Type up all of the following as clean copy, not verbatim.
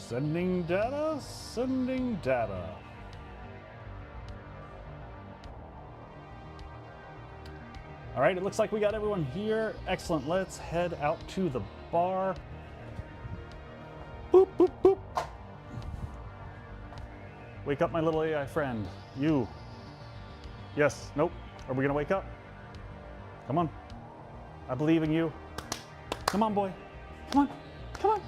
Sending data, sending data. All right, it looks like we got everyone here. Excellent, let's head out to the bar. Boop, boop, boop. Wake up, my little AI friend. You. Yes, nope. Are we gonna wake up? Come on. I believe in you. Come on, boy. Come on, come on.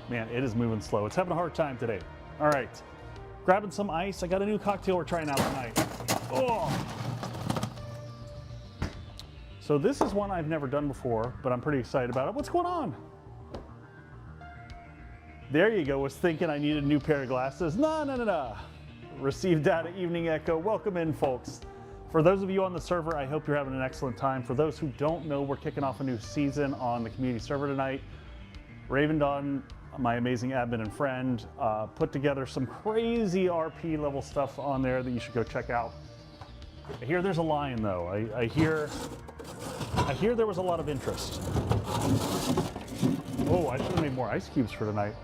Man, it is moving slow. It's having a hard time today. All right, grabbing some ice. I got a new cocktail we're trying out tonight. Oh. So this is one I've never done before, but I'm pretty excited about it. What's going on? There you go, was thinking I needed a new pair of glasses. No. Receive data, Evening Echo. Welcome in, folks. For those of you on the server, I hope you're having an excellent time. For those who don't know, we're kicking off a new season on the community server tonight. Raven Dawn, my amazing admin and friend, put together some crazy RP level stuff on there that you should go check out. I hear there's a line though. I hear there was a lot of interest. Oh, I should have made more ice cubes for tonight.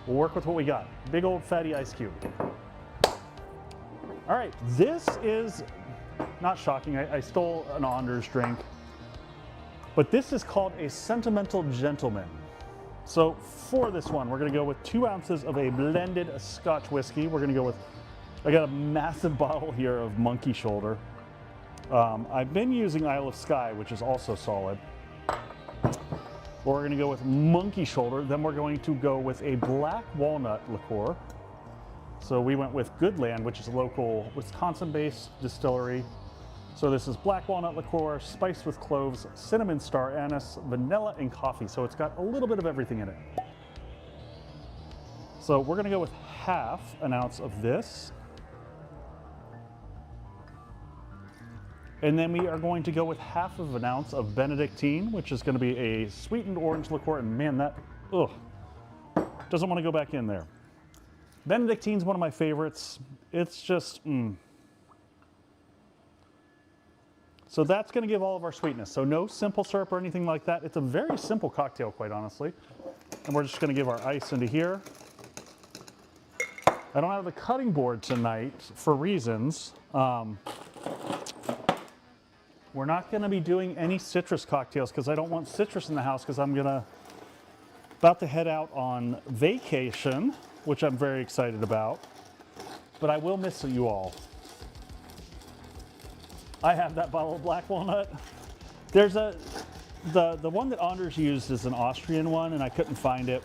We'll work with what we got. Big old fatty ice cube. All right, this is not shocking. I stole an Anders drink, but this is called a Sentimental Gentleman. So for this one, we're gonna go with 2 ounces of a blended Scotch whiskey. We're gonna go with, I got a massive bottle here of Monkey Shoulder. I've been using Isle of Skye, which is also solid. We're gonna go with Monkey Shoulder. Then we're going to go with a black walnut liqueur. So we went with Goodland, which is a local Wisconsin-based distillery. So this is black walnut liqueur, spiced with cloves, cinnamon star anise, vanilla, and coffee. So it's got a little bit of everything in it. So we're gonna go with half an ounce of this. And then we are going to go with half of an ounce of Benedictine, which is gonna be a sweetened orange liqueur. And man, that, ugh, doesn't wanna go back in there. Benedictine's one of my favorites. It's just, So that's gonna give all of our sweetness. So no simple syrup or anything like that. It's a very simple cocktail, quite honestly. And we're just gonna give our ice into here. I don't have the cutting board tonight for reasons. We're not gonna be doing any citrus cocktails because I don't want citrus in the house because I'm about to head out on vacation, which I'm very excited about, but I will miss you all. I have that bottle of black walnut. There's the one that Anders used is an Austrian one and I couldn't find it.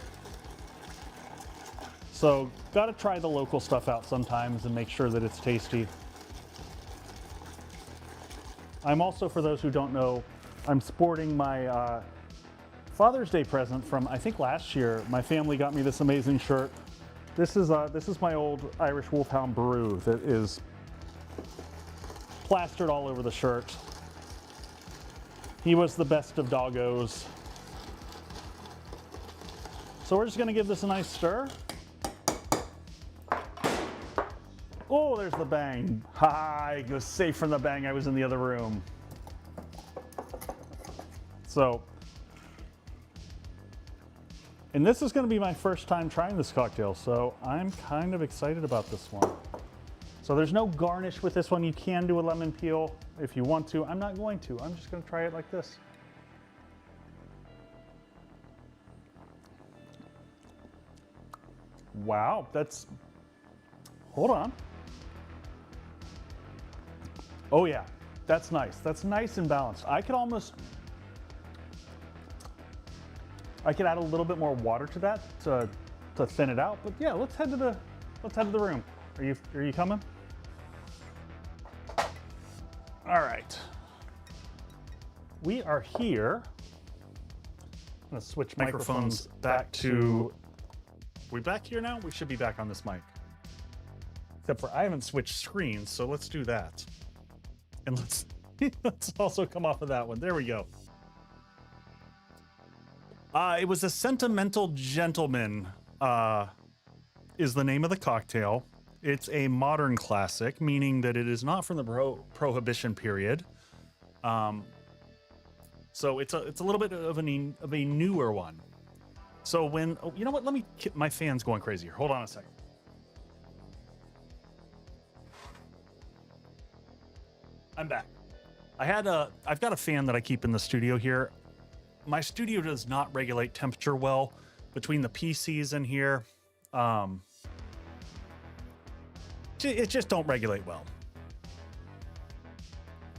So gotta try the local stuff out sometimes and make sure that it's tasty. I'm also, for those who don't know, I'm sporting my Father's Day present from, I think last year. My family got me this amazing shirt. This is my old Irish Wolfhound Brew that is plastered all over the shirt. He was the best of doggos. So we're just gonna give this a nice stir. Oh, there's the bang. I was safe from the bang. I was in the other room. So, and this is gonna be my first time trying this cocktail, so I'm kind of excited about this one. So there's no garnish with this one. You can do a lemon peel if you want to. I'm not going to. I'm just gonna try it like this. Wow, that's, hold on. Oh yeah, that's nice. That's nice and balanced. I could add a little bit more water to that to thin it out. But yeah, let's head to the room. Are you coming? All right. We are here. I'm gonna switch microphones back to. We back here now? We should be back on this mic. Except for I haven't switched screens, so let's do that. And let's also come off of that one. There we go. It was a Sentimental Gentleman, is the name of the cocktail. It's a modern classic, meaning that it is not from the Prohibition period. So it's a little bit of a newer one. So when, oh, you know what? Let me, my fan's going crazy here. Hold on a second. I'm back. I've got a fan that I keep in the studio here. My studio does not regulate temperature well between the PCs in here. It just don't regulate well.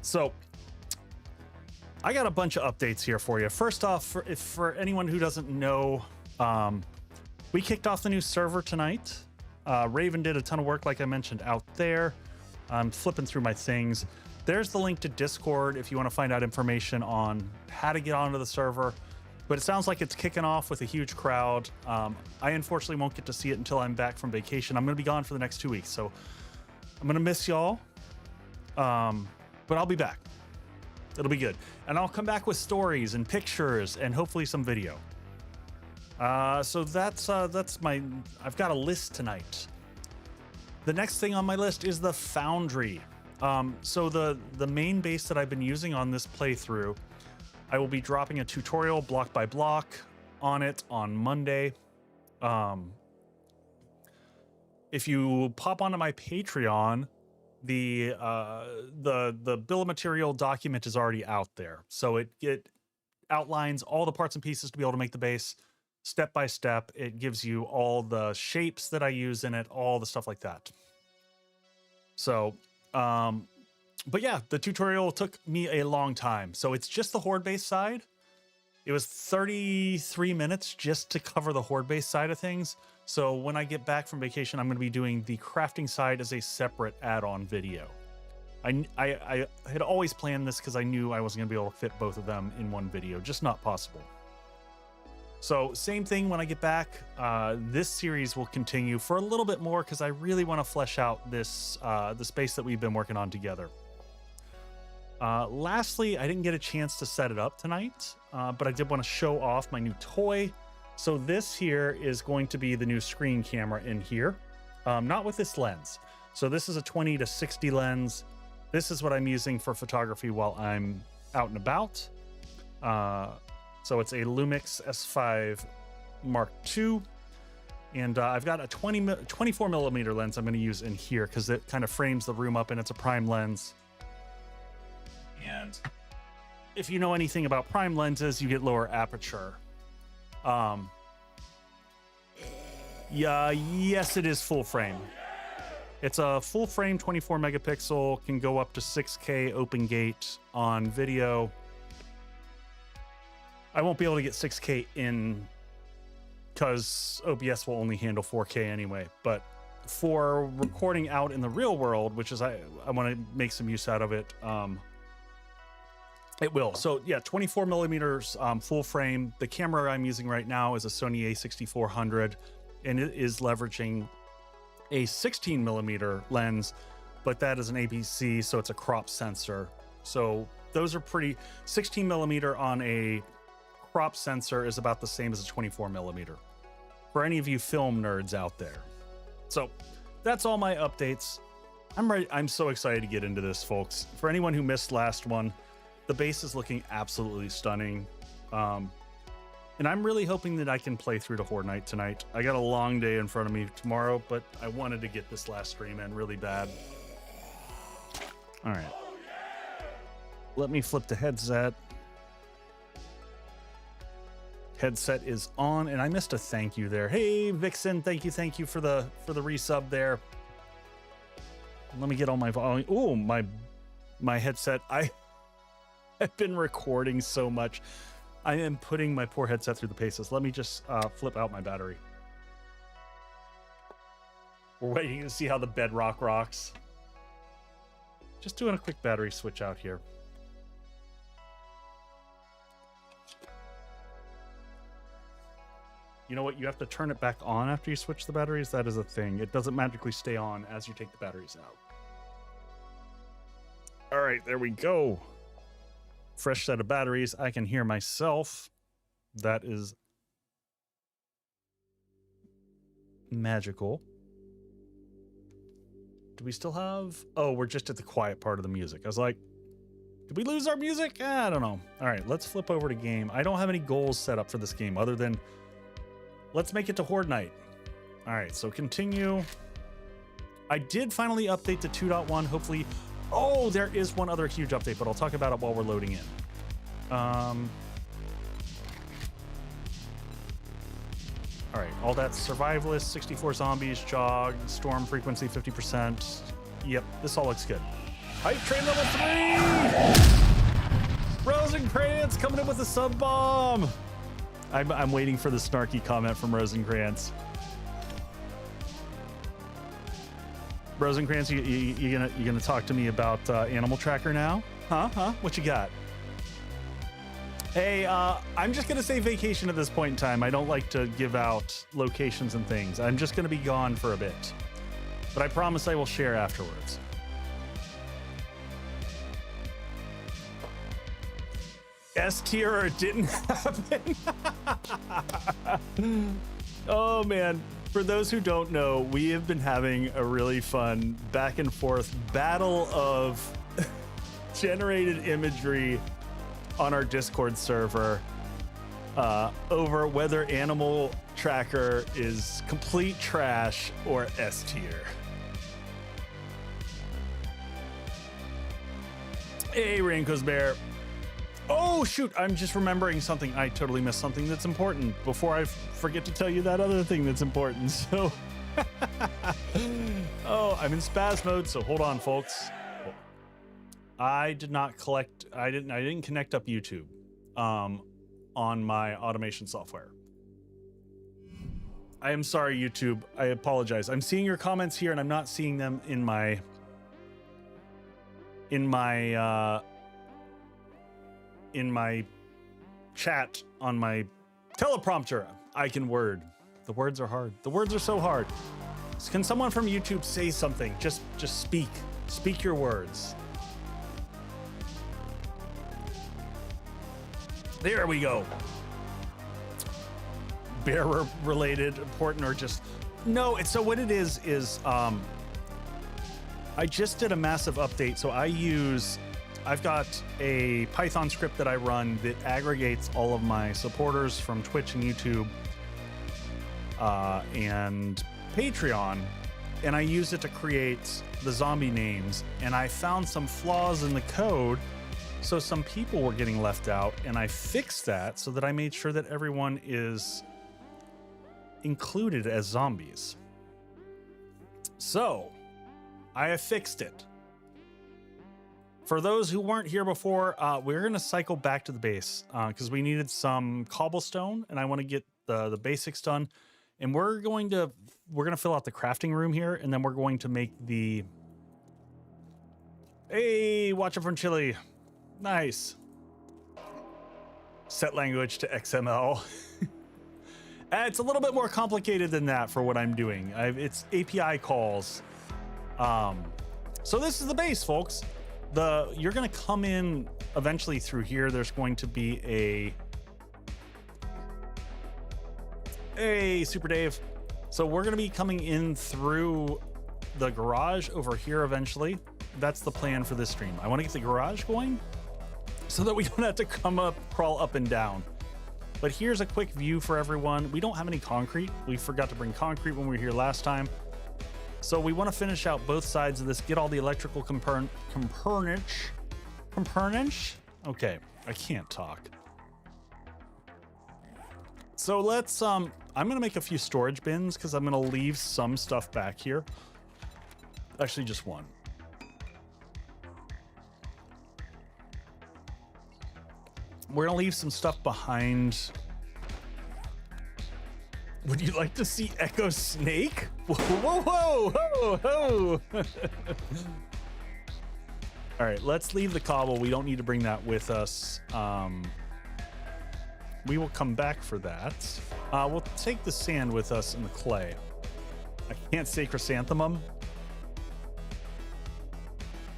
So I got a bunch of updates here for you. First off, for anyone who doesn't know, we kicked off the new server tonight. Raven did a ton of work, like I mentioned, out there. I'm flipping through my things. There's the link to Discord if you want to find out information on how to get onto the server. But it sounds like it's kicking off with a huge crowd. I unfortunately won't get to see it until I'm back from vacation. I'm going to be gone for the next 2 weeks, so I'm going to miss y'all. But I'll be back. It'll be good. And I'll come back with stories and pictures and hopefully some video. So that's I've got a list tonight. The next thing on my list is the Foundry. So the main base that I've been using on this playthrough, I will be dropping a tutorial block by block on it on Monday. If you pop onto my Patreon, the bill of material document is already out there. So it outlines all the parts and pieces to be able to make the base step by step. It gives you all the shapes that I use in it, all the stuff like that. So, but yeah, the tutorial took me a long time. So it's just the Horde base side. It was 33 minutes just to cover the Horde base side of things. So when I get back from vacation, I'm going to be doing the crafting side as a separate add-on video. I had always planned this because I knew I wasn't going to be able to fit both of them in one video, just not possible. So same thing when I get back. This series will continue for a little bit more because I really want to flesh out this the space that we've been working on together. Lastly, I didn't get a chance to set it up tonight, but I did want to show off my new toy. So this here is going to be the new screen camera in here, not with this lens. So this is a 20 to 60 lens. This is what I'm using for photography while I'm out and about. So it's a Lumix S5 Mark II. And I've got a 24 millimeter lens I'm going to use in here because it kind of frames the room up and it's a prime lens. And if you know anything about prime lenses, you get lower aperture. Yes, it is full frame. It's a full frame 24 megapixel, can go up to 6K open gate on video. I won't be able to get 6K in because OBS will only handle 4K anyway. But for recording out in the real world, which is I want to make some use out of it, it will. So yeah, 24 millimeters full frame. The camera I'm using right now is a Sony a6400, and it is leveraging a 16 millimeter lens, but that is an APC, so it's a crop sensor. So those are pretty. 16 millimeter on a crop sensor is about the same as a 24 millimeter for any of you film nerds out there. So that's all my updates. I'm ready. I'm so excited to get into this, folks. For anyone who missed last one, the base is looking absolutely stunning. And I'm really hoping that I can play through to Horde Night tonight. I got a long day in front of me tomorrow, but I wanted to get this last stream in really bad. All right. Let me flip the headset. Headset is on, and I missed a thank you there. Hey, Vixen, thank you for the resub there. Let me get all my volume. Oh, my headset. I've been recording so much. I am putting my poor headset through the paces. Let me just flip out my battery. We're waiting to see how the Bedrock rocks. Just doing a quick battery switch out here. You know what? You have to turn it back on after you switch the batteries. That is a thing. It doesn't magically stay on as you take the batteries out. All right, there we go. Fresh set of batteries. I can hear myself. That is magical. Do we still have... Oh, we're just at the quiet part of the music. I was like, did we lose our music? I don't know. All right, let's flip over to game. I don't have any goals set up for this game other than let's make it to Horde Night. All right, so continue. I did finally update to 2.1. Hopefully, oh, there is one other huge update, but I'll talk about it while we're loading in. All right, all that's survivalist, 64 zombies, jog, storm frequency 50%. Yep, this all looks good. Hype train level 3! Rosencrantz coming in with a sub bomb. I'm waiting for the snarky comment from Rosencrantz. Rosencrantz, you gonna talk to me about Animal Tracker now? Huh? What you got? Hey, I'm just gonna say vacation at this point in time. I don't like to give out locations and things. I'm just gonna be gone for a bit, but I promise I will share afterwards. S tier or it didn't happen. Oh man. For those who don't know, we have been having a really fun back and forth battle of generated imagery on our Discord server over whether Animal Tracker is complete trash or S tier. Hey, Rainco's Bear. Oh, shoot. I'm just remembering something. I totally missed something that's important before I forget to tell you that other thing that's important. So, oh, I'm in spaz mode. So hold on, folks. I didn't connect up YouTube on my automation software. I am sorry, YouTube. I apologize. I'm seeing your comments here and I'm not seeing them in my chat on my teleprompter. I can word. The words are hard. The words are so hard. Can someone from YouTube say something? Just speak. Speak your words. There we go. Bearer related, important, or just no. It's so what it is I just did a massive update. So I've got a Python script that I run that aggregates all of my supporters from Twitch and YouTube and Patreon, and I use it to create the zombie names. And I found some flaws in the code, so some people were getting left out, and I fixed that so that I made sure that everyone is included as zombies. So I have fixed it. For those who weren't here before, we're going to cycle back to the base because we needed some cobblestone, and I want to get the basics done. And we're going to fill out the crafting room here, and then we're going to make the. Hey, watch it from Chile. Nice. Set language to XML. It's a little bit more complicated than that for what I'm doing. It's API calls. So this is the base, folks. You're going to come in eventually through here. There's going to be hey, Super Dave. So we're going to be coming in through the garage over here eventually. That's the plan for this stream. I want to get the garage going so that we don't have to crawl up and down. But here's a quick view for everyone. We don't have any concrete. We forgot to bring concrete when we were here last time. So we want to finish out both sides of this, get all the electrical components. Okay, I can't talk. So let's, I'm going to make a few storage bins because I'm going to leave some stuff back here. Actually, just one. We're going to leave some stuff behind. Would you like to see Echo Snake? Whoa, whoa, whoa, whoa, whoa. All right, let's leave the cobble. We don't need to bring that with us. We will come back for that. We'll take the sand with us and the clay. I can't say chrysanthemum.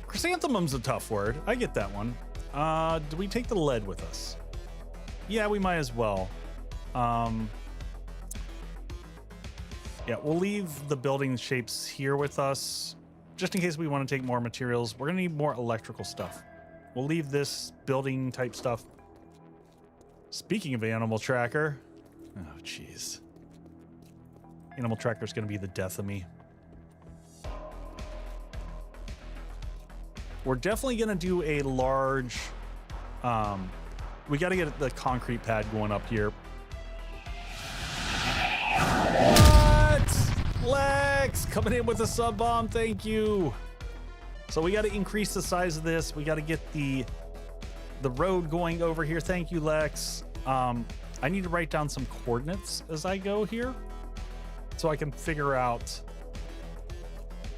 Chrysanthemum's a tough word. I get that one. Do we take the lead with us? Yeah, we might as well. Yeah, we'll leave the building shapes here with us, just in case we want to take more materials. We're going to need more electrical stuff. We'll leave this building type stuff. Speaking of Animal Tracker, oh, jeez. Animal tracker is going to be the death of me. We're definitely going to do a large... we got to get the concrete pad going up here. What? Lex coming in with a sub bomb. Thank you. So we got to increase the size of this. We got to get the road going over here. Thank you, Lex. I need to write down some coordinates as I go here so I can figure out.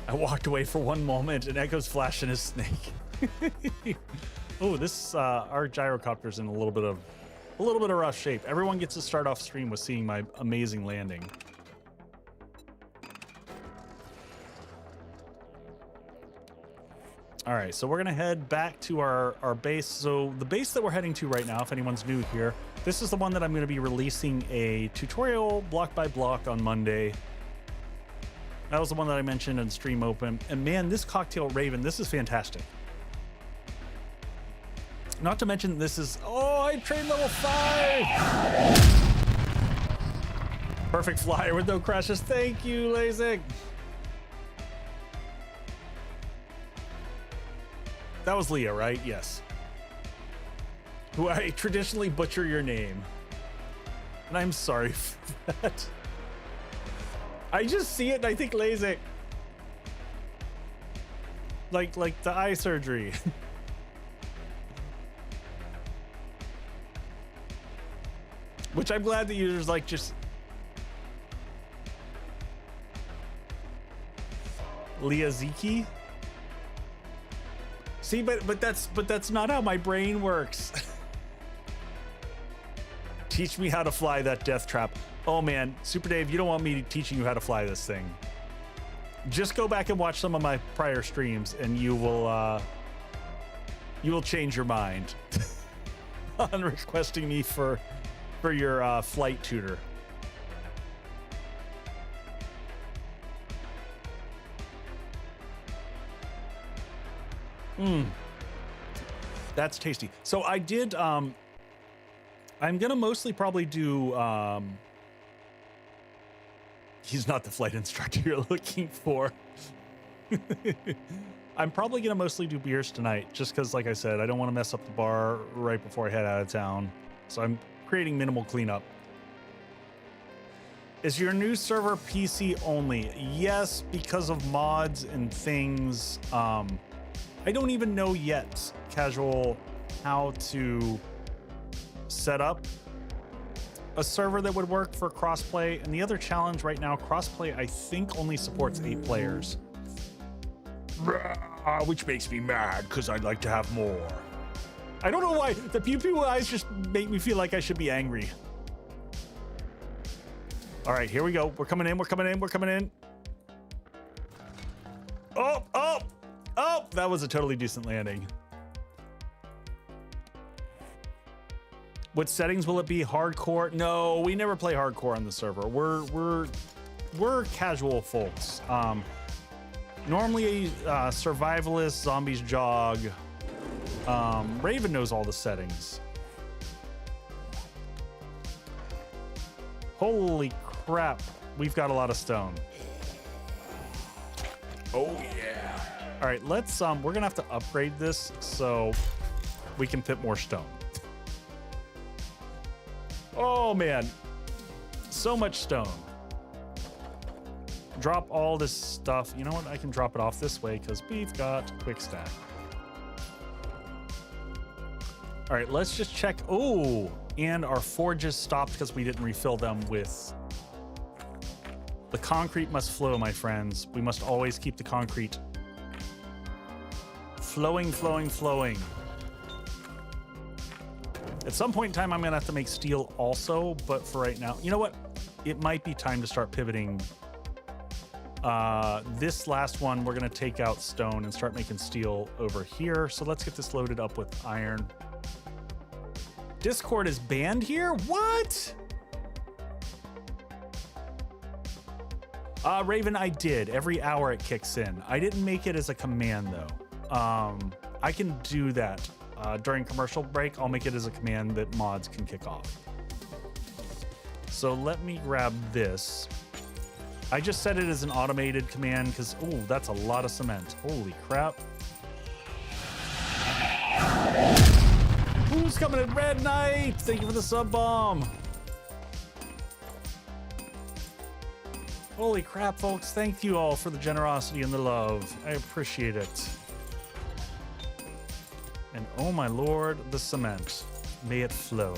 I walked away for one moment and Echo's flashing his snake. Oh, this our gyrocopter's in a little bit of rough shape. Everyone gets to start off stream with seeing my amazing landing. All right, so we're gonna head back to our base. So the base that we're heading to right now, if anyone's new here, this is the one that I'm gonna be releasing a tutorial block by block on Monday. That was the one that I mentioned in Stream Open. And man, this Cocktail Raven, this is fantastic. Not to mention this is, oh, I trained level 5. Perfect flyer with no crashes. Thank you, Lasik. That was Leah, right? Yes. Who I traditionally butcher your name. And I'm sorry for that. I just see it and I think LASIK. Like the eye surgery. Which I'm glad the users like just Leah Ziki. See, but that's not how my brain works. Teach me how to fly that death trap. Oh man, Super Dave, you don't want me teaching you how to fly this thing. Just go back and watch some of my prior streams and you will change your mind on requesting me for your flight tutor. That's tasty. So I did I'm gonna mostly probably do he's not the flight instructor you're looking for. I'm probably gonna mostly do beers tonight just because, like I said, I don't want to mess up the bar right before I head out of town, so I'm creating minimal cleanup. Is your new server PC only? Yes, because of mods and things. I don't even know yet, Casual, how to set up a server that would work for crossplay. And the other challenge right now, crossplay, I think only supports 8 players. Which makes me mad because I'd like to have more. I don't know why. The pew pew eyes just make me feel like I should be angry. All right, here we go. We're coming in, we're coming in, we're coming in. Oh, oh, oh, that was a totally decent landing. What settings will it be? Hardcore? No, we never play hardcore on the server. We're casual folks. Normally survivalist, zombies jog. Raven knows all the settings. Holy crap, we've got a lot of stone. Oh yeah. All right, let's we're gonna have to upgrade this so we can fit more stone. Oh man, so much stone. Drop all this stuff. You know what? I can drop it off this way because we've got quick stack. All right, let's just check. Oh, and our forges stopped because we didn't refill them with. The concrete must flow, my friends. We must always keep the concrete flowing, flowing, flowing. At some point in time, I'm gonna have to make steel also, but for right now, you know what? It might be time to start pivoting. This last one, we're gonna take out stone and start making steel over here. So let's get this loaded up with iron. Discord is banned here? What? Raven, I did. Every hour it kicks in. I didn't make it as a command though. I can do that. During commercial break, I'll make it as a command that mods can kick off. So let me grab this. I just set it as an automated command because, oh, that's a lot of cement. Holy crap. Who's coming in? Red Night? Thank you for the sub bomb. Holy crap, folks. Thank you all for the generosity and the love. I appreciate it. And oh my lord, the cement. May it flow.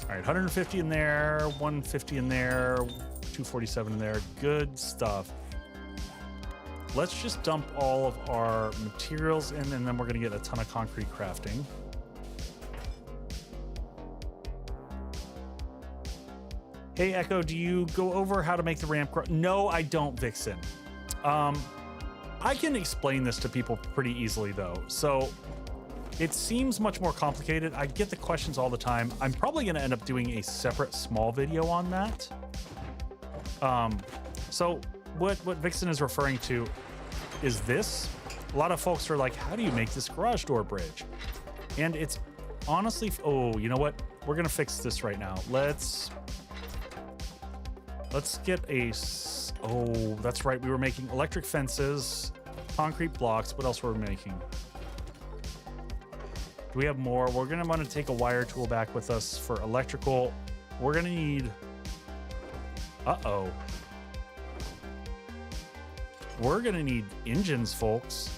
All right, 150 in there, 150 in there, 247 in there. Good stuff. Let's just dump all of our materials in, and then we're going to get a ton of concrete crafting. Hey, Echo, do you go over how to make the ramp grow? No, I don't, Vixen. I can explain this to people pretty easily, though. So it seems much more complicated. I get the questions all the time. I'm probably going to end up doing a separate small video on that. So what Vixen is referring to is this. A lot of folks are like, how do you make this garage door bridge? And it's honestly, oh, you know what? We're going to fix this right now. Let's get a, oh, that's right. We were making electric fences, concrete blocks. What else were we making? Do we have more? We're going to want to take a wire tool back with us for electrical. We're going to need, uh-oh. We're going to need engines, folks.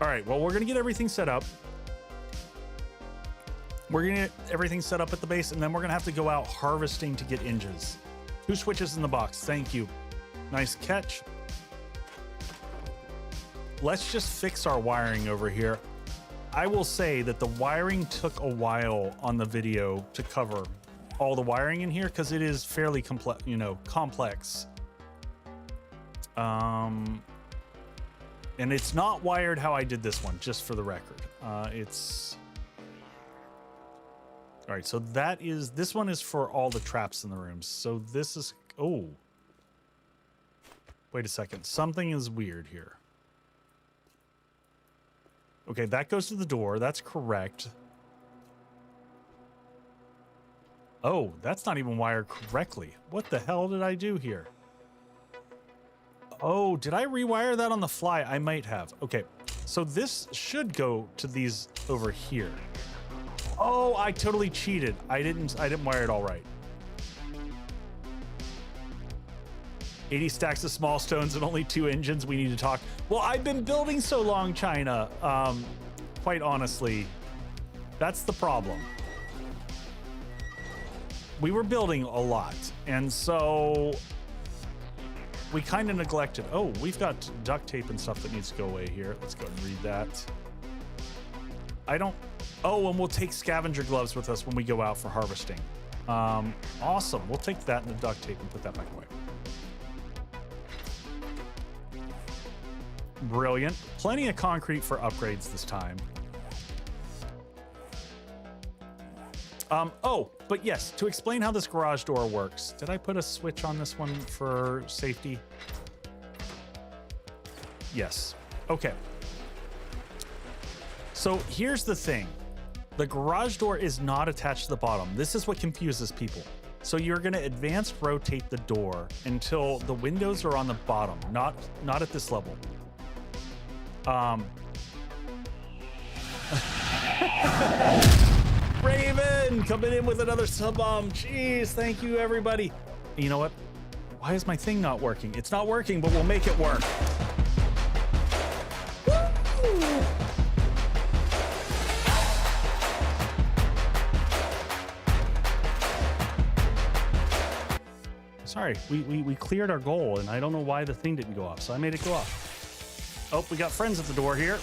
All right, well, we're going to get everything set up. We're going to get everything set up at the base, and then we're going to have to go out harvesting to get engines. 2 switches in the box. Thank you. Nice catch. Let's just fix our wiring over here. I will say that the wiring took a while on the video to cover all the wiring in here because it is fairly complex, complex. And it's not wired how I did this one, just for the record. It's all right. So this one is for all the traps in the rooms. So this is, oh, wait a second. Something is weird here. Okay, that goes to the door. That's correct. Oh, that's not even wired correctly. What the hell did I do here? Oh, did I rewire that on the fly? I might have. Okay, so this should go to these over here. Oh, I totally cheated. I didn't wire it all right. 80 stacks of small stones and only 2 engines. We need to talk. Well, I've been building so long, China. Quite honestly, that's the problem. We were building a lot, and so we kind of neglected. Oh, we've got duct tape and stuff that needs to go away here. Let's go and read that. Oh, and we'll take scavenger gloves with us when we go out for harvesting. Awesome. We'll take that and the duct tape and put that back away. Brilliant. Plenty of concrete for upgrades this time. Oh, but yes, to explain how this garage door works, did I put a switch on this one for safety? Yes. Okay. So here's the thing. The garage door is not attached to the bottom. This is what confuses people. So you're going to advance rotate the door until the windows are on the bottom, not at this level. Raven coming in with another sub bomb. Jeez, thank you everybody. You know what? Why is my thing not working? It's not working, but we'll make it work. Woo! Sorry, we cleared our goal, and I don't know why the thing didn't go off, so I made it go off. Oh, we got friends at the door here.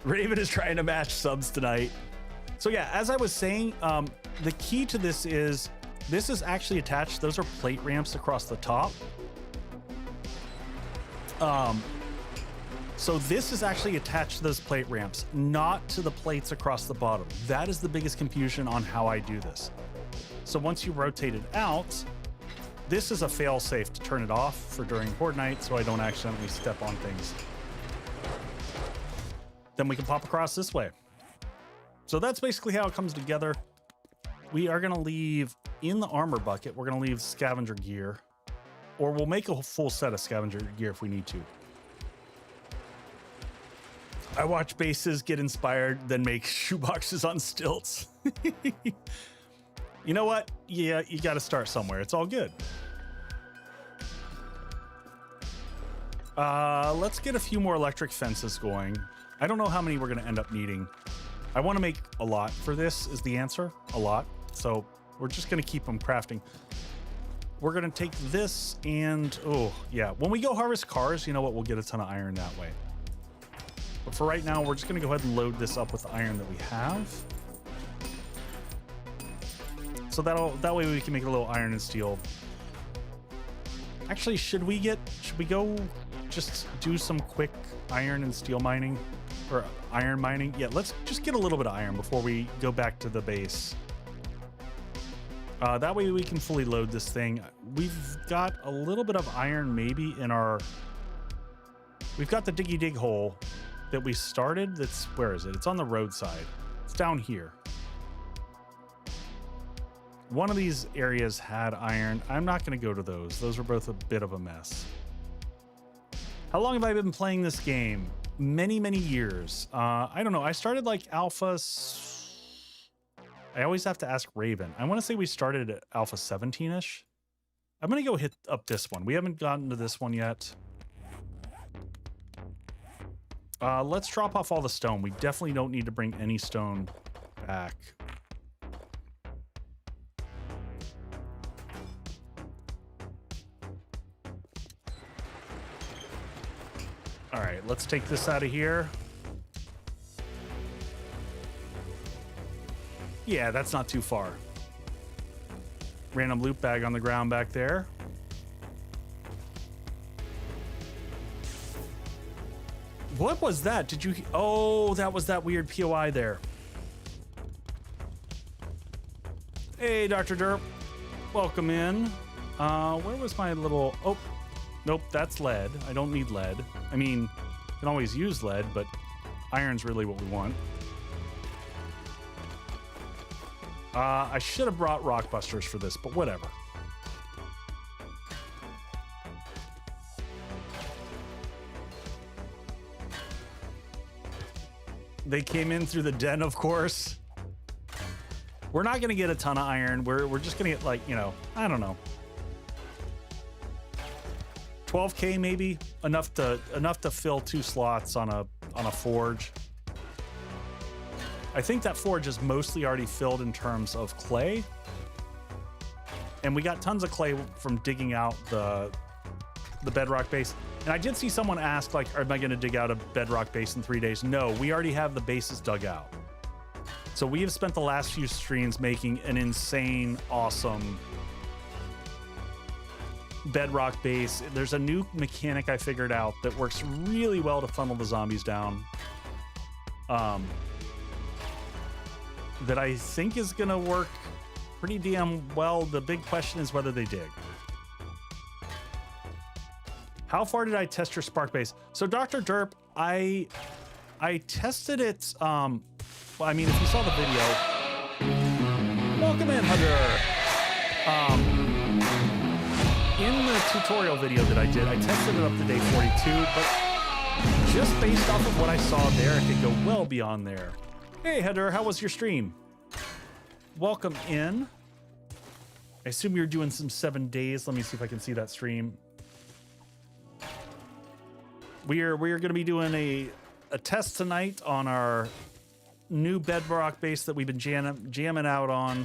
Raven is trying to match subs tonight. So yeah, as I was saying, the key to this is actually attached. Those are plate ramps across the top. So this is actually attached to those plate ramps, not to the plates across the bottom. That is the biggest confusion on how I do this. So once you rotate it out, this is a fail safe to turn it off for during Horde Night so I don't accidentally step on things. Then we can pop across this way. So that's basically how it comes together. we are going to leave in the armor bucket, we're going to leave scavenger gear, or we'll make a full set of scavenger gear if we need to. I watch bases get inspired, then make shoeboxes on stilts. You know what? Yeah, you got to start somewhere. It's all good. Let's get a few more electric fences going. I don't know how many we're going to end up needing. I want to make a lot for this is the answer. A lot. So we're just going to keep them crafting. We're going to take this and, oh, yeah. When we go harvest cars, you know what? We'll get a ton of iron that way. But for right now, we're just going to go ahead and load this up with the iron that we have. So that way we can make a little iron and steel. Actually, should we go just do some quick iron and steel mining or iron mining? Yeah, let's just get a little bit of iron before we go back to the base. That way we can fully load this thing. We've got a little bit of iron maybe in our... We've got the diggy dig hole that we started. That's, where is it? It's on the roadside. It's down here. One of these areas had iron. I'm not going to go to those. Those are both a bit of a mess. How long have I been playing this game? Many, many years. I don't know. I started like alpha... I always have to ask Raven. I want to say we started at alpha 17-ish. I'm going to go hit up this one. We haven't gotten to this one yet. Let's drop off all the stone. We definitely don't need to bring any stone back. All right, let's take this out of here. Yeah, that's not too far. Random loot bag on the ground back there. What was that? Did you... Oh, that was that weird POI there. Hey, Dr. Derp. Welcome in. Where was my little... Oh, nope, that's lead. I don't need lead. I mean, you can always use lead, but iron's really what we want. I should have brought rock busters for this, but whatever. They came in through the den, of course. We're not going to get a ton of iron. We're just going to get, like, you know, I don't know. 12K maybe, enough to fill 2 slots on a forge. I think that forge is mostly already filled in terms of clay. And we got tons of clay from digging out the bedrock base. And I did see someone ask, like, am I going to dig out a bedrock base in 3 days? No, we already have the bases dug out. So we have spent the last few streams making an insane, awesome bedrock base. There's a new mechanic I figured out that works really well to funnel the zombies down. That I think is going to work pretty damn well. The big question is whether they dig. How far did I test your spark base? So Dr. Derp, I tested it. Well, I mean, if you saw the video, welcome in, Hunter. In the tutorial video that I did, I tested it up to day 42, but just based off of what I saw there, it could go well beyond there. Hey, Heather, how was your stream? Welcome in. I assume you're doing some 7 days. Let me see if I can see that stream. We're going to be doing a test tonight on our new bedrock base that we've been jamming out on.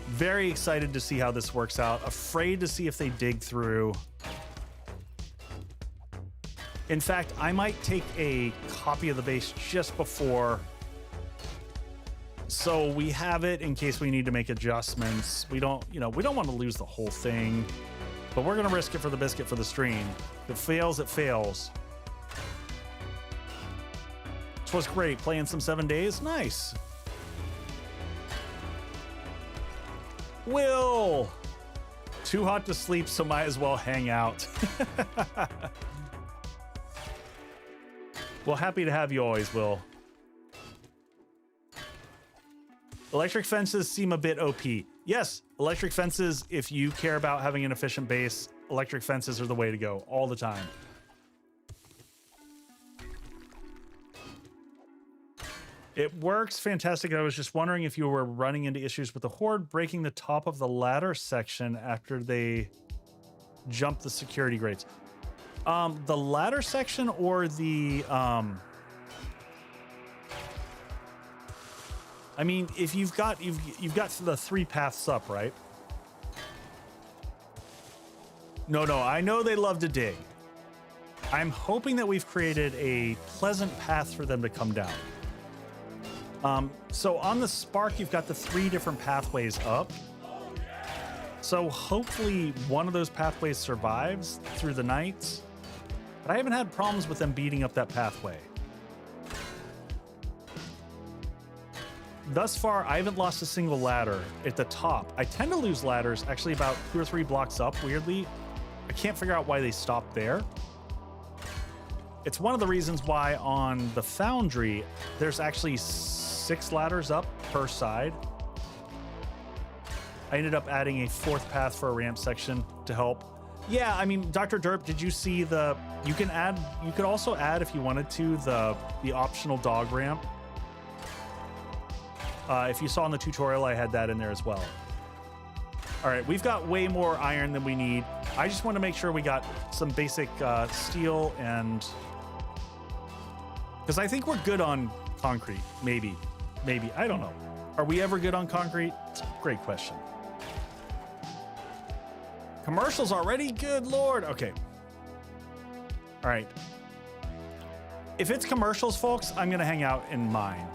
Very excited to see how this works out. Afraid to see if they dig through. In fact, I might take a copy of the base just before, so we have it in case we need to make adjustments. We don't want to lose the whole thing, but we're going to risk it for the biscuit for the stream. If it fails, it fails. Which was great. Playing some 7 days. Nice. Will. Too hot to sleep, so might as well hang out. Well, happy to have you always, Will. Electric fences seem a bit OP. Yes, electric fences, if you care about having an efficient base, electric fences are the way to go all the time. It works fantastic. I was just wondering if you were running into issues with the Horde breaking the top of the ladder section after they jumped the security grates. The ladder section or the... I mean, if you've got the 3 paths up, right? No, I know they love to dig. I'm hoping that we've created a pleasant path for them to come down. So on the Spark, you've got the 3 different pathways up. So hopefully one of those pathways survives through the night. But I haven't had problems with them beating up that pathway. Thus far, I haven't lost a single ladder at the top. I tend to lose ladders actually about 2 or 3 blocks up, weirdly. I can't figure out why they stopped there. It's one of the reasons why on the Foundry, there's actually 6 ladders up per side. I ended up adding a 4th path for a ramp section to help. Yeah, I mean, Dr. Derp, did you see the... You could also add, if you wanted to, the optional dog ramp. If you saw in the tutorial, I had that in there as well. All right, we've got way more iron than we need. I just want to make sure we got some basic steel and... Because I think we're good on concrete, maybe. I don't know. Are we ever good on concrete? It's a great question. Commercials already? Good Lord. Okay. All right. If it's commercials, folks, I'm going to hang out in mine.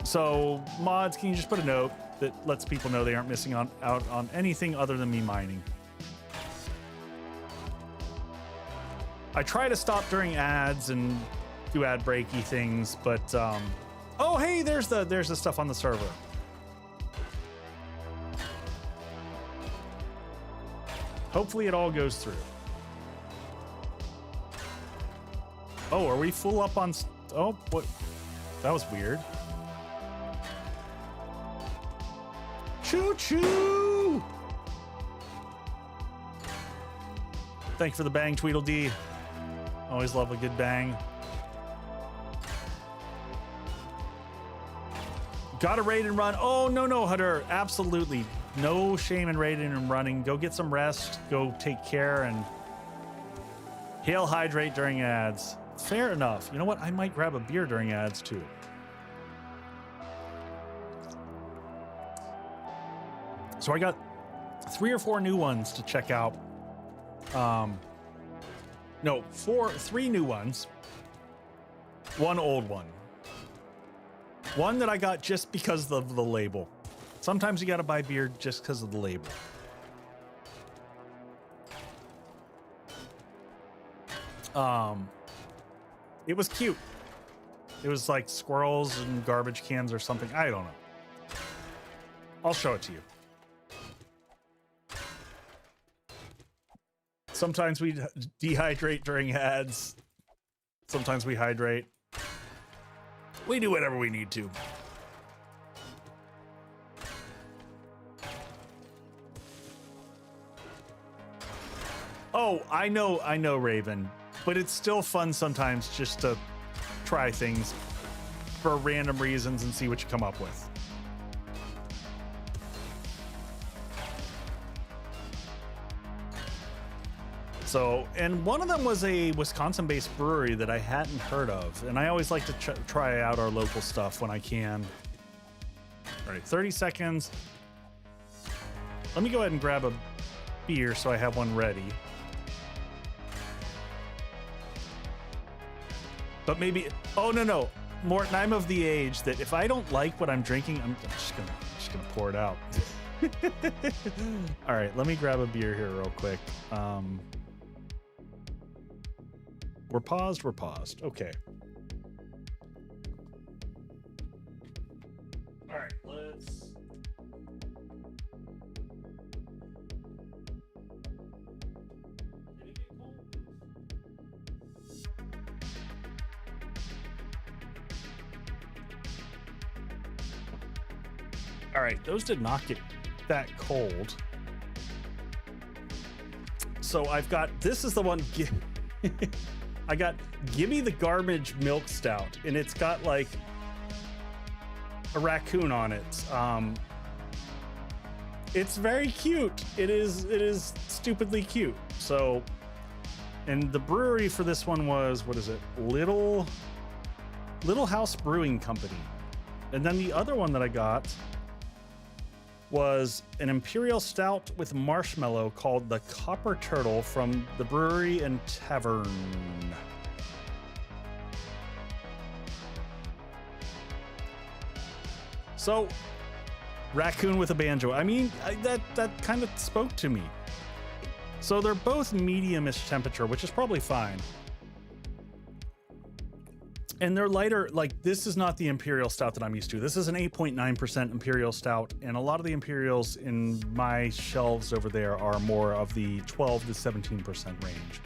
So, mods, can you just put a note that lets people know they aren't missing out on anything other than me mining? I try to stop during ads and do ad breaky things, but oh hey, there's the stuff on the server. Hopefully it all goes through. Oh, are we full up on... Oh, what? That was weird. Choo-choo! Thank you for the bang, Tweedledee. Always love a good bang. Gotta raid and run. Oh, no, Hunter. Absolutely. No shame in raiding and running. Go get some rest. Go take care and hail hydrate during ads. Fair enough. You know what? I might grab a beer during ads too. So I got 3 or 4 new ones to check out. No, 3 new ones. 1 old one. One that I got just because of the label. Sometimes you gotta buy beer just because of the label. It was cute. It was like squirrels and garbage cans or something. I don't know. I'll show it to you. Sometimes we dehydrate during ads. Sometimes we hydrate. We do whatever we need to. Oh, I know, Raven. But it's still fun sometimes just to try things for random reasons and see what you come up with. So, and one of them was a Wisconsin-based brewery that I hadn't heard of. And I always like to try out our local stuff when I can. All right, 30 seconds. Let me go ahead and grab a beer so I have one ready. But maybe, oh no, Morton, I'm of the age that if I don't like what I'm drinking, I'm just gonna pour it out. All right, let me grab a beer here real quick. We're paused. Okay. All right, let's. All right, those did not get that cold. So I've got, this is the one, I got Gimme the Garbage Milk Stout, and it's got like a raccoon on it. It's very cute. It is stupidly cute. So, and the brewery for this one was, what is it? Little House Brewing Company. And then the other one that I got was an Imperial Stout with marshmallow called the Copper Turtle from the Brewery and Tavern. So, raccoon with a banjo. I mean, that kind of spoke to me. So they're both medium-ish temperature, which is probably fine. And they're lighter. Like, this is not the Imperial Stout that I'm used to. This is an 8.9% Imperial Stout, and a lot of the Imperials in my shelves over there are more of the 12 to 17% range.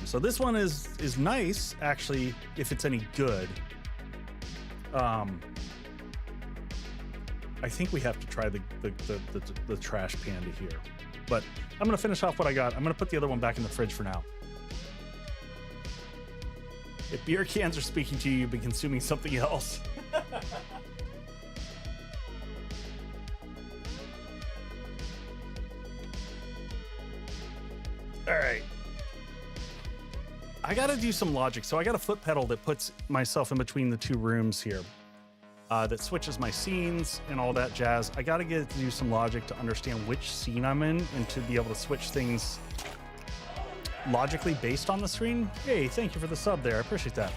So this one is nice, actually, if it's any good. I think we have to try the trash panda here. But I'm gonna finish off what I got. I'm gonna put the other one back in the fridge for now. If beer cans are speaking to you, you've been consuming something else. All right. I gotta do some logic. So I got a foot pedal that puts myself in between the two rooms here. That switches my scenes and all that jazz. I gotta get to do some logic to understand which scene I'm in and to be able to switch things logically based on the screen. Hey, thank you for the sub there. I appreciate that.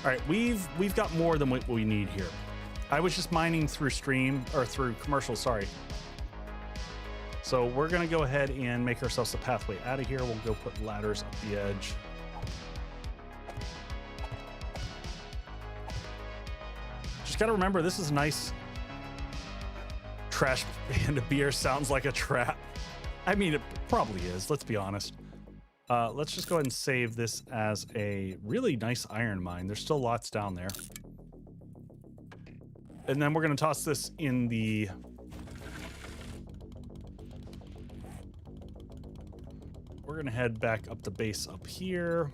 All right, we've got more than what we need here. I was just mining through stream or through commercials, sorry. So we're gonna go ahead and make ourselves a pathway out of here. We'll go put ladders up the edge. Just gotta remember, this is nice. Trash panda beer sounds like a trap. I mean, it probably is, let's be honest. Let's just go ahead and save this as a really nice iron mine. There's still lots down there. And then we're gonna toss this in the... We're gonna head back up the base up here.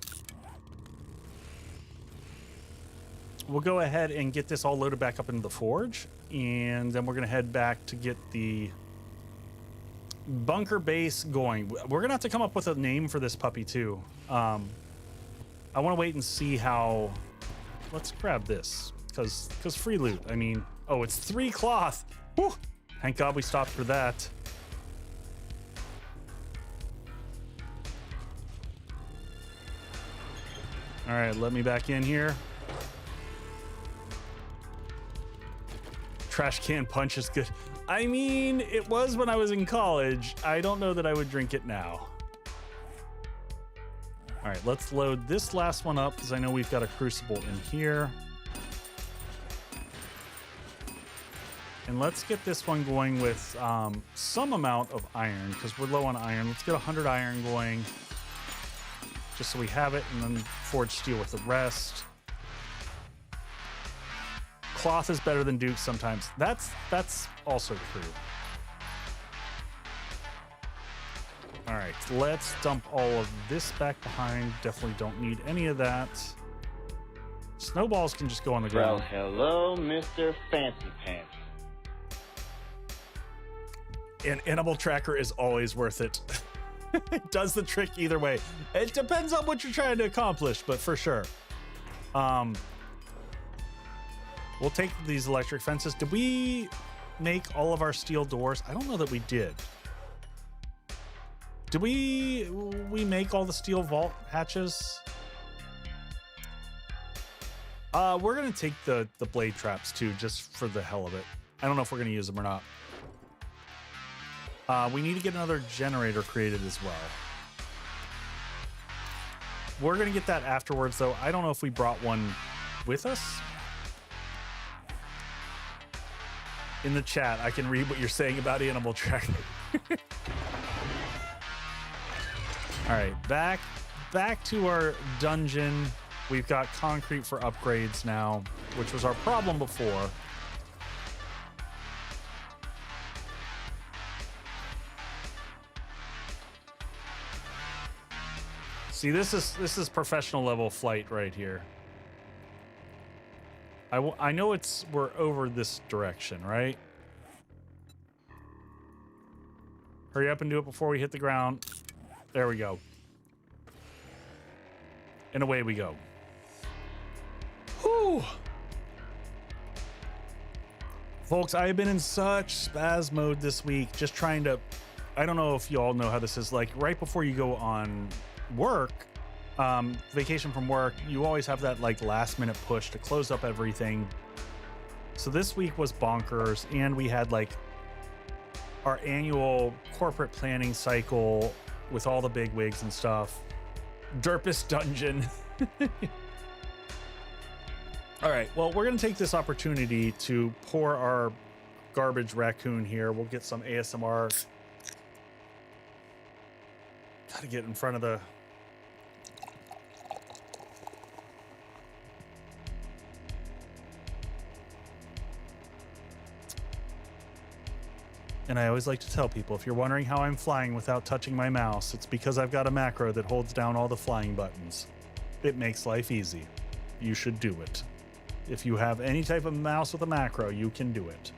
We'll go ahead and get this all loaded back up into the forge. And then we're gonna head back to get the bunker base going. We're gonna have to come up with a name for this puppy too. I want to wait and see how. Let's grab this because free loot. I mean, oh, it's 3 cloth. Whew. Thank God we stopped for that. All right, let me back in here. Trash can punch is good. I mean, it was when I was in college. I don't know that I would drink it now. All right, let's load this last one up because I know we've got a crucible in here. And let's get this one going with some amount of iron because we're low on iron. Let's get 100 iron going just so we have it, and then forge steel with the rest. Cloth is better than Duke sometimes. That's also true. All right, let's dump all of this back behind. Definitely don't need any of that. Snowballs can just go on the ground. Well, hello, Mr. Fancy Pants. An animal tracker is always worth it. It does the trick either way. It depends on what you're trying to accomplish, but for sure. We'll take these electric fences. Did we make all of our steel doors? I don't know that we did. Did we make all the steel vault hatches? We're gonna take the blade traps too, just for the hell of it. I don't know if we're gonna use them or not. We need to get another generator created as well. We're gonna get that afterwards though. I don't know if we brought one with us. In the chat, I can read what you're saying about animal tracking. All right, back to our dungeon. We've got concrete for upgrades now, which was our problem before. See, this is professional level flight right here. I know we're over this direction, right? Hurry up and do it before we hit the ground. There we go. And away we go. Whew. Folks, I have been in such spaz mode this week, just trying to, I don't know if you all know how this is, like right before you go on work, vacation from work, you always have that like last minute push to close up everything. So this week was bonkers, and we had like our annual corporate planning cycle with all the big wigs and stuff. Derpest dungeon. All right, well, we're gonna take this opportunity to pour our garbage raccoon here. We'll get some ASMR. Gotta get in front of the... And I always like to tell people, if you're wondering how I'm flying without touching my mouse, it's because I've got a macro that holds down all the flying buttons. It makes life easy. You should do it. If you have any type of mouse with a macro, you can do it.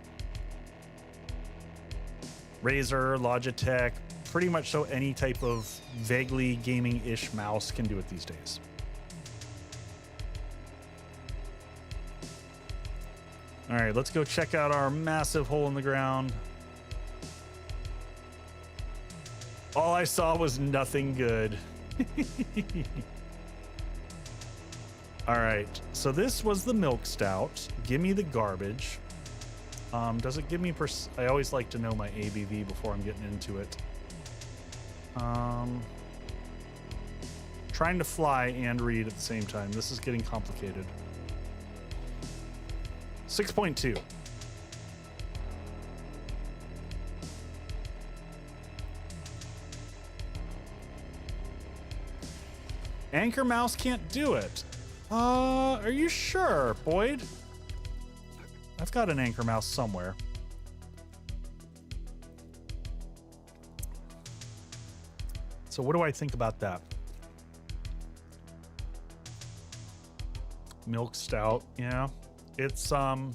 Razer, Logitech, pretty much so any type of vaguely gaming-ish mouse can do it these days. All right, let's go check out our massive hole in the ground. All I saw was nothing good. All right, so this was the milk stout. Give me the garbage. Does it give me I always like to know my ABV before I'm getting into it. Trying to fly and read at the same time. This is getting complicated. 6.2. Anchor mouse can't do it. Are you sure, Boyd? I've got an anchor mouse somewhere. So what do I think about that? Milk stout, yeah. It's the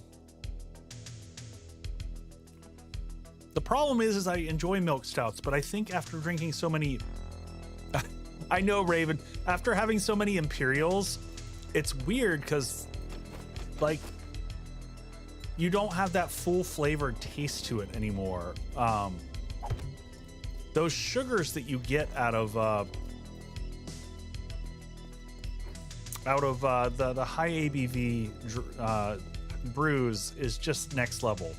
problem is I enjoy milk stouts, but I think after drinking so many I know, Raven, after having so many Imperials, it's weird because like you don't have that full flavored taste to it anymore. Those sugars that you get out of the high ABV brews is just next level.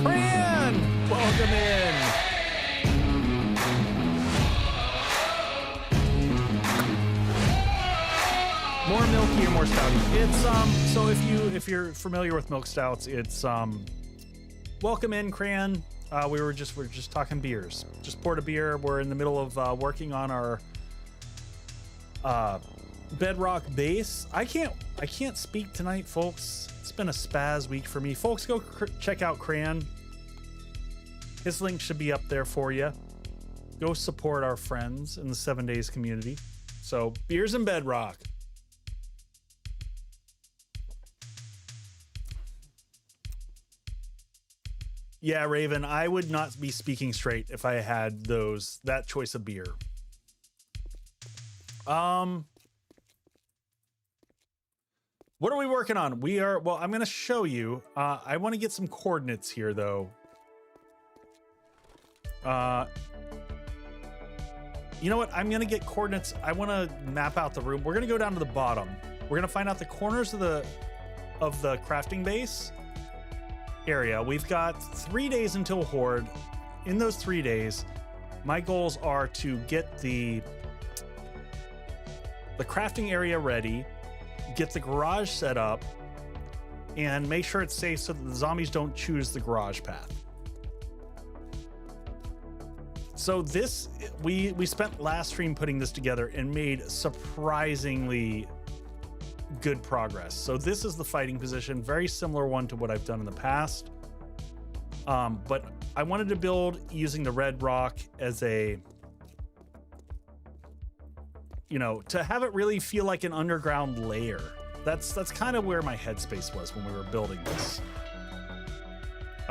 Fran, welcome in. More milky or more stouty? It's so if you're familiar with milk stouts, it's welcome in, Cran. We're just talking beers. Just poured a beer. We're in the middle of working on our Bedrock base. I can't speak tonight, folks. It's been a spaz week for me. Folks, go check out Cran. His link should be up there for you. Go support our friends in the 7 Days community. So, beers and Bedrock. Yeah, Raven, I would not be speaking straight if I had that choice of beer. What are we working on? Well, I'm going to show you. I want to get some coordinates here, though. You know what? I'm going to get coordinates. I want to map out the room. We're going to go down to the bottom. We're going to find out the corners of the crafting base area. We've got 3 days until Horde. In those 3 days, my goals are to get the crafting area ready, get the garage set up, and make sure it's safe so that the zombies don't choose the garage path. So this, we spent last stream putting this together and made surprisingly good progress. So this is the fighting position, very similar one to what I've done in the past. But I wanted to build using the red rock as a you know, to have it really feel like an underground layer. That's kind of where my headspace was when we were building this.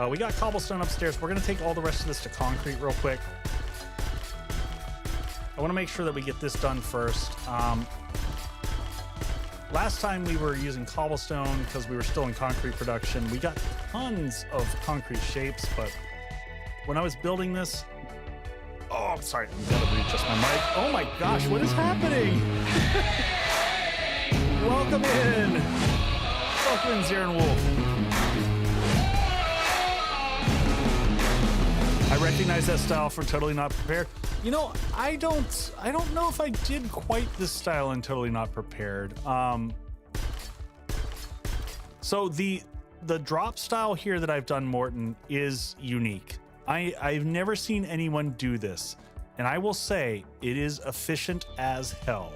We got cobblestone upstairs. We're gonna take all the rest of this to concrete real quick. I want to make sure that we get this done first. Last time we were using cobblestone because we were still in concrete production. We got tons of concrete shapes, but when I was building this, oh, sorry, I'm gonna readjust my mic. Oh my gosh, what is happening? Welcome in, Zaren Wolf. I recognize that style from Totally Not Prepared. You know, I don't know if I did quite this style in Totally Not Prepared. So the drop style here that I've done, Morton, is unique. I've never seen anyone do this, and I will say it is efficient as hell.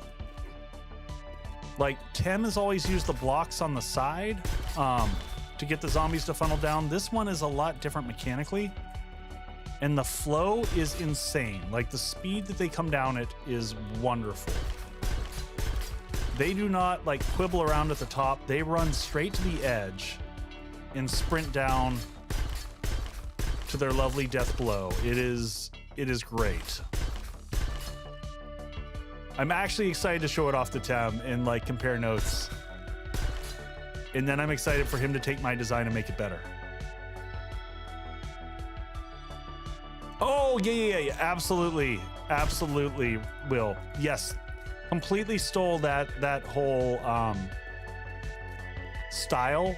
Like, Tem has always used the blocks on the side to get the zombies to funnel down. This one is a lot different mechanically. And the flow is insane. Like, the speed that they come down at is wonderful. They do not like quibble around at the top. They run straight to the edge and sprint down to their lovely death blow. It is great. I'm actually excited to show it off to Tem and like compare notes. And then I'm excited for him to take my design and make it better. Oh, yeah, absolutely will. Yes, completely stole that whole style.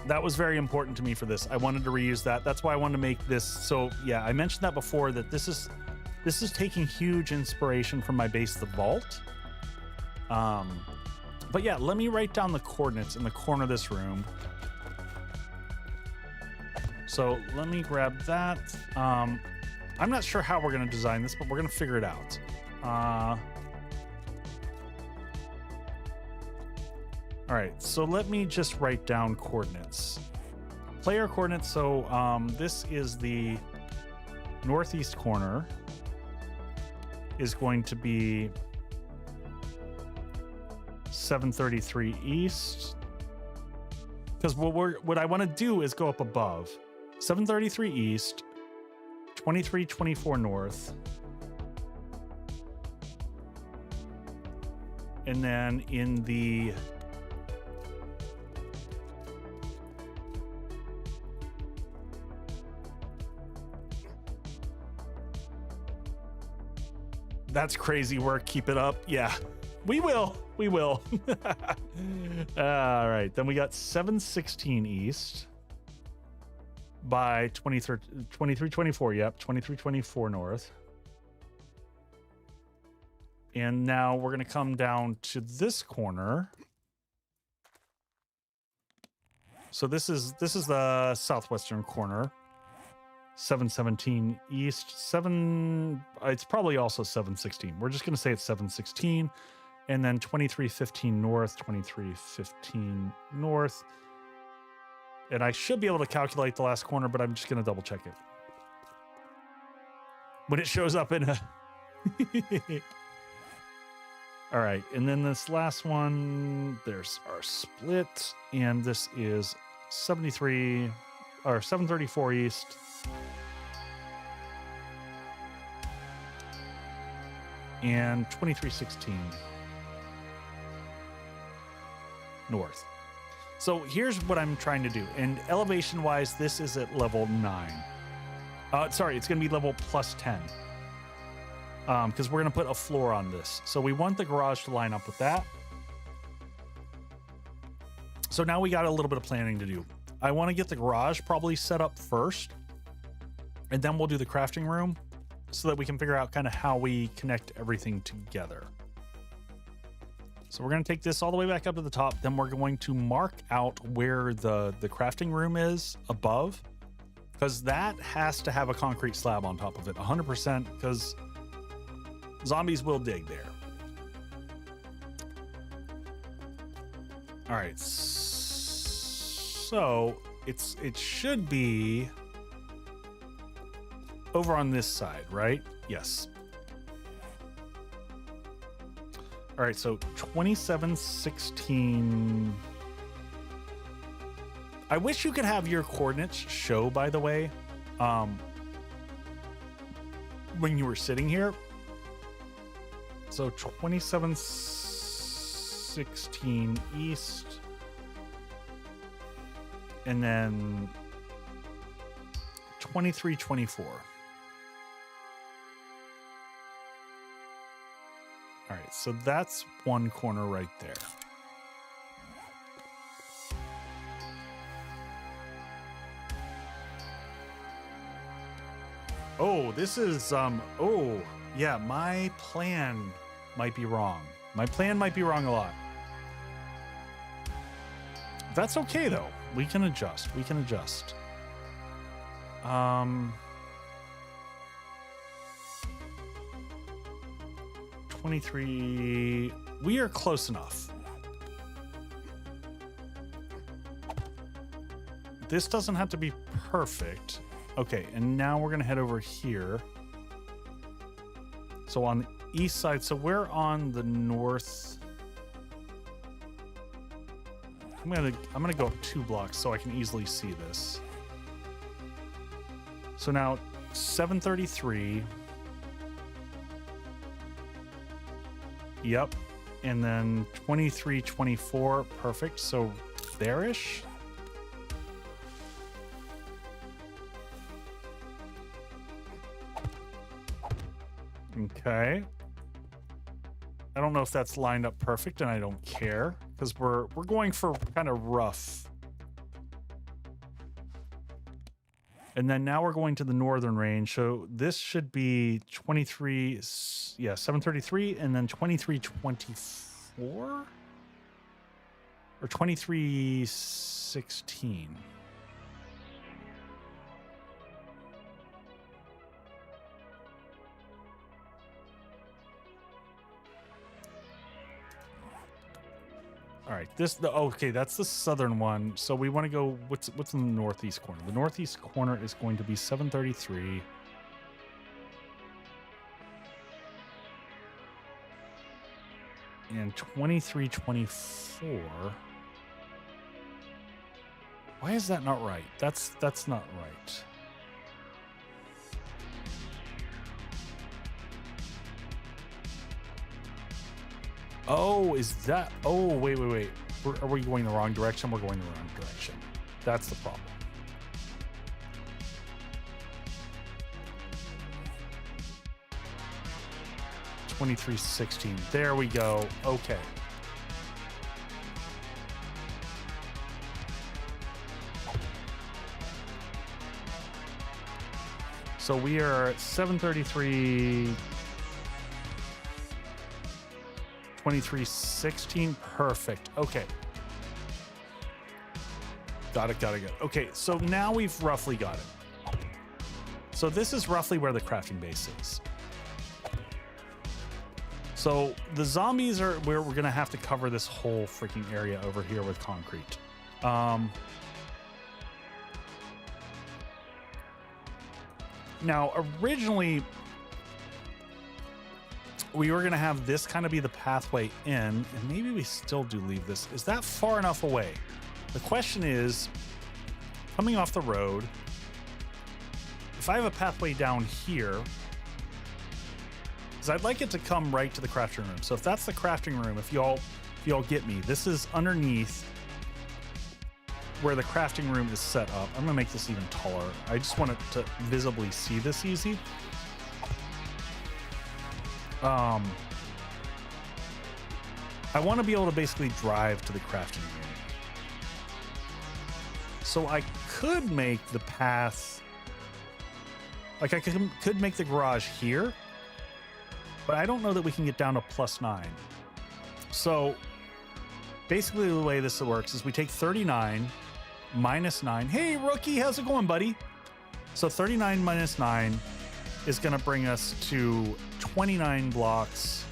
That was very important to me for this. I wanted to reuse that. That's why I wanted to make this. So yeah, I mentioned that before, that this is taking huge inspiration from my base, the vault. But yeah, let me write down the coordinates in the corner of this room. So let me grab that. I'm not sure how we're going to design this, but we're going to figure it out. All right, so let me just write down coordinates. Player coordinates. So this is the northeast corner is going to be 733 east. Because what I want to do is go up above. 733 east, 2324 north, and then in the that's crazy work. Keep it up. Yeah, we will. All right, then we got 716 east by 2324. Yep, 2324 north. And now we're going to come down to this corner. So this is the southwestern corner. 717 east, it's probably also 716. We're just going to say it's 716. And then 2315 north, 2315 north. And I should be able to calculate the last corner, but I'm just going to double check it when it shows up in a... All right, and then this last one, there's our split, and this is 734 east. And 2316 north. So here's what I'm trying to do. And elevation wise, this is at level 9. Sorry, it's going to be level plus 10. Because we're going to put a floor on this. So we want the garage to line up with that. So now we got a little bit of planning to do. I want to get the garage probably set up first. And then we'll do the crafting room so that we can figure out kind of how we connect everything together. So we're going to take this all the way back up to the top. Then we're going to mark out where the crafting room is above, because that has to have a concrete slab on top of it 100%, because zombies will dig there. All right. So it should be over on this side, right? Yes. All right, so 2716. I wish you could have your coordinates show, by the way, when you were sitting here. So 2716 east, and then 2324. All right, so that's one corner right there. Oh, this is, oh, yeah, my plan might be wrong. My plan might be wrong a lot. That's okay, though. We can adjust. We can adjust. 23. We are close enough. This doesn't have to be perfect. Okay, and now we're gonna head over here. So on the east side, so we're on the north. I'm gonna go up 2 blocks so I can easily see this. So now 733. Yep. And then 2324. Perfect. So there-ish. Okay. I don't know if that's lined up perfect, and I don't care because we're going for kind of rough. And then now we're going to the northern range. So this should be 23, yeah, 733, and then 2324 or 2316. All right, okay, that's the southern one. So we want to go, what's in the northeast corner? The northeast corner is going to be 733. And 2324. Why is that not right? That's not right. Oh, is that? Oh, wait. Are we going the wrong direction? We're going the wrong direction. That's the problem. $23.16. There we go. Okay. So we are at 733. 2316. Perfect. Okay. Got it. Okay, so now we've roughly got it. So this is roughly where the crafting base is. So the zombies are where we're gonna have to cover this whole freaking area over here with concrete. Now originally we were going to have this kind of be the pathway in, and maybe we still do leave this. Is that far enough away? The question is, coming off the road, if I have a pathway down here, because I'd like it to come right to the crafting room. So if that's the crafting room, if y'all get me, this is underneath where the crafting room is set up. I'm going to make this even taller. I just want it to visibly see this easy. I want to be able to basically drive to the crafting room. So I could make the path, like I could make the garage here, but I don't know that we can get down to +9. So basically the way this works is we take 39 minus 9. Hey, rookie, how's it going, buddy? So 39 minus 9 is going to bring us to 29 blocks.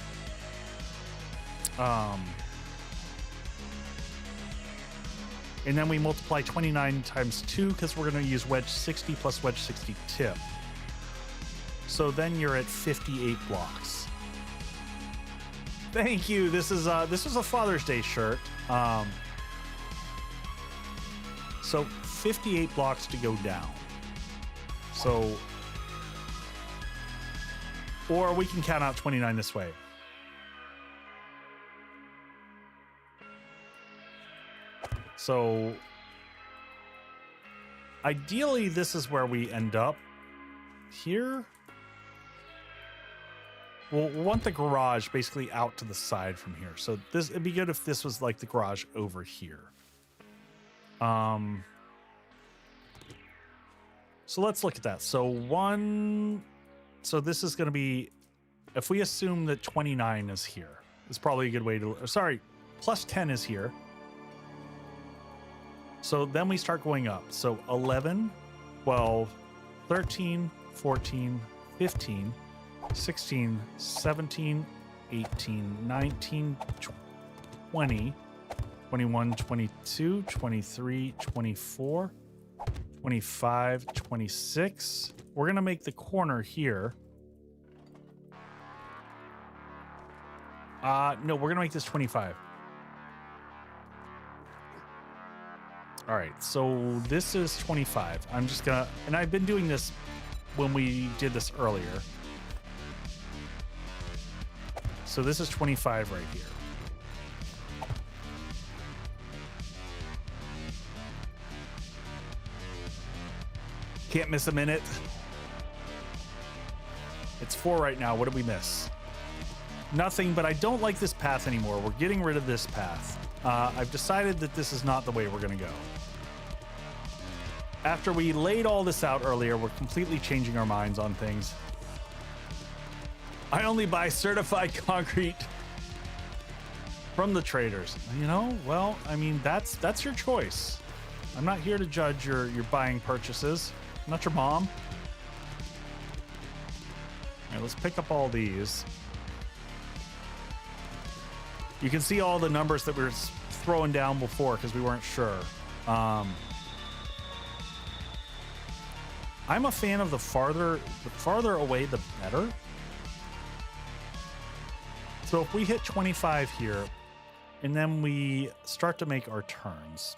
And then we multiply 29 times 2 because we're going to use wedge 60 plus wedge 60 tip. So then you're at 58 blocks. Thank you. This was a Father's Day shirt. So 58 blocks to go down. So, or we can count out 29 this way. So ideally, this is where we end up. Here, we'll want the garage basically out to the side from here. So this, it'd be good if this was like the garage over here. So let's look at that. So this is going to be, if we assume that 29 is here, it's probably a good way to, sorry, plus 10 is here. So then we start going up. So 11, 12, 13, 14, 15, 16, 17, 18, 19, 20, 21, 22, 23, 24, 25, 26. We're going to make the corner here. No, we're going to make this 25. All right, so this is 25. I'm just gonna, and I've been doing this when we did this earlier. So this is 25 right here. Can't miss a minute. It's 4 right now. What did we miss? Nothing, but I don't like this path anymore. We're getting rid of this path. I've decided that this is not the way we're gonna go. After we laid all this out earlier, we're completely changing our minds on things. I only buy certified concrete from the traders. You know, well, I mean, that's your choice. I'm not here to judge your buying purchases. I'm not your mom. All right, let's pick up all these. You can see all the numbers that we were throwing down before because we weren't sure. I'm a fan of the farther away, the better. So if we hit 25 here, and then we start to make our turns.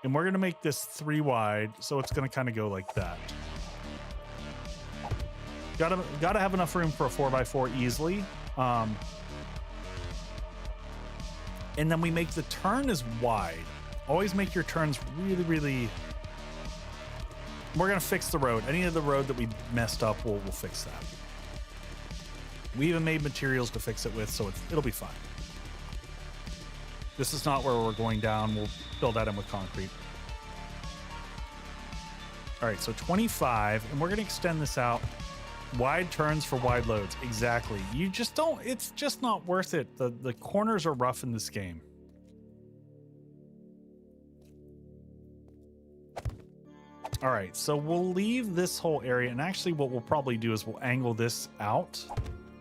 And we're gonna make this 3 wide, so it's gonna kind of go like that. Gotta have enough room for a 4x4 easily. And then we make the turn as wide. Always make your turns really, really. We're gonna fix the road. Any of the road that we messed up, we'll fix that. We even made materials to fix it with, so it'll be fine. This is not where we're going down. We'll fill that in with concrete. All right, so 25, and we're gonna extend this out. Wide turns for wide loads. Exactly. You just don't, it's just not worth it. The corners are rough in this game. All right, so we'll leave this whole area, and actually what we'll probably do is we'll angle this out,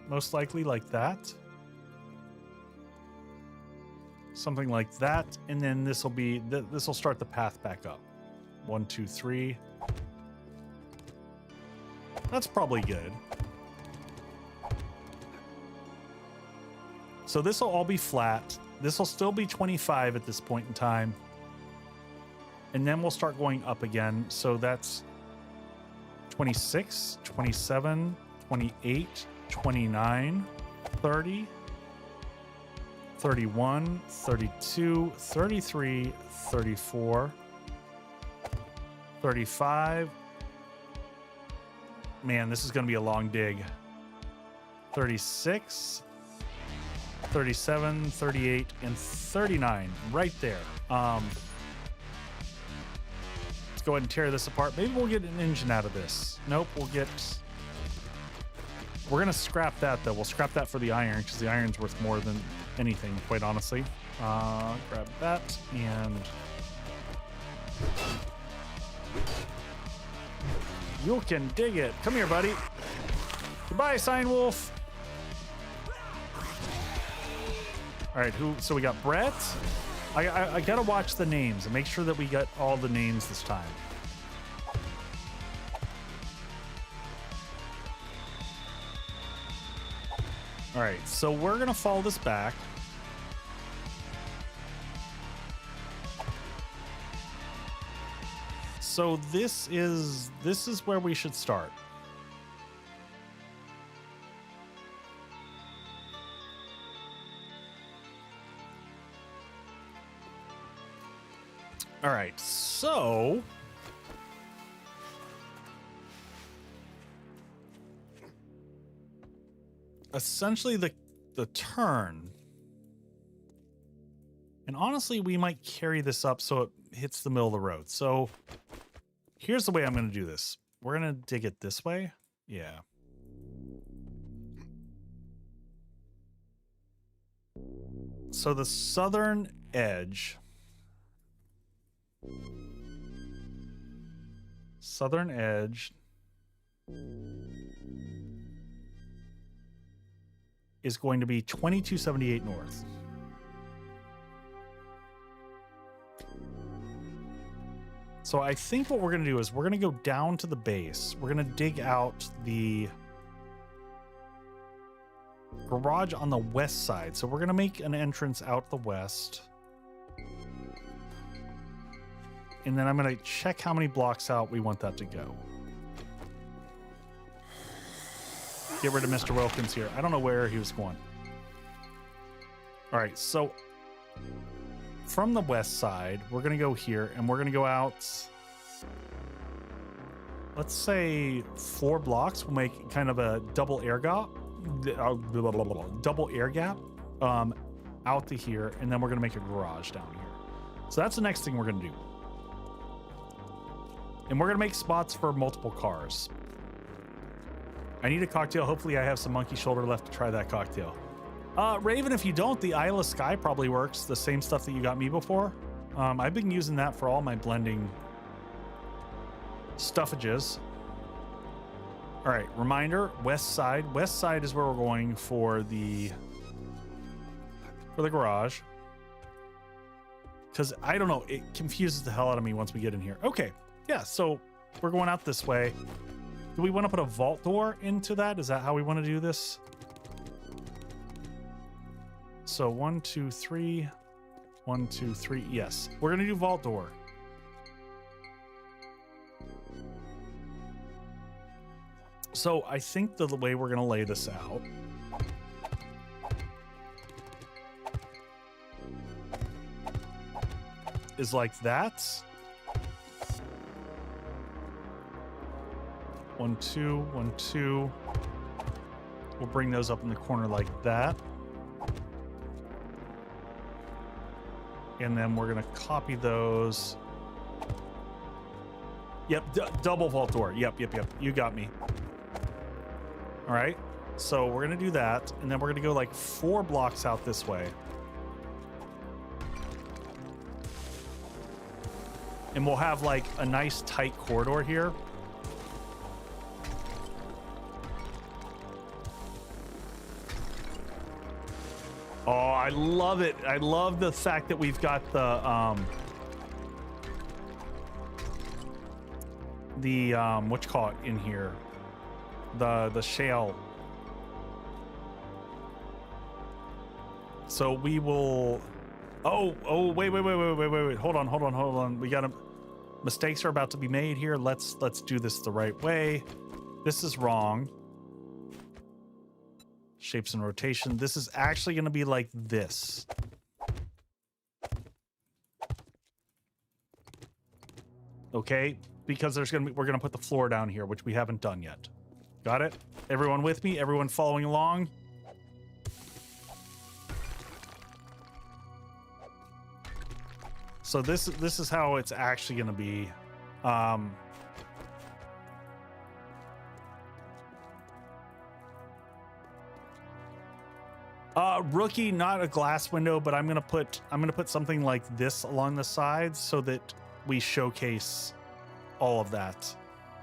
most likely like that. Something like that, and then this will start the path back up. 1, 2, 3. That's probably good. So this will all be flat. This will still be 25 at this point in time. And then we'll start going up again. So that's 26, 27, 28, 29, 30, 31, 32, 33, 34, 35. Man, this is going to be a long dig. 36, 37, 38, and 39 right there. Let's go ahead and tear this apart. Maybe we'll get an engine out of this. Nope, we're going to scrap that though. We'll scrap that for the iron because the iron's worth more than anything, quite honestly. Grab that and you can dig it. Come here, buddy. Goodbye, Sign Wolf. All right, so we got Brett. I gotta watch the names and make sure that we got all the names this time. All right, so we're going to follow this back. So this is where we should start. All right, so essentially the turn, and honestly we might carry this up so it hits the middle of the road. So here's the way I'm going to do this. We're going to dig it this way. Yeah. So the southern edge is going to be 2278 north. So I think what we're going to do is we're going to go down to the base. We're going to dig out the garage on the west side. So we're going to make an entrance out the west. And then I'm going to check how many blocks out we want that to go. Get rid of Mr. Wilkins here. I don't know where he was going. All right, so from the west side, we're going to go here, and we're going to go out, let's say 4 blocks. We'll make kind of a double air gap, out to here, and then we're going to make a garage down here. So that's the next thing we're going to do. And we're going to make spots for multiple cars. I need a cocktail. Hopefully I have some monkey shoulder left to try that cocktail. Raven, if you don't, the Isle of Sky probably works. The same stuff that you got me before. I've been using that for all my blending stuffages. All right, reminder, west side. West side is where we're going for the garage. Because I don't know, it confuses the hell out of me once we get in here. Okay, yeah, so we're going out this way. Do we want to put a vault door into that? Is that how we want to do this? So 1, 2, 3. 1, 2, 3. Yes, we're going to do vault door. So I think the way we're going to lay this out is like that. 1, 2, 1, 2. We'll bring those up in the corner like that. And then we're going to copy those. Yep, double vault door. Yep. You got me. All right. So we're going to do that. And then we're going to go like 4 blocks out this way. And we'll have like a nice tight corridor here. Oh, I love it. I love the fact that we've got the what you call it in here? The shale. So we will wait. Hold on. We got mistakes are about to be made here. Let's do this the right way. This is wrong. Shapes and rotation. This is actually going to be like this. Okay, because we're going to put the floor down here, which we haven't done yet. Got it? Everyone with me? Everyone following along? So this is how it's actually going to be. Rookie, not a glass window, but I'm gonna put something like this along the sides so that we showcase all of that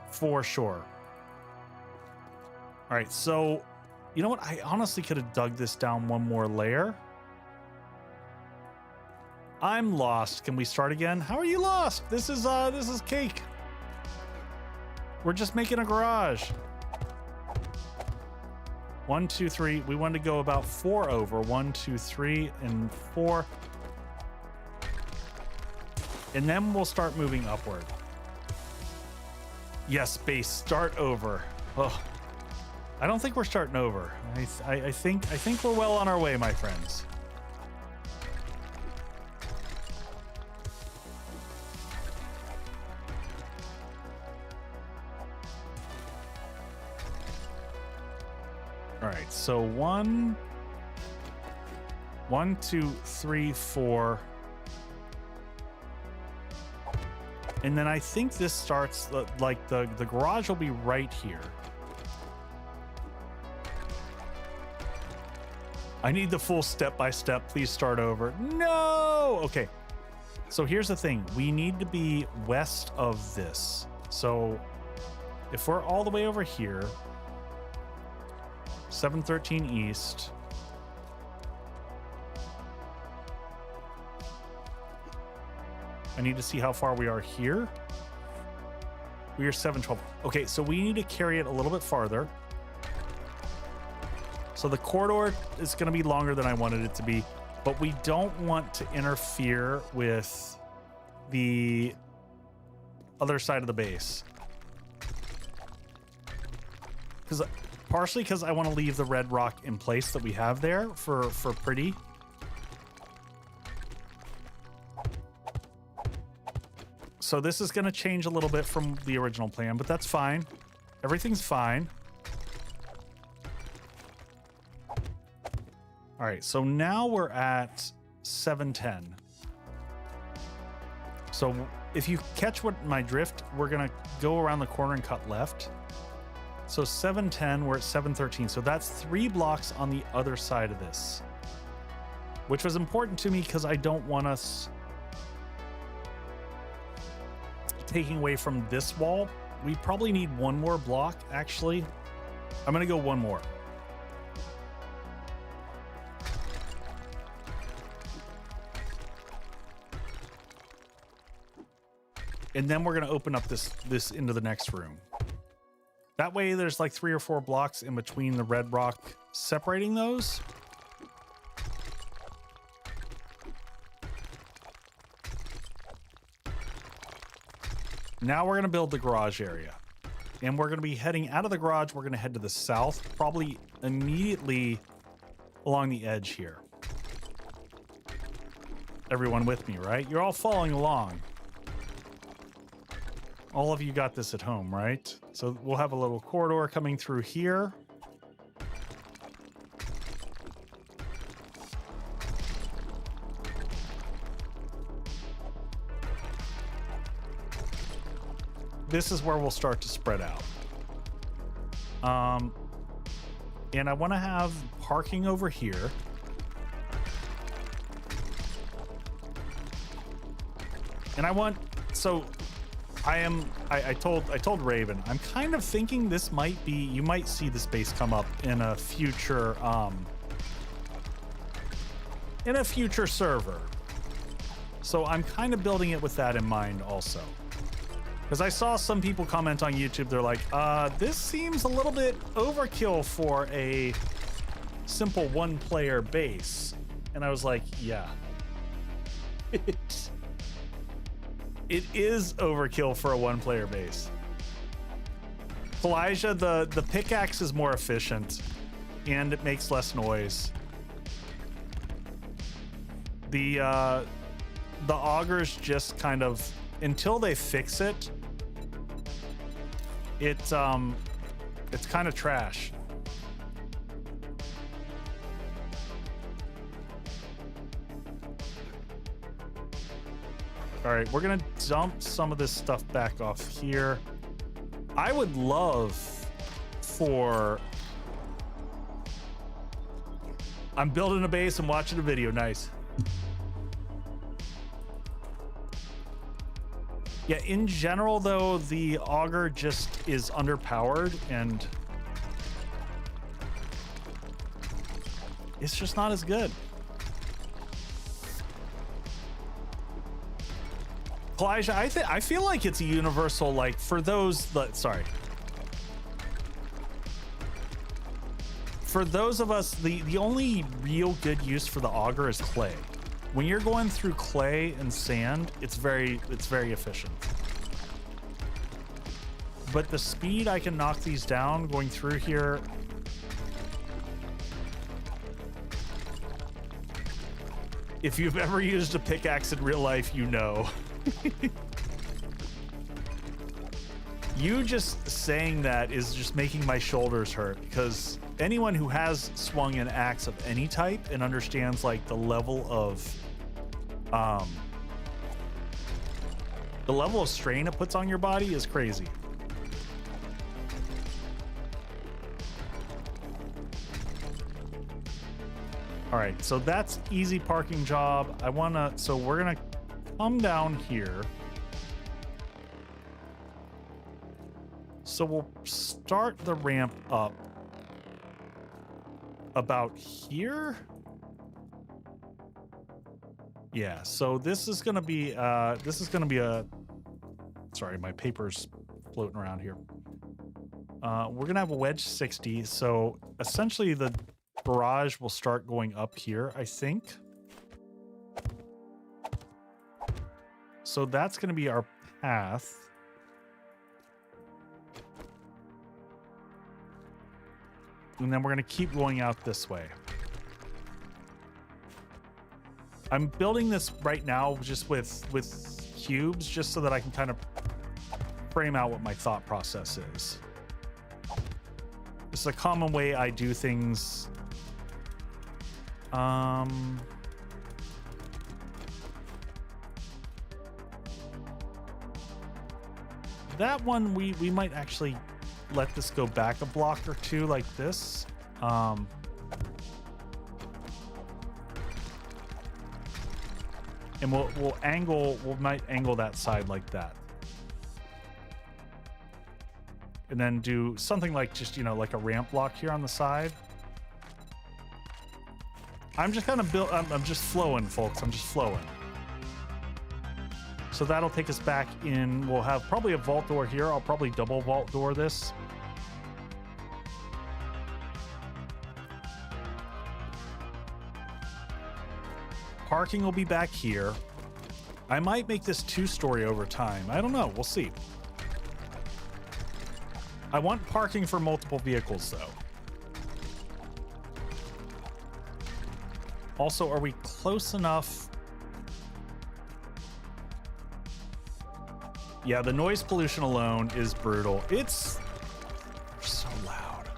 for sure. All right, so you know what? I honestly could have dug this down one more layer. I'm lost. Can we start again? How are you lost? This is cake. We're just making a garage. 1, 2, 3. We want to go about 4 over. 1, 2, 3, and 4. And then we'll start moving upward. Yes, base, start over. Oh, I don't think we're starting over. I think we're well on our way, my friends. All right, so 1, 2, 3, 4. And then I think this starts, like the garage will be right here. I need the full step-by-step. Please start over. No! Okay. So here's the thing. We need to be west of this. So if we're all the way over here, 713 east. I need to see how far we are here. We are 712. Okay, so we need to carry it a little bit farther. So the corridor is going to be longer than I wanted it to be, but we don't want to interfere with the other side of the base. Partially because I want to leave the red rock in place that we have there for pretty. So this is going to change a little bit from the original plan, but that's fine. Everything's fine. All right, so now we're at 710. So if you catch my drift, we're going to go around the corner and cut left. So 710, we're at 713. So that's 3 blocks on the other side of this, which was important to me because I don't want us taking away from this wall. We probably need 1 more block, actually. I'm going to go 1 more. And then we're going to open up this into the next room. That way there's like 3 or 4 blocks in between the red rock separating those. Now we're going to build the garage area. And we're going to be heading out of the garage. We're going to head to the south, probably immediately along the edge here. Everyone with me, right? You're all following along. All of you got this at home, right? So we'll have a little corridor coming through here. This is where we'll start to spread out. And I want to have parking over here. And I want, so I told Raven, I'm kind of thinking this might be, you might see the space come up in a future server. So I'm kind of building it with that in mind also. Because I saw some people comment on YouTube, they're like, this seems a little bit overkill for a simple 1-player base. And I was like, yeah. It is overkill for a 1-player base. Elijah, the pickaxe is more efficient and it makes less noise. The augers just kind of, until they fix it, it's kind of trash. All right, we're gonna dump some of this stuff back off here. I would love for... I'm building a base and watching a video, nice. Yeah, in general though, the auger just is underpowered and it's just not as good. Elijah, I feel like it's a universal, like, for those that, for those of us, the only real good use for the auger is clay. When you're going through clay and sand, it's very efficient. But the speed I can knock these down going through here. If you've ever used a pickaxe in real life, you know. You just saying that is just making my shoulders hurt, because anyone who has swung an axe of any type and understands like the level of strain it puts on your body is crazy. All right, so that's easy parking job. So we're gonna come down here. So we'll start the ramp up about here. Yeah, so this is gonna be a, sorry, my paper's floating around here. We're gonna have a wedge 60. So essentially the barrage will start going up here, I think. So that's gonna be our path. And then we're going to keep going out this way. I'm building this right now just with cubes, just so that I can kind of frame out what my thought process is. This is a common way I do things. That one, we might actually let this go back a block or two like this. And we might angle that side like that. And then do something like just, like a ramp block here on the side. I'm just kind of I'm just flowing, folks. I'm just flowing. So that'll take us back in. We'll have probably a vault door here. I'll probably double vault door this. Parking will be back here. I might make this 2-story over time. I don't know. We'll see. I want parking for multiple vehicles, though. Also, are we close enough? Yeah, the noise pollution alone is brutal. It's so loud.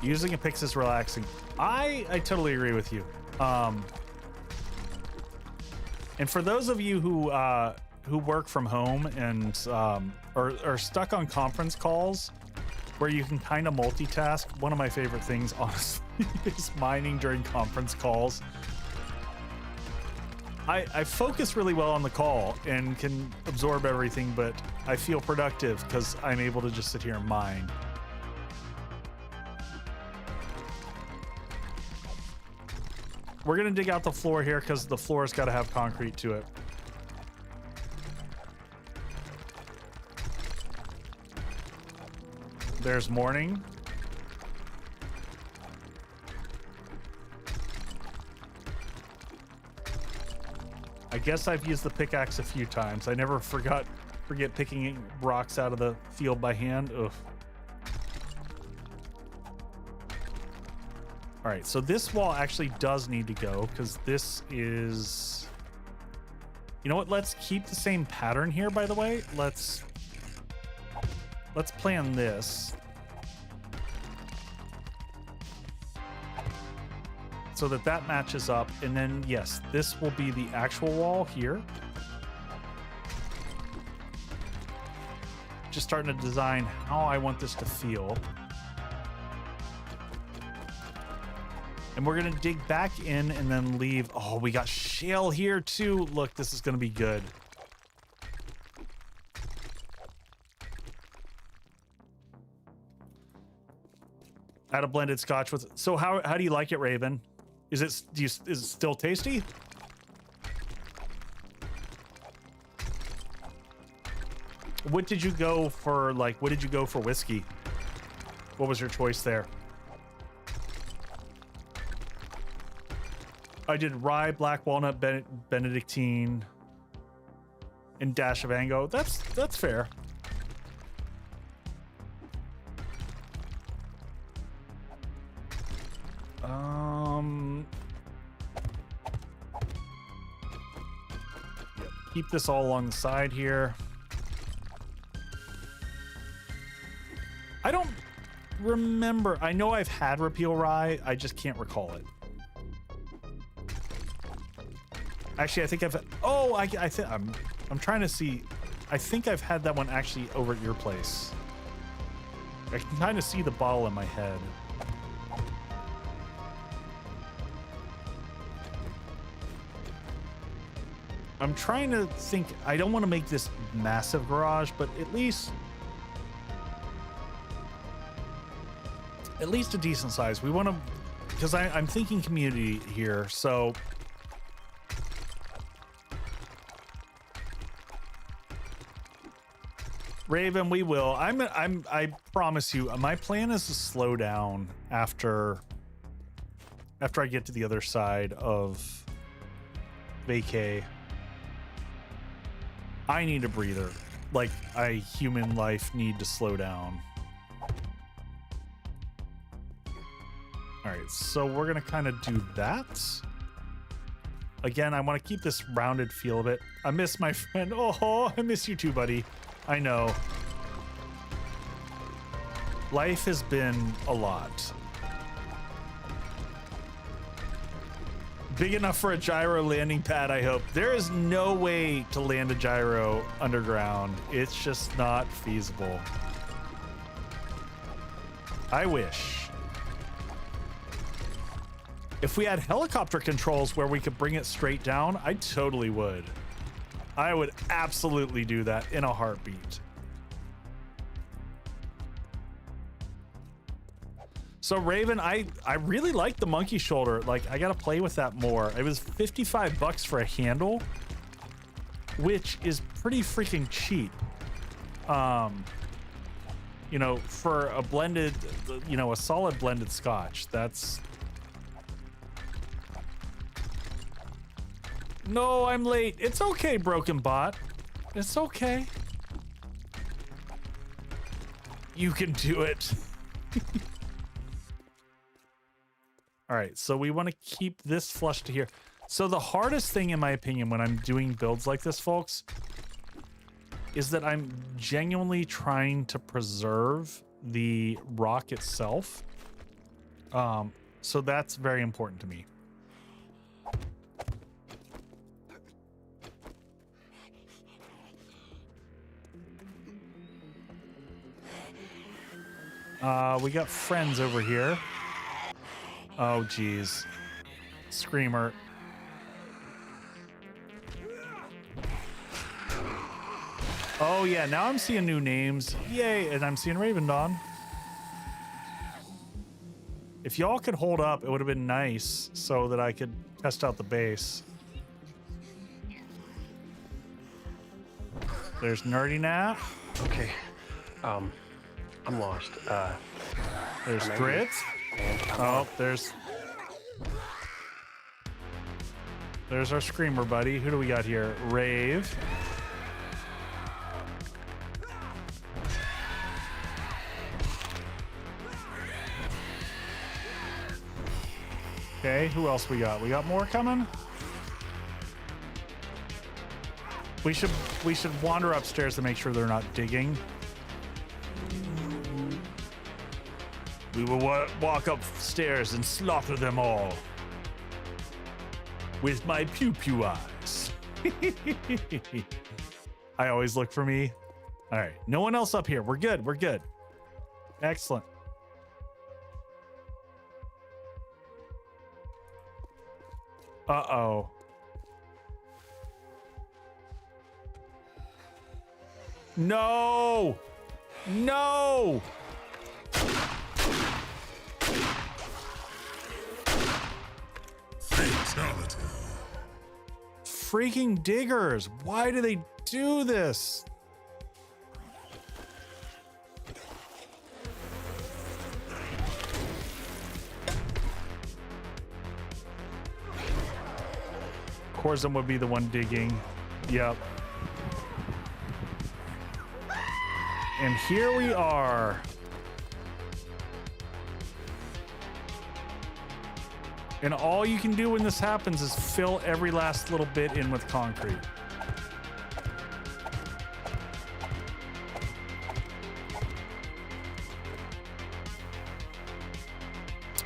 Using a pix is relaxing. I totally agree with you. And for those of you who work from home and are stuck on conference calls where you can kind of multitask, one of my favorite things, honestly, is mining during conference calls. I focus really well on the call and can absorb everything, but I feel productive because I'm able to just sit here and mine. We're going to dig out the floor here because the floor's got to have concrete to it. There's morning. I guess I've used the pickaxe a few times. I never forget picking rocks out of the field by hand. Ugh. All right, so this wall actually does need to go because this is... You know what? Let's keep the same pattern here, by the way. Let's plan this so that matches up. And then, yes, this will be the actual wall here. Just starting to design how I want this to feel. And we're going to dig back in and then leave. Oh, we got shale here too. Look, this is going to be good. Add a blended scotch with. So how do you like it, Raven? Is it still tasty? What did you go for? Like, what did you go for whiskey? What was your choice there? I did rye, black walnut, Benedictine, and dash of Ango. That's fair. Yep, keep this all along the side here. I don't remember. I know I've had repeal rye. I just can't recall it. Actually, I think I've. Oh, I think I'm trying to see. I think I've had that one actually over at your place. I can kind of see the bottle in my head. I'm trying to think. I don't want to make this massive garage, but at least a decent size. We want to, because I'm thinking community here, so. Raven, we will. I promise you, my plan is to slow down after I get to the other side of vacay. I need a breather. Like, human life need to slow down. All right, so we're gonna kind of do that. Again, I want to keep this rounded feel of it. I miss my friend. Oh, I miss you too, buddy. I know. Life has been a lot. Big enough for a gyro landing pad, I hope. There is no way to land a gyro underground. It's just not feasible. I wish. If we had helicopter controls where we could bring it straight down, I totally would. I would absolutely do that in a heartbeat. So Raven, I really like the monkey shoulder. Like, I gotta play with that more. It was 55 bucks for a handle, which is pretty freaking cheap. You know, for a blended, you know, a solid blended scotch, that's. No, I'm late. It's okay, broken bot. It's okay. You can do it. All right, so we want to keep this flush to here. So the hardest thing, in my opinion, when I'm doing builds like this, folks, is that I'm genuinely trying to preserve the rock itself. So that's very important to me. We got friends over here. Oh, geez. Screamer. Oh, yeah. Now I'm seeing new names. Yay. And I'm seeing Raven Dawn. If y'all could hold up, it would have been nice so that I could test out the base. There's Nerdy Nap. Okay. I'm lost. There's Grit. Oh, there's our Screamer buddy. Who do we got here? Rave. Okay, who else we got? We got more coming? We should wander upstairs to make sure they're not digging. We will walk upstairs and slaughter them all with my pew-pew eyes. I always look for me. All right, no one else up here. We're good. We're good. Excellent. Uh-oh. No! No! Fatality. Freaking diggers. Why do they do this? Corzum would be the one digging. Yep. And here we are. And all you can do when this happens is fill every last little bit in with concrete.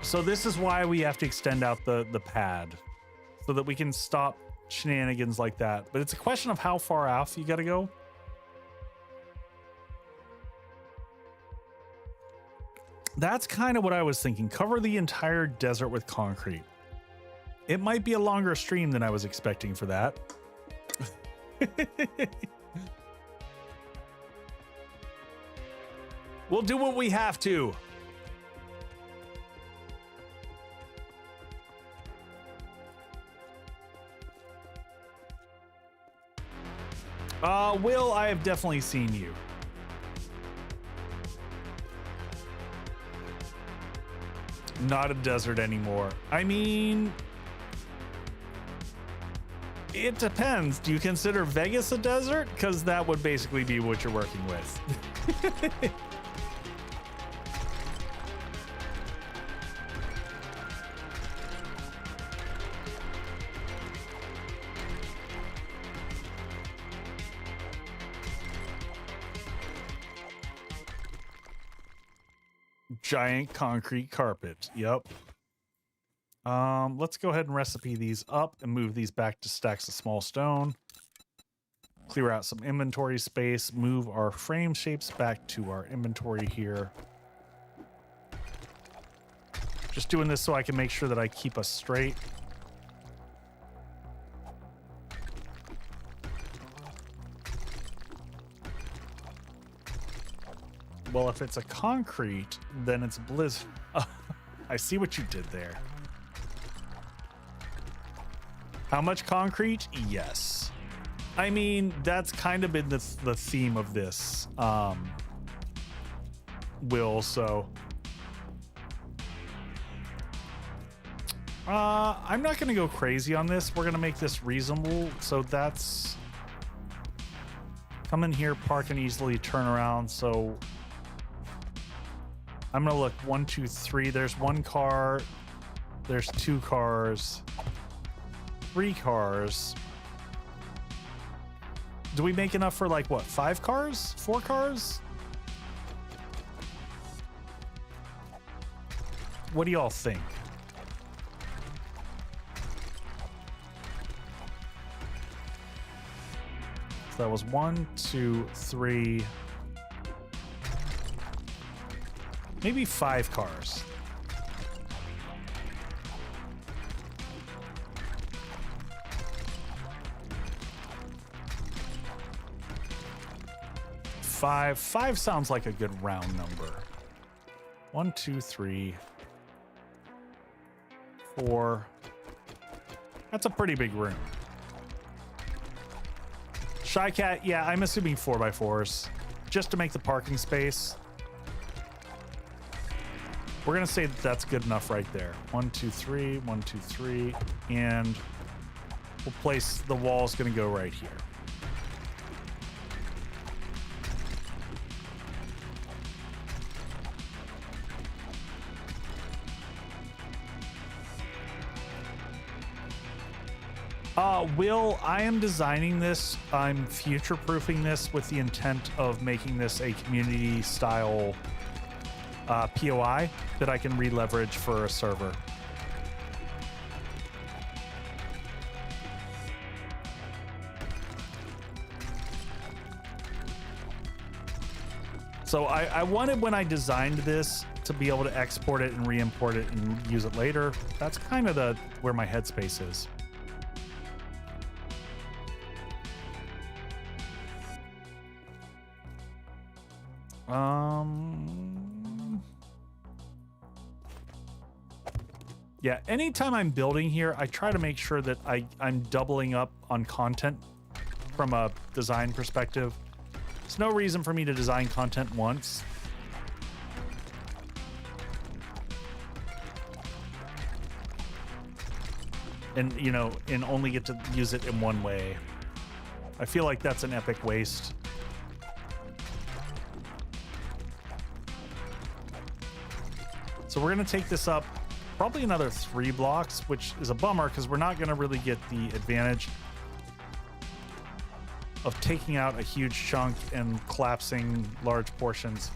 So this is why we have to extend out the pad, so that we can stop shenanigans like that. But it's a question of how far off you gotta go. That's kind of what I was thinking. Cover the entire desert with concrete. It might be a longer stream than I was expecting for that. We'll do what we have to. Will, I have definitely seen you. Not a desert anymore. I mean, it depends. Do you consider Vegas a desert? Because that would basically be what you're working with. Giant concrete carpet. Yep. Let's go ahead and recipe these up and move these back to stacks of small stone. Clear out some inventory space. Move our frame shapes back to our inventory here. Just doing this so I can make sure that I keep us straight. Well, if it's a concrete, then it's blizzard. Oh, I see what you did there. How much concrete? Yes. I mean, that's kind of been the theme of this, Will, so. I'm not going to go crazy on this. We're going to make this reasonable. So that's. Come in here, park and easily turn around. So. I'm gonna look 1, 2, 3. There's one car. There's 2 cars. 3 cars. Do we make enough for like what? 5 cars? 4 cars? What do y'all think? So that was 1, 2, 3. Maybe 5 cars. Five sounds like a good round number. 1, 2, 3, 4. That's a pretty big room. Shy Cat, yeah, I'm assuming 4x4s just to make the parking space. We're gonna say that that's good enough right there. 1, 2, 3, 1, 2, 3, and we'll place the wall's gonna go right here. Will, I am designing this. I'm future-proofing this with the intent of making this a community-style POI that I can re-leverage for a server. So I wanted, when I designed this, to be able to export it and re-import it and use it later. That's kind of where my headspace is. Yeah, anytime I'm building here, I try to make sure that I'm doubling up on content from a design perspective. There's no reason for me to design content once. and you know, and only get to use it in one way. I feel like that's an epic waste. So we're gonna take this up probably another 3 blocks, which is a bummer because we're not gonna really get the advantage of taking out a huge chunk and collapsing large portions.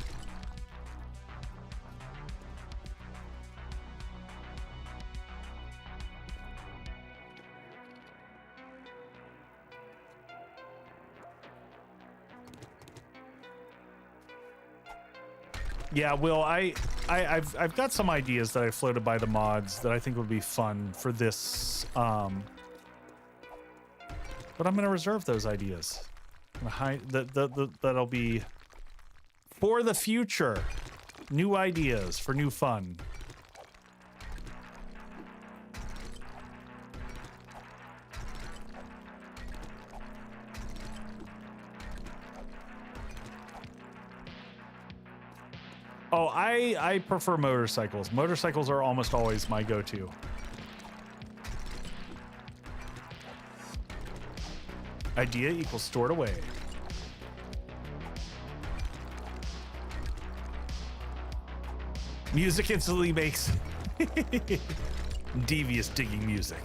Yeah, Will, I've got some ideas that I floated by the mods that I think would be fun for this, but I'm gonna reserve those ideas. That'll be for the future. New ideas for new fun. Oh, I prefer motorcycles. Motorcycles are almost always my go-to. Idea equals stored away. Music instantly makes devious digging music.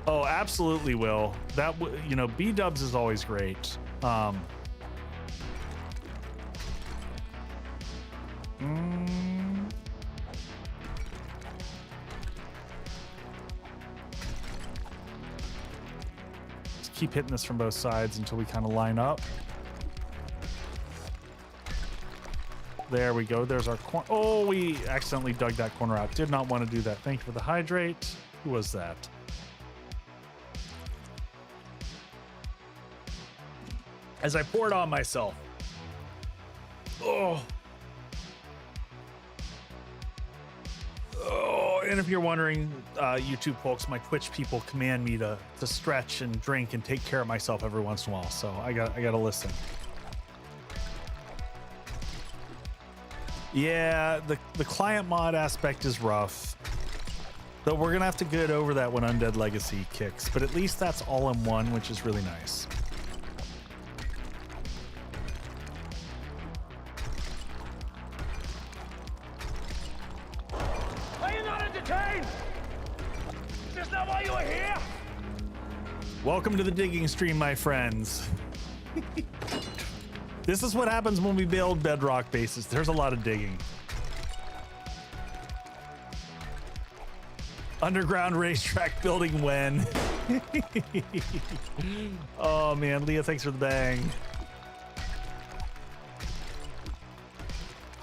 Oh, absolutely, Will. That you know, B-dubs is always great. Just keep hitting this from both sides until we kind of line up. There we go. There's our corner. Oh, we accidentally dug that corner out. Did not want to do that. Thank you for the hydrate. Who was that? As I pour it on myself. Oh. Oh, and if you're wondering, YouTube folks, my Twitch people command me to stretch and drink and take care of myself every once in a while, so I gotta listen. Yeah, the client mod aspect is rough. Though we're gonna have to get over that when Undead Legacy kicks, but at least that's all in one, which is really nice. Welcome to the digging stream, my friends. This is what happens when we build bedrock bases. There's a lot of digging. Underground racetrack building when? Oh man, Leah, thanks for the bang.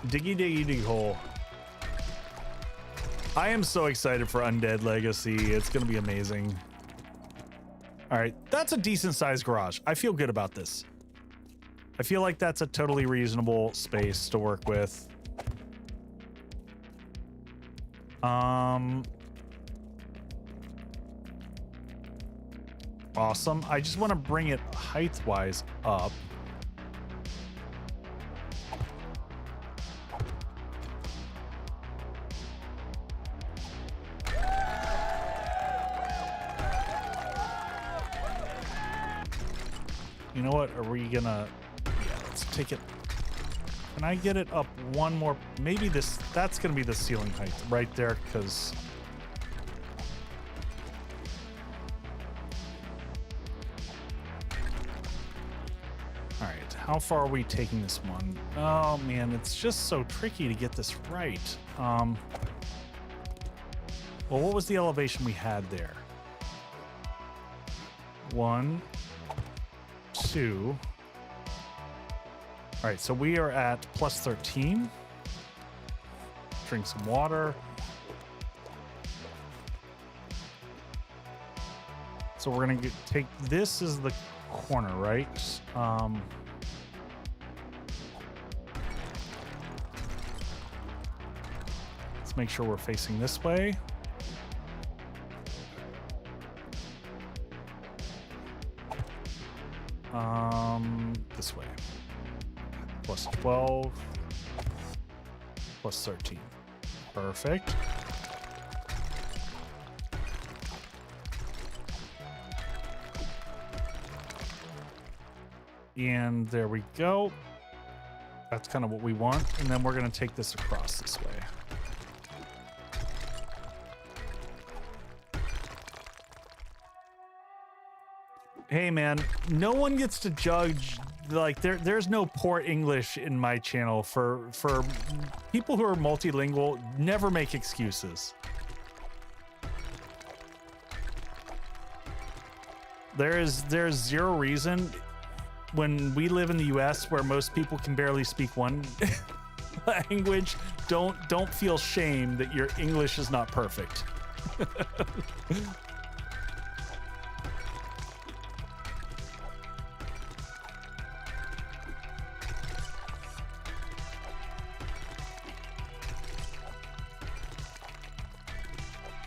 Diggy diggy dig hole. I am so excited for Undead Legacy. It's gonna be amazing. All right, that's a decent sized garage. I feel good about this. I feel like that's a totally reasonable space to work with. Awesome. I just want to bring it height-wise up. You know what? Are we gonna... Yeah, let's take it... Can I get it up one more? Maybe this... That's gonna be the ceiling height right there, because... Alright, how far are we taking this one? Oh, man, it's just so tricky to get this right. Well, what was the elevation we had there? 1... 2. All right, so we are at plus 13. Drink some water. So we're gonna take this as the corner, right? Let's make sure we're facing this way. This way. Plus 12. plus 13. Perfect. And there we go. That's kind of what we want. And then we're going to take this across this way. Hey man, no one gets to judge, like there's no poor English in my channel. For people who are multilingual, never make excuses. There's zero reason when we live in the US where most people can barely speak one language, don't feel shame that your English is not perfect.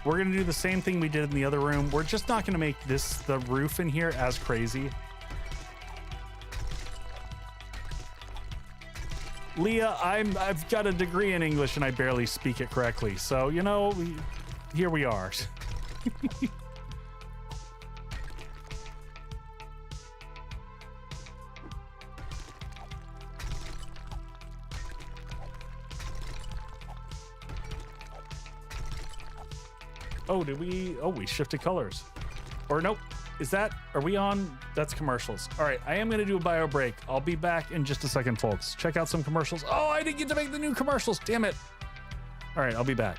We're gonna do the same thing we did in the other room. We're just not gonna make the roof in here as crazy. Leah, I've got a degree in English and I barely speak it correctly. So, you know, here we are. Oh, we shifted colors. Or nope, are we on? That's commercials. All right, I am gonna do a bio break. I'll be back in just a second, folks. Check out some commercials. Oh, I didn't get to make the new commercials, damn it. All right, I'll be back.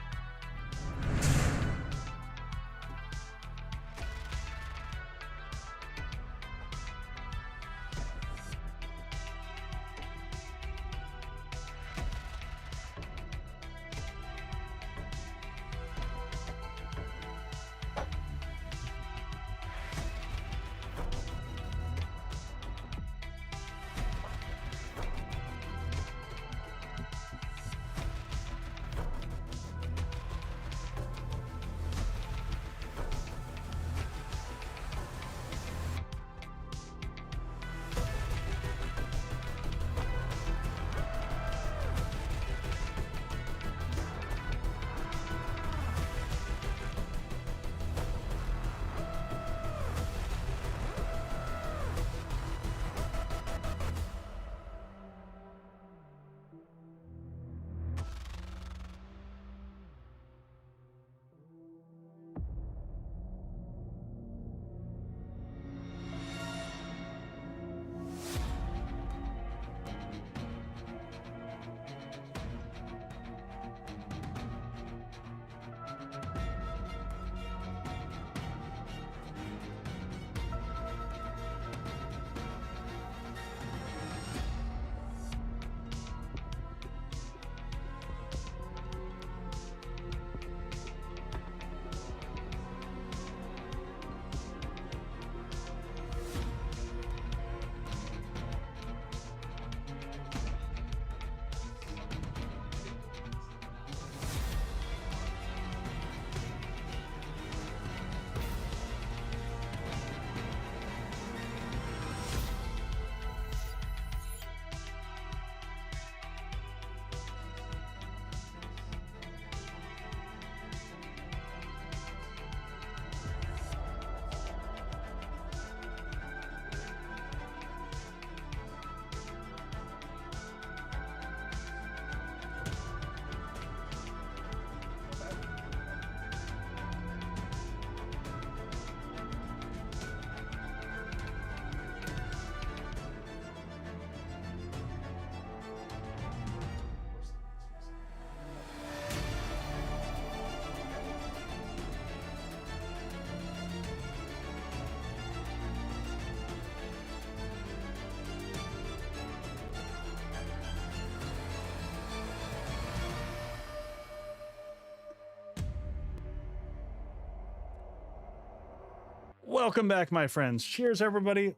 Welcome back, my friends. Cheers, everybody.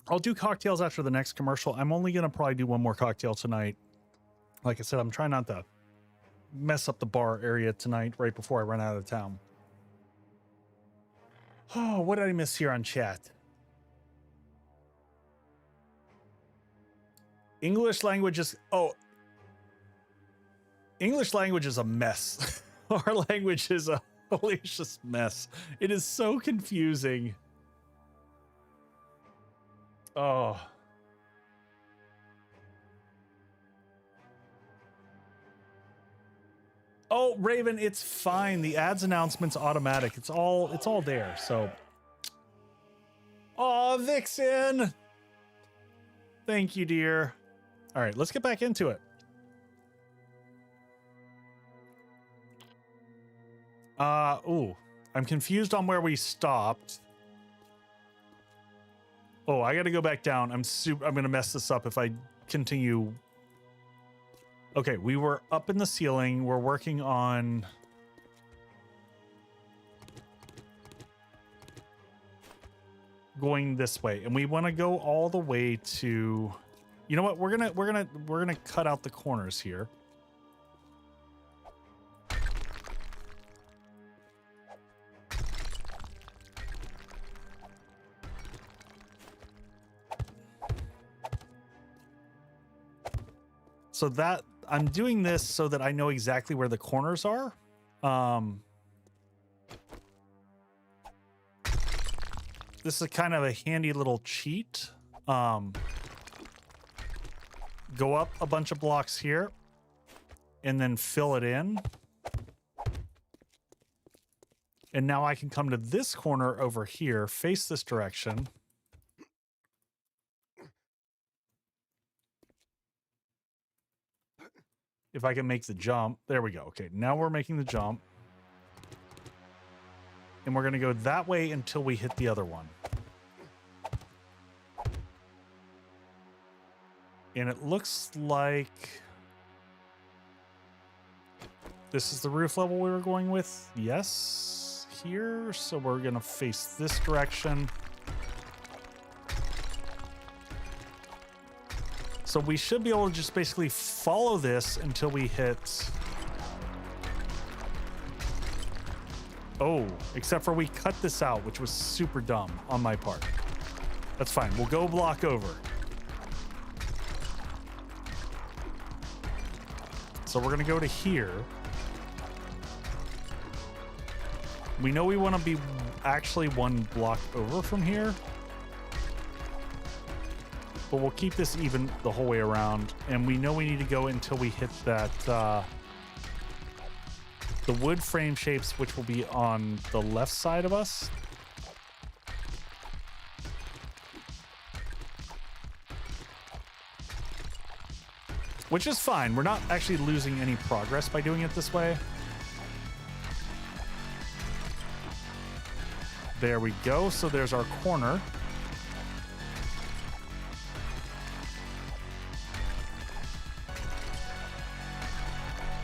I'll do cocktails after the next commercial. I'm only going to probably do one more cocktail tonight. Like I said, I'm trying not to mess up the bar area tonight right before I run out of town. Oh, what did I miss here on chat? English language is... Oh, English language is a mess. Our language is a hellacious mess. It is so confusing. Oh. Oh, Raven, it's fine. The ads announcement's automatic. It's all there. So. Oh, Vixen. Thank you, dear. All right, let's get back into it. Ooh, I'm confused on where we stopped. Oh, I got to go back down. I'm going to mess this up if I continue. Okay, we were up in the ceiling. We're working on going this way, and we want to go all the way to, you know what? We're going to cut out the corners here. So that I'm doing this so that I know exactly where the corners are. This is kind of a handy little cheat. Go up a bunch of blocks here and then fill it in. And now I can come to this corner over here, face this direction. If I can make the jump. There we go. Okay, now we're making the jump. And we're going to go that way until we hit the other one. And it looks like this is the roof level we were going with. Yes, here. So we're going to face this direction. So we should be able to just basically follow this until we hit. Oh, except for we cut this out, which was super dumb on my part. That's fine. We'll go block over. So we're going to go to here. We know we want to be actually one block over from here. But we'll keep this even the whole way around. And we know we need to go until we hit that, the wood frame shapes, which will be on the left side of us. Which is fine. We're not actually losing any progress by doing it this way. There we go. So there's our corner.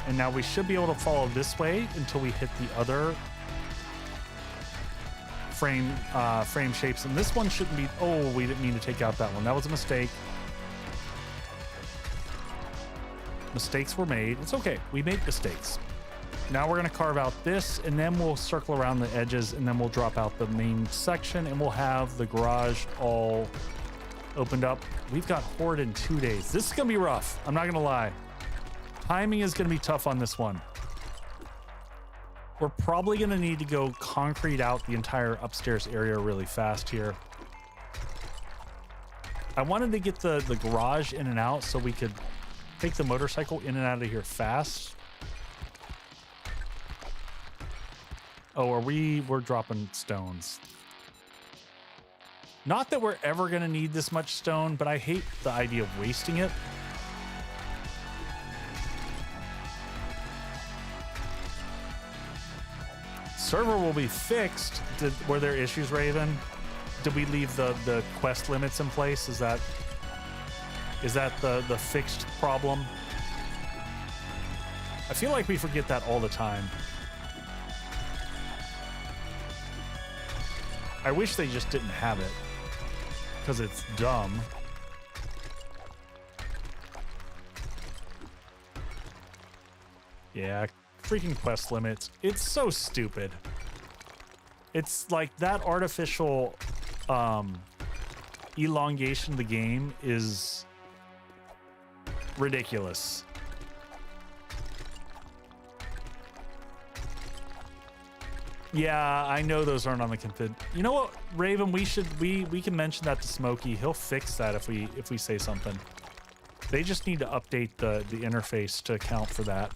And now we should be able to follow this way until we hit the other frame shapes. And this one shouldn't be... Oh, we didn't mean to take out that one. That was a mistake. Mistakes were made. It's okay. We make mistakes. Now we're going to carve out this, and then we'll circle around the edges, and then we'll drop out the main section, and we'll have the garage all opened up. We've got Horde in 2 days. This is going to be rough. I'm not going to lie. Timing is going to be tough on this one. We're probably going to need to go concrete out the entire upstairs area really fast here. I wanted to get the garage in and out so we could take the motorcycle in and out of here fast. Oh, we're dropping stones. Not that we're ever going to need this much stone, but I hate the idea of wasting it. Server will be fixed. Were there issues, Raven? Did we leave the quest limits in place? Is that the fixed problem? I feel like we forget that all the time. I wish they just didn't have it, because it's dumb. Yeah, freaking quest limits. It's so stupid. It's like that artificial elongation of the game is ridiculous. Yeah, I know those aren't on the config. You know what, Raven? We can mention that to Smokey. He'll fix that if we say something. They just need to update the interface to account for that.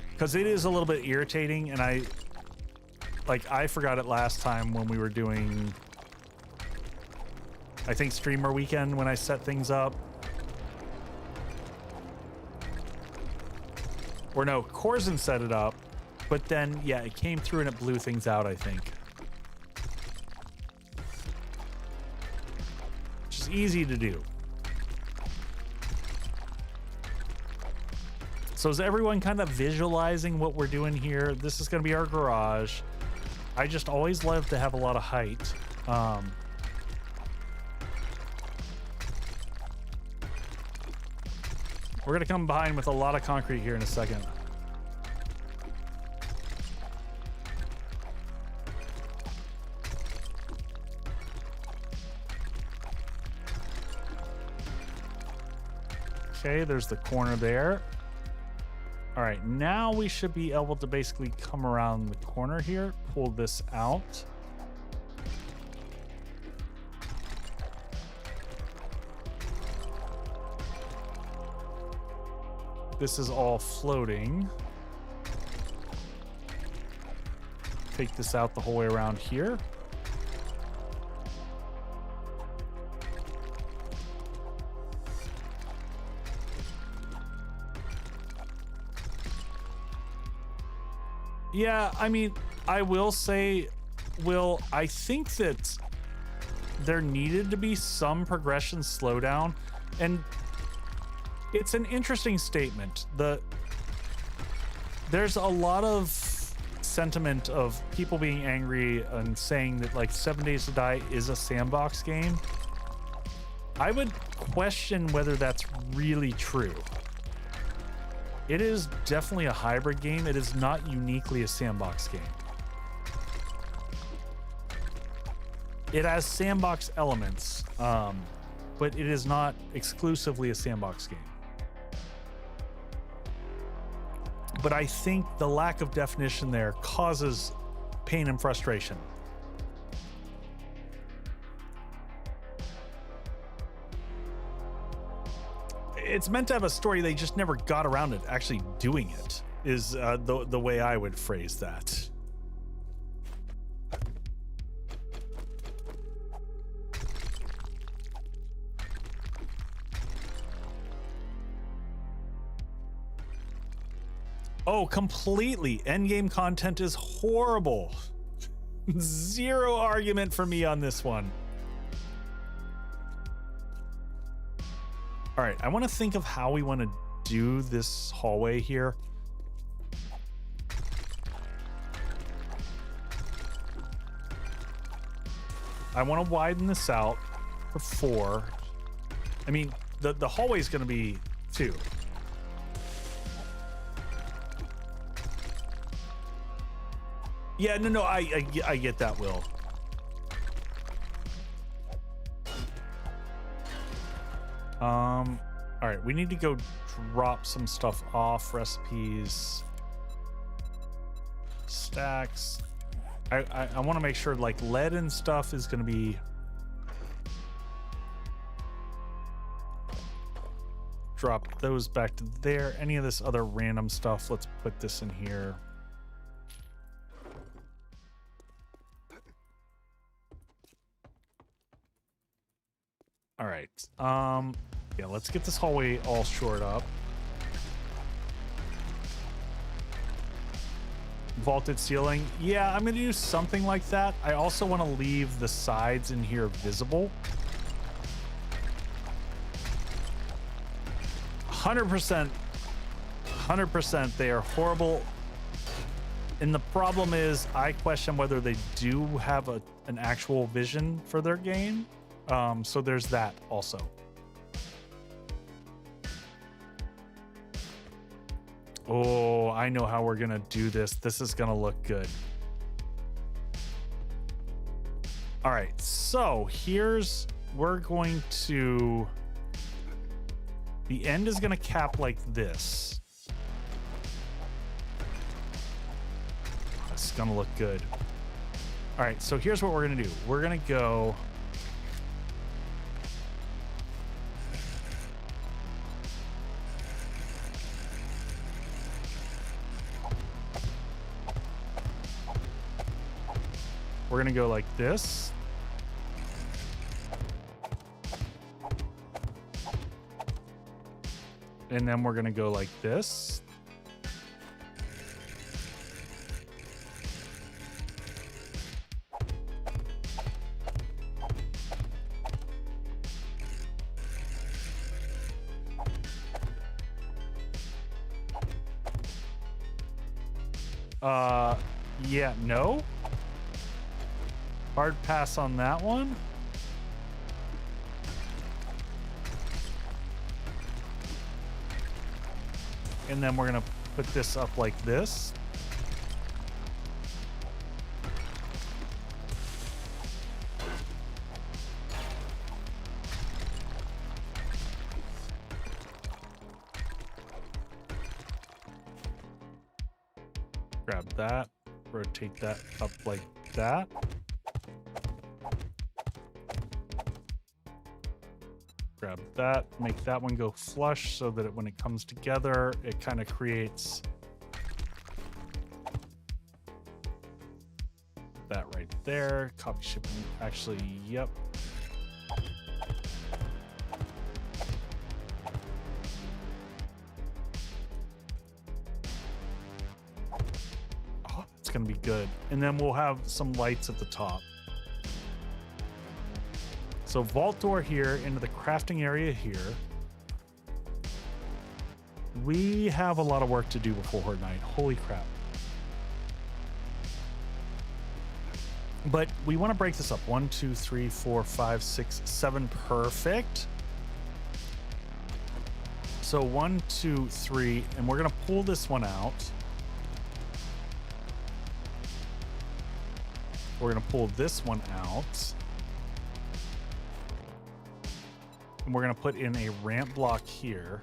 Because it is a little bit irritating, and I forgot it last time when we were doing, I think, streamer weekend, when I set things up. Or no, Corzin set it up, but then, yeah, it came through and it blew things out, I think. Which is easy to do. So is everyone kind of visualizing what we're doing here? This is going to be our garage. I just always love to have a lot of height. We're going to come behind with a lot of concrete here in a second. Okay, there's the corner there. All right, now we should be able to basically come around the corner here, pull this out. This is all floating. Take this out the whole way around here. Yeah, I mean, I will say, Will, I think that there needed to be some progression slowdown, and it's an interesting statement. There's a lot of sentiment of people being angry and saying that, like, 7 Days to Die is a sandbox game. I would question whether that's really true. It is definitely a hybrid game. It is not uniquely a sandbox game. It has sandbox elements, but it is not exclusively a sandbox game. But I think the lack of definition there causes pain and frustration. It's meant to have a story, they just never got around to actually doing it, is the way I would phrase that. Oh, completely. Endgame content is horrible. Zero argument for me on this one. All right, I want to think of how we want to do this hallway here. I want to widen this out for 4. I mean, the hallway is going to be 2. Yeah, no, I get that, Will. All right, we need to go drop some stuff off. Recipes, stacks. I want to make sure, like, lead and stuff is going to be drop those back to there. Any of this other random stuff, let's put this in here. All right. Yeah, let's get this hallway all shored up. Vaulted ceiling. Yeah, I'm going to do something like that. I also want to leave the sides in here visible. 100%. 100%. They are horrible. And the problem is, I question whether they do have an actual vision for their game. So there's that also. Oh, I know how we're gonna do this. This is gonna look good. All right, so here's we're going to... The end is going to cap like this. This is going to look good. All right, so here's what we're going to do. We're going to go... We're going to go like this. And then we're going to go like this. Yeah, no. Hard pass on that one. And then we're going to put this up like this. Grab that, rotate that up like that. Grab that, make that one go flush so that when it comes together, it kind of creates that right there. Copy shipping, actually, yep. Oh, it's gonna be good. And then we'll have some lights at the top. So vault door here into the crafting area here. We have a lot of work to do before Horde Night. Holy crap. But we want to break this up. 1, 2, 3, 4, 5, 6, 7. Perfect. So 1, 2, 3, and we're going to pull this one out. We're going to pull this one out. And we're going to put in a ramp block here.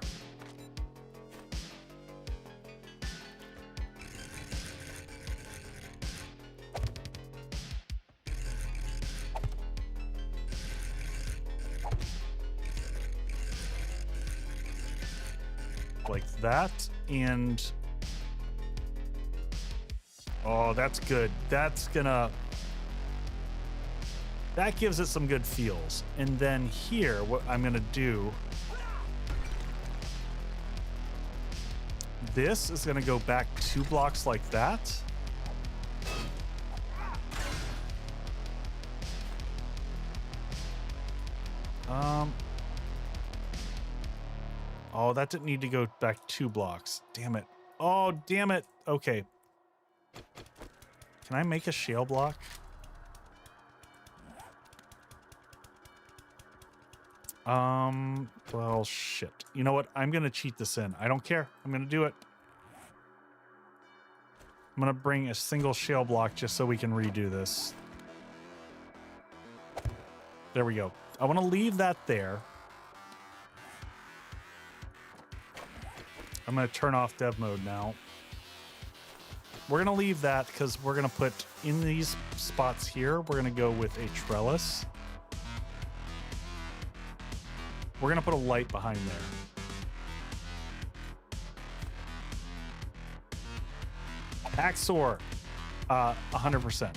Like that. And oh, that's good. That's gonna... That gives it some good feels. And then here, what I'm gonna do, this is gonna go back 2 blocks like that. Oh, that didn't need to go back 2 blocks. Damn it. Oh, damn it. Okay. Can I make a shale block? Well, shit. You know what? I'm gonna cheat this in. I don't care. I'm gonna do it. I'm gonna bring a single shale block just so we can redo this. There we go. I want to leave that there. I'm gonna turn off dev mode now. We're gonna leave that because we're gonna put in these spots here, we're gonna go with a trellis. We're gonna put a light behind there. Hacksaw, 100%.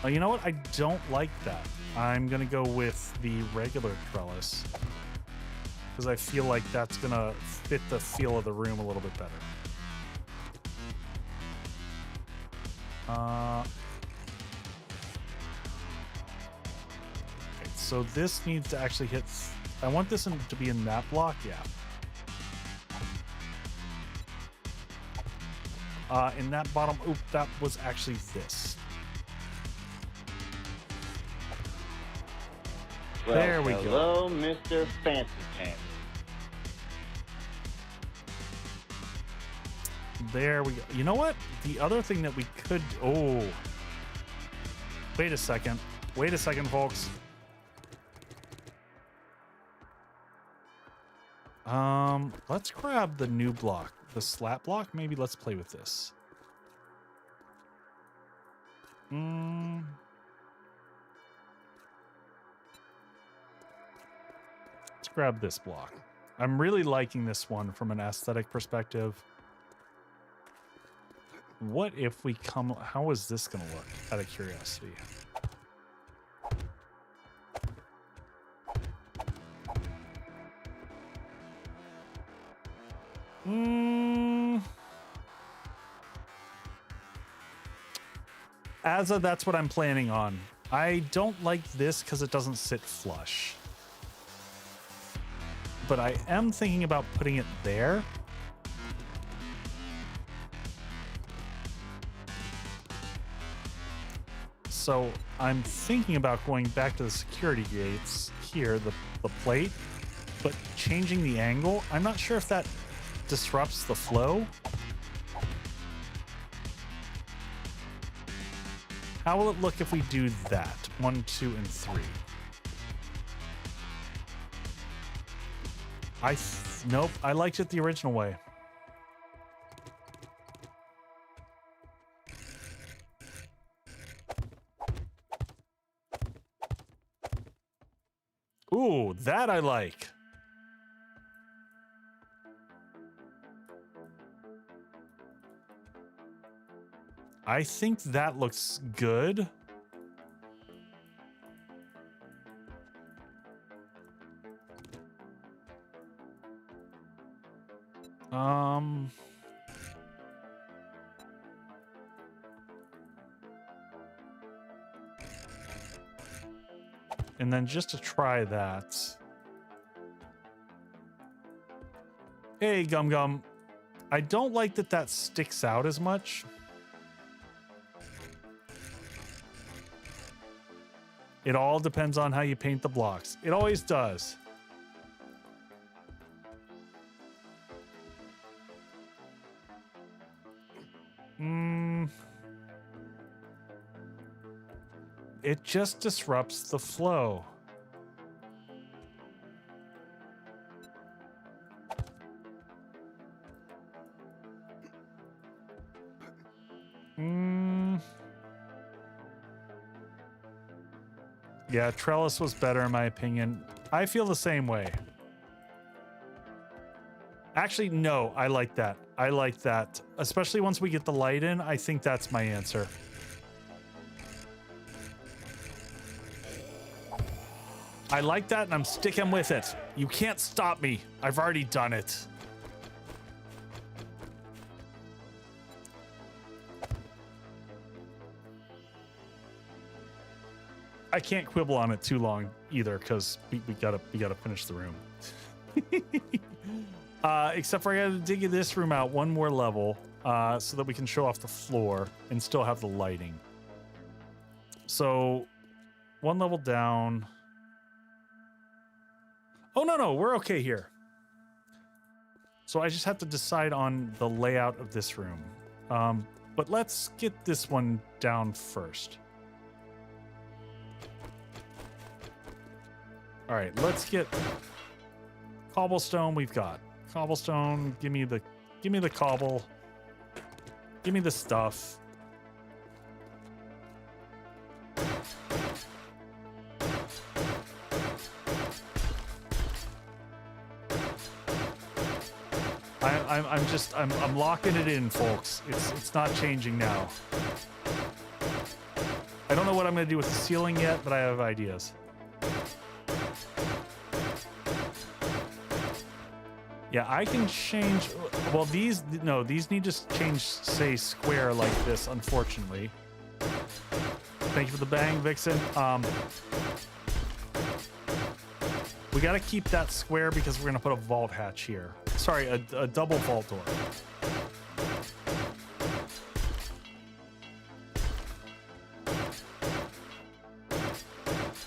You know what? I don't like that. I'm gonna go with the regular trellis because I feel like that's gonna fit the feel of the room a little bit better. Okay, so this needs to actually hit. I want this to be in that block, yeah. In that bottom, oop, that was actually this. Well, there we go. Hello, Mr. Fancy Pants. There we go. You know what? The other thing that we could... Oh. Wait a second. Wait a second, folks. Let's grab the new block. The slat block, maybe let's play with this. Let's grab this block. I'm really liking this one from an aesthetic perspective. What if we come... How is this going to look, out of curiosity? As of that's what I'm planning on. I don't like this because it doesn't sit flush. But I am thinking about putting it there. So I'm thinking about going back to the security gates here, the plate, but changing the angle. I'm not sure if that disrupts the flow. How will it look if we do that? 1, 2, and 3. Nope, I liked it the original way. Ooh, that I like. I think that looks good. And then just to try that. Hey, Gum Gum. I don't like that that sticks out as much. It all depends on how you paint the blocks. It always does. It just disrupts the flow. Yeah, trellis was better in my opinion. I feel the same way. Actually, no, I like that. I like that. Especially once we get the light in, I think that's my answer. I like that and I'm sticking with it. You can't stop me. I've already done it. I can't quibble on it too long either because we gotta finish the room. Except for I gotta dig this room out one more level so that we can show off the floor and still have the lighting. So one level down. Oh, no, we're okay here. So I just have to decide on the layout of this room. But let's get this one down first. All right, let's get cobblestone. We've got cobblestone. Give me the cobble. Give me the stuff. I'm locking it in, folks. It's not changing now. I don't know what I'm gonna do with the ceiling yet, but I have ideas. Yeah, I can change. Well, these need to change, say, square like this, unfortunately. Thank you for the bang, Vixen. We got to keep that square because we're going to put a vault hatch here. Sorry, a double vault door.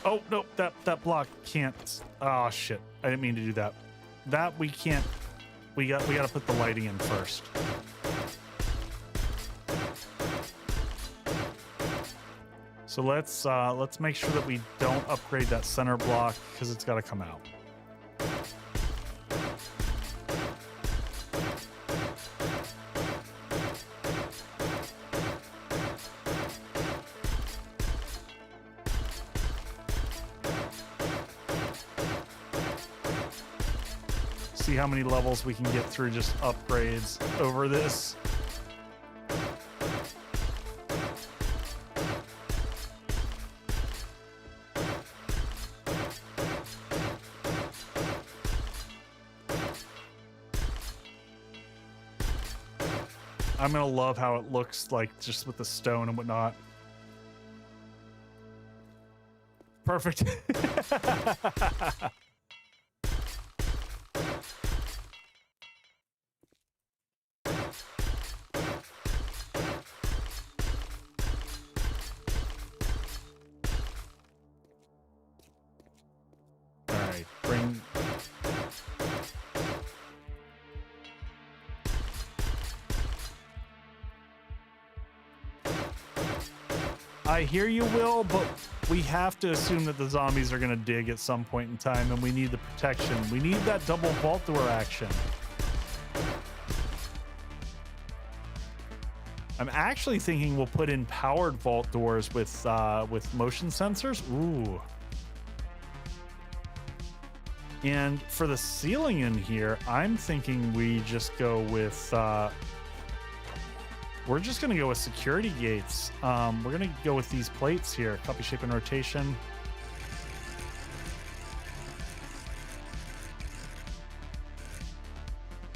Oh, no, that block can't. Oh, shit. I didn't mean to do that. That we can't. We got to put the lighting in first. So let's make sure that we don't upgrade that center block because it's got to come out. See how many levels we can get through just upgrades over this. I'm gonna love how it looks like just with the stone and whatnot. Perfect. All right, bring. I hear you, Will, but we have to assume that the zombies are going to dig at some point in time, and we need the protection. We need that double vault door action. I'm actually thinking we'll put in powered vault doors with motion sensors. Ooh. And for the ceiling in here, I'm thinking we just go with... we're just going to go with security gates. We're going to go with these plates here. Copy, shape, and rotation.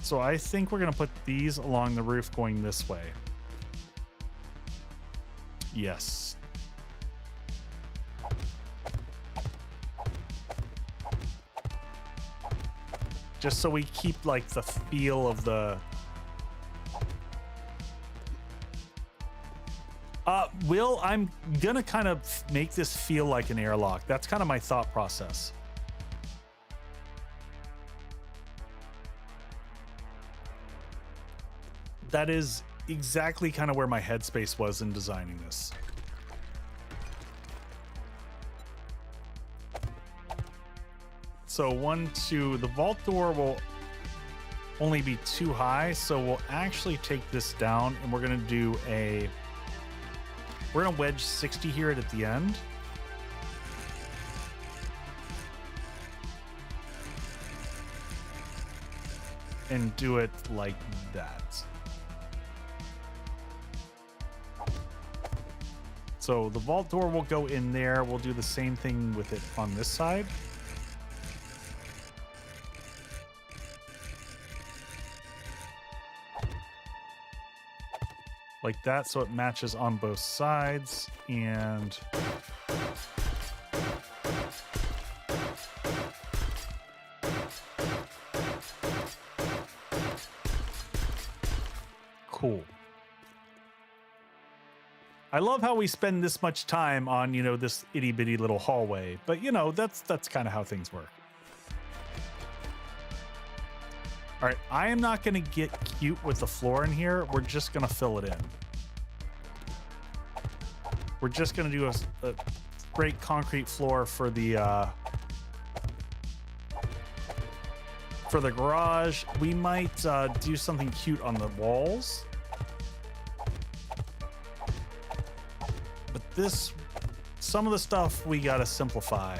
So I think we're going to put these along the roof going this way. Yes. Just so we keep like the feel of the... Will, I'm gonna kind of make this feel like an airlock. That's kind of my thought process. That is exactly kind of where my headspace was in designing this. So 1, 2, the vault door will only be too high, so we'll actually take this down and we're gonna do a... We're gonna wedge 60 here at the end. And do it like that. So the vault door will go in there. We'll do the same thing with it on this side. Like that, so it matches on both sides. And cool. I love how we spend this much time on, you know, this itty bitty little hallway, but you know, that's kind of how things work. All right, I am not going to get cute with the floor in here. We're just going to fill it in. We're just going to do a great concrete floor for the garage. We might do something cute on the walls. But this, some of the stuff we got to simplify.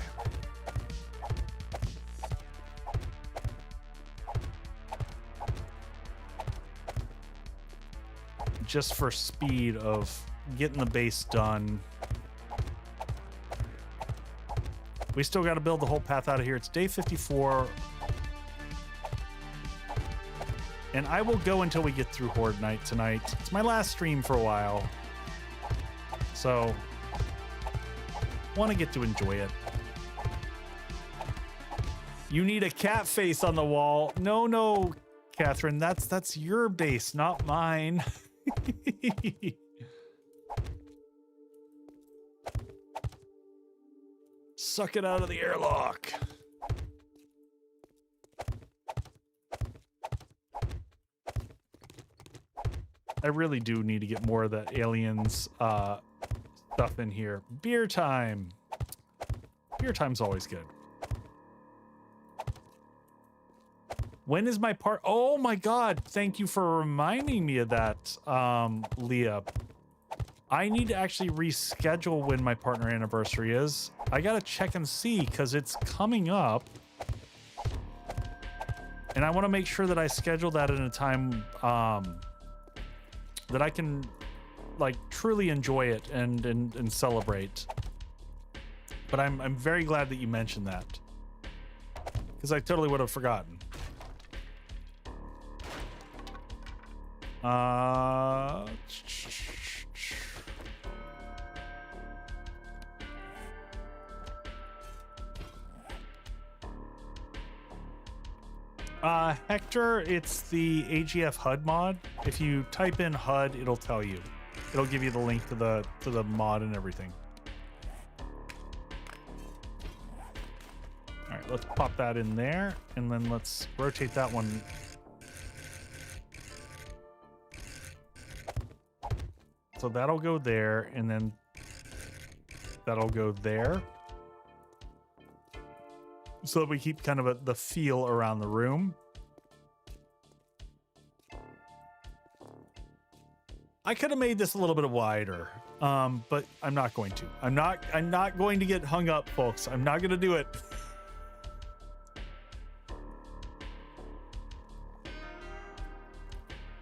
Just for speed of getting the base done. We still got to build the whole path out of here. It's day 54. And I will go until we get through Horde Night tonight. It's my last stream for a while. So, want to get to enjoy it. You need a cat face on the wall. No, Catherine, that's your base, not mine. Suck it out of the airlock. I really do need to get more of that aliens stuff in here. Beer time. Beer time's always good. When is my part? Oh my God. Thank you for reminding me of that, Leah. I need to actually reschedule when my partner anniversary is. I gotta check and see because it's coming up. And I want to make sure that I schedule that in a time that I can like truly enjoy it and celebrate. But I'm very glad that you mentioned that, because I totally would have forgotten. Hector, it's the AGF HUD mod. If you type in HUD, it'll tell you. It'll give you the link to the mod and everything. All right, let's pop that in there, and then let's rotate that one. So that'll go there, and then that'll go there. So that we keep kind of the feel around the room. I could have made this a little bit wider, but I'm not going to. I'm not going to get hung up, folks. I'm not going to do it.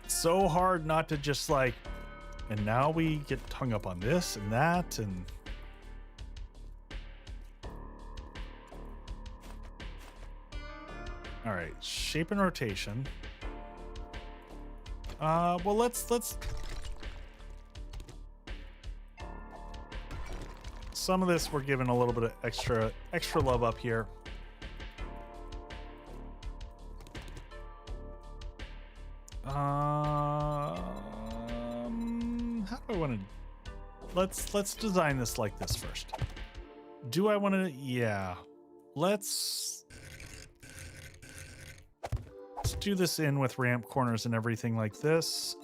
So hard not to just like, and now we get hung up on this and that and. All right, shape and rotation. Well, let's. Some of this we're giving a little bit of extra love up here. How do I want to? Let's design this like this first. Do I want to? Yeah. Let's do this in with ramp corners and everything like this.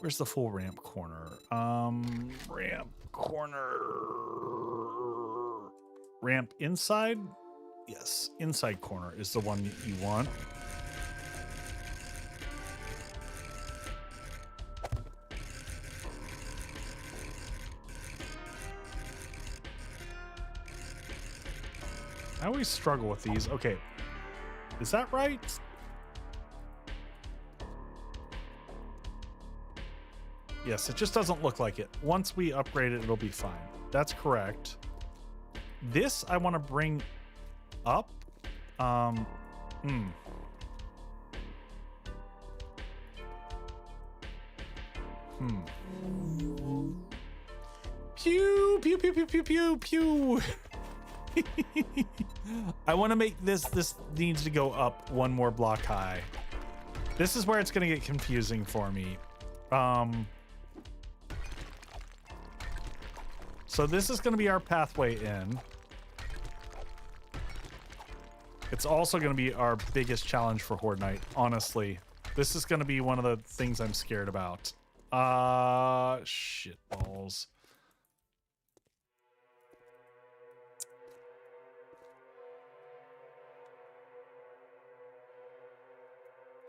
Where's the full ramp corner? Ramp corner. Ramp inside? Yes, inside corner is the one you want. I always struggle with these. Okay. Is that right? Yes, it just doesn't look like it. Once we upgrade it, it'll be fine. That's correct. This I want to bring up. Pew, pew, pew, pew, pew, pew, pew. I want to make this needs to go up one more block high. This is where it's going to get confusing for me. So this is going to be our pathway in. It's also going to be our biggest challenge for Horde Night, honestly. This is going to be one of the things I'm scared about. Shit balls.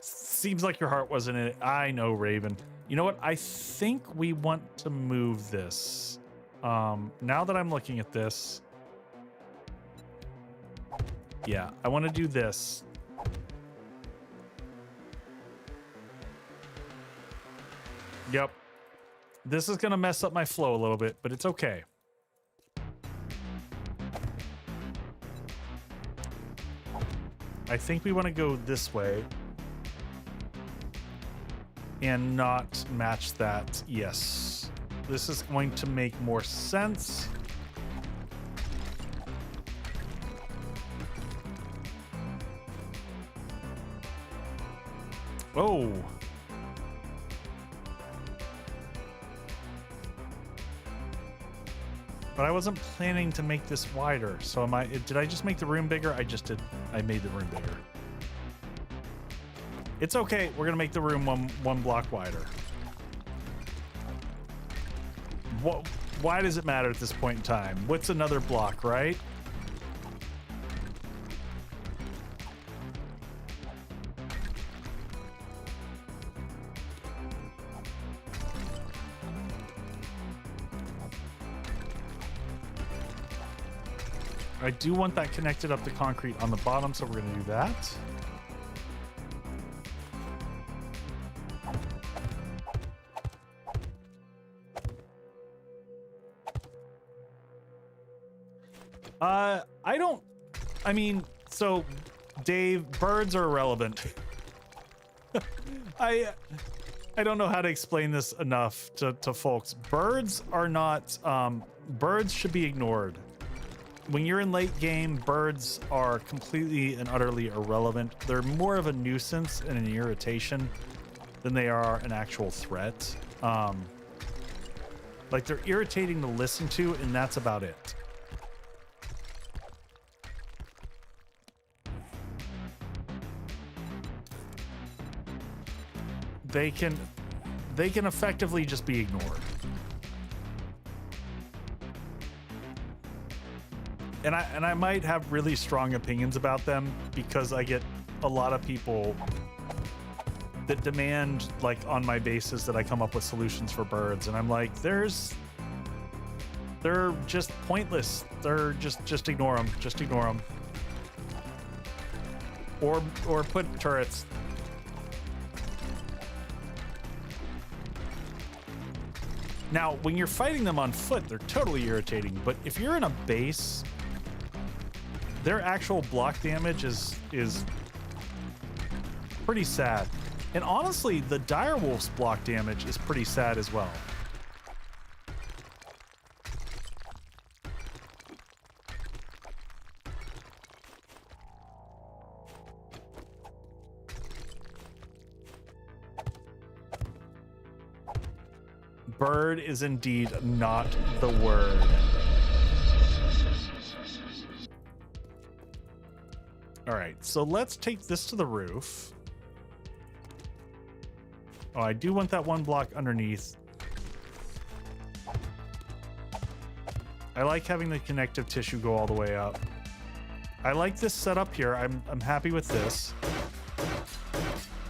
Seems like your heart wasn't in it. I know, Raven. You know what? I think we want to move this. Now that I'm looking at this. Yeah, I want to do this. Yep. This is going to mess up my flow a little bit, but it's okay. I think we want to go this way. And not match that. Yes. This is going to make more sense. Oh. But I wasn't planning to make this wider. So did I just make the room bigger? I just did. I made the room bigger. It's okay. We're going to make the room one block wider. Why does it matter at this point in time? What's another block, right? I do want that connected up to concrete on the bottom, so we're going to do that. I mean, so Dave, birds are irrelevant. I don't know how to explain this enough to folks. Birds are not, birds should be ignored. When you're in late game, birds are completely and utterly irrelevant. They're more of a nuisance and an irritation than they are an actual threat. Like, they're irritating to listen to, and that's about it. They can effectively just be ignored. And I might have really strong opinions about them because I get a lot of people that demand, like, on my basis that I come up with solutions for birds, and I'm like, they're just pointless. They're just ignore them. Just ignore them. Or put turrets. Now, when you're fighting them on foot, they're totally irritating, but if you're in a base, their actual block damage is pretty sad. And honestly, the direwolf's block damage is pretty sad as well. Bird is indeed not the word. All right, so let's take this to the roof. Oh, I do want that one block underneath. I like having the connective tissue go all the way up. I like this setup here. I'm happy with this.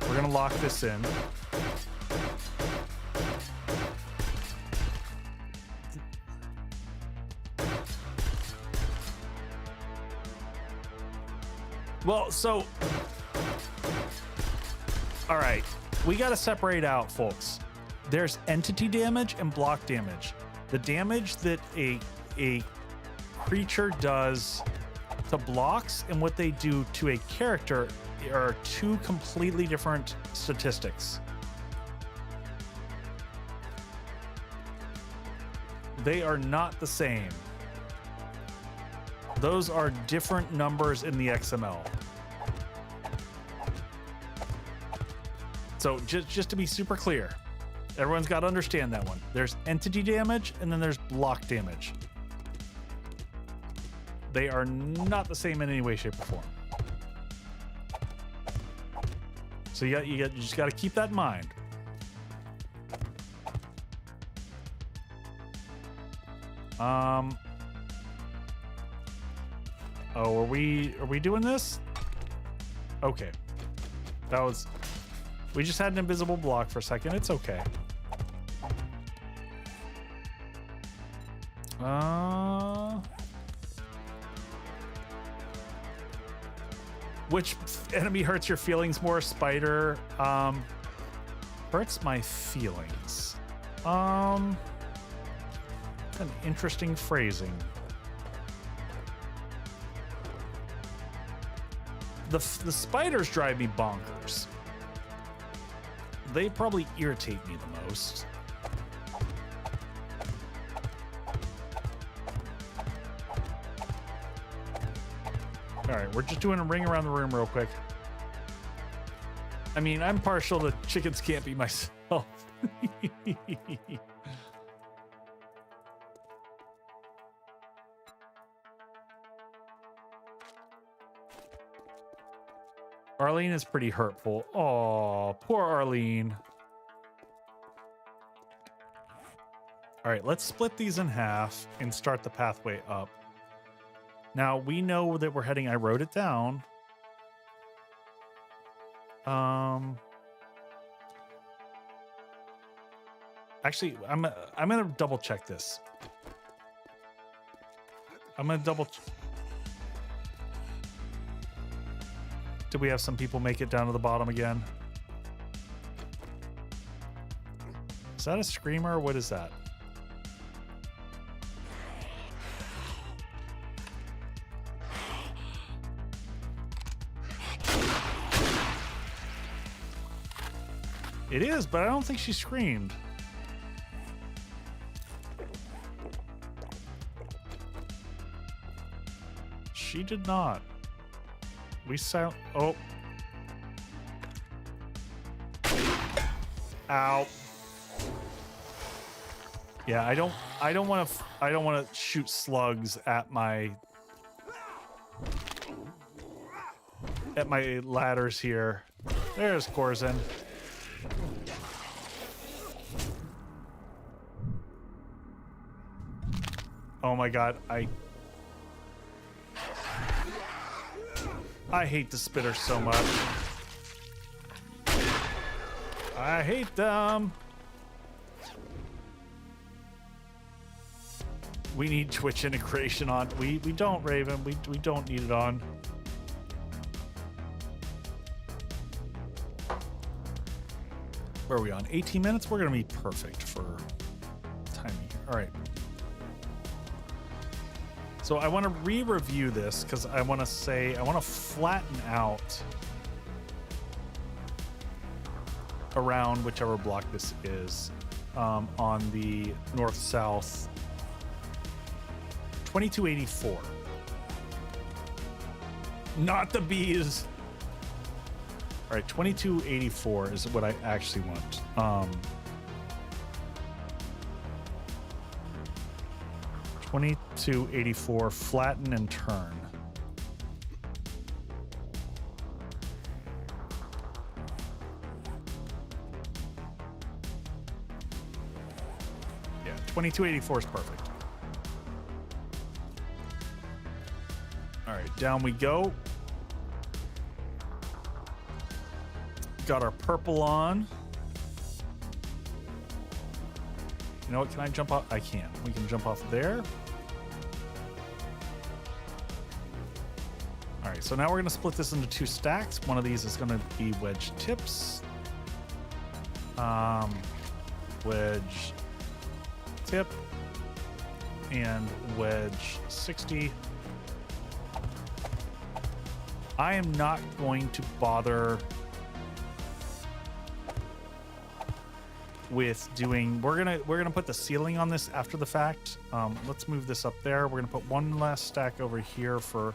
We're gonna lock this in. Well, so, all right, we got to separate out, folks. There's entity damage and block damage. The damage that a creature does to blocks and what they do to a character are two completely different statistics. They are not the same. Those are different numbers in the XML. So just to be super clear, everyone's got to understand that one. There's entity damage and then there's block damage. They are not the same in any way, shape, or form. So you just got to keep that in mind. Oh, are we doing this? Okay. That was... We just had an invisible block for a second. It's okay. Which enemy hurts your feelings more? Spider. Hurts my feelings. An interesting phrasing. The spiders drive me bonkers. They probably irritate me the most. All right, we're just doing a ring around the room real quick. I mean, I'm partial to chickens can't be myself. Arlene is pretty hurtful. Oh, poor Arlene. All right, let's split these in half and start the pathway up. Now, we know that we're heading... I wrote it down. Actually, I'm going to double check this. I'm going to double... Did we have some people make it down to the bottom again? Is that a screamer? What is that? It is, but I don't think she screamed. She did not. We sound. Oh. Ow. Yeah, I don't want to shoot slugs at my ladders here. There's Corzin. Oh my god, I hate the spitters so much. I hate them. We need Twitch integration on. We don't, Raven. We don't need it on. Where are we on? 18 minutes? We're going to be perfect for timing here. All right. So I want to re-review this because I want to flatten out around whichever block this is on the north-south 2284. Not the bees. All right, 2284 is what I actually want. 2284, flatten and turn. Yeah, 2284 is perfect. All right, down we go. Got our purple on. You know what? Can I jump off? I can. We can jump off there. All right, so now we're going to split this into 2 stacks. One of these is going to be wedge tips. Wedge tip and wedge 60. I am not going to bother with doing. We're gonna put the ceiling on this after the fact. Let's move this up there. We're gonna put one last stack over here for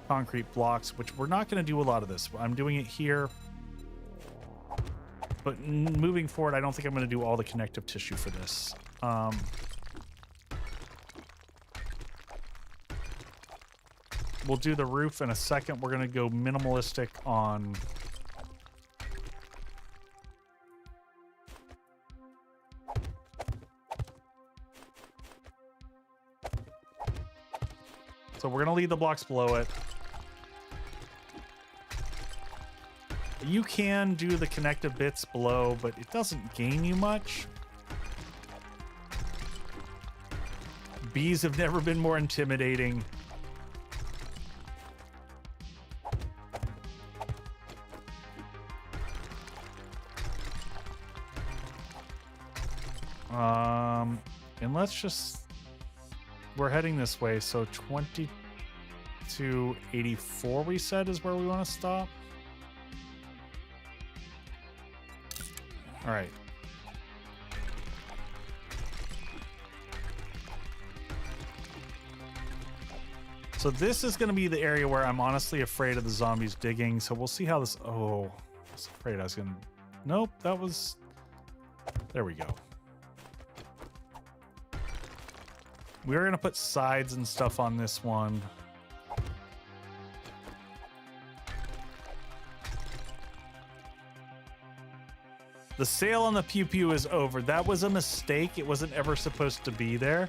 concrete blocks, which we're not gonna do a lot of this. I'm doing it here, but moving forward, I don't think I'm gonna do all the connective tissue for this. We'll do the roof in a second. We're gonna go minimalistic on so we're gonna leave the blocks below it. You can do the connective bits below, but it doesn't gain you much. Bees have never been more intimidating. And let's just, we're heading this way, so 2284 we said is where we want to stop. All right. So this is going to be the area where I'm honestly afraid of the zombies digging. So we'll see how this, oh, I was afraid I was going to, nope, that was, there we go. We are going to put sides and stuff on this one. The sale on the pew pew is over. That was a mistake. It wasn't ever supposed to be there.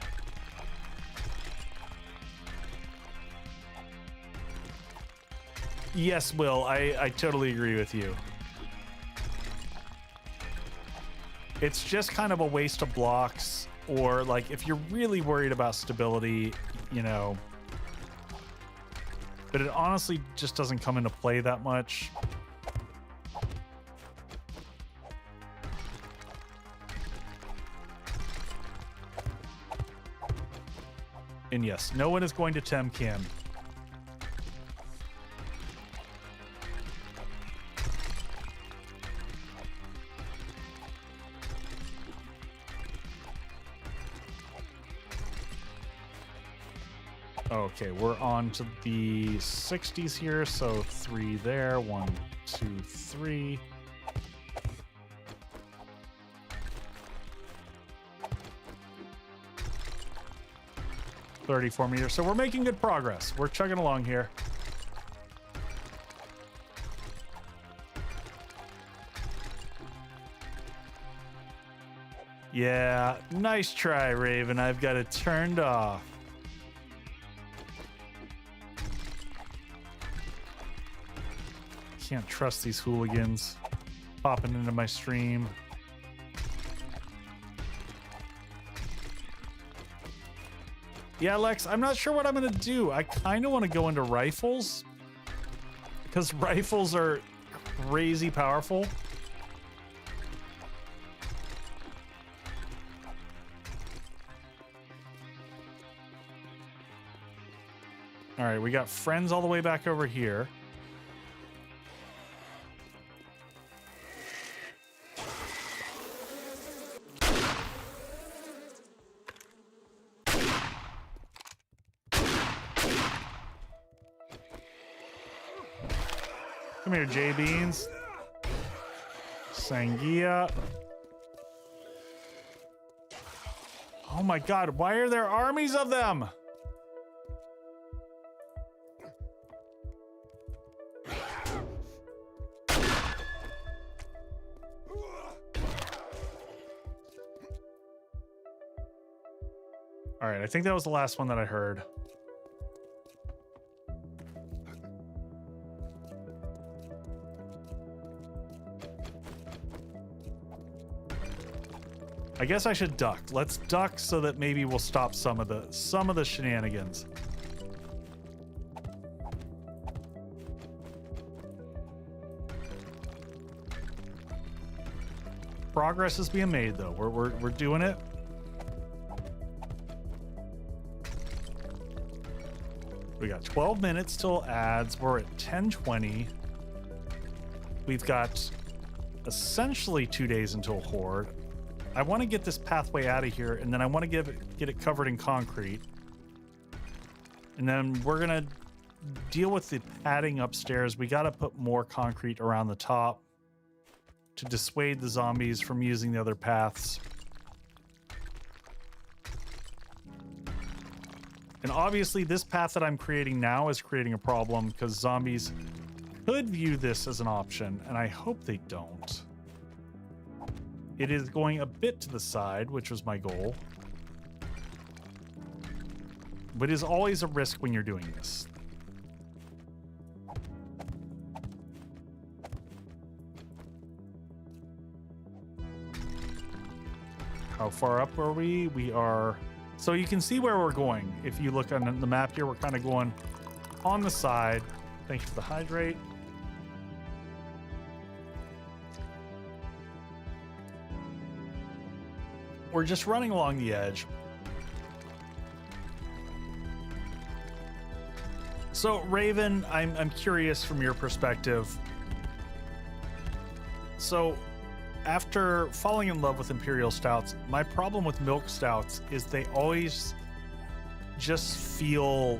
Yes, Will, I totally agree with you. It's just kind of a waste of blocks, or like if you're really worried about stability, you know, but it honestly just doesn't come into play that much. And yes, no one is going to Temcam. Okay, we're on to the 60s here, so 3 there, 1, 2, 3. $34 meters, so we're making good progress. We're chugging along here. Yeah, nice try, Raven. I've got it turned off. Can't trust these hooligans popping into my stream. Yeah, Lex, I'm not sure what I'm going to do. I kind of want to go into rifles because rifles are crazy powerful. All right, we got friends all the way back over here. Come here, J-Beans. Sangia. Oh my god, why are there armies of them? All right, I think that was the last one that I heard. I guess I should duck. Let's duck so that maybe we'll stop some of the shenanigans. Progress is being made though. We're doing it. We got 12 minutes till ads. We're at 10:20. We've got essentially 2 days until Horde. I want to get this pathway out of here, and then I want to get it covered in concrete. And then we're going to deal with the padding upstairs. We got to put more concrete around the top to dissuade the zombies from using the other paths. And obviously, this path that I'm creating now is creating a problem because zombies could view this as an option, and I hope they don't. It is going a bit to the side, which was my goal. But it is always a risk when you're doing this. How far up are we? We are... So you can see where we're going. If you look on the map here, we're kind of going on the side. Thank you for the hydrate. We're just running along the edge. So, Raven, I'm curious from your perspective. So, after falling in love with Imperial Stouts, my problem with Milk Stouts is they always just feel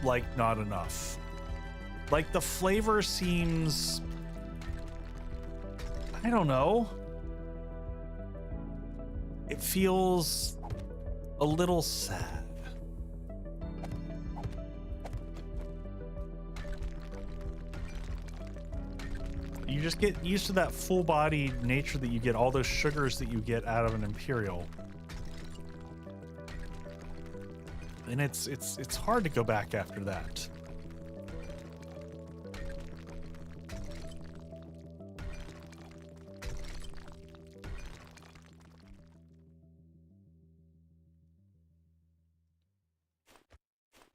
like not enough. Like the flavor seems... I don't know. It feels a little sad. You just get used to that full-bodied nature that you get, all those sugars that you get out of an Imperial. And it's hard to go back after that.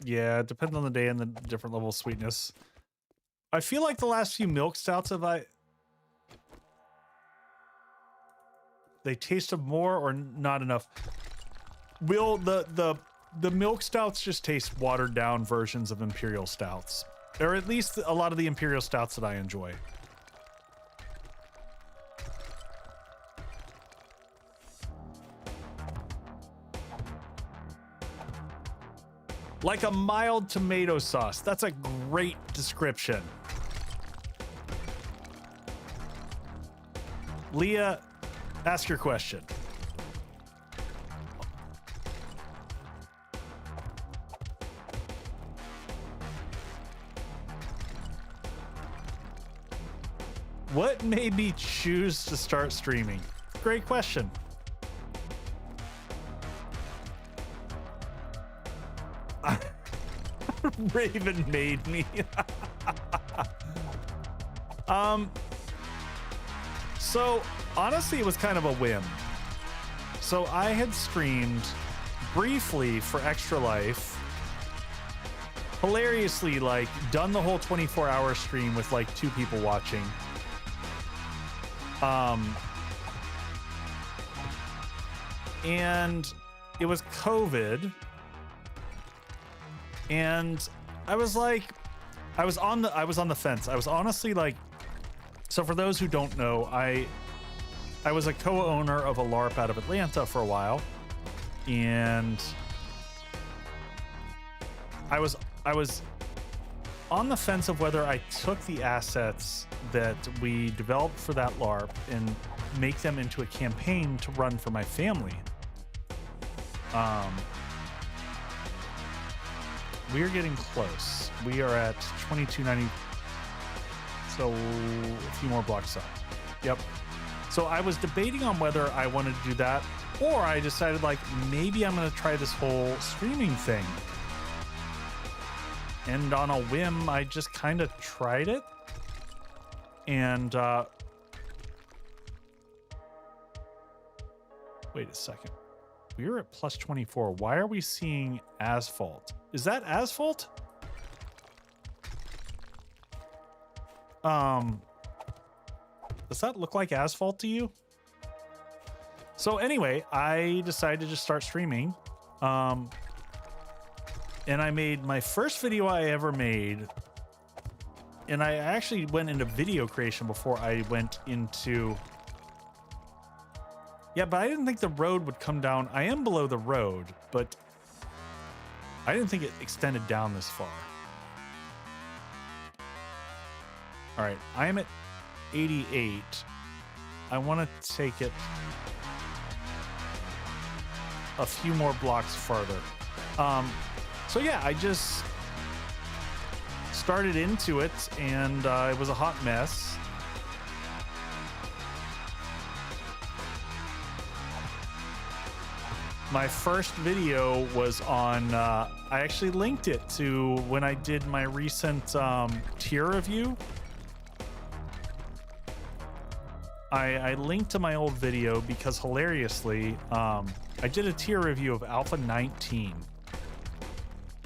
Yeah, it depends on the day and the different level of sweetness. I feel like the last few milk stouts they tasted more or not enough. Will the milk stouts just taste watered down versions of imperial stouts, or at least a lot of the imperial stouts that I enjoy. Like a mild tomato sauce. That's a great description. Leah, ask your question. What made me choose to start streaming? Great question. Raven made me. So honestly, it was kind of a whim. So I had streamed briefly for Extra Life, hilariously, like done the whole 24-hour stream with like 2 people watching. And it was COVID. And I was like, I was on the fence. I was honestly like, so for those who don't know, I was a co-owner of a LARP out of Atlanta for a while, and I was on the fence of whether I took the assets that we developed for that LARP and make them into a campaign to run for my family. We are getting close. We are at 2290. So a few more blocks up. Yep. So I was debating on whether I wanted to do that, or I decided like maybe I'm going to try this whole streaming thing. And on a whim, I just kind of tried it. And wait a second. We were at plus 24. Why are we seeing asphalt? Is that asphalt? Does that look like asphalt to you? So anyway, I decided to just start streaming. And I made my first video I ever made. And I actually went into video creation before I went into... Yeah, but I didn't think the road would come down. I am below the road, but I didn't think it extended down this far. All right, I am at 88. I want to take it a few more blocks farther. So yeah, I just started into it, and it was a hot mess. My first video was on, I actually linked it to when I did my recent tier review. I linked to my old video because hilariously, I did a tier review of Alpha 19.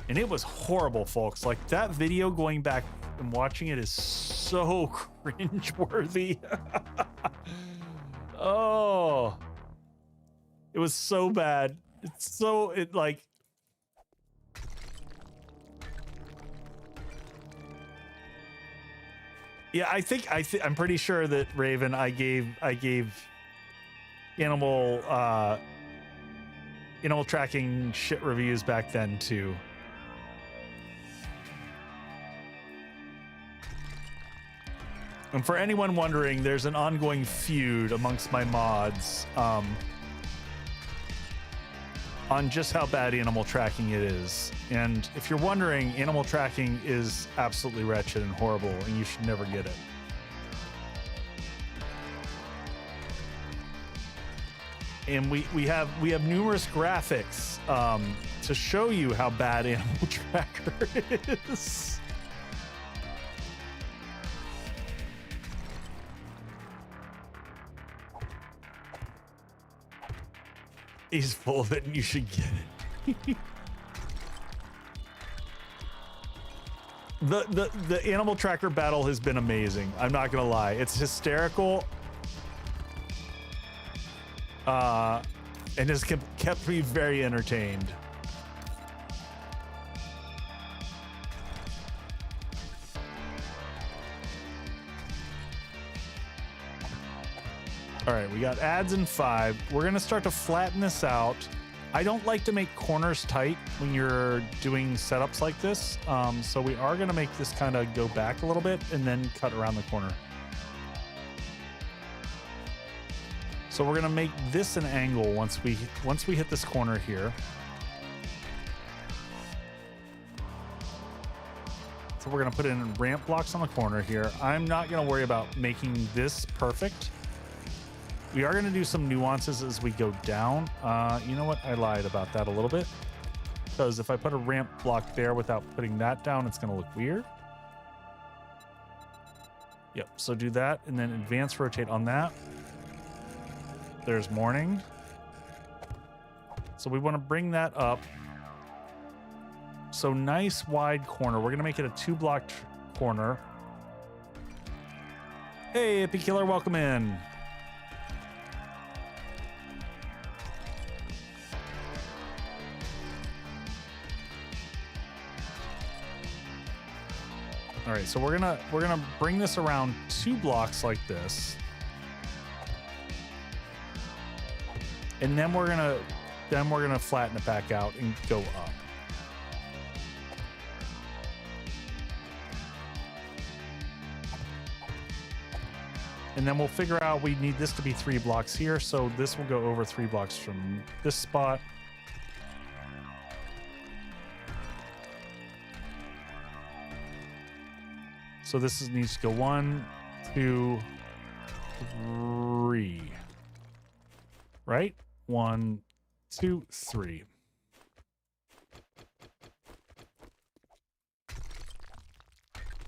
And it was horrible, folks. Like, that video, going back and watching it, is so cringeworthy. Oh. It was so bad. It's so, it like... Yeah, I'm pretty sure that, Raven, I gave animal tracking shit reviews back then too. And for anyone wondering, there's an ongoing feud amongst my mods on just how bad animal tracking it is. And if you're wondering, animal tracking is absolutely wretched and horrible, and you should never get it. And we have numerous graphics to show you how bad Animal Tracker is. He's full of it and you should get it. The animal tracker battle has been amazing. I'm not gonna lie. It's hysterical. And has kept me very entertained. All right, we got ads in 5. We're gonna start to flatten this out. I don't like to make corners tight when you're doing setups like this. So we are gonna make this kind of go back a little bit and then cut around the corner. So we're gonna make this an angle once we hit this corner here. So we're gonna put in ramp blocks on the corner here. I'm not gonna worry about making this perfect. We are going to do some nuances as we go down. You know what? I lied about that a little bit. Because if I put a ramp block there without putting that down, it's going to look weird. Yep, so do that and then advance rotate on that. There's morning. So we want to bring that up. So nice wide corner. We're going to make it a 2-block corner. Hey, Hippie Killer, welcome in. All right, so we're gonna bring this around 2 blocks like this, and then we're gonna flatten it back out and go up. And then we'll figure out we need this to be 3 blocks here, so this will go over 3 blocks from this spot. So this needs to go 1, 2, 3. Right? 1, 2, 3.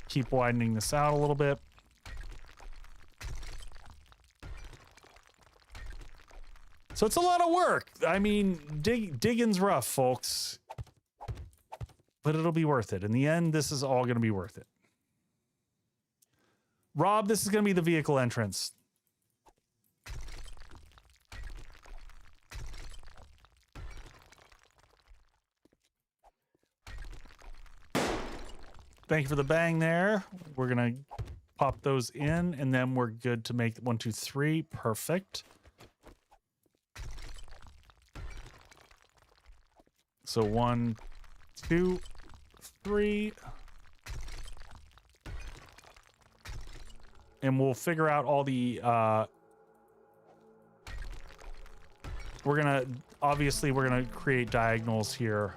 Keep widening this out a little bit. So it's a lot of work. I mean, digging's rough, folks. But it'll be worth it. In the end, this is all going to be worth it. Rob, this is going to be the vehicle entrance. Thank you for the bang there. We're going to pop those in, and then we're good to make 1, 2, 3. Perfect. So 1, 2, 3. And we'll figure out all the, we're gonna create diagonals here.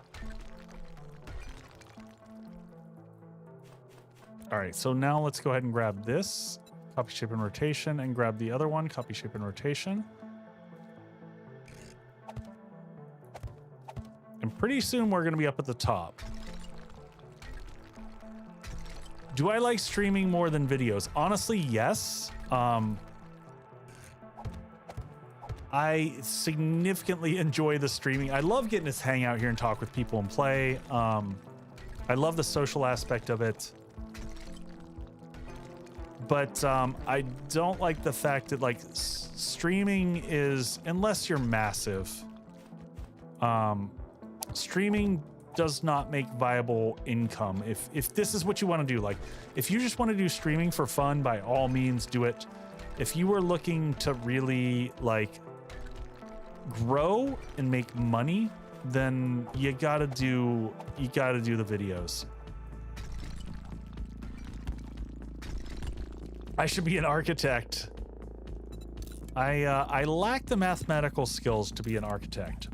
All right, so now let's go ahead and grab this, copy, shape, and rotation, and grab the other one, copy, shape, and rotation. And pretty soon we're gonna be up at the top. Do I like streaming more than videos? Honestly, yes. I significantly enjoy the streaming. I love getting to hang out here and talk with people and play. I love the social aspect of it. But I don't like the fact that like streaming is, unless you're massive, streaming does not make viable income. If this is what you want to do, like if you just want to do streaming for fun, by all means do it. If you were looking to really like grow and make money, then you gotta do the videos. I should be an architect. I lack the mathematical skills to be an architect.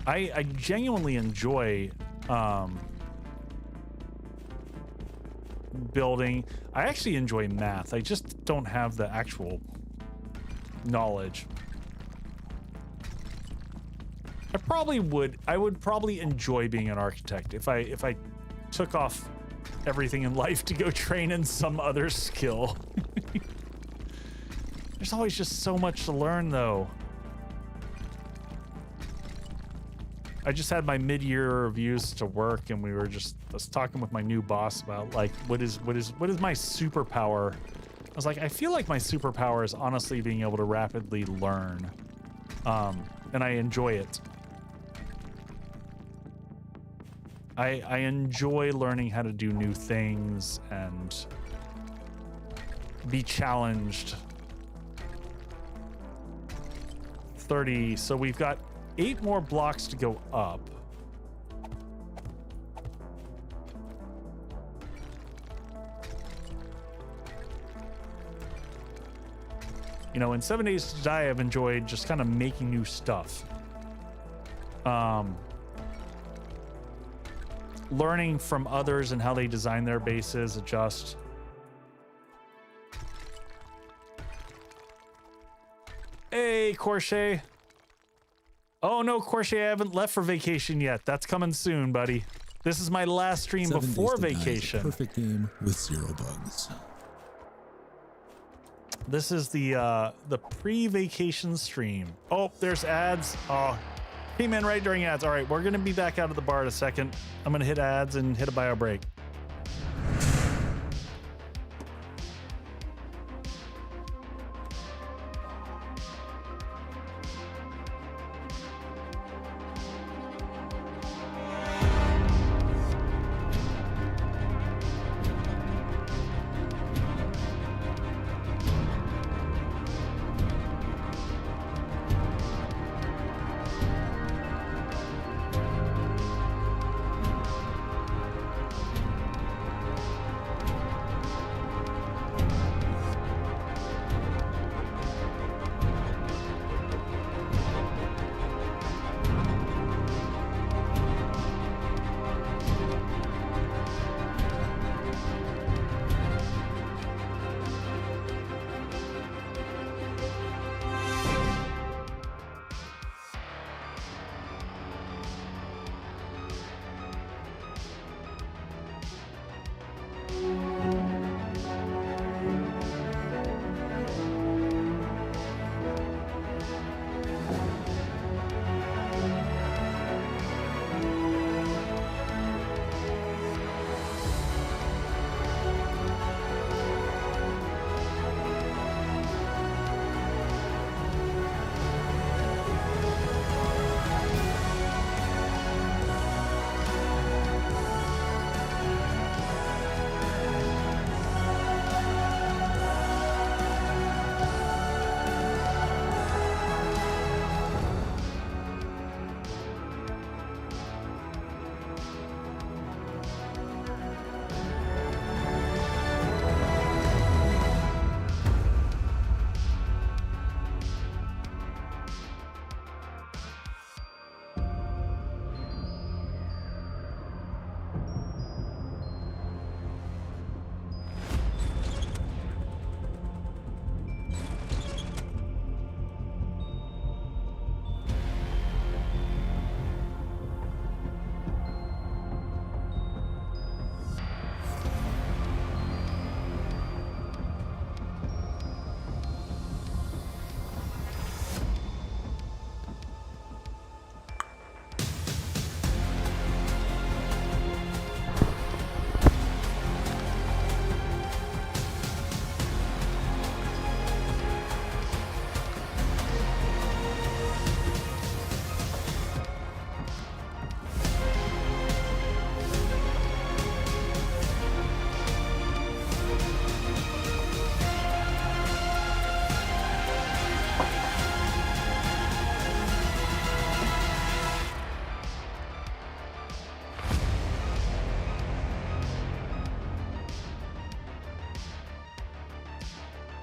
I genuinely enjoy building. I actually enjoy math. I just don't have the actual knowledge. I would probably enjoy being an architect if I took off everything in life to go train in some other skill. There's always just so much to learn though. I just had my mid-year reviews to work, and I was talking with my new boss about like what is my superpower. I was like, I feel like my superpower is honestly being able to rapidly learn, and I enjoy it. I enjoy learning how to do new things and be challenged. 30, so we've got 8 more blocks to go up. You know, in 7 Days to Die, I've enjoyed just kind of making new stuff. Learning from others and how they design their bases, adjust. Hey, Corche. Oh no, Corche, I haven't left for vacation yet. That's coming soon, buddy. This is my last stream before vacation. Perfect game with 0 bugs. This is the pre-vacation stream. Oh, there's ads. Oh, came in right during ads. All right, we're gonna be back out of the bar in a second. I'm gonna hit ads and hit a bio break.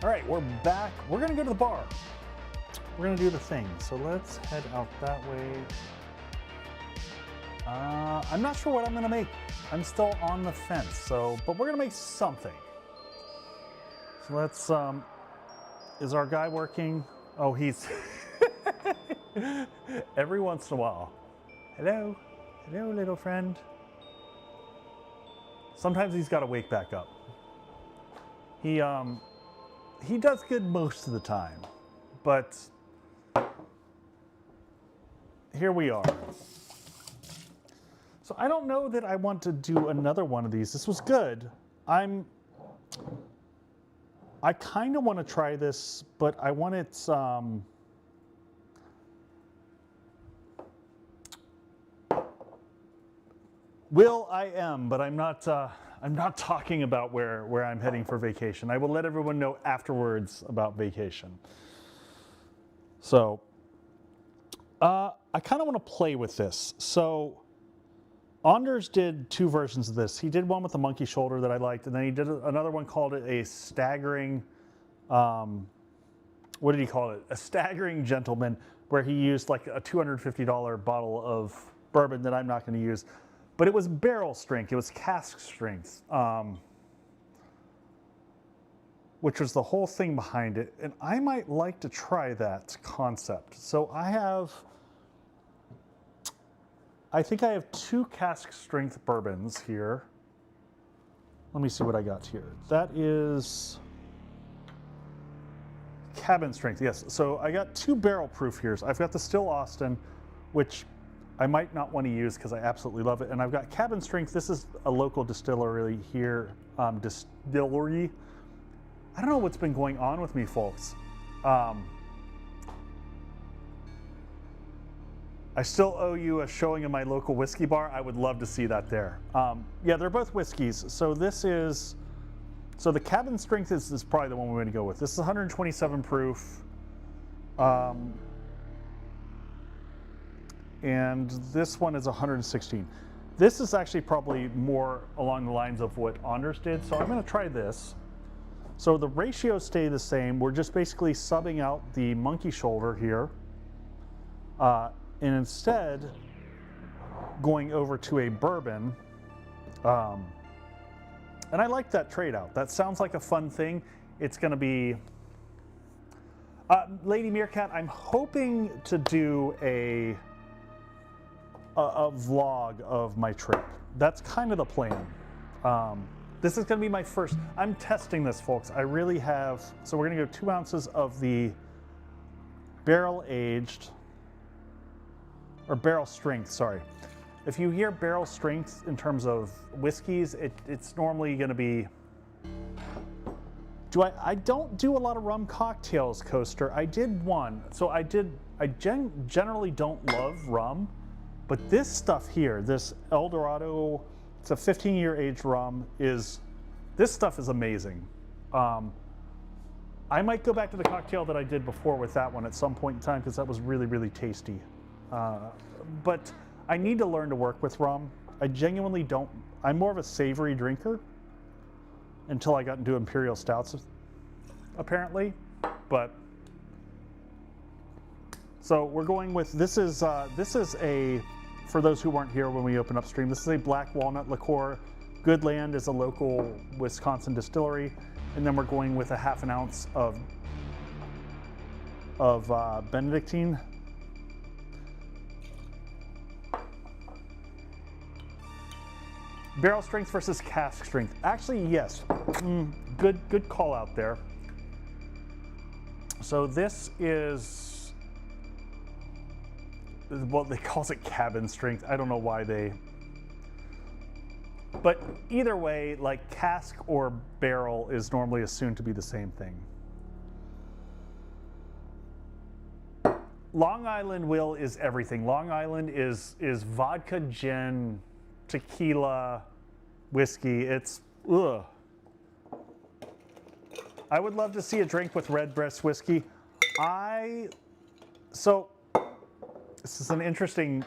All right, we're back. We're gonna go to the bar. We're gonna do the thing. So let's head out that way. I'm not sure what I'm gonna make. I'm still on the fence. But we're gonna make something. So let's. Is our guy working? Oh, he's. Every once in a while. Hello, hello, little friend. Sometimes he's got to wake back up. He does good most of the time, but here we are. So I don't know that I want to do another one of these. This was good. I kind of want to try this, but I want its Will I am, but I'm not talking about where I'm heading for vacation. I will let everyone know afterwards about vacation. So I kind of want to play with this. So Anders did 2 versions of this. He did one with the monkey shoulder that I liked, and then he did another one called it a staggering, what did he call it? A staggering gentleman, where he used like a $250 bottle of bourbon that I'm not going to use. But it was barrel strength, it was cask strength, which was the whole thing behind it. And I might like to try that concept. So I think I have 2 cask strength bourbons here. Let me see what I got here. That is cabin strength, yes. So I got 2 barrel proof here. I've got the Still Austin, which I might not want to use because I absolutely love it. And I've got cabin strength. This is a local distillery here, distillery. I don't know what's been going on with me, folks. I still owe you a showing of my local whiskey bar. I would love to see that there. Yeah, they're both whiskeys. So this is, so the cabin strength is probably the one we're going to go with. This is 127 proof. And this one is 116. This is actually probably more along the lines of what Anders did. So I'm going to try this. So the ratios stay the same. We're just basically subbing out the monkey shoulder here. And instead going over to a bourbon. And I like that trade out. That sounds like a fun thing. It's going to be, Lady Meerkat, I'm hoping to do a vlog of my trip. That's kind of the plan. This is going to be my first, I'm testing this, folks. I really have, so we're going to go 2 ounces of the barrel aged, or barrel strength, sorry. If you hear barrel strength in terms of whiskeys, it's normally going to be, I don't do a lot of rum cocktails, Coaster. I did one. So I generally don't love rum, but this stuff here, this El Dorado, it's a 15-year aged rum, this stuff is amazing. I might go back to the cocktail that I did before with that one at some point in time because that was really, really tasty. But I need to learn to work with rum. I genuinely don't, I'm more of a savory drinker until I got into imperial stouts, apparently. But, so we're going with, this is a, for those who weren't here when we opened up stream, this is a black walnut liqueur. Goodland is a local Wisconsin distillery. And then we're going with a ½ an ounce of Benedictine. Barrel strength versus cask strength. Actually, yes. Good call out there. So this is, well, they calls it cabin strength. I don't know why they, but either way, like cask or barrel is normally assumed to be the same thing. Long Island, Will, is everything. Long Island is vodka, gin, tequila, whiskey. It's, ugh. I would love to see a drink with Redbreast whiskey. So this is an interesting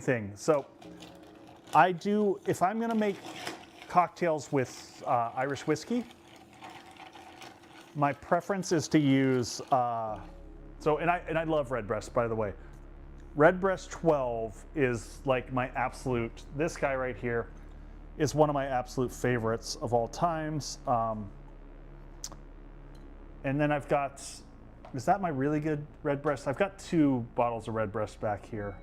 thing. So I do, if I'm gonna make cocktails with Irish whiskey, my preference is to use, and I love Redbreast, by the way. Redbreast 12 is like my absolute, this guy right here is one of my absolute favorites of all times. And then I've got, is that my really good Redbreast? I've got 2 bottles of Redbreast back here.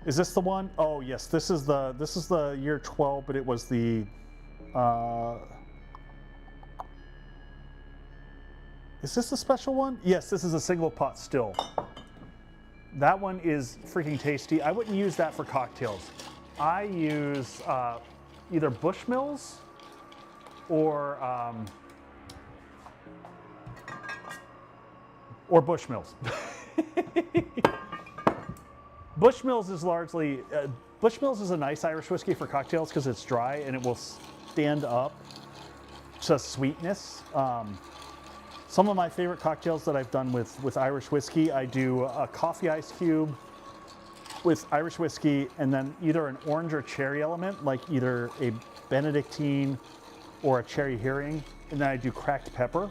Is this the one? Oh yes, this is the year 12, but it was the, is this the special one? Yes, this is a single pot still. That one is freaking tasty. I wouldn't use that for cocktails. I use either Bushmills or Bushmills. Bushmills is largely, Bushmills is a nice Irish whiskey for cocktails because it's dry and it will stand up to sweetness. Some of my favorite cocktails that I've done with Irish whiskey, I do a coffee ice cube with Irish whiskey and then either an orange or cherry element, like either a Benedictine or a cherry herring, and then I do cracked pepper.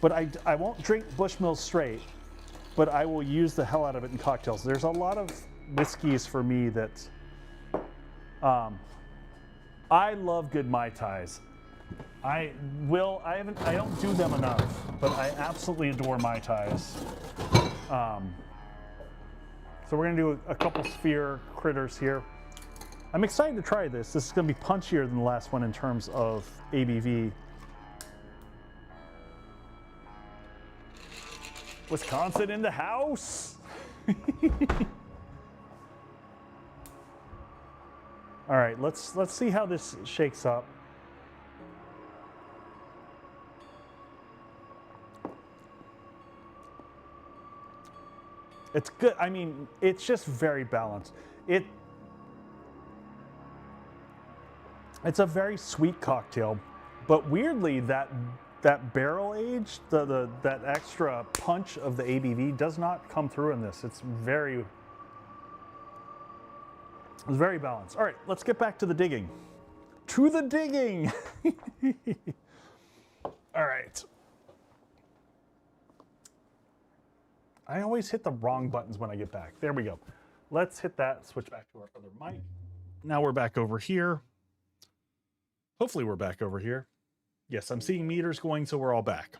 But I won't drink Bushmills straight, but I will use the hell out of it in cocktails. There's a lot of whiskeys for me that, I love good Mai Tais. I don't do them enough, but I absolutely adore Mai Tais. So we're gonna do a couple sphere critters here. I'm excited to try this. This is gonna be punchier than the last one in terms of ABV. Wisconsin in the house. All right, let's see how this shakes up. It's good. I mean, it's just very balanced. It's a very sweet cocktail, but weirdly that barrel age, that extra punch of the ABV does not come through in this. It's very balanced. All right, let's get back to the digging. To the digging. All right. I always hit the wrong buttons when I get back. There we go. Let's hit that, switch back to our other mic. Now we're back over here. Hopefully we're back over here. Yes, I'm seeing meters going, so we're all back.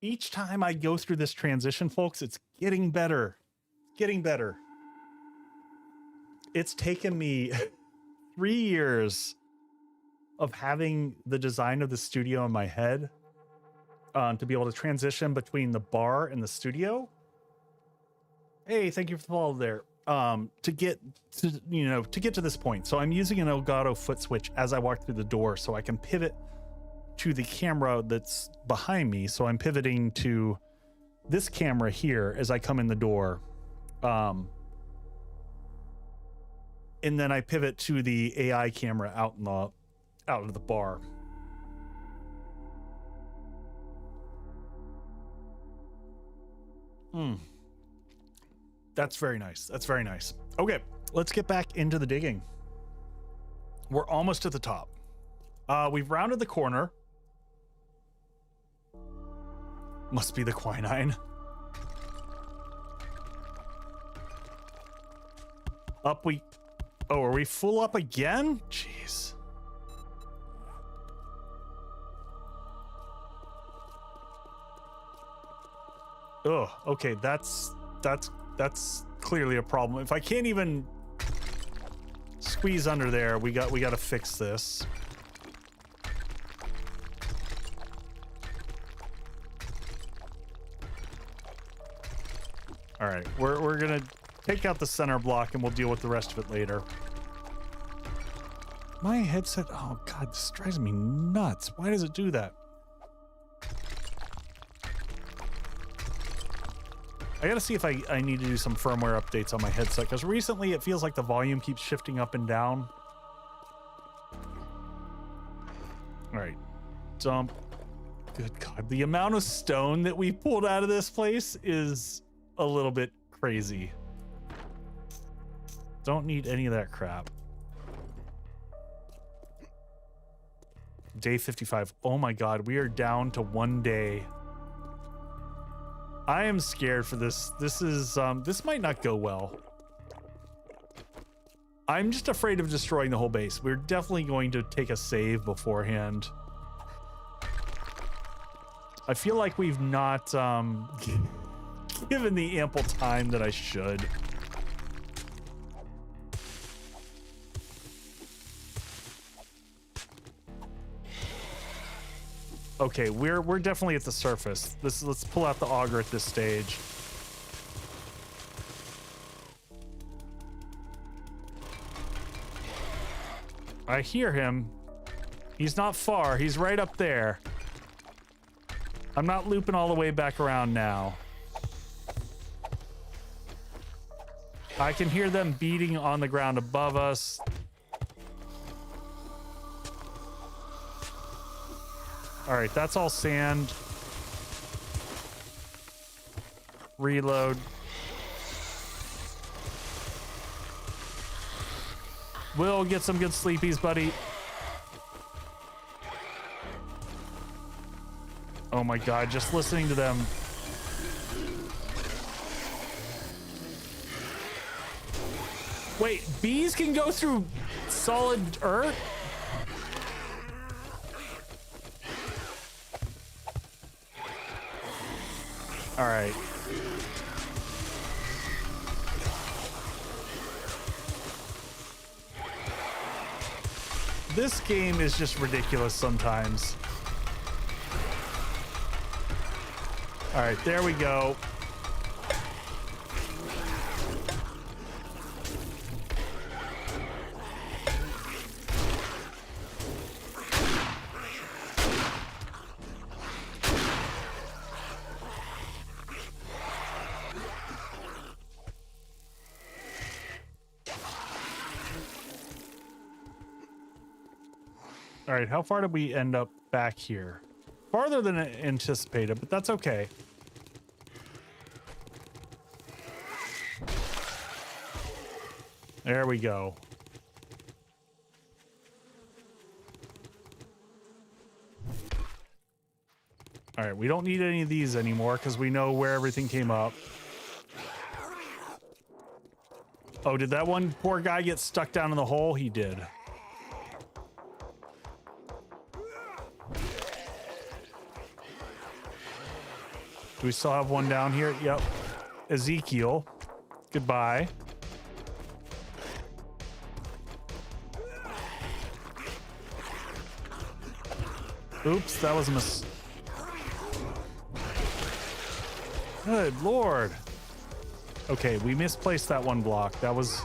Each time I go through this transition, folks, it's getting better. Getting better. It's taken me 3 years of having the design of the studio in my head to be able to transition between the bar and the studio. Hey, thank you for the follow there. To get to this point. So I'm using an Elgato foot switch as I walk through the door so I can pivot to the camera that's behind me. So I'm pivoting to this camera here as I come in the door. And then I pivot to the AI camera out of the bar. That's very nice. That's very nice. Okay, let's get back into the digging. We're almost at the top. We've rounded the corner. Must be the quinine. Up we... Oh, are we full up again? Jeez. Oh, okay, that's clearly a problem. If I can't even squeeze under there, we got to fix this. All right, we're gonna take out the center block and we'll deal with the rest of it later. My headset, oh God, this drives me nuts. Why does it do that? I gotta see if I need to do some firmware updates on my headset, because recently it feels like the volume keeps shifting up and down. All right, dump. Good God, the amount of stone that we pulled out of this place is a little bit crazy. Don't need any of that crap. Day 55. Oh my God, we are down to 1 day. I am scared for this. This might not go well. I'm just afraid of destroying the whole base. We're definitely going to take a save beforehand. I feel like we've not given the ample time that I should. Okay, we're definitely at the surface. Let's pull out the auger at this stage. I hear him. He's not far. He's right up there. I'm not looping all the way back around now. I can hear them beating on the ground above us. All right, that's all sand. Reload. We'll get some good sleepies, buddy. Oh my god, just listening to them. Wait, bees can go through solid earth? All right. This game is just ridiculous sometimes. All right, there we go. All right, how far did we end up back here? Farther than anticipated, but that's okay. There we go. All right, we don't need any of these anymore because we know where everything came up. Oh, did that one poor guy get stuck down in the hole? He did. Do we still have one down here? Yep. Ezekiel. Goodbye. Oops, that was a mistake. Good lord. Okay, we misplaced that one block. That was...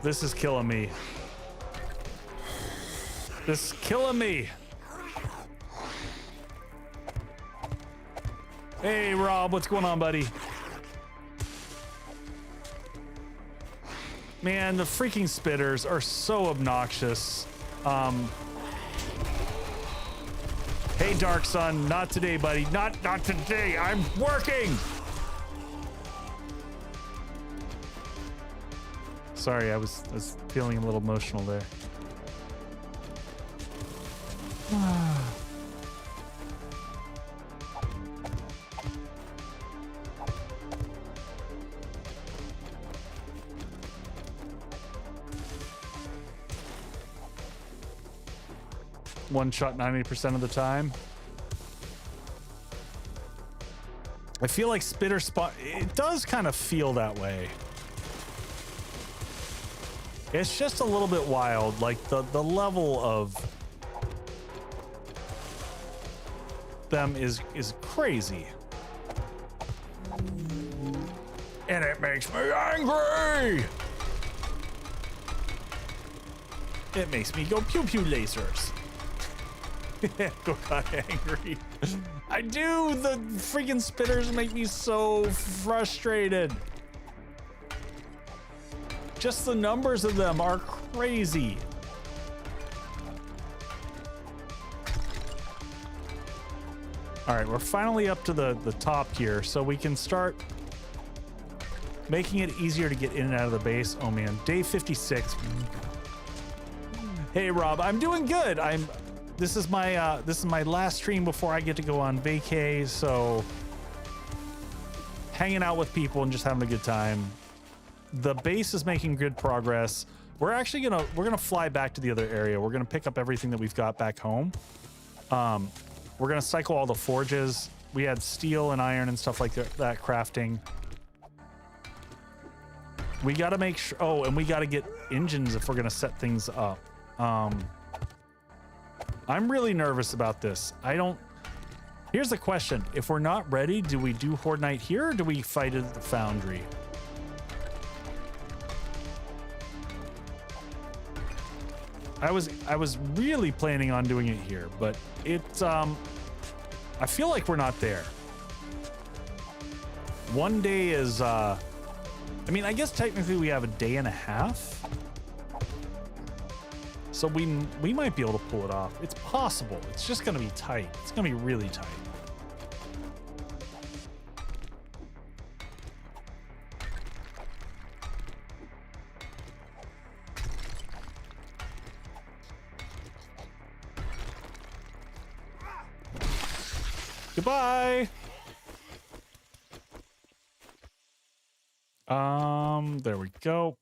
This is killing me. This is killing me. Hey, Rob, what's going on, buddy? Man, the freaking spitters are so obnoxious. Hey, Dark Sun, not today, buddy. Not today. I'm working. Sorry, I was feeling a little emotional there. One shot 90% of the time. I feel like spitter spot. It does kind of feel that way. It's just a little bit wild, like the level of them is crazy. And it makes me angry. It makes me go pew pew lasers. Go got angry. I do. The freaking spitters make me so frustrated. Just the numbers of them are crazy. All right, we're finally up to the top here, so we can start making it easier to get in and out of the base. Oh man, day 56. Hey Rob, I'm doing good. This is my last stream before I get to go on vacay, so hanging out with people and just having a good time. The base is making good progress. We're actually gonna fly back to the other area. We're gonna pick up everything that we've got back home. We're gonna cycle all the forges. We had steel and iron and stuff like that crafting. We got to make sure. Oh, and we got to get engines if we're going to set things up. I'm really nervous about this. Here's the question. If we're not ready, do we do Horde Night here or do we fight at the Foundry? I was really planning on doing it here, but it's I feel like we're not there. One day is I mean, I guess technically we have a day and a half. So we might be able to pull it off. It's possible. It's just going to be tight. It's going to be really tight. Goodbye. There we go.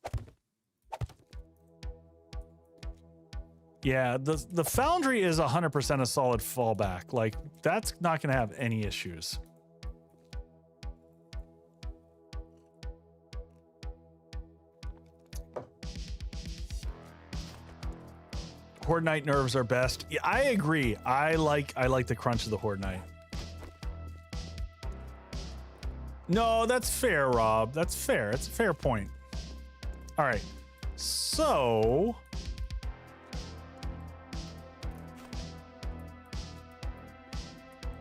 Yeah, the Foundry is 100% a solid fallback. Like, that's not going to have any issues. Horde Night nerves are best. Yeah, I agree. I like the crunch of the Horde Night. No, that's fair, Rob. That's fair. It's a fair point. All right. So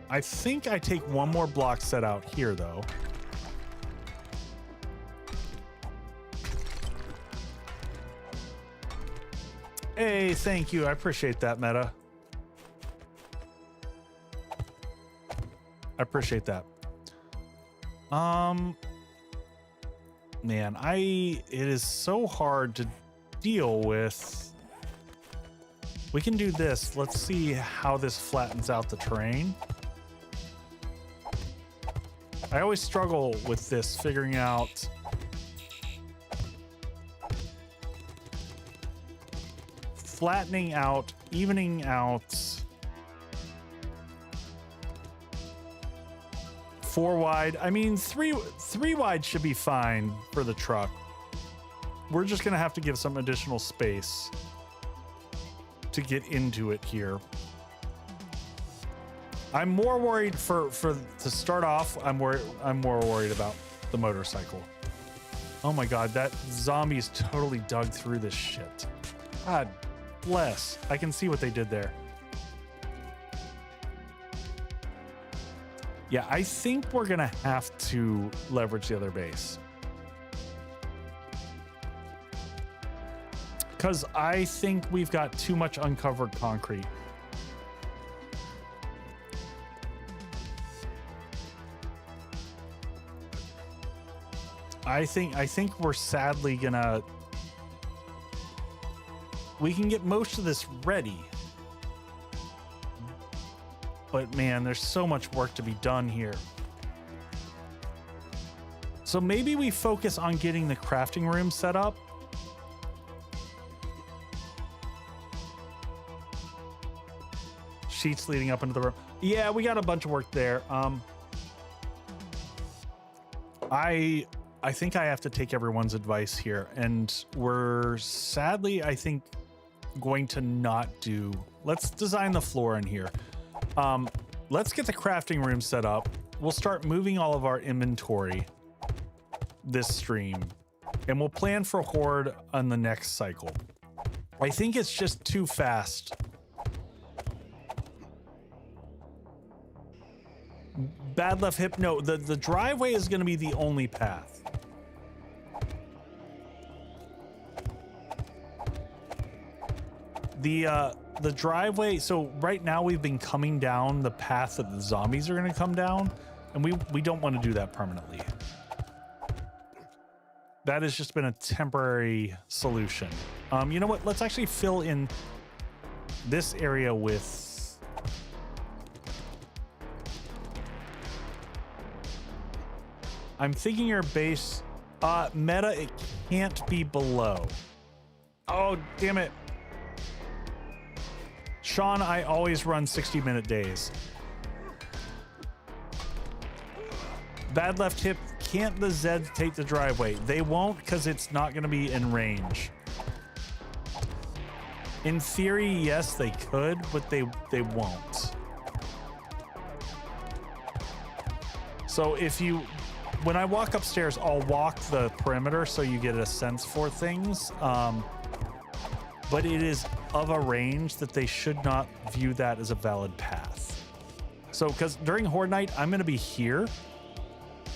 I think I take one more block set out here, though. Hey, thank you. I appreciate that, Meta. I appreciate that. Man, it is so hard to deal with. We can do this. Let's see how this flattens out the terrain. I always struggle with this, figuring out flattening out, evening out. 4 wide. I mean, three wide should be fine for the truck. We're just gonna have to give some additional space to get into it here. I'm more worried to start off. I'm more worried about the motorcycle. Oh my god, that zombie's totally dug through this shit. God bless. I can see what they did there. Yeah, I think we're gonna have to leverage the other base. Because I think we've got too much uncovered concrete. I think we're sadly gonna... We can get most of this ready. But man, there's so much work to be done here. So maybe we focus on getting the crafting room set up. Sheets leading up into the room. Yeah, we got a bunch of work there. I think I have to take everyone's advice here, and we're sadly, I think, going to not do... Let's design the floor in here. Let's get the crafting room set up. We'll start moving all of our inventory this stream, and we'll plan for Horde on the next cycle. I think it's just too fast. Bad left hip. No, the driveway is going to be the only path. The driveway, so right now we've been coming down the path that the zombies are going to come down, and we don't want to do that permanently. That has just been a temporary solution. You know what? Let's actually fill in this area with... I'm thinking your base... Meta, it can't be below. Oh, damn it. Sean, I always run 60-minute days. Bad left hip can't the Zeds take the driveway? They won't because it's not going to be in range. In theory, yes, they could, but they won't. So if you, when I walk upstairs, I'll walk the perimeter so you get a sense for things. But it is of a range that they should not view that as a valid path. So, because during Horde Night, I'm going to be here,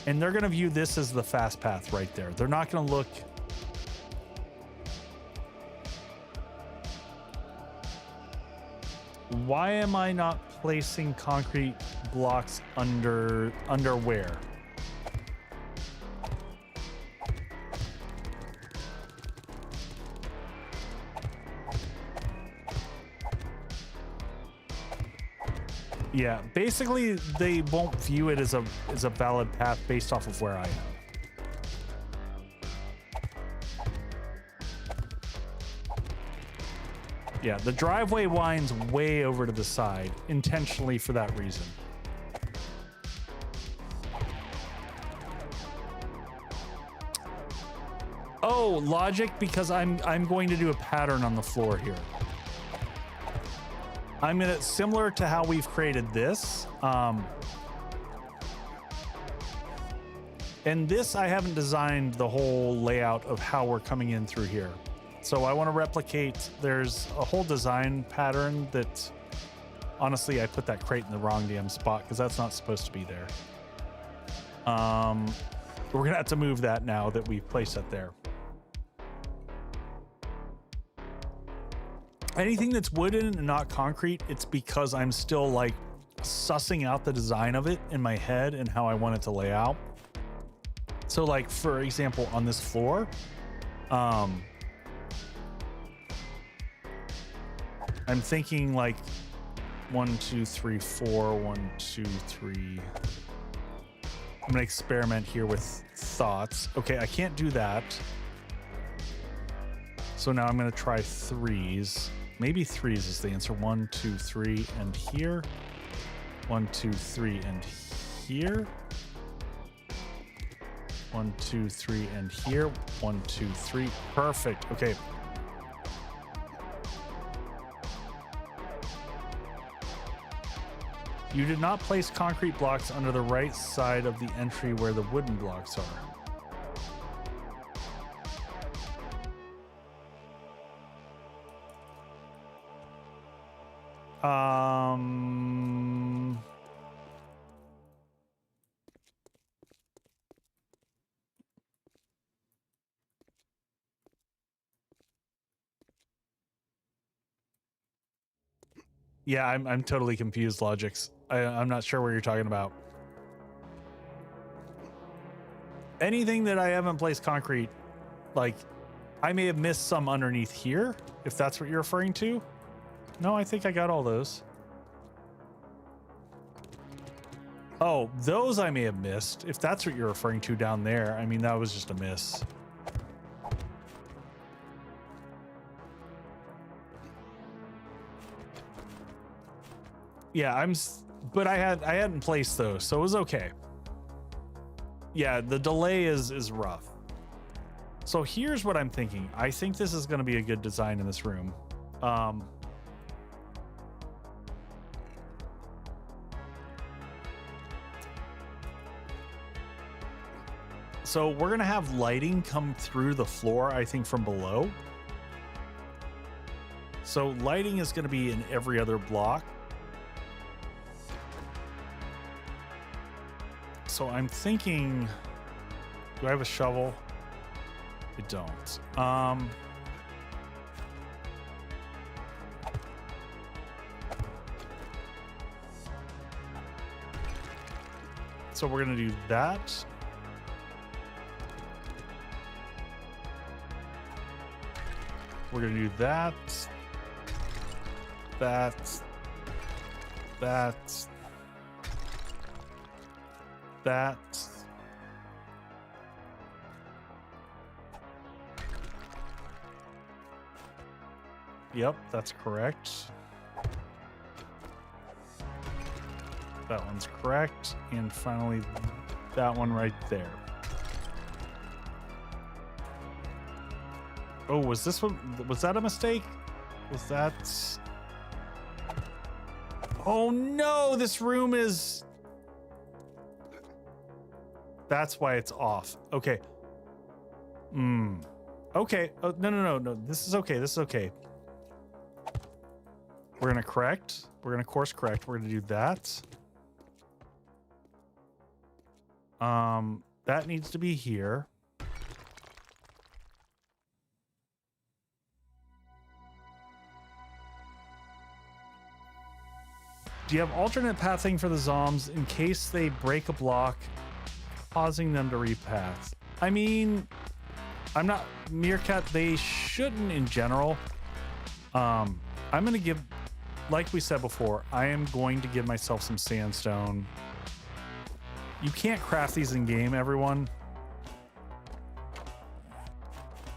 and they're going to view this as the fast path right there. They're not going to look. Why am I not placing concrete blocks under where? Yeah, basically they won't view it as a valid path based off of where I am. Yeah, the driveway winds way over to the side, intentionally for that reason. Oh, logic, because I'm going to do a pattern on the floor here. I'm gonna, similar to how we've created this, and this I haven't designed the whole layout of how we're coming in through here. So I want to replicate, there's a whole design pattern that, honestly, I put that crate in the wrong damn spot because that's not supposed to be there. We're gonna have to move that now that we've placed it there. Anything that's wooden and not concrete, it's because I'm still like sussing out the design of it in my head and how I want it to lay out. So like, for example, on this floor, I'm thinking like 1, 2, 3, 4, 1, 2, 3. I'm gonna experiment here with thoughts. Okay, I can't do that. So now I'm gonna try 3s. Maybe 3s is the answer. 1, 2, 3, and here. 1, 2, 3, and here. 1, 2, 3, and here. 1, 2, 3. Perfect. Okay. You did not place concrete blocks under the right side of the entry where the wooden blocks are. Yeah, I'm totally confused, Logix. I'm not sure what you're talking about. Anything that I haven't placed concrete, like, I may have missed some underneath here, if that's what you're referring to. No, I think I got all those. Oh, those I may have missed. If that's what you're referring to down there, I mean, that was just a miss. Yeah, but I hadn't placed those, so it was okay. Yeah, the delay is rough. So here's what I'm thinking. I think this is going to be a good design in this room. So we're going to have lighting come through the floor, I think, from below. So lighting is going to be in every other block. So I'm thinking, do I have a shovel? I don't. So we're going to do that. We're going to do that. That. Yep, that's correct. That one's correct. And finally, that one right there. Oh, was this one? Was that a mistake? Was that? Oh no, this room is. That's why it's off. Okay. Okay. Oh, no. This is okay. This is okay. We're going to correct. We're going to course correct. We're going to do that. That needs to be here. Do you have alternate pathing for the zombs in case they break a block, causing them to repath? I mean, I'm not Meerkat. They shouldn't in general. I'm going to give, like we said before, I am going to give myself some sandstone. You can't craft these in game, everyone.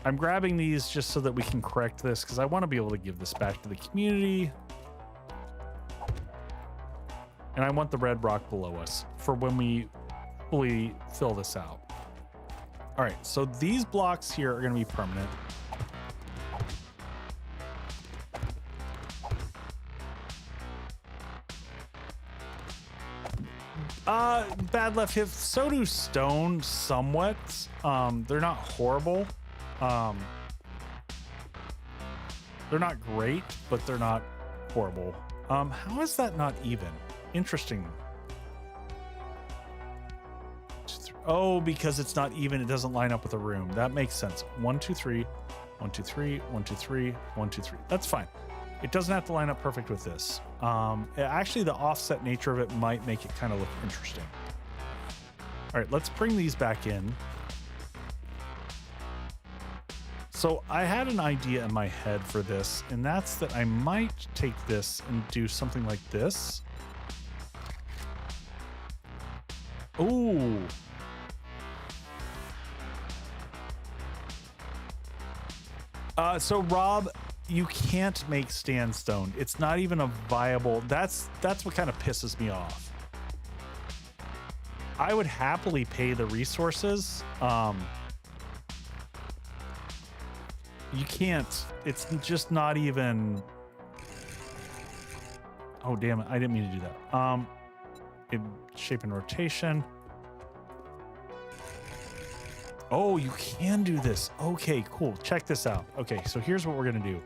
I'm grabbing these just so that we can correct this because I want to be able to give this back to the community. And I want the red rock below us for when we fully fill this out. All right, so these blocks here are going to be permanent. Bad left hip. So do stone somewhat. They're not horrible. They're not great, but they're not horrible. How is that not even? Interesting. Oh, because it's not even, it doesn't line up with a room. That makes sense. 1, 2, 3, 1, 2, 3, 1, 2, 3, 1, 2, 3. That's fine. It doesn't have to line up perfect with this. Actually, the offset nature of it might make it kind of look interesting. All right, let's bring these back in. So I had an idea in my head for this, and that's that I might take this and do something like this. Ooh. So Rob, you can't make sandstone. It's not even a viable. That's what kind of pisses me off. I would happily pay the resources. You can't. It's just not even. Oh damn it! I didn't mean to do that. In shape and rotation. Oh, you can do this. Okay, cool. Check this out. Okay, so here's what we're gonna do.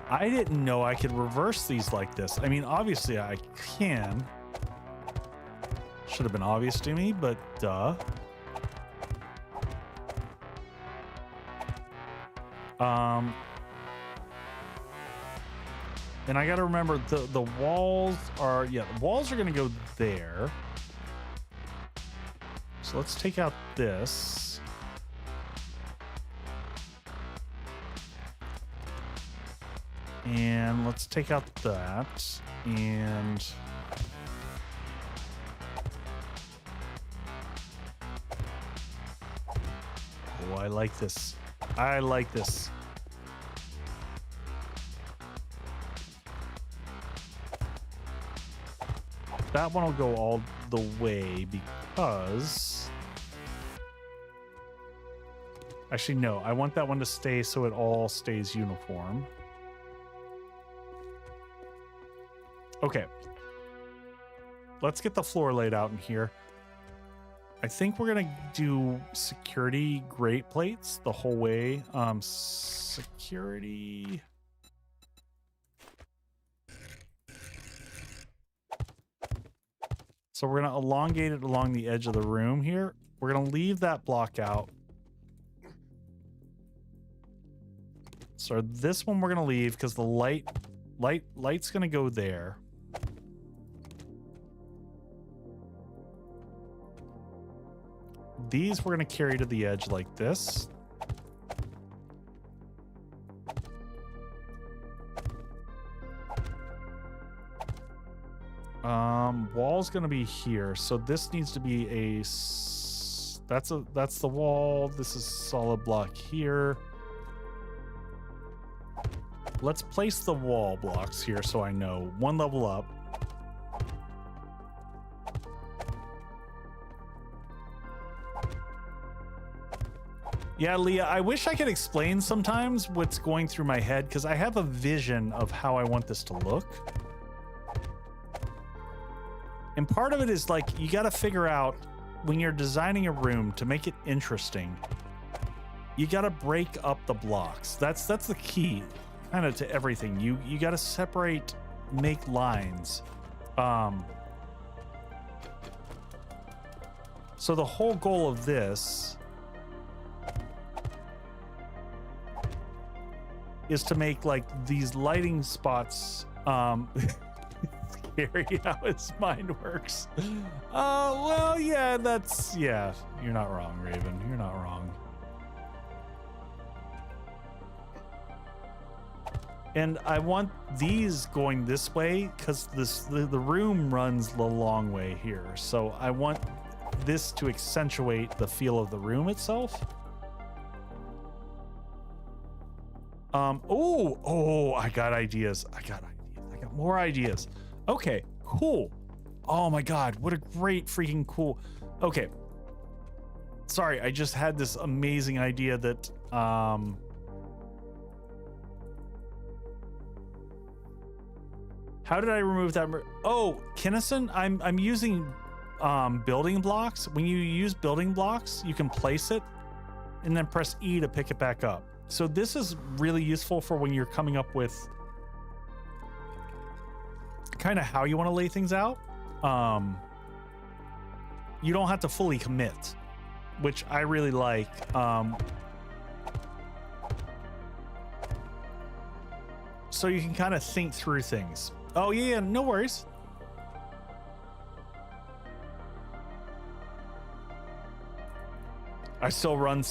I didn't know I could reverse these like this. I mean, obviously I can. Should have been obvious to me, but duh. And I got to remember the walls are, yeah, the walls are going to go there. So let's take out this. And let's take out that. And oh, I like this. I like this. That one will go all the way because... Actually, no. I want that one to stay so it all stays uniform. Okay. Let's get the floor laid out in here. I think we're going to do security grate plates the whole way. Security... So we're going to elongate it along the edge of the room here. We're going to leave that block out. So this one we're going to leave because the light's going to go there. These we're going to carry to the edge like this. Wall's gonna be here, so this needs to be a that's the wall. This is solid block here. Let's place the wall blocks here so I know. One level up. Yeah, Leah, I wish I could explain sometimes what's going through my head because I have a vision of how I want this to look. And part of it is like, you got to figure out when you're designing a room to make it interesting, you got to break up the blocks. That's the key kind of to everything. You got to separate, make lines. So the whole goal of this is to make like these lighting spots scary how his mind works. Well, yeah, you're not wrong, Raven. You're not wrong. And I want these going this way because the room runs the long way here. So I want this to accentuate the feel of the room itself. I got ideas. I got more ideas. Okay, cool. Oh my God, what a great freaking cool. Okay. Sorry, I just had this amazing idea that, how did I remove that? Oh, Kinnison, I'm using building blocks. When you use building blocks, you can place it and then press E to pick it back up. So this is really useful for when you're coming up with kind of how you want to lay things out. You don't have to fully commit, which I really like. So you can kind of think through things. Oh yeah, no worries. I still run.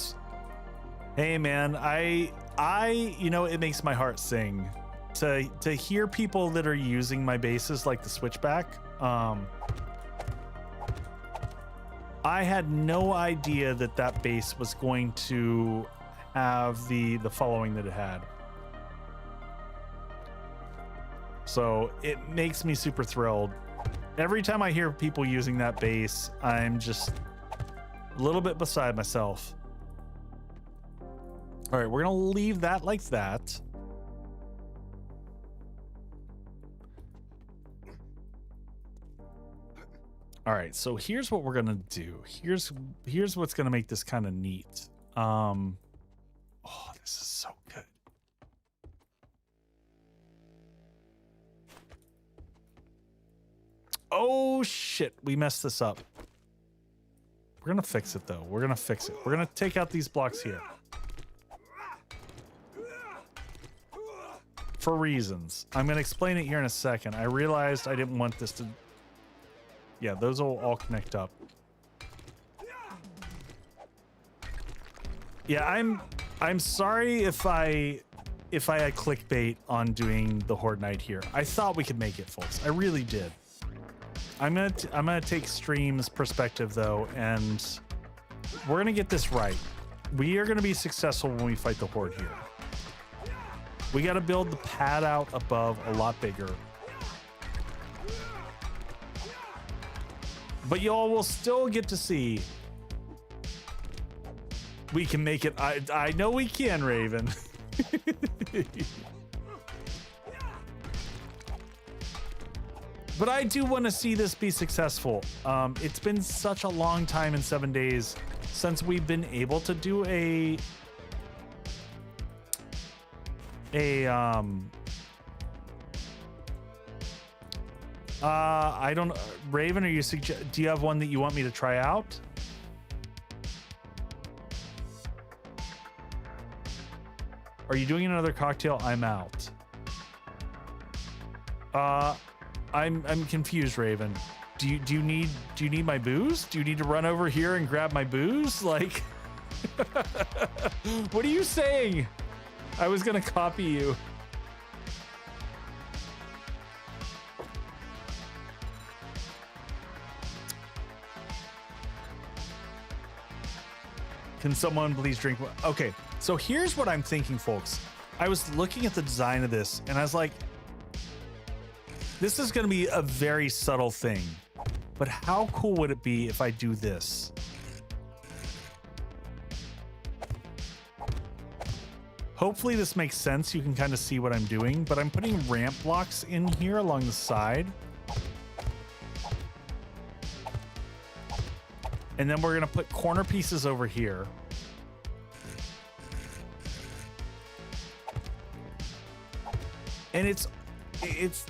Hey man, I it makes my heart sing to hear people that are using my bases like the switchback. I had no idea that base was going to have the following that it had. So it makes me super thrilled. Every time I hear people using that base, I'm just a little bit beside myself. All right, we're gonna leave that like that. All right, so here's what we're gonna do. Here's what's gonna make this kind of neat. Oh, this is so good. Oh shit, we messed this up. We're gonna fix it though. We're gonna fix it. We're gonna take out these blocks here. For reasons. I'm gonna explain it here in a second. I realized I didn't want this to... Yeah, those will all connect up. Yeah, I'm sorry if I had clickbait on doing the Horde Night here. I thought we could make it, folks. I really did. I'm gonna take Stream's perspective though, and we're gonna get this right. We are gonna be successful when we fight the Horde here. We gotta build the pad out above a lot bigger. But y'all will still get to see. We can make it. I know we can, Raven. But I do want to see this be successful. It's been such a long time in 7 days since we've been able to do I don't, Raven, do you have one that you want me to try out? Are you doing another cocktail? I'm out. I'm confused, Raven. Do you need my booze? Do you need to run over here and grab my booze? Like, what are you saying? I was gonna copy you. Can someone please drink? Okay, so here's what I'm thinking, folks. I was looking at the design of this and I was like, this is going to be a very subtle thing, but how cool would it be if I do this? Hopefully this makes sense. You can kind of see what I'm doing, but I'm putting ramp blocks in here along the side. And then we're going to put corner pieces over here. And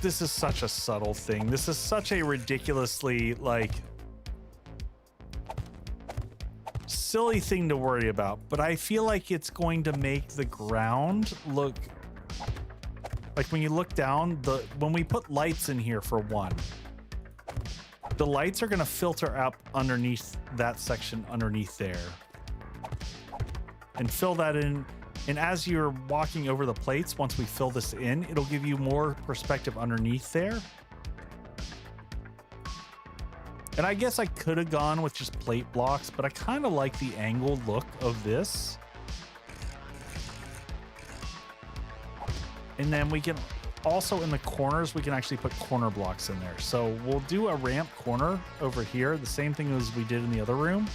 this is such a subtle thing. This is such a ridiculously like silly thing to worry about, but I feel like it's going to make the ground look like when you look down, when we put lights in here for one, the lights are going to filter up underneath that section underneath there and fill that in. And as you're walking over the plates, once we fill this in, it'll give you more perspective underneath there. And I guess I could have gone with just plate blocks, but I kind of like the angled look of this. And then we can also, in the corners, we can actually put corner blocks in there. So we'll do a ramp corner over here, the same thing as we did in the other room,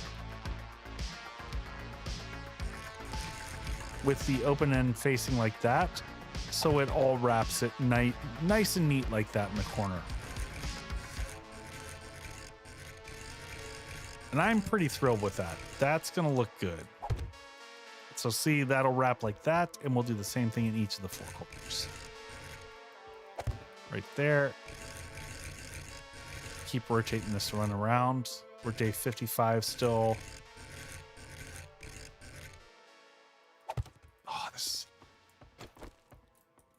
with the open end facing like that, so it all wraps it nice and neat like that in the corner. And I'm pretty thrilled with that. That's gonna look good. So see, that'll wrap like that, and we'll do the same thing in each of the four corners. Right there. Keep rotating this to run around. We're day 55 still.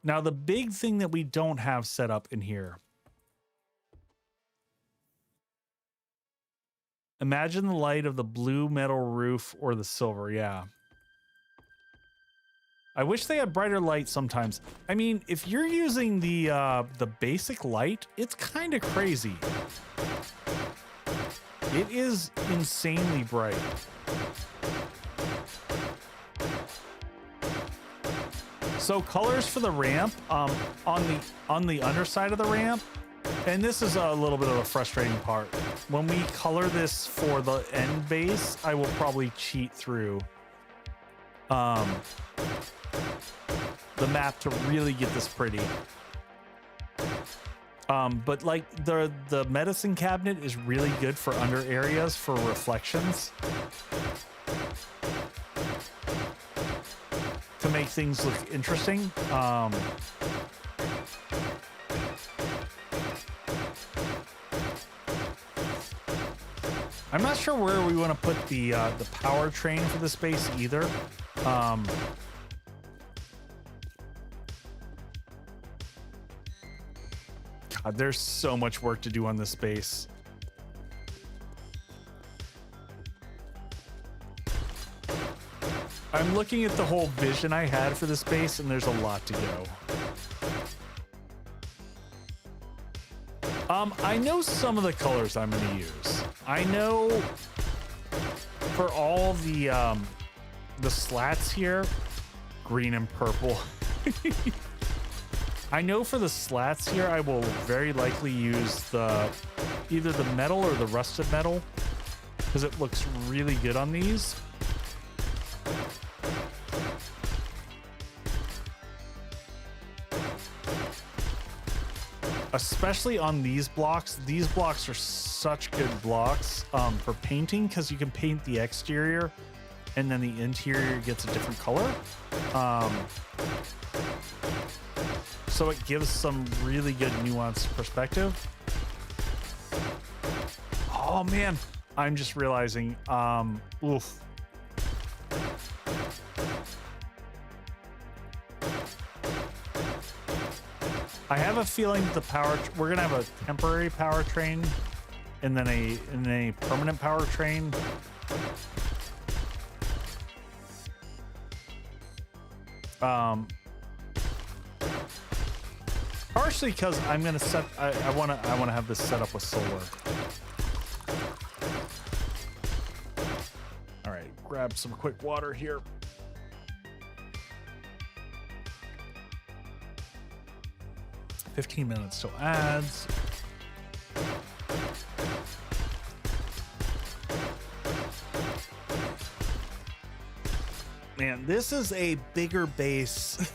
Now, the big thing that we don't have set up in here. Imagine the light of the blue metal roof or the silver. Yeah. I wish they had brighter light sometimes. I mean, if you're using the basic light, it's kind of crazy. It is insanely bright. So colors for the ramp, on the underside of the ramp, and this is a little bit of a frustrating part. When we color this for the end base, I will probably cheat through the map to really get this pretty. But like the medicine cabinet is really good for under areas for reflections, to make things look interesting. I'm not sure where we want to put the power train for the space either. God, there's so much work to do on this space. I'm looking at the whole vision I had for the space, and there's a lot to go. I know some of the colors I'm going to use. I know for all the slats here, green and purple. I know for the slats here, I will very likely use either the metal or the rusted metal, because it looks really good on these. Especially on these blocks. These blocks are such good blocks for painting, because you can paint the exterior and then the interior gets a different color. So it gives some really good nuanced perspective. Oh man, I'm just realizing, oof. I have a feeling we're gonna have a temporary powertrain and then a permanent powertrain. Partially because I'm gonna I wanna have this set up with solar. All right, grab some quick water here. $15 minutes till ads. Man, this is a bigger base.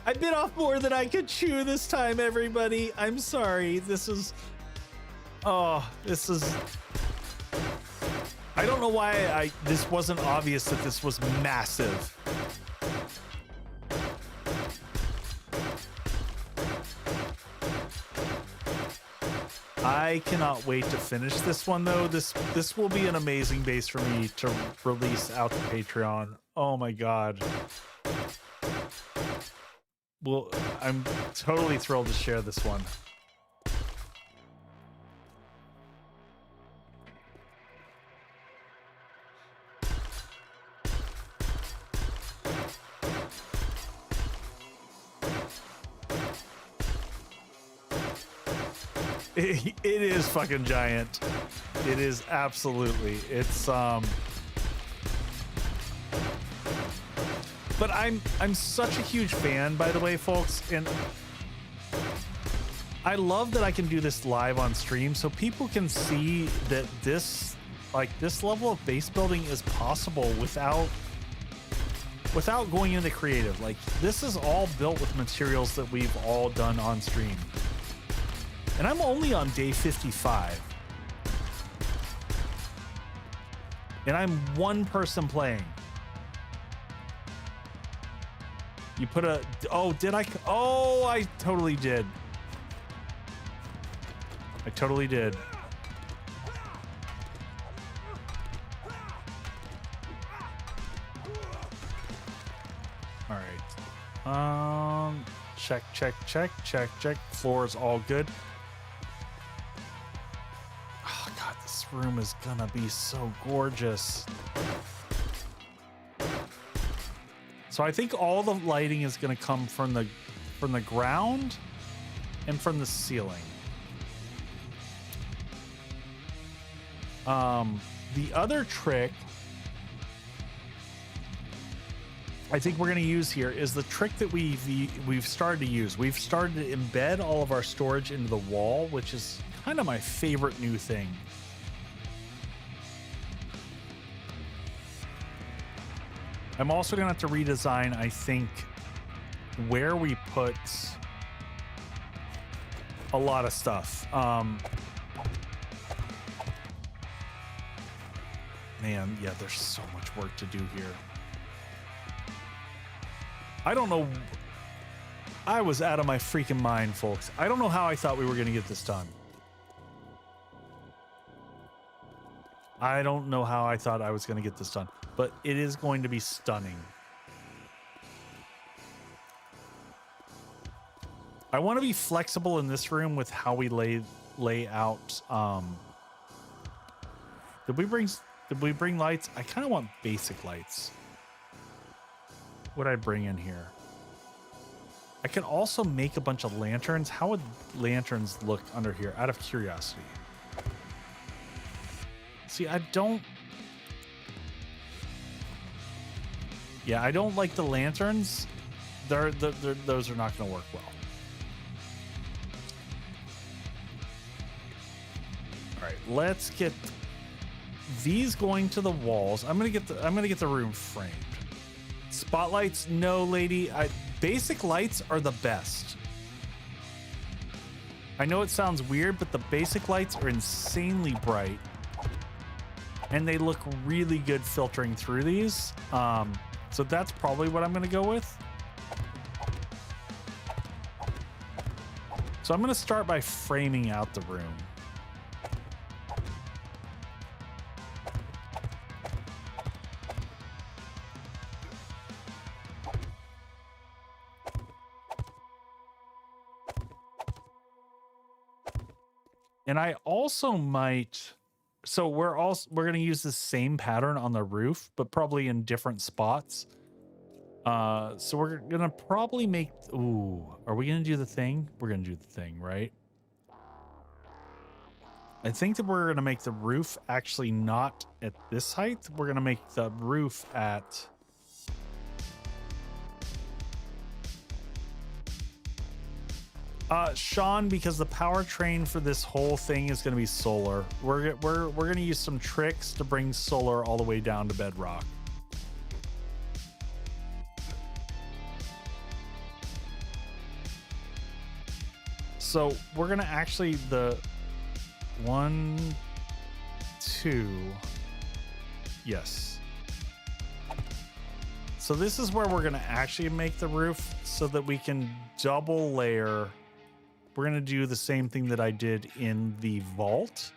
I bit off more than I could chew this time, everybody. I'm sorry. This is... Oh, this is... I don't know why this wasn't obvious that this was massive. I cannot wait to finish this one though. This will be an amazing base for me to release out to Patreon. Oh my god. Well, I'm totally thrilled to share this one. It is fucking giant. It is absolutely. It's but I'm such a huge fan, by the way, folks, and I love that I can do this live on stream so people can see that this level of base building is possible without going into creative. Like, this is all built with materials that we've all done on stream. And I'm only on day 55. And I'm one person playing. You put a... Oh, did I? Oh, I totally did. I totally did. All right. Check, check, check, check, check. Floor is all good. Oh, God, this room is gonna be so gorgeous. So I think all the lighting is going to come from the ground and from the ceiling. The other trick I think we're going to use here is the trick that we've started to use. We've started to embed all of our storage into the wall, which is kind of my favorite new thing. I'm also gonna have to redesign, I think, where we put a lot of stuff. Man, yeah, there's so much work to do here. I don't know. I was out of my freaking mind, folks. I don't know how I thought we were gonna get this done. I don't know how I thought I was gonna get this done. But it is going to be stunning. I want to be flexible in this room with how we lay out. Did we bring lights? I kind of want basic lights. What'd I bring in here? I can also make a bunch of lanterns. How would lanterns look under here? Out of curiosity. See, I don't. Yeah, I don't like the lanterns. Those are not going to work well. All right, let's get these going to the walls. I'm gonna get the room framed. Spotlights, no, lady. Basic lights are the best. I know it sounds weird, but the basic lights are insanely bright, and they look really good filtering through these. So that's probably what I'm going to go with. So I'm going to start by framing out the room. And I also might... So we're going to use the same pattern on the roof, but probably in different spots. So we're going to probably make... Ooh, are we going to do the thing? We're going to do the thing, right? I think that we're going to make the roof actually not at this height. We're going to make the roof at... Sean, because the powertrain for this whole thing is going to be solar. We're going to use some tricks to bring solar all the way down to Bedrock. So we're gonna actually the 1, 2, yes. So this is where we're gonna actually make the roof so that we can double layer. We're gonna do the same thing that I did in the vault.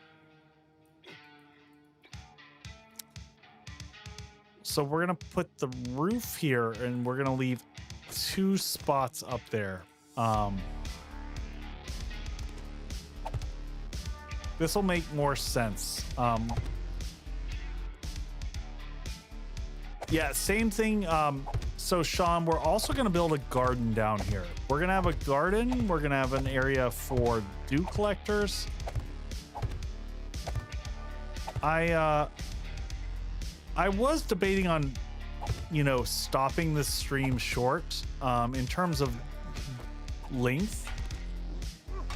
So we're gonna put the roof here and we're gonna leave 2 spots up there. This will make more sense. Yeah, same thing. So Sean, we're also gonna build a garden down here. We're gonna have a garden. We're gonna have an area for dew collectors. I was debating on, you know, stopping this stream short in terms of length,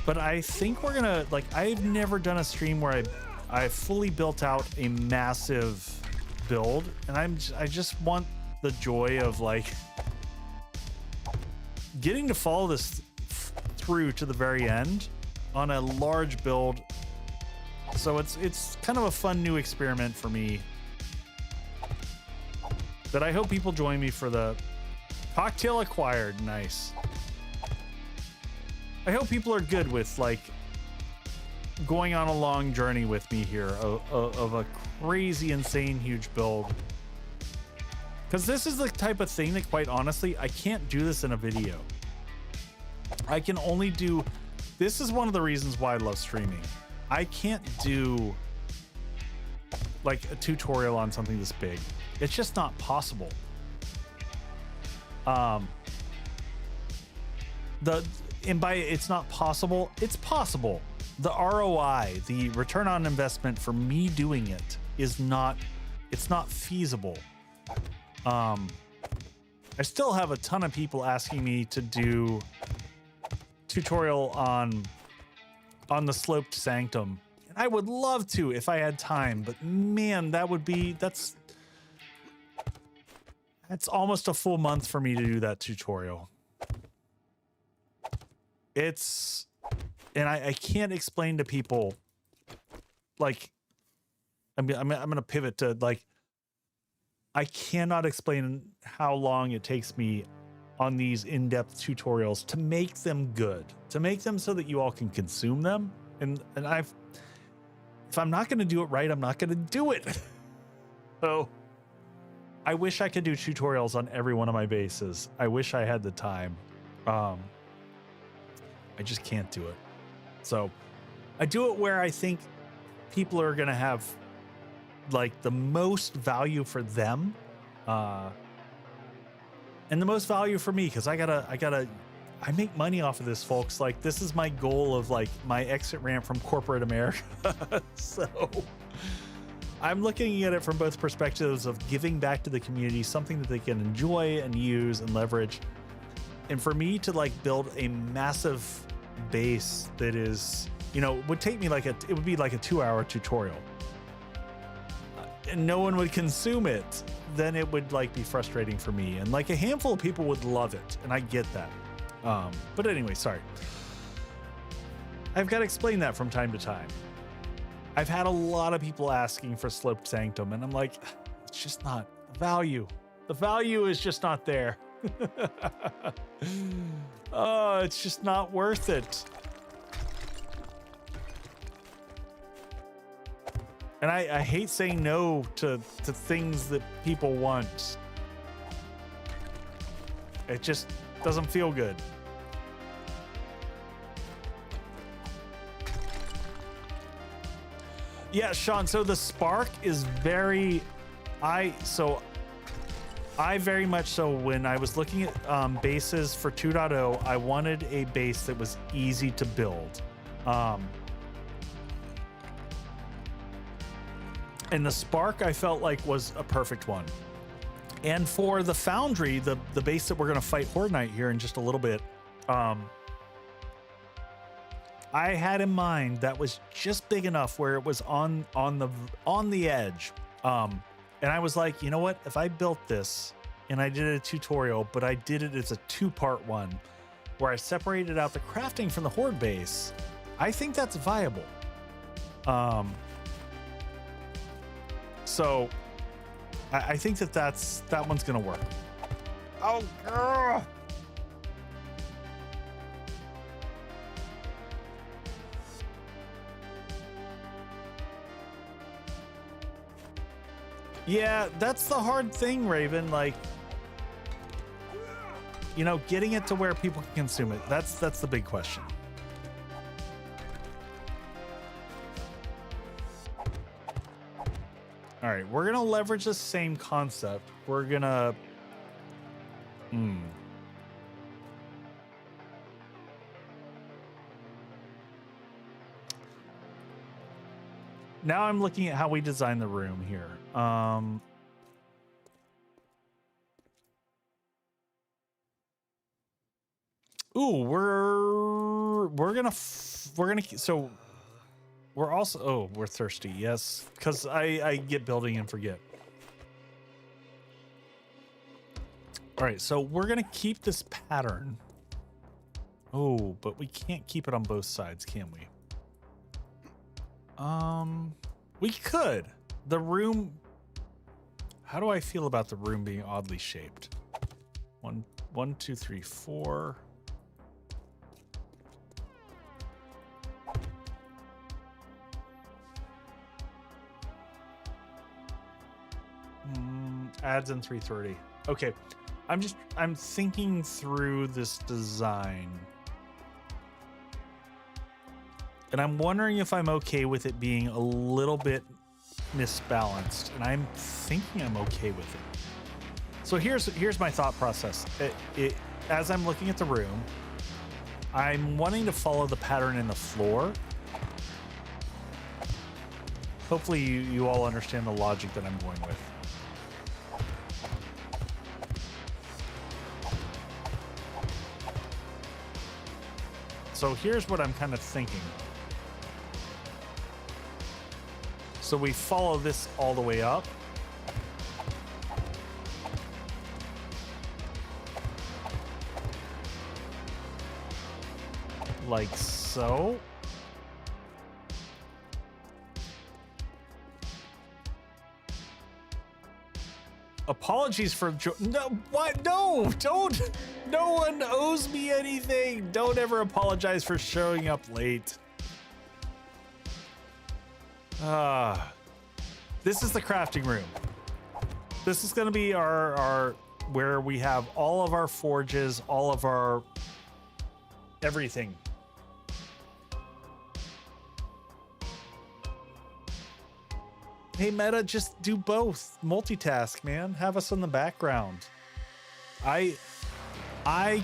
but I think we're gonna, like, I've never done a stream where I fully built out a massive build, and I just want the joy of like getting to follow this through to the very end on a large build. So it's kind of a fun new experiment for me that I hope people join me for. The cocktail acquired. Nice. I hope people are good with like going on a long journey with me here of a crazy, insane, huge build. Because this is the type of thing that, quite honestly, I can't do this in a video. I can only do... This is one of the reasons why I love streaming. I can't do like a tutorial on something this big. It's just not possible. And by it's not possible, it's possible. The ROI, the return on investment for me doing it is not, it's not feasible. I still have a ton of people asking me to do tutorial on the sloped sanctum. And I would love to if I had time, but man, that's almost a full month for me to do that tutorial. And I can't explain to people, like, I'm gonna pivot to, like, I cannot explain how long it takes me on these in-depth tutorials to make them good, to make them so that you all can consume them. And if I'm not gonna do it right, I'm not gonna do it. So I wish I could do tutorials on every one of my bases. I wish I had the time. I just can't do it. So I do it where I think people are going to have like the most value for them. And the most value for me, because I make money off of this, folks. Like, this is my goal of like my exit ramp from corporate America. So I'm looking at it from both perspectives of giving back to the community, something that they can enjoy and use and leverage. And for me to like build a massive base that is, you know, would take me like it would be like a 2-hour tutorial, and no one would consume it, then it would like be frustrating for me. And like a handful of people would love it, and I get that. But anyway, sorry. I've got to explain that from time to time. I've had a lot of people asking for sloped sanctum, and I'm like, it's just not the value. The value is just not there. Oh, it's just not worth it. And I hate saying no to things that people want. It just doesn't feel good. Yeah, Sean, so the spark is very... I very much so, when I was looking at bases for 2.0, I wanted a base that was easy to build. And the Spark, I felt like, was a perfect one. And for the Foundry, the base that we're going to fight Horde Night here in just a little bit, I had in mind that was just big enough where it was on the edge. And I was like, you know what? If I built this and I did a tutorial, but I did it as a 2-part one, where I separated out the crafting from the Horde base, I think that's viable. So I think that one's gonna work. Oh, girl. Yeah, that's the hard thing, Raven. Like, you know, getting it to where people can consume it. That's the big question. All right, we're gonna leverage the same concept. We're gonna Now I'm looking at how we design the room here. Ooh, we're gonna so we're also, oh, we're thirsty. Yes, because I get building and forget. All right, so we're gonna keep this pattern. Oh, but we can't keep it on both sides, can we? We could. The room. How do I feel about the room being oddly shaped? 1, 2, 3, 4. Adds in 330. Okay, I'm thinking through this design. And I'm wondering if I'm okay with it being a little bit misbalanced. And I'm thinking I'm okay with it. So here's my thought process. As I'm looking at the room, I'm wanting to follow the pattern in the floor. Hopefully you all understand the logic that I'm going with. So here's what I'm kind of thinking. So we follow this all the way up. Like so. Apologies for no, what? No, don't. No one owes me anything. Don't ever apologize for showing up late. This is the crafting room. This is going to be our where we have all of our forges, all of our everything. Hey, Meta, just do both. Multitask, man. Have us in the background. I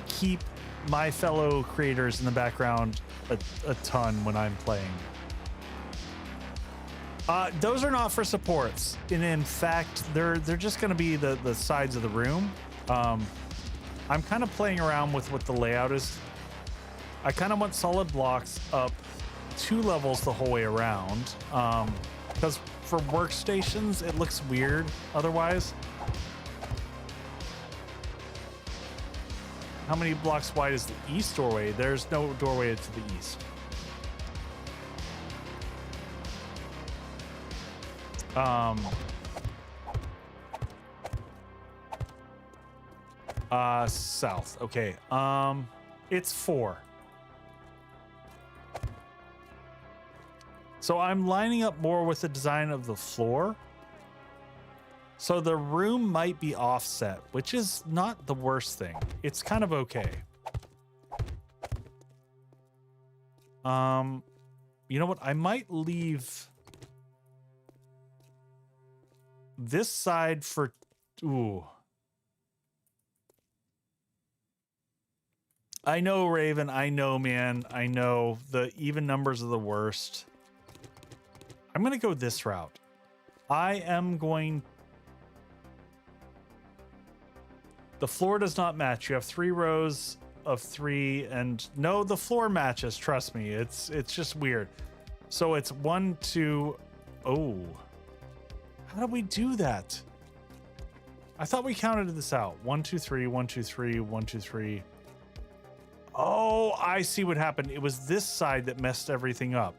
keep my fellow creators in the background a ton when I'm playing. Those are not for supports. And in fact, they're just going to be the sides of the room. I'm kind of playing around with what the layout is. I kind of want solid blocks up 2 levels the whole way around. Because for workstations, it looks weird otherwise. How many blocks wide is the east doorway? There's no doorway to the east. South. Okay. It's 4. So I'm lining up more with the design of the floor. So the room might be offset, which is not the worst thing. It's kind of okay. You know what? I might leave this side for, ooh. I know, Raven. I know, man. I know. The even numbers are the worst. I'm going to go this route. I am going... The floor does not match. You have 3 rows of 3, and no, the floor matches. Trust me. It's just weird. So it's 1, 2... Oh. How do we do that? I thought we counted this out. 1, 2, 3, 1, 2, 3, 1, 2, 3. Oh, I see what happened. It was this side that messed everything up.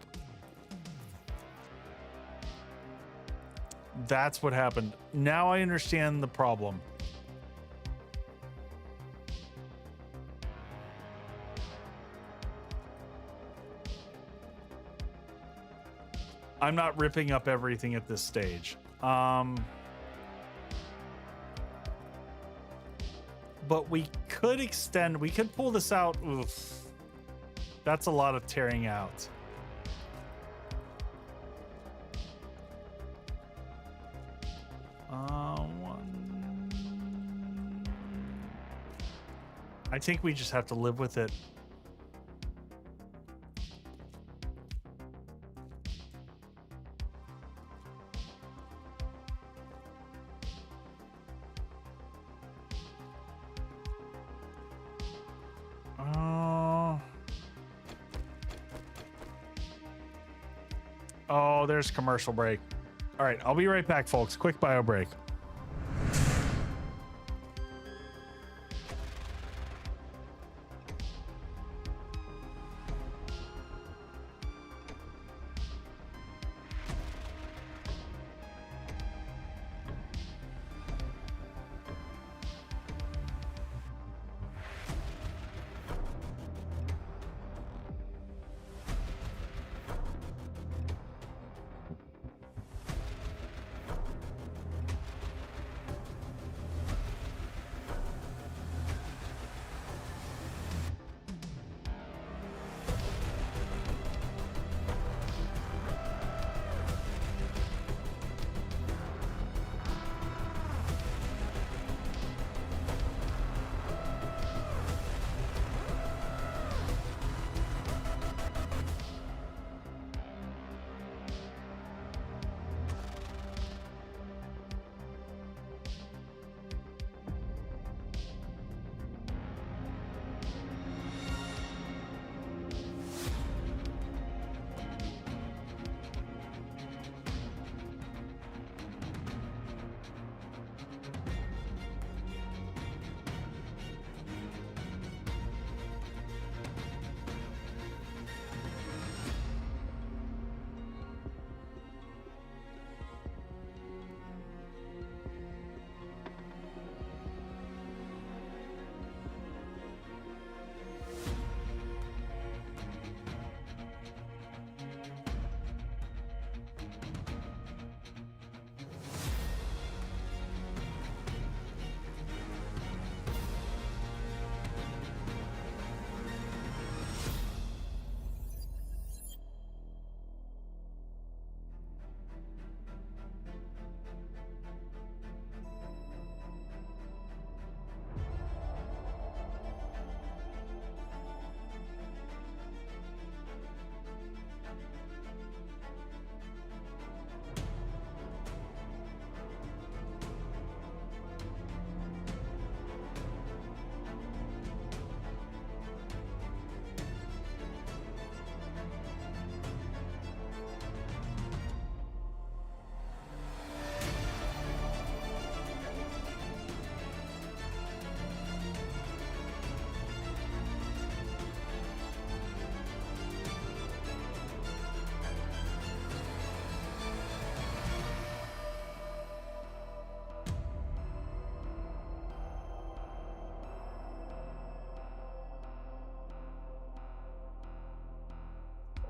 That's what happened. Now I understand the problem. I'm not ripping up everything at this stage. But we could extend, we could pull this out. Oof. That's a lot of tearing out. I think we just have to live with it. Oh, there's commercial break. All right, I'll be right back, folks. Quick bio break.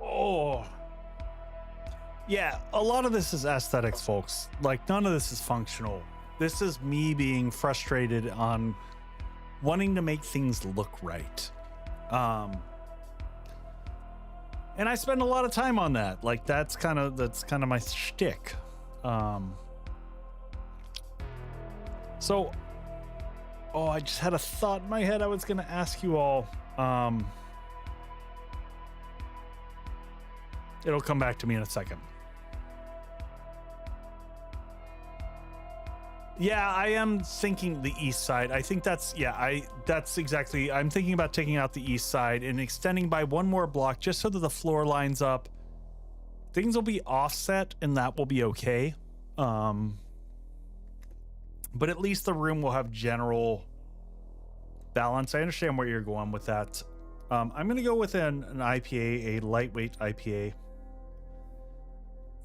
Oh, yeah, a lot of this is aesthetics, folks. Like, none of this is functional. This is me being frustrated on wanting to make things look right. And I spend a lot of time on that. Like, that's kind of my shtick. So, oh, I just had a thought in my head I was going to ask you all. It'll come back to me in a second. Yeah, I am thinking the east side. I think that's, yeah, that's exactly, I'm thinking about taking out the east side and extending by one more block just so that the floor lines up. Things will be offset and that will be okay. But at least the room will have general balance. I understand where you're going with that. I'm going to go with an IPA, a lightweight IPA.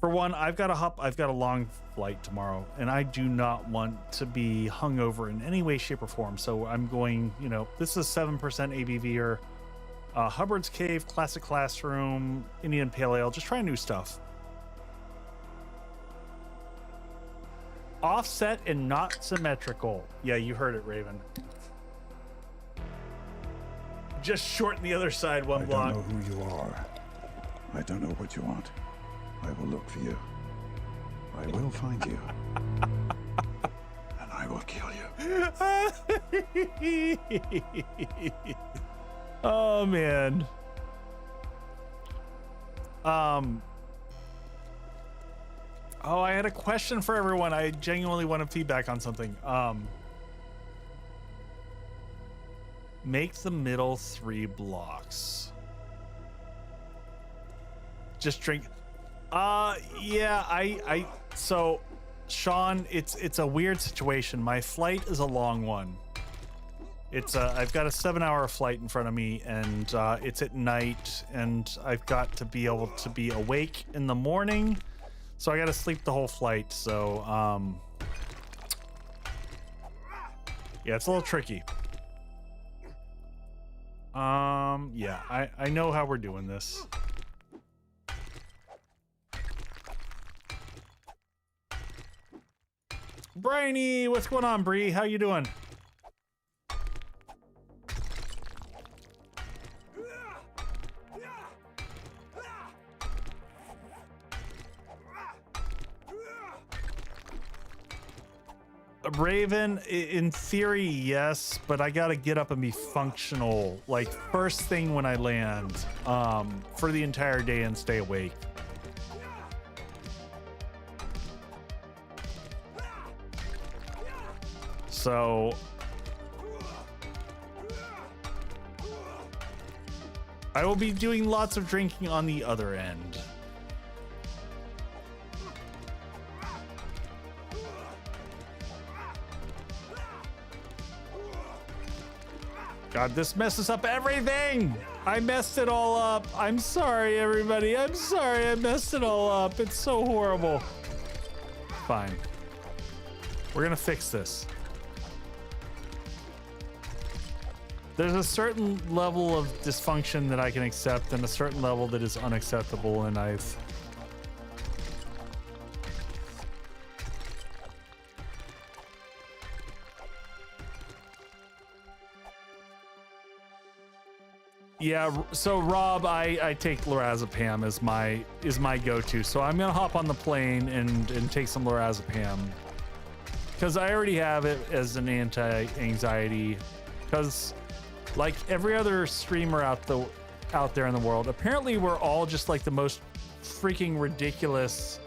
For one, I've got a long flight tomorrow, and I do not want to be hungover in any way, shape, or form. So I'm going, you know, this is 7% ABV or Hubbard's Cave, Classic Classroom, Indian Pale Ale, just trying new stuff. Offset and not symmetrical. Yeah, you heard it, Raven. Just shorten the other side one block. I don't know who you are. I don't know what you want. I will look for you. I will find you. And I will kill you. Oh, man. Oh, I had a question for everyone. I genuinely wanted feedback on something. Make the middle 3 blocks. Just drink. Yeah, so Sean, it's a weird situation. My flight is a long one. I've got a 7-hour flight in front of me, and it's at night, and I've got to be able to be awake in the morning. So I got to sleep the whole flight. So, yeah, it's a little tricky. Yeah, I know how we're doing this. Briny, what's going on, Bree? How you doing? Raven, in theory, yes, but I gotta get up and be functional, like first thing when I land, for the entire day and stay awake. So I will be doing lots of drinking on the other end. God, this messes up everything. I messed it all up. I'm sorry, everybody. I'm sorry I messed it all up. It's so horrible. Fine. We're gonna fix this. There's a certain level of dysfunction that I can accept and a certain level that is unacceptable, and I've... Yeah, so Rob, I take lorazepam as my go-to. So I'm gonna hop on the plane and take some lorazepam. Because I already have it as an anti-anxiety. Because like every other streamer out there in the world, apparently we're all just like the most freaking ridiculous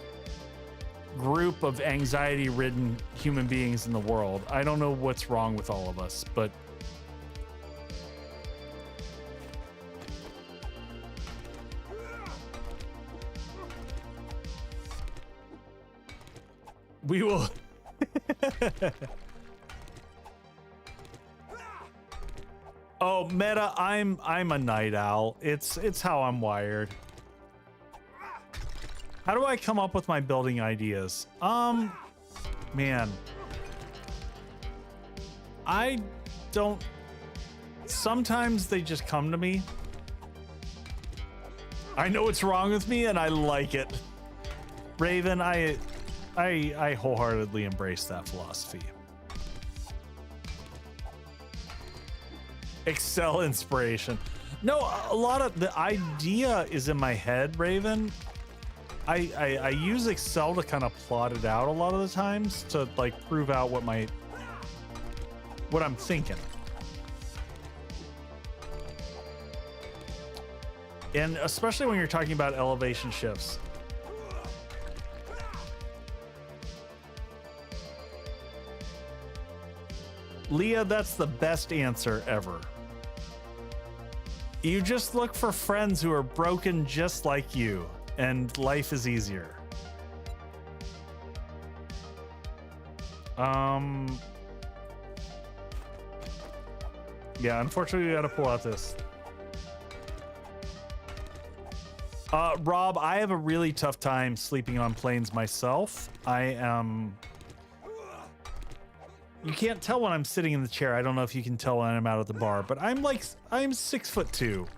group of anxiety-ridden human beings in the world. I don't know what's wrong with all of us, but we will. Oh, Meta, I'm a night owl. It's how I'm wired. How do I come up with my building ideas? Man. I don't. Sometimes they just come to me. I know what's wrong with me and I like it. Raven, I wholeheartedly embrace that philosophy. Excel inspiration. No, a lot of the idea is in my head, Raven. I use Excel to kind of plot it out a lot of the times to like prove out what I'm thinking. And especially when you're talking about elevation shifts. Leah, that's the best answer ever. You just look for friends who are broken just like you, and life is easier. Yeah, unfortunately, we gotta pull out this. Rob, I have a really tough time sleeping on planes myself. I am. You can't tell when I'm sitting in the chair. I don't know if you can tell when I'm out at the bar, but I'm 6'2".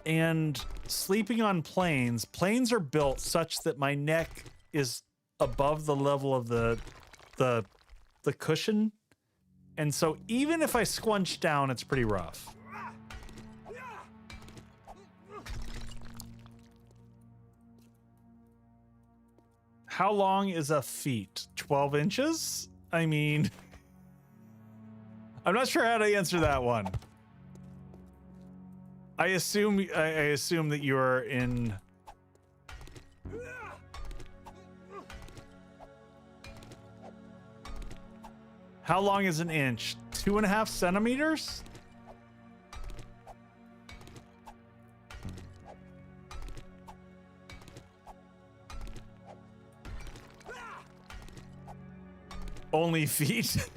And sleeping on planes are built such that my neck is above the level of the cushion. And so even if I squunch down, it's pretty rough. How long is a feet? 12 inches? I mean, I'm not sure how to answer that one. I assume that you're in. How long is an inch? 2.5 centimeters? Only feet?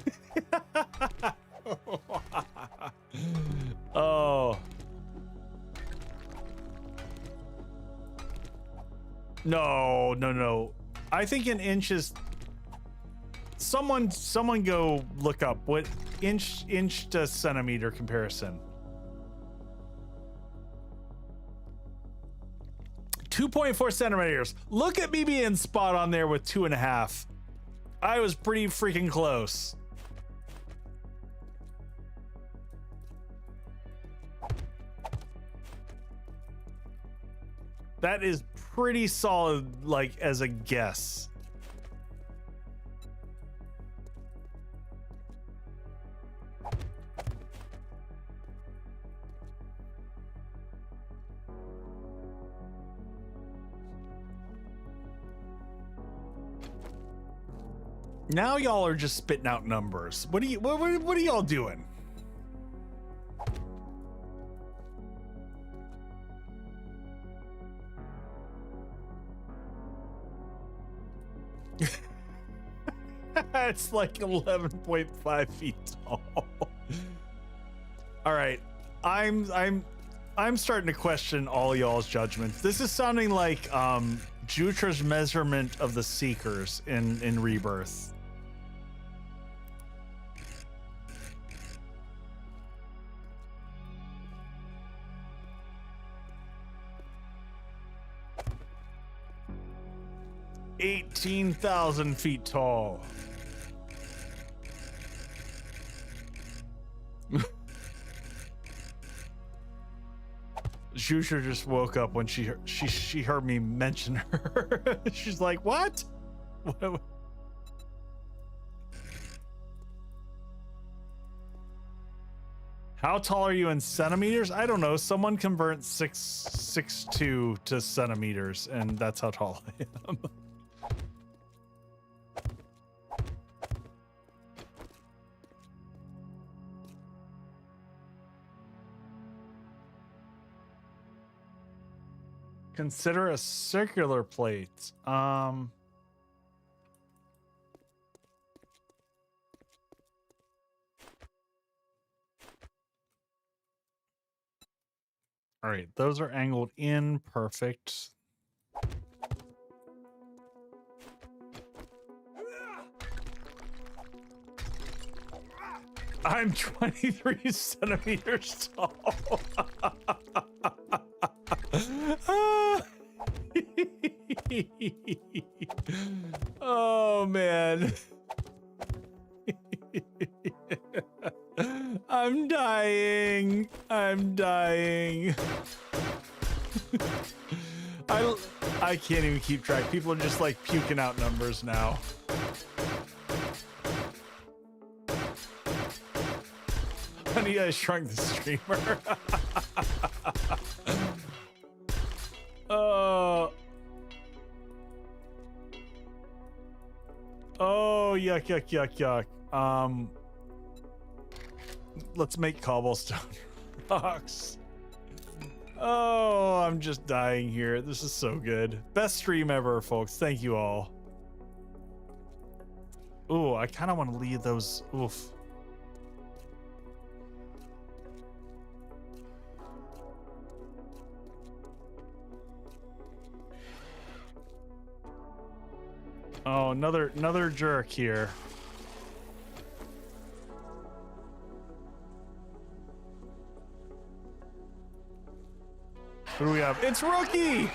Oh. No. I think an inch is... Someone go look up what inch to centimeter comparison. 2.4 centimeters. Look at me being spot on there with 2.5. I was pretty freaking close. That is pretty solid, like, as a guess. Now y'all are just spitting out numbers. What are y'all doing? It's like 11.5 feet tall. All right, I'm starting to question all y'all's judgments. This is sounding like Jutra's measurement of the Seekers in Rebirth. $18,000 feet tall. Jutra just woke up when she heard me mention her. She's like, "What? What?" How tall are you in centimeters? I don't know. Someone convert 6'2" to centimeters, and that's how tall I am. Consider a circular plate. All right, those are angled in. Perfect. I'm 23 centimeters tall. Oh man. I'm dying. I can't even keep track. People are just like puking out numbers now. Honey, I Shrunk the Streamer. Oh, yuck. Let's make cobblestone rocks. Oh, I'm just dying here. This is so good. Best stream ever, folks. Thank you all. Ooh, I kind of want to leave those. Oof. Oh, another jerk here. Who do we have? It's Rookie!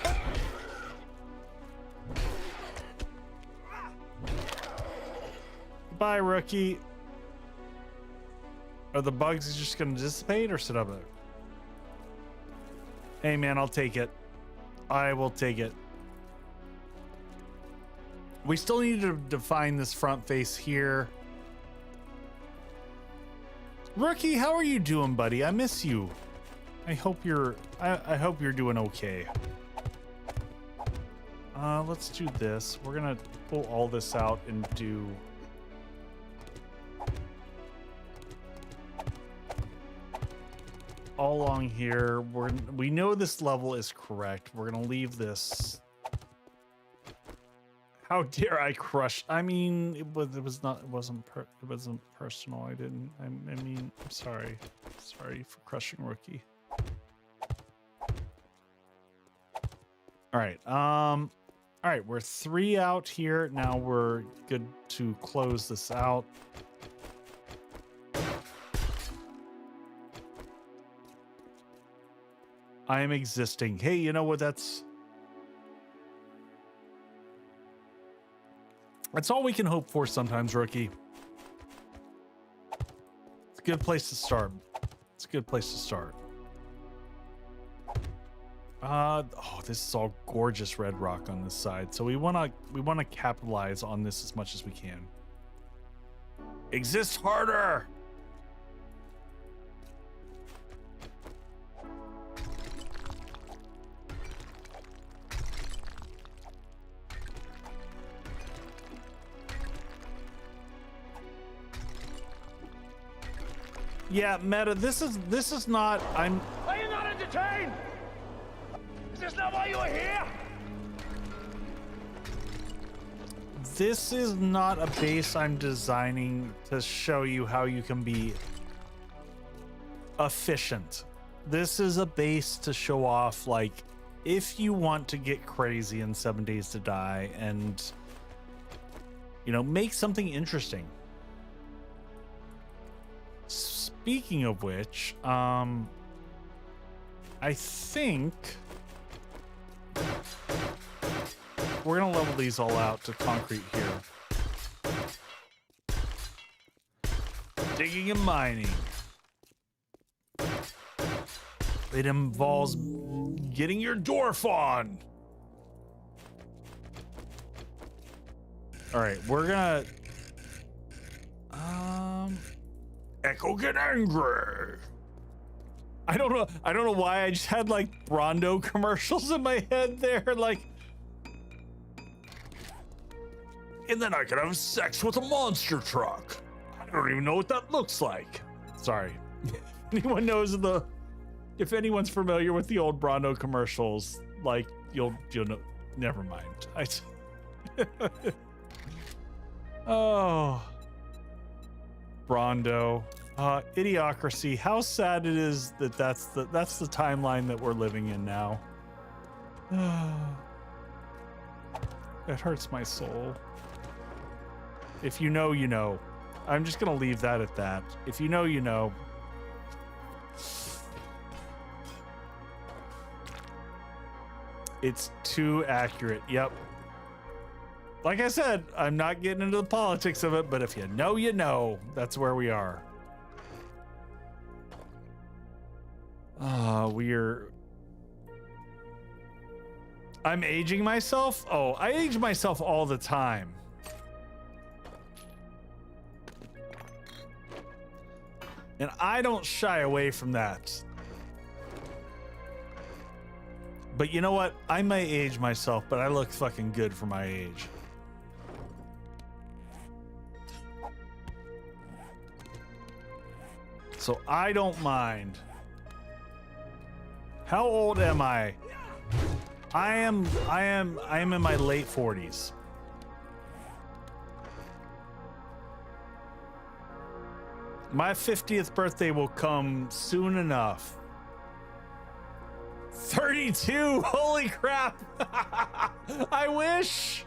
Bye, Rookie. Are the bugs just gonna dissipate or sit up there? Hey man, I'll take it. I will take it. We still need to define this front face here. Rookie, how are you doing, buddy? I miss you. I hope you're doing okay. Let's do this. We're gonna pull all this out and do all along here. We know this level is correct. We're gonna leave this. How dare I crush? I mean, it wasn't personal. I mean, I'm sorry. Sorry for crushing Rookie. All right. All right, we're 3 out here. Now we're good to close this out. I am existing. Hey, you know what? That's all we can hope for sometimes, Rookie. It's a good place to start. It's a good place to start. Oh, this is all gorgeous red rock on this side. So we wanna capitalize on this as much as we can. Exist harder. Yeah, Meta, this is not. Are you not entertained? Is this not why you are here? This is not a base I'm designing to show you how you can be efficient. This is a base to show off, like, if you want to get crazy in 7 Days to Die and, you know, make something interesting. Speaking of which, I think we're gonna level these all out to concrete here. Digging and mining. It involves getting your dwarf on. All right, we're gonna Echo get angry. I don't know why I just had like Rondo commercials in my head there, like, and then I could have sex with a monster truck. I don't even know what that looks like. Sorry. Anyone knows if anyone's familiar with the old Rondo commercials, like you'll know. Never mind. Oh. Rondo, Idiocracy. How sad it is that that's the timeline that we're living in now. It hurts my soul. If you know, you know. I'm just gonna leave that at that. If you know, you know. It's too accurate. Yep. Like I said, I'm not getting into the politics of it, but if you know, you know. That's where we are. I'm aging myself? Oh, I age myself all the time. And I don't shy away from that. But you know what? I may age myself, but I look fucking good for my age. So I don't mind. How old am I? I am in my late 40s. My 50th birthday will come soon enough. 32! Holy crap! I wish!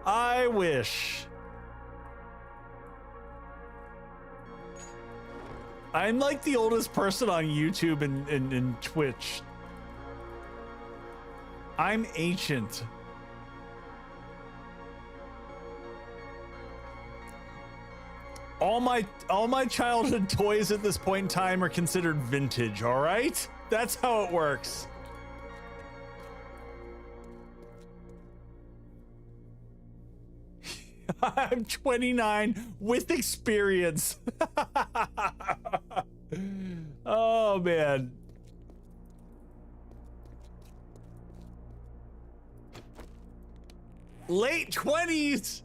I wish. I'm like the oldest person on YouTube and Twitch. I'm ancient. All my childhood toys at this point in time are considered vintage, all right? That's how it works. I'm 29 with experience. Oh man. Late 20s.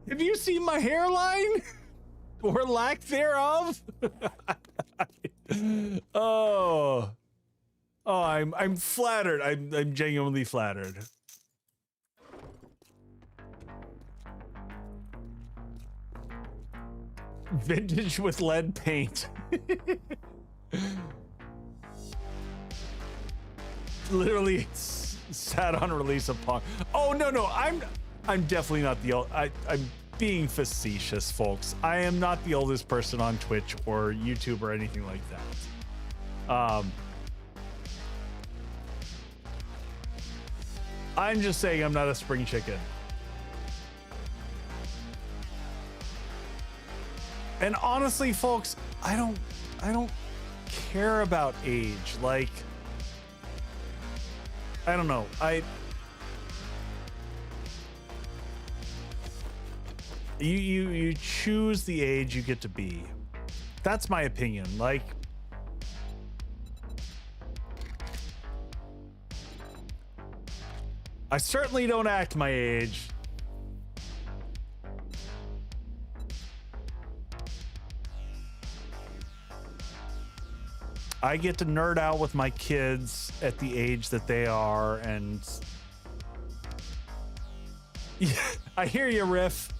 Have you seen my hairline? Or lack thereof? Oh. Oh, I'm flattered. I'm genuinely flattered. Vintage with lead paint. Literally sat on release upon. Oh no, I'm definitely not the old. I'm being facetious, folks. I am not the oldest person on Twitch or YouTube or anything like that. I'm just saying I'm not a spring chicken. And honestly, folks, I don't care about age. Like, I don't know. You choose the age you get to be. That's my opinion. Like, I certainly don't act my age. I get to nerd out with my kids at the age that they are, and yeah, I hear you, Riff.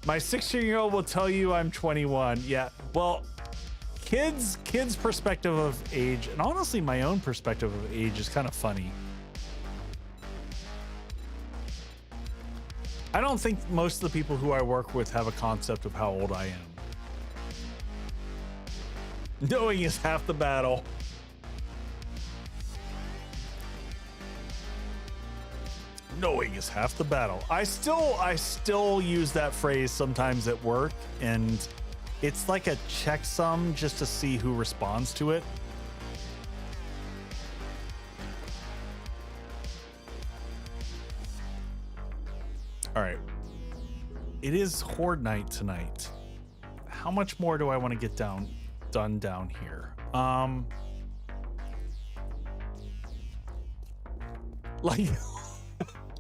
My 16-year-old will tell you I'm 21. Yeah, well, kids' perspective of age, and honestly my own perspective of age, is kind of funny. I don't think most of the people who I work with have a concept of how old I am. Knowing is half the battle. Knowing is half the battle. I still use that phrase sometimes at work, and it's like a checksum just to see who responds to it. All right. It is Horde Night tonight. How much more do I want to get done down here?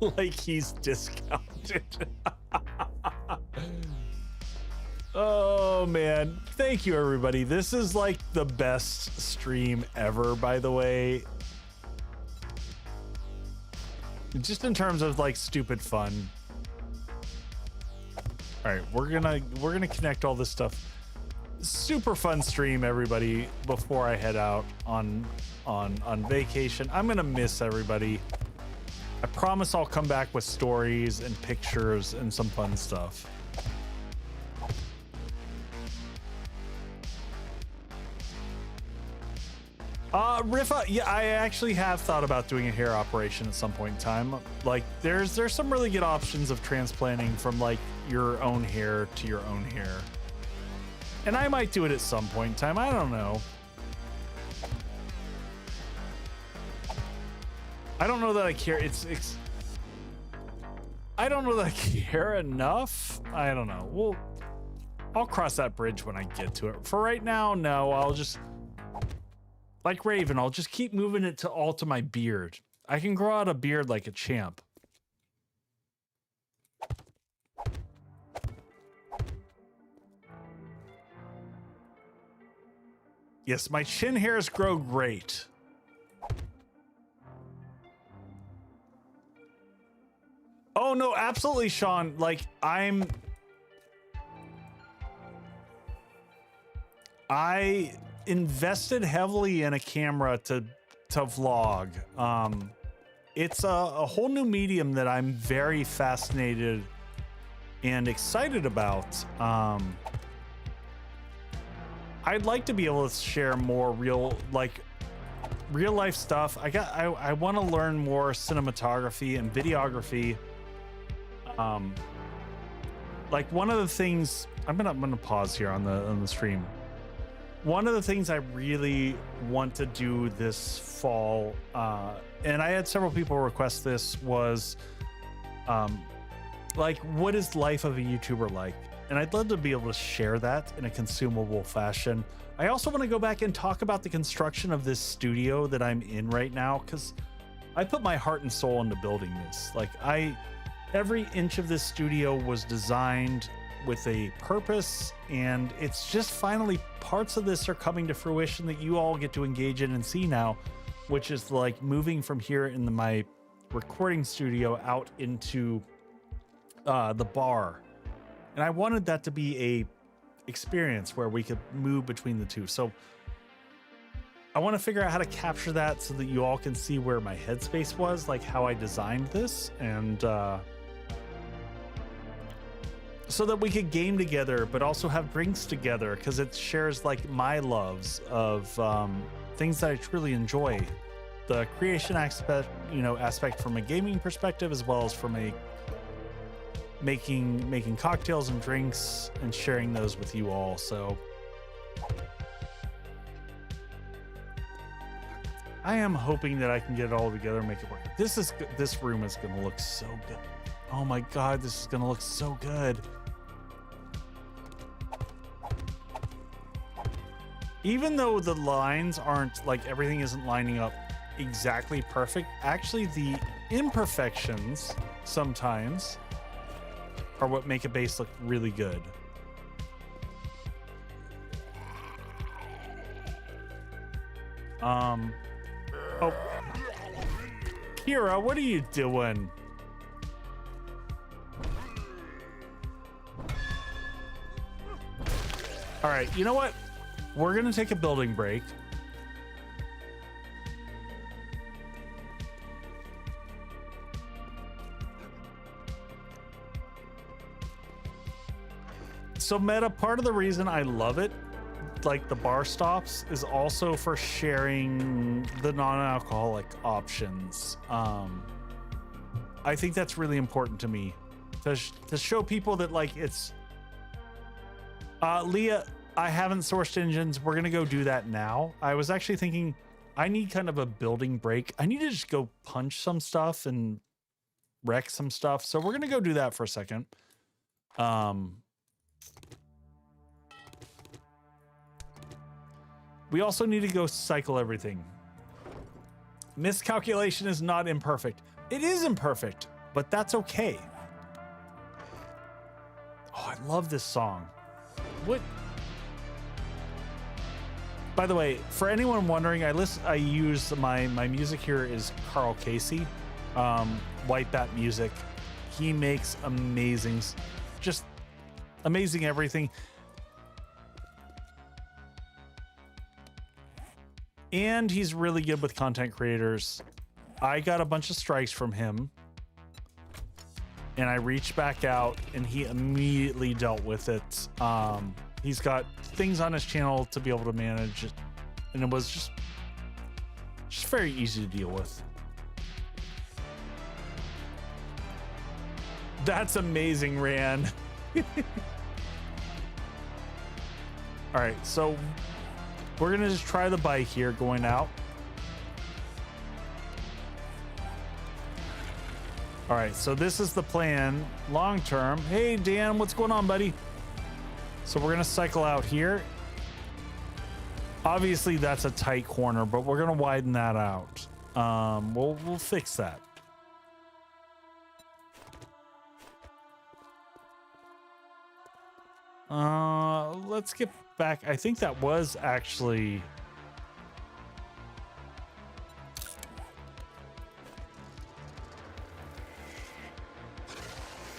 Like he's discounted. Oh man, thank you everybody. This is like the best stream ever, by the way. Just in terms of like stupid fun. All right, we're gonna connect all this stuff. Super fun stream, everybody, before I head out on vacation. I'm gonna miss everybody. I promise I'll come back with stories and pictures and some fun stuff. Riffa, yeah, I actually have thought about doing a hair operation at some point in time. Like, there's some really good options of transplanting from like your own hair to your own hair. And I might do it at some point in time. I don't know. I don't know that I care. I don't know that I care enough. I don't know. I'll cross that bridge when I get to it. For right now, no. I'll just, like Raven, I'll just keep moving it all to my beard. I can grow out a beard like a champ. Yes, my chin hairs grow great. Oh no, absolutely, Sean. Like, I invested heavily in a camera to vlog. it's a whole new medium that I'm very fascinated and excited about. I'd like to be able to share more real life stuff. I want to learn more cinematography and videography. Like one of the things I'm gonna pause here on the stream. One of the things I really want to do this fall, and I had several people request this, was like, what is life of a YouTuber like? And I'd love to be able to share that in a consumable fashion. I also want to go back and talk about the construction of this studio that I'm in right now, because I put my heart and soul into building this. Like, every inch of this studio was designed with a purpose, and it's just finally parts of this are coming to fruition that you all get to engage in and see now, which is like moving from here in my recording studio out into the bar. And I wanted that to be a experience where we could move between the two. So I want to figure out how to capture that so that you all can see where my headspace was, like how I designed this, and so that we could game together, but also have drinks together, because it shares like my loves of things that I truly enjoy. The creation aspect from a gaming perspective, as well as from a making cocktails and drinks and sharing those with you all. So I am hoping that I can get it all together and make it work. This room is going to look so good. Oh my God, this is going to look so good. Even though the lines aren't, like, everything isn't lining up exactly perfect, actually the imperfections sometimes are what make a base look really good. Oh, Kira, what are you doing? All right, you know what? We're gonna take a building break. So Meta, part of the reason I love it, like the bar stops, is also for sharing the non-alcoholic options. I think that's really important to me, to show people that, like, it's Leah, I haven't sourced engines. We're gonna go do that now. I was actually thinking I need kind of a building break. I need to just go punch some stuff and wreck some stuff. So we're gonna go do that for a second. We also need to go cycle everything. Miscalculation is not imperfect. It is imperfect, but that's okay. Oh, I love this song. What? By the way, for anyone wondering, I use my music here is Carl Casey, White Bat Music. He makes just amazing everything. And he's really good with content creators. I got a bunch of strikes from him, and I reached back out, and he immediately dealt with it. He's got things on his channel to be able to manage, and it was just very easy to deal with. That's amazing, Ran. All right, so we're gonna just try the bike here going out. All right, so this is the plan long term. Hey, Dan, what's going on, buddy? So we're gonna cycle out here. Obviously, that's a tight corner, but we're gonna widen that out. We'll fix that. Let's get back. I think that was actually.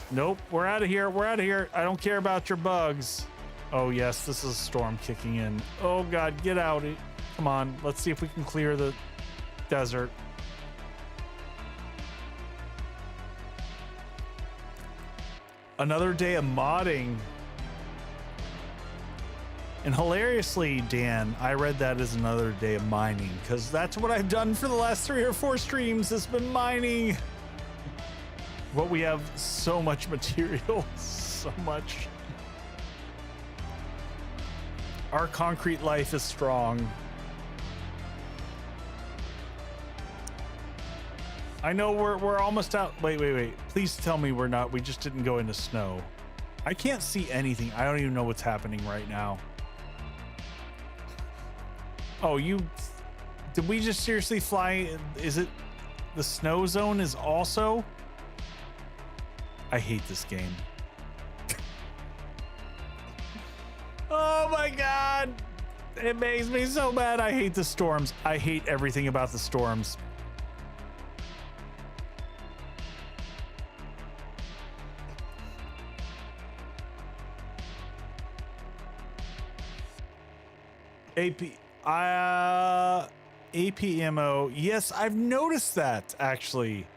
Nope, we're out of here. We're out of here. I don't care about your bugs. Oh, yes, this is a storm kicking in. Oh, God, get out. Come on, let's see if we can clear the desert. Another day of modding. And hilariously, Dan, I read that as another day of mining, because that's what I've done for the last 3 or 4 streams, has been mining. But we have so much material, so much. Our concrete life is strong. I know we're almost out. Wait. Please tell me we're not. We just didn't go into snow. I can't see anything. I don't even know what's happening right now. Oh, did we just seriously fly? Is it the snow zone is also? I hate this game. Oh my God. It makes me so mad. I hate the storms. I hate everything about the storms. APMO. Yes, I've noticed that actually.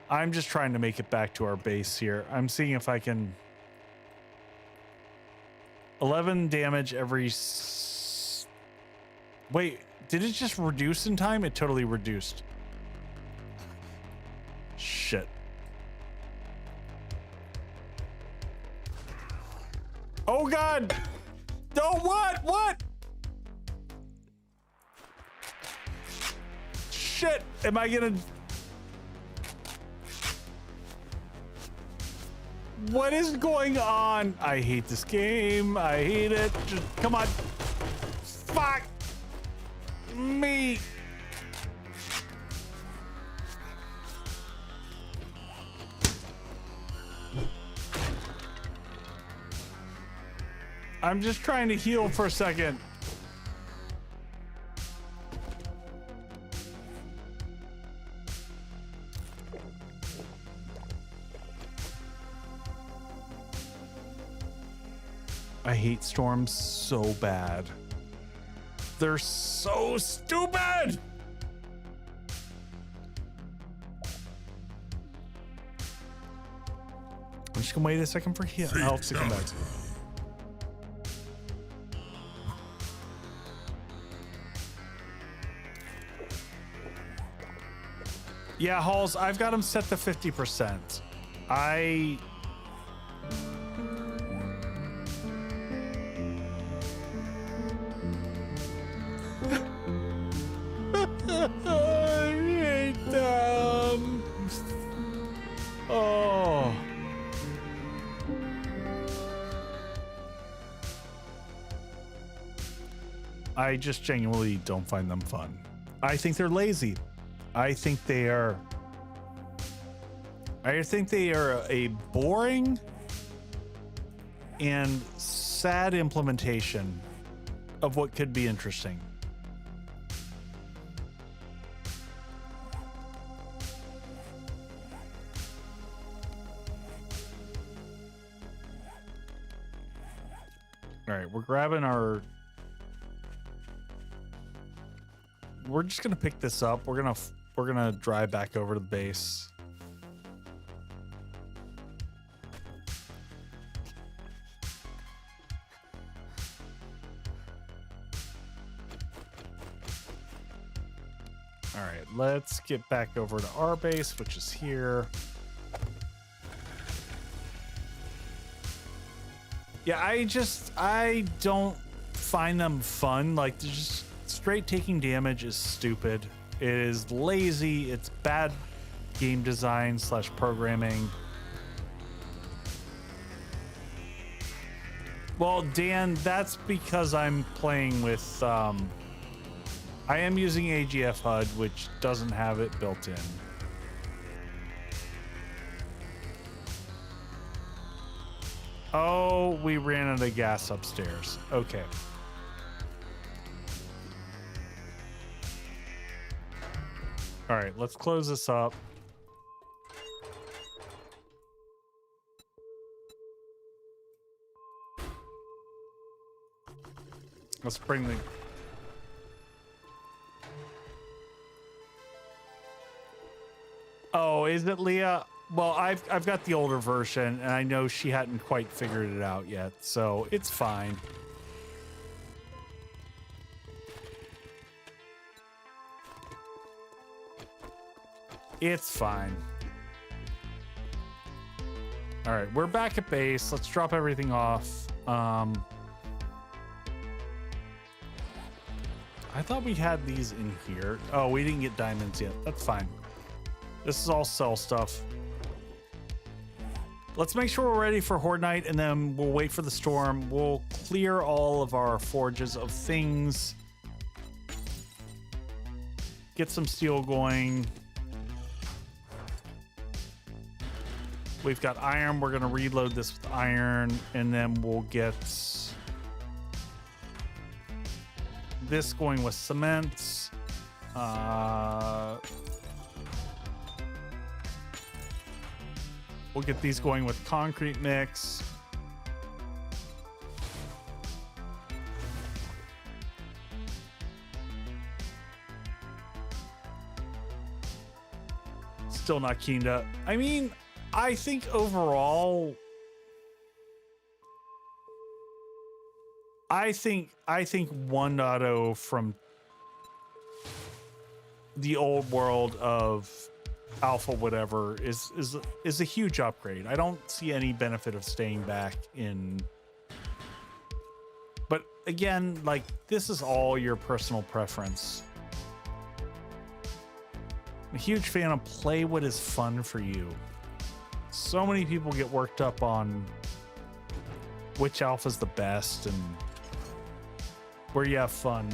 I'm just trying to make it back to our base here. I'm seeing if I can. 11 damage every. Wait, did it just reduce in time? It totally reduced. Shit. Oh God! No, what? Shit, am I gonna... What is going on? I hate this game. I hate it. Just, come on. Fuck me. I'm just trying to heal for a second. I hate storms so bad. They're so stupid. I'm just gonna wait a second for health to come back. Yeah, Halls, I've got them set to 50%. I hate them. Oh. I just genuinely don't find them fun. I think they're lazy. I think they are a boring and sad implementation of what could be interesting. All right, we're grabbing our... We're just gonna pick this up. We're gonna drive back over to the base. All right, let's get back over to our base, which is here. Yeah, I don't find them fun. Like, just straight taking damage is stupid. It is lazy. It's bad game design / programming. Well, Dan, that's because I'm playing with, I am using AGF HUD, which doesn't have it built in. Oh, we ran out of gas upstairs. Okay. All right, let's close this up. Let's bring the... Oh, is it Leah? Well, I've got the older version, and I know she hadn't quite figured it out yet, so it's fine. It's fine. All right, we're back at base. Let's drop everything off. I thought we had these in here. Oh, we didn't get diamonds yet. That's fine. This is all sell stuff. Let's make sure we're ready for Horde Night, and then we'll wait for the storm. We'll clear all of our forges of things. Get some steel going. We've got iron. We're going to reload this with iron, and then we'll get this going with cement. We'll get these going with concrete mix. Still not keen to. I mean, I think overall, I think 1.0 from the old world of alpha whatever is a huge upgrade. I don't see any benefit of staying back in, but again, like, this is all your personal preference. I'm a huge fan of play what is fun for you. So many people get worked up on which alpha's the best and where you have fun.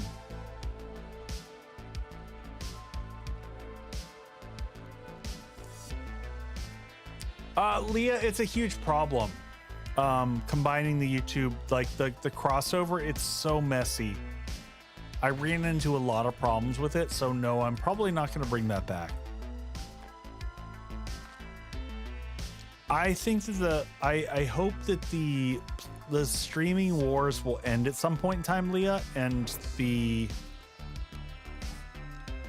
Leah, it's a huge problem. Combining the YouTube, like the crossover, it's so messy. I ran into a lot of problems with it, so no, I'm probably not going to bring that back. I think that I hope that the streaming wars will end at some point in time, Leah, and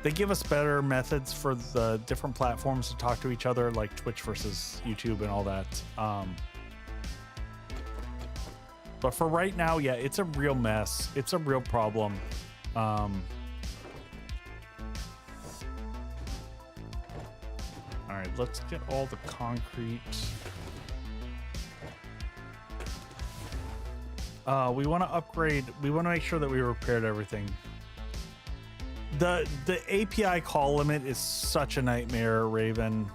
they give us better methods for the different platforms to talk to each other, like Twitch versus YouTube and all that. But for right now, yeah, it's a real mess. It's a real problem. All right, let's get all the concrete. We want to upgrade. We want to make sure that we repaired everything. The API call limit is such a nightmare, Raven.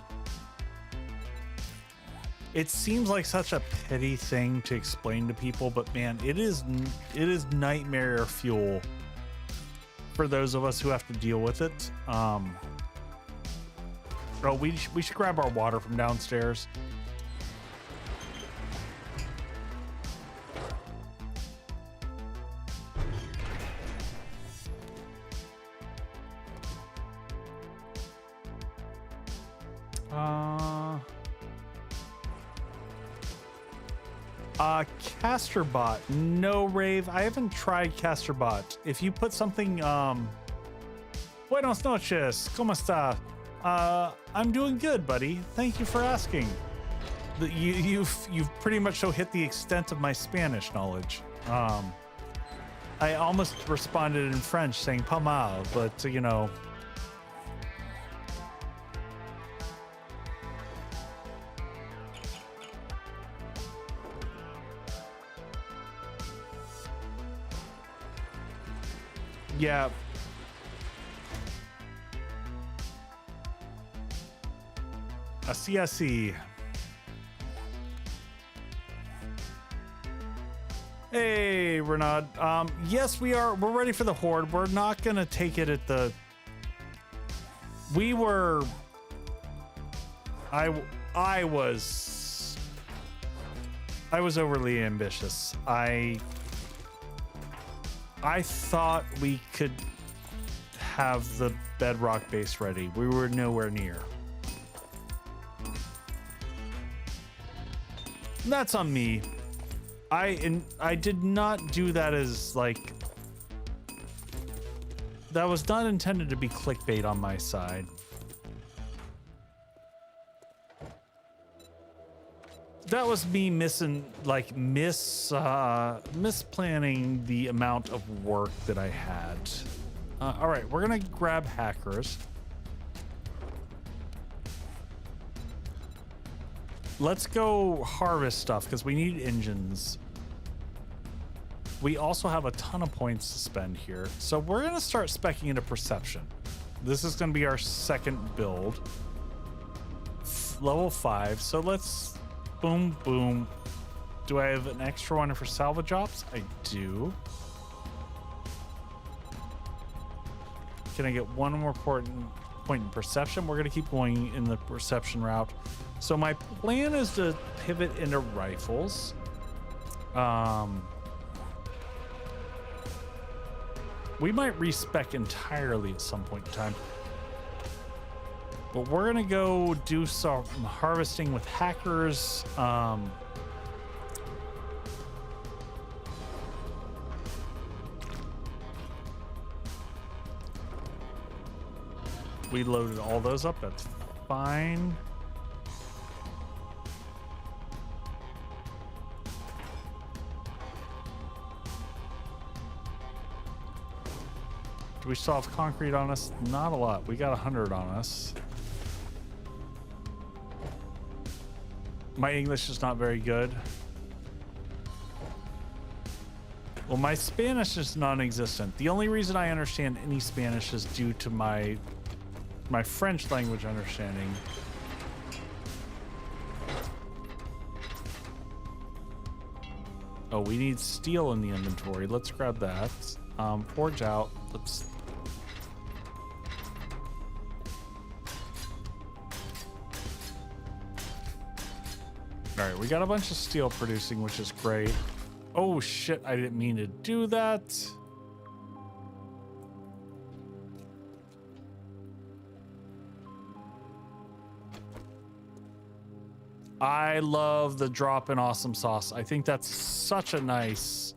It seems like such a petty thing to explain to people, but man, it is nightmare fuel for those of us who have to deal with it. Oh, we should grab our water from downstairs. Casterbot. No, Rave. I haven't tried Casterbot. If you put something, Buenos noches. ¿Cómo está? I'm doing good, buddy. Thank you for asking. You've pretty much so hit the extent of my Spanish knowledge. I almost responded in French saying "pas mal," but you know. Yeah. I see. Hey, Renaud. Yes, we are. We're ready for the Horde. We're not gonna take it at the. We were. I was overly ambitious. I thought we could have the Bedrock base ready. We were nowhere near. That's on me. I did not do that as like. That was not intended to be clickbait on my side. that was me misplanning the amount of work that I had. All right, we're gonna grab hackers. Let's go harvest stuff because we need engines. We also have a ton of points to spend here. So we're gonna start speccing into perception. This is gonna be our second build. Level 5, so let's boom, boom. Do I have an extra one for salvage ops? I do. Can I get one more point in perception? We're gonna keep going in the perception route. So my plan is to pivot into rifles. We might respec entirely at some point in time. But we're gonna go do some harvesting with hackers. We loaded all those up, that's fine. Do we still have concrete on us? Not a lot. We got 100 on us. My English is not very good. Well, my Spanish is non-existent. The only reason I understand any Spanish is due to my French language understanding. Oh, we need steel in the inventory. Let's grab that. Forge out. Let's... All right, we got a bunch of steel producing, which is great. Oh shit, I didn't mean to do that. I love the drop in awesome sauce. I think that's such a nice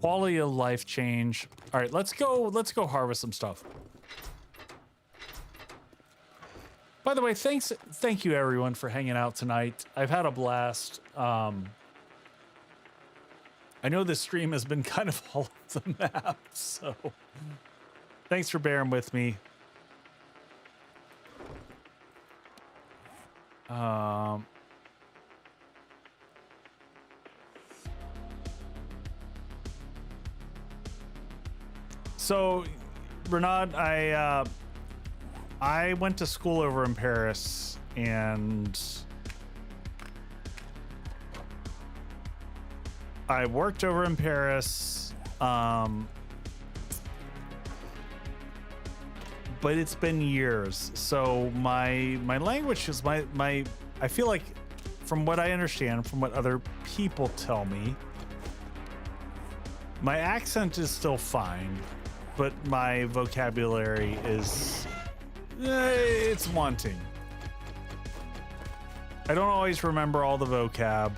quality of life change. All right, let's go harvest some stuff. By the way, thank you everyone for hanging out tonight. I've had a blast. I know this stream has been kind of all over the map, so thanks for bearing with me. So, Renaud, I went to school over in Paris, and I worked over in Paris, but it's been years. So my language is I feel like, from what I understand, from what other people tell me, my accent is still fine, but my vocabulary is, it's wanting. I don't always remember all the vocab.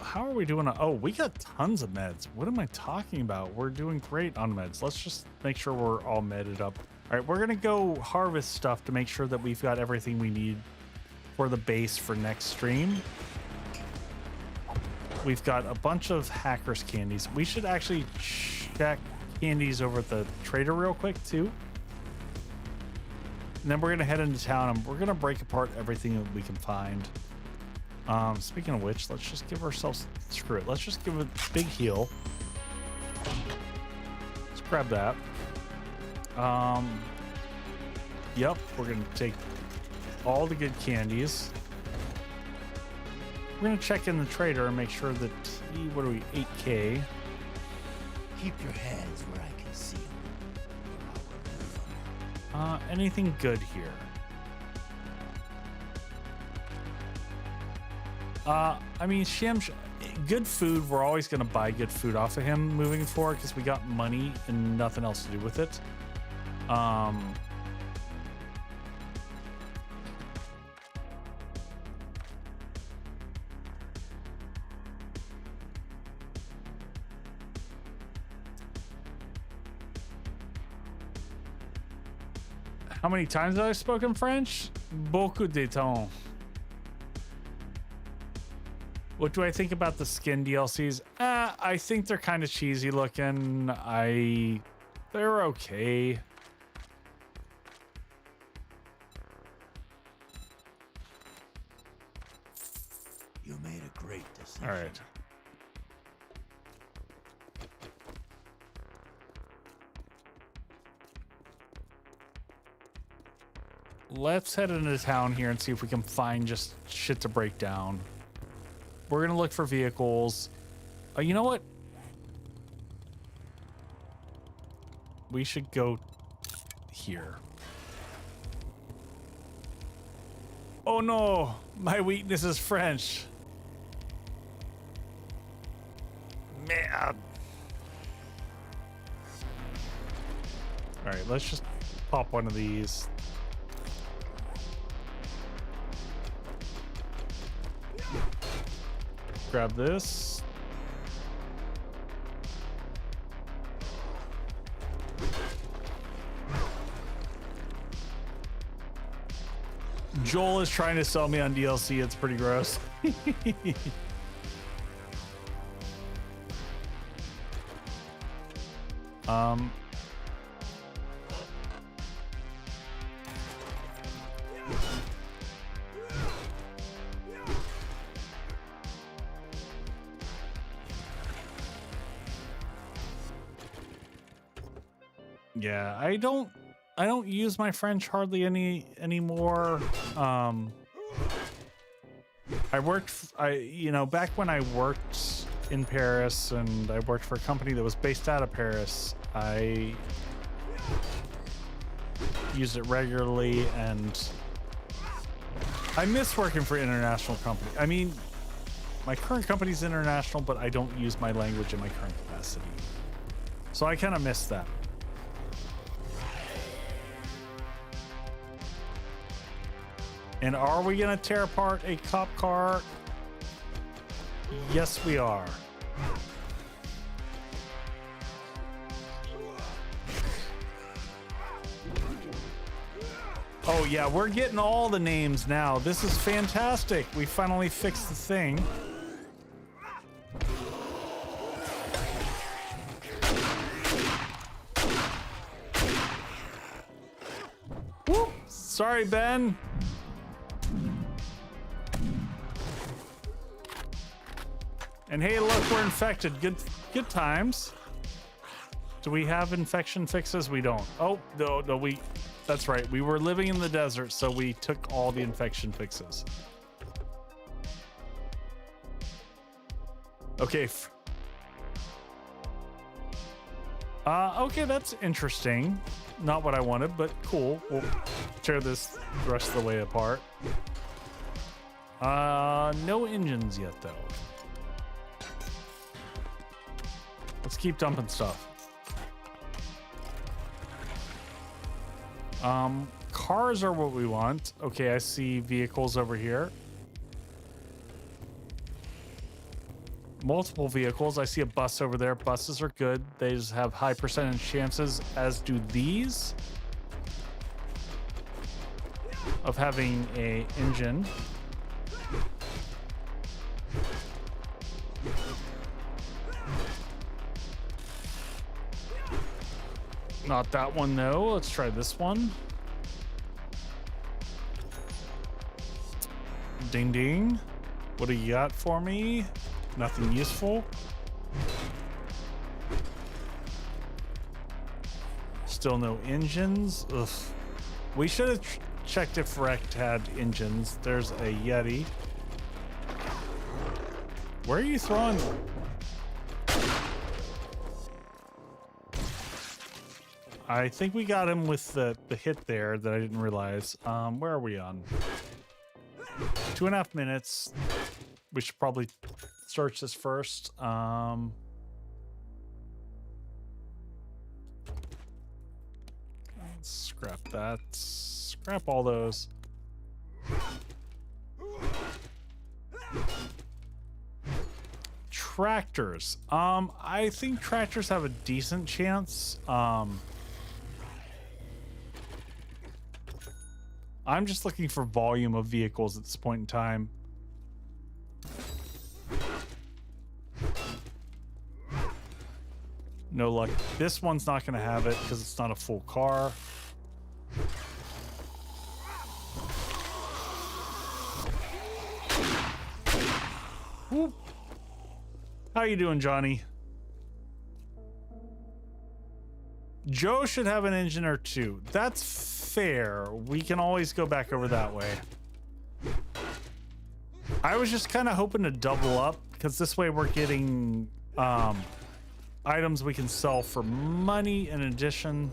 How are we doing? Oh, we got tons of meds. What am I talking about? We're doing great on meds. Let's just make sure we're all medded up. All right, we're gonna go harvest stuff to make sure that we've got everything we need for the base for next stream. We've got a bunch of hackers candies. We should actually check candies over at the trader real quick too. And then we're gonna head into town and we're gonna break apart everything that we can find. Speaking of which, let's just give ourselves, screw it. Let's just give it a big heal. Let's grab that. Yep, we're gonna take all the good candies. We're gonna check in the trader and make sure that, what are we, 8K? Keep your hands where I can see them. Anything good here? I mean, Shams, good food. We're always gonna buy good food off of him moving forward because we got money and nothing else to do with it. How many times have I spoken French? Beaucoup de temps. What do I think about the skin DLCs? I think they're kind of cheesy looking. They're okay. You made a great decision. All right. Let's head into town here and see if we can find just shit to break down. We're gonna look for vehicles. You know what? We should go here. Oh no, my weakness is French. Man. All right, let's just pop one of these. Grab this. Joel is trying to sell me on DLC. It's pretty gross. Yeah, I don't use my French hardly anymore. Back when I worked in Paris and I worked for a company that was based out of Paris, I used it regularly, and I miss working for an international company. I mean, my current company's international, but I don't use my language in my current capacity. So I kind of miss that. And are we gonna tear apart a cop car? Yes, we are. Oh yeah, we're getting all the names now. This is fantastic. We finally fixed the thing. Whoop. Sorry, Ben. And hey, look, we're infected. Good times. Do we have infection fixes? We don't. Oh, no, that's right. We were living in the desert, so we took all the infection fixes. Okay. Okay, that's interesting. Not what I wanted, but cool. We'll tear this the rest of the way apart. No engines yet, though. Let's keep dumping stuff. Cars are what we want. Okay, I see vehicles over here. Multiple vehicles. I see a bus over there. Buses are good. They just have high percentage chances, as do these, of having an engine. Not that one, though. Let's try this one. Ding ding. What do you got for me? Nothing useful. Still no engines. Ugh. We should have checked if Rect had engines. There's a Yeti. Where are you throwing? I think we got him with the hit there that I didn't realize. Where are we on? 2.5 minutes. We should probably search this first. Let's scrap that. Scrap all those. Tractors. I think tractors have a decent chance. I'm just looking for volume of vehicles at this point in time. No luck. This one's not going to have it because it's not a full car. Whoop. How you doing, Johnny? Joe should have an engine or two. That's fair. We can always go back over that way. I was just kind of hoping to double up because this way we're getting items we can sell for money in addition.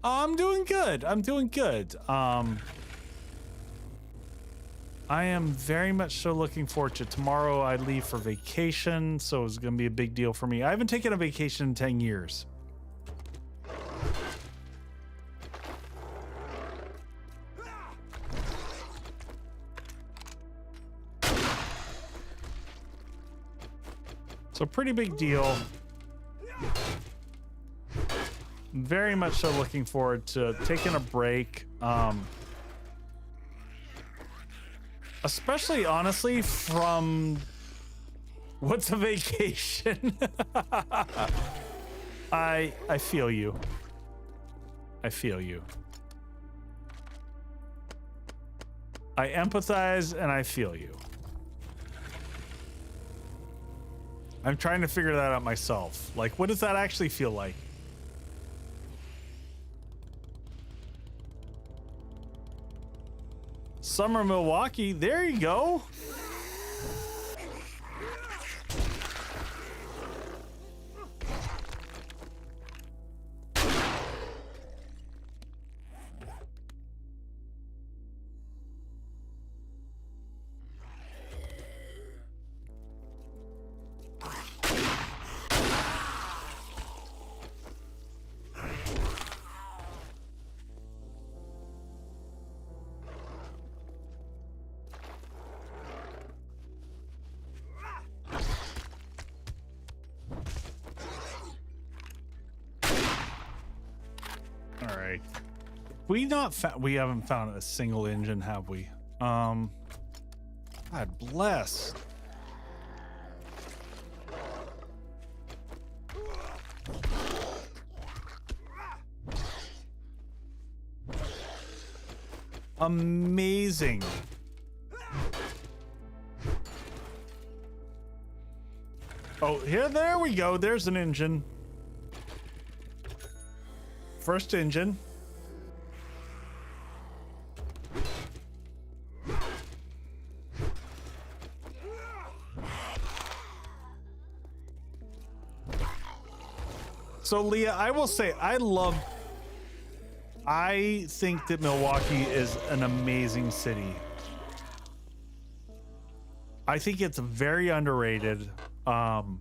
I'm doing good. I'm doing good. I am very much so looking forward to tomorrow. I leave for vacation, so it's going to be a big deal for me. I haven't taken a vacation in 10 years. So pretty big deal. Very much so looking forward to taking a break. Especially, honestly, from what's a vacation? I feel you. I feel you. I empathize and I feel you. I'm trying to figure that out myself. Like, what does that actually feel like? Summer Milwaukee, there you go. We haven't found a single engine, have we? God bless. Amazing. Oh, there we go. There's an engine. First engine. So Leah, I will say I think that Milwaukee is an amazing city. I think it's very underrated. The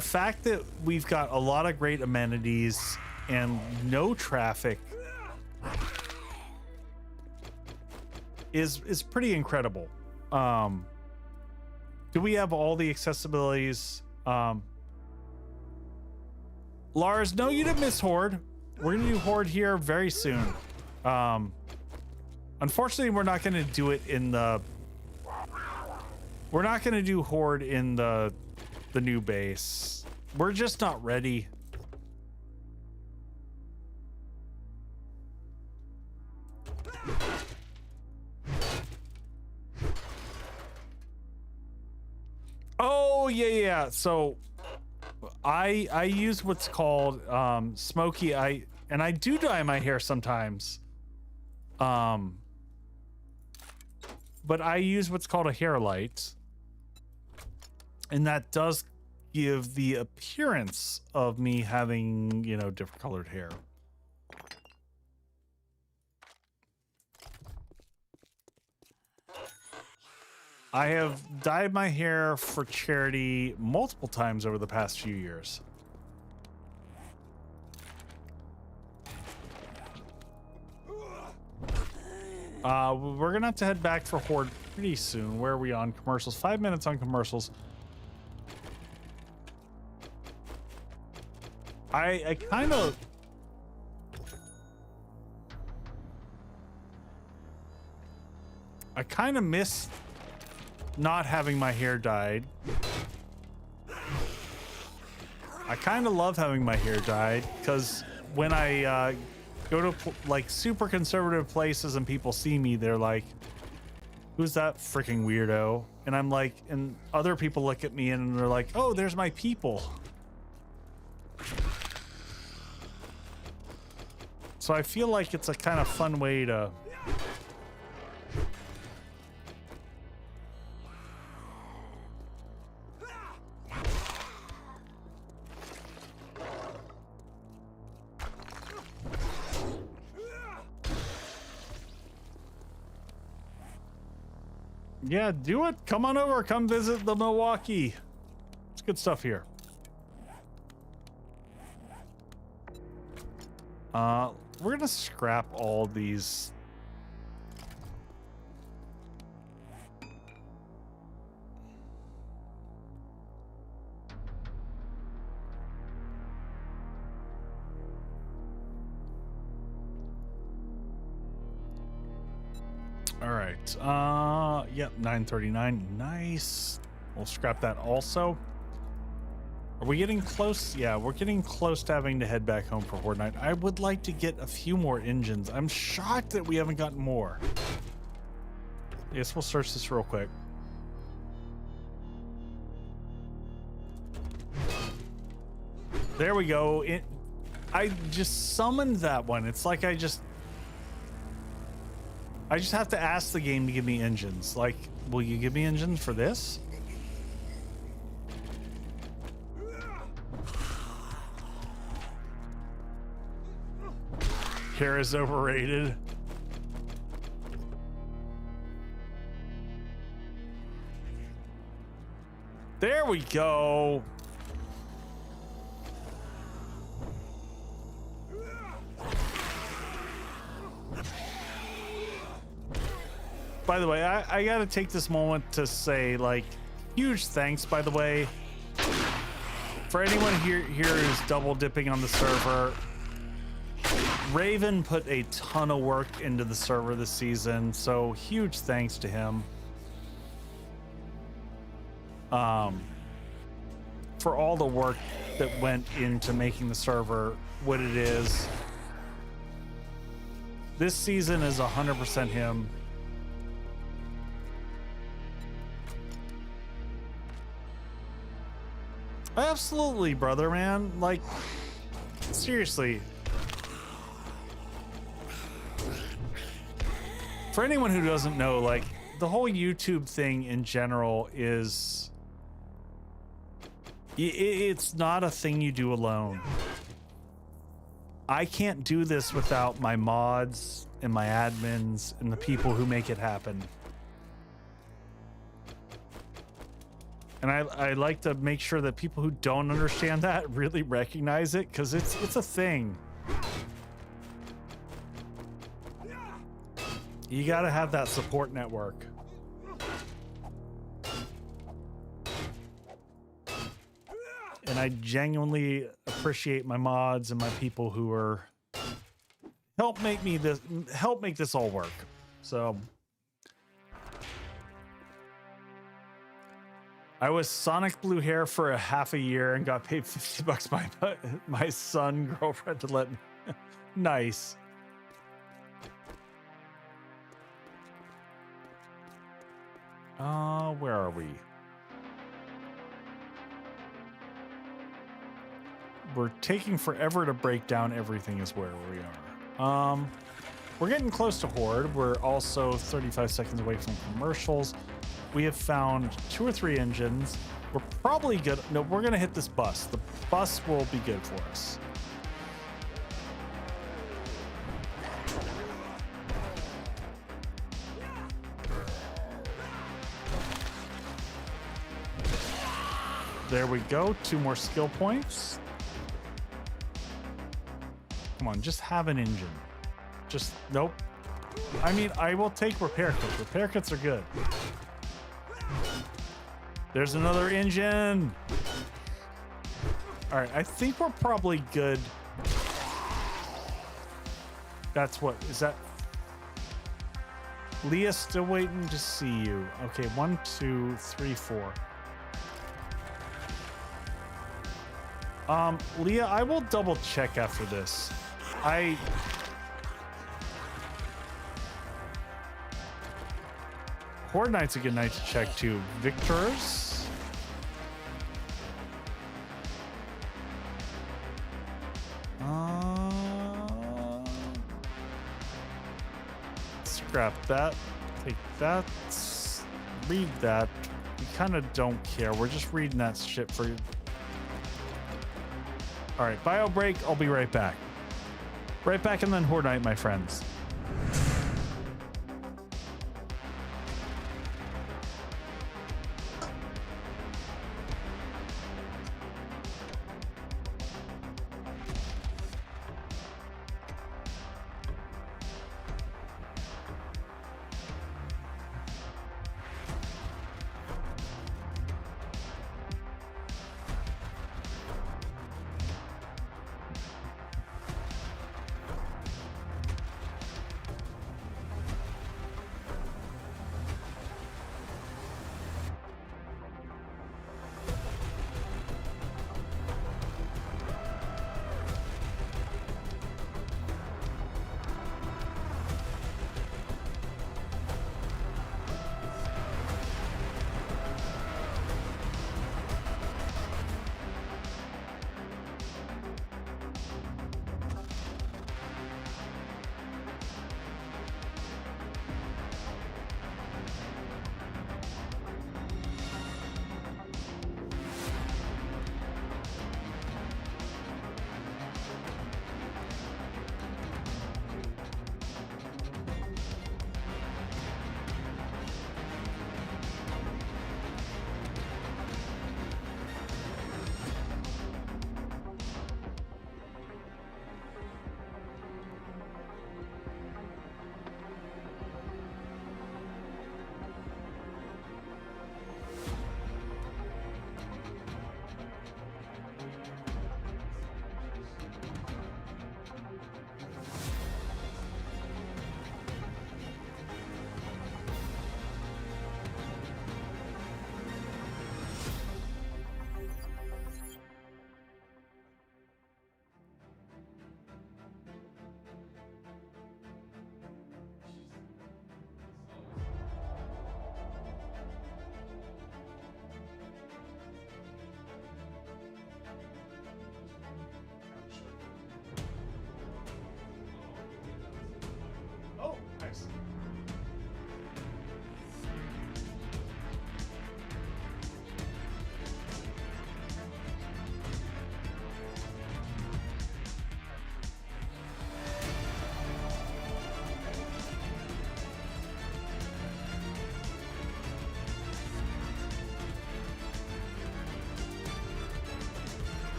fact that we've got a lot of great amenities and no traffic is pretty incredible. Do we have all the accessibilities? Lars, no, you didn't miss Horde. We're gonna do Horde here very soon. Unfortunately, we're not gonna do it in the. We're not gonna do Horde in the new base. We're just not ready. Oh yeah. So I use what's called smoky. I do dye my hair sometimes. But I use what's called a hair light, and that does give the appearance of me having, you know, different colored hair. I have dyed my hair for charity multiple times over the past few years. We're gonna have to head back for Horde pretty soon. Where are we on commercials? 5 minutes on commercials. I kind of I kind of miss not having my hair dyed. I kind of love having my hair dyed because when I go to like super conservative places and people see me, they're like, who's that freaking weirdo? And I'm like, and other people look at me and they're like, oh, there's my people. So I feel like it's a kind of fun way to yeah, do it. Come on over. Come visit the Milwaukee. It's good stuff here. We're gonna scrap all these. All right. Yep, 939. Nice. We'll scrap that also. Are we getting close? Yeah, we're getting close to having to head back home for Horde Night. I would like to get a few more engines. I'm shocked that we haven't gotten more. I guess we'll search this real quick. There we go. I just summoned that one. It's like I just have to ask the game to give me engines. Like, will you give me engines for this? Hair is overrated. There we go. By the way, I gotta take this moment to say, like, huge thanks, by the way, for anyone here who's double dipping on the server. Raven put a ton of work into the server this season, so huge thanks to him. For all the work that went into making the server what it is. This season is 100% him. Absolutely, brother, man. Like, seriously. For anyone who doesn't know, like, the whole YouTube thing in general is... it's not a thing you do alone. I can't do this without my mods and my admins and the people who make it happen. And I like to make sure that people who don't understand that really recognize it, because it's a thing. You gotta have that support network. And I genuinely appreciate my mods and my people who are help make this all work. So I was Sonic Blue Hair for a half a year and got paid $50 by my son girlfriend to let me. Nice. Where are we? We're taking forever to break down everything is where we are. We're getting close to Horde. We're also 35 seconds away from commercials. We have found 2 or 3 engines. We're probably good. No, we're gonna hit this bus. The bus will be good for us. There we go. 2 more skill points. Come on, just have an engine. Just, nope. I mean, I will take repair kits. Repair kits are good. There's another engine. All right, I think we're probably good. That's what, is that? Leah still waiting to see you. Okay, 1, 2, 3, 4. Leah, I will double check after this. Horde Night's a good night to check too. Victors. Scrap that. Take that. Read that. We kind of don't care. We're just reading that shit for you. All right, bio break. I'll be right back. Right back, and then Horde Night, my friends. Oh, nice.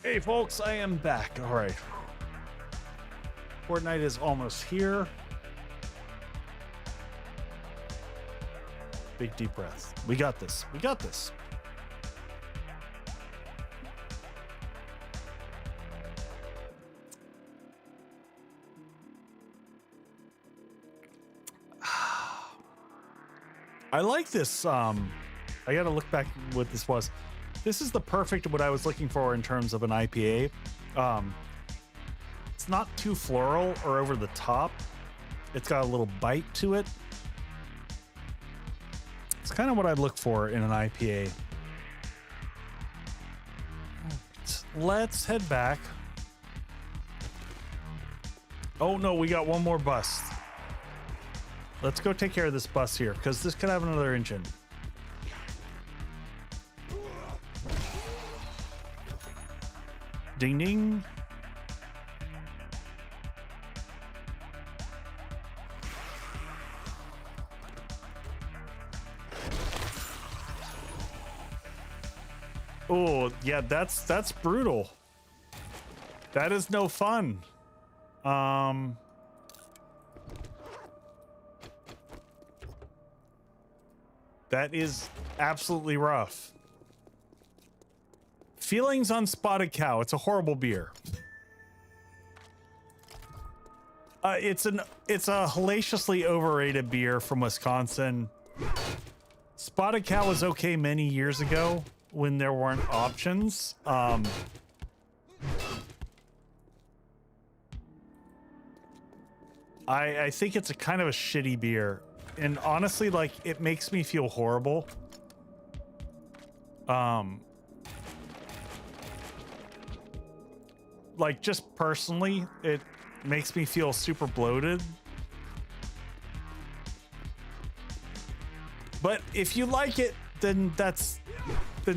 Hey folks, I am back. All right. Horde Night is almost here. Big deep breath. We got this. We got this. I like this. I gotta look back what this was. This is the perfect what I was looking for in terms of an IPA. It's not too floral or over the top. It's got a little bite to it. It's kind of what I'd look for in an IPA. Let's head back. Oh no, we got one more bus. Let's go take care of this bus here, because this could have another engine. Ding ding. Oh, yeah, that's brutal. That is no fun. That is absolutely rough. Feelings on Spotted Cow. It's a horrible beer. It's a hellaciously overrated beer from Wisconsin. Spotted Cow was okay many years ago when there weren't options. I think it's a kind of a shitty beer, and honestly, like, it makes me feel horrible. Like, just personally, it makes me feel super bloated. But if you like it, then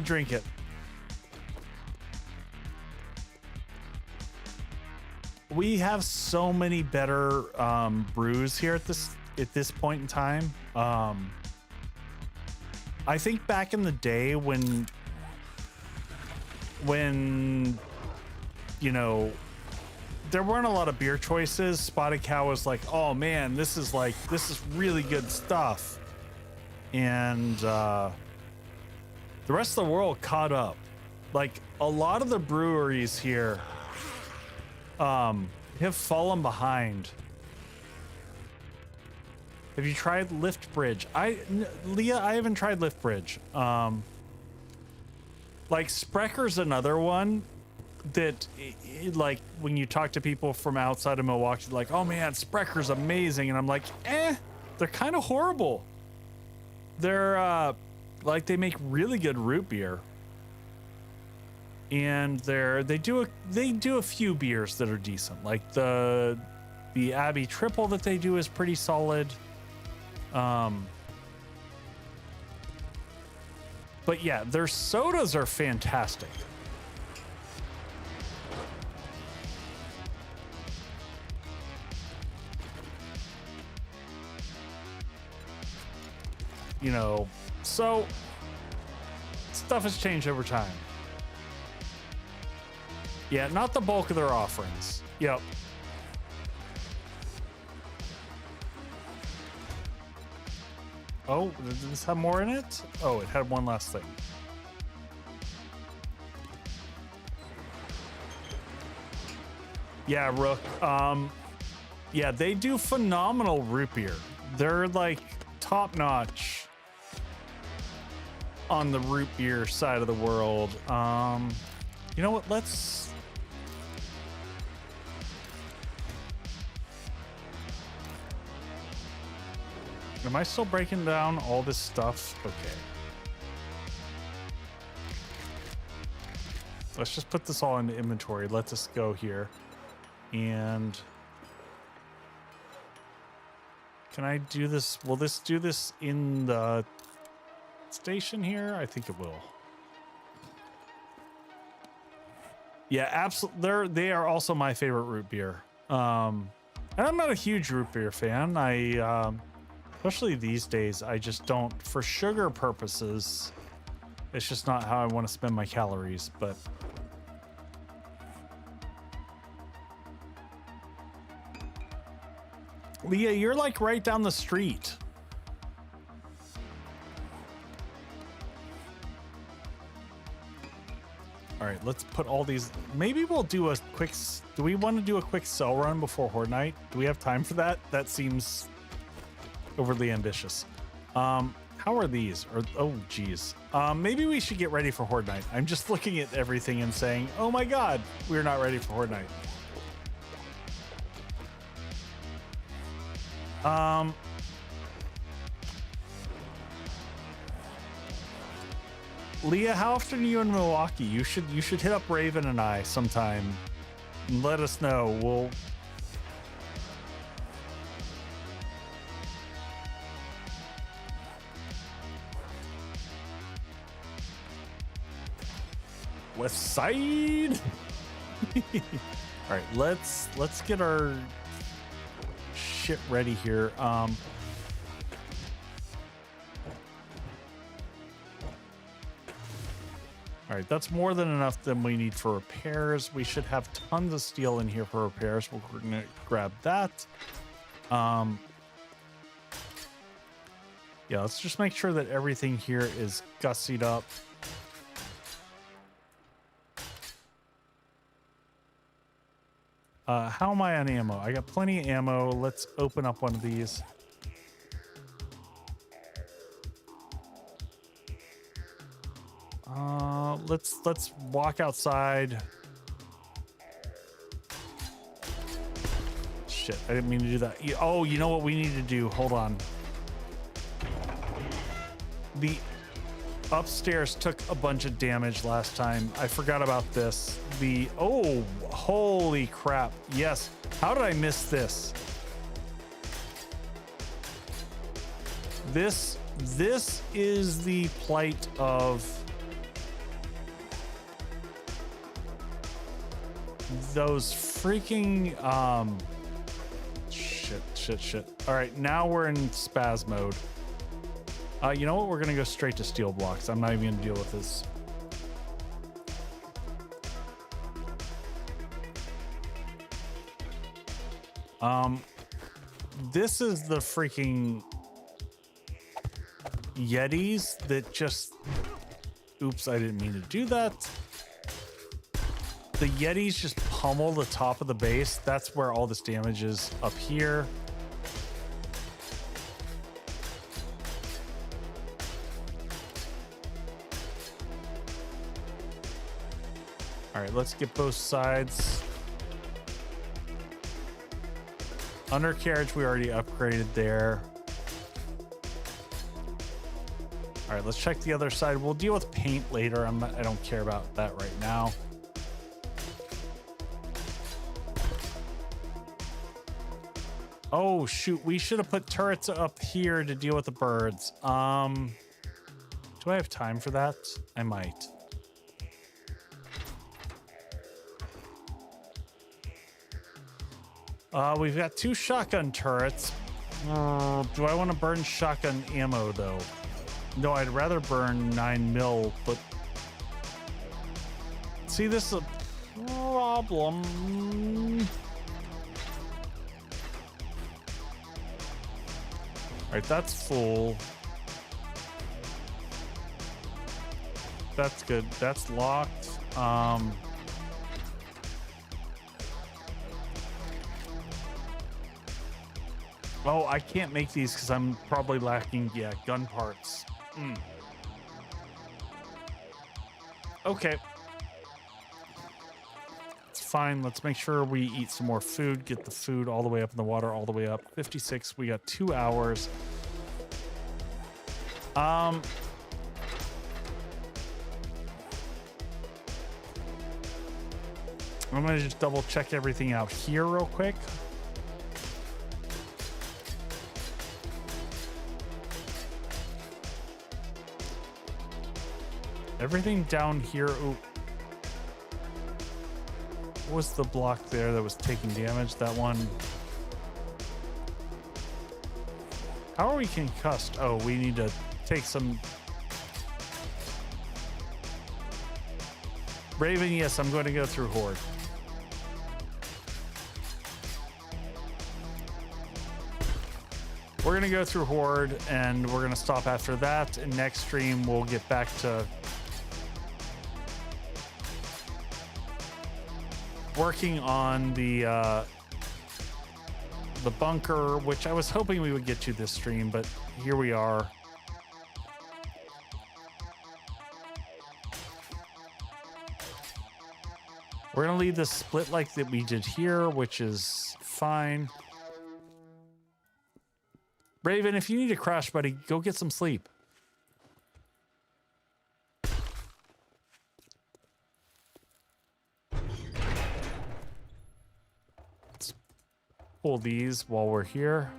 drink it. We have so many better brews here at this point in time. I think back in the day when you know, there weren't a lot of beer choices. Spotted Cow was like, oh man, this is really good stuff. And the rest of the world caught up. Like, a lot of the breweries here have fallen behind. Have you tried Lift Bridge? Leah, I haven't tried Lift Bridge. Like, Sprecker's another one that, like, when you talk to people from outside of Milwaukee, like, oh man, Sprecker's amazing, and I'm like, they're kind of horrible. They're like, they make really good root beer, and they do a few beers that are decent. Like the Abbey Triple that they do is pretty solid. But yeah, their sodas are fantastic. You know, so stuff has changed over time. Yeah, not the bulk of their offerings. Yep. Oh, did this have more in it? Oh, it had one last thing. Yeah, Rook. Yeah, they do phenomenal root beer. They're like top notch on the root beer side of the world. You know what? Am I still breaking down all this stuff? Okay. Let's just put this all into inventory. Let this go here. And can I do this? Will this do this in the station here? I think it will. Yeah, absolutely. They are also my favorite root beer. And I'm not a huge root beer fan. Especially these days, I just don't, for sugar purposes, it's just not how I want to spend my calories. But Leah, you're like right down the street. All right, let's put all these. Maybe we'll do a quick. Do we want to do a quick sell run before Horde Night? Do we have time for that? That seems overly ambitious. How are these? Or, oh, geez. Maybe we should get ready for Horde Night. I'm just looking at everything and saying, oh my God, we're not ready for Horde Night. Leah, how often are you in Milwaukee? You should hit up Raven and I sometime and let us know. We'll West Side. All right, let's get our shit ready here. All right, that's more than enough than we need for repairs. We should have tons of steel in here for repairs. We're gonna grab that. Yeah, let's just make sure that everything here is gussied up. How am I on ammo? I got plenty of ammo. Let's open up one of these. Let's walk outside. Shit, I didn't mean to do that. Oh, you know what we need to do? Hold on. The upstairs took a bunch of damage last time. I forgot about this. Oh, holy crap. Yes. How did I miss this? This is the plight of those freaking shit. All right, now we're in spaz mode. You know what? We're gonna go straight to steel blocks. I'm not even gonna deal with this. This is the freaking Yetis that just... Oops, I didn't mean to do that. The Yetis just pummel the top of the base. That's where all this damage is, up here. All right, let's get both sides. Undercarriage, we already upgraded there. All right, let's check the other side. We'll deal with paint later. I don't care about that right now. Oh shoot, we should have put turrets up here to deal with the birds. Do I have time for that? I might. We've got 2 shotgun turrets. Do I want to burn shotgun ammo though? No, I'd rather burn 9mm, but see, this is a problem. All right, that's full. That's good. That's locked. Oh, I can't make these because I'm probably lacking, yeah, gun parts. Okay. It's fine. Let's make sure we eat some more food. Get the food all the way up in the water, all the way up. 56. We got 2 hours. I'm gonna just double check everything out here real quick. Everything down here. Ooh. What was the block there that was taking damage? That one. How are we concussed? Oh, we need to take some. Raven, yes, I'm going to go through Horde. We're going to go through Horde and we're going to stop after that. And next stream, we'll get back to working on the bunker, which I was hoping we would get to this stream, but here we are. We're gonna leave this split like that we did here, which is fine. Raven, if you need to crash, buddy, go get some sleep. Pull these while we're here.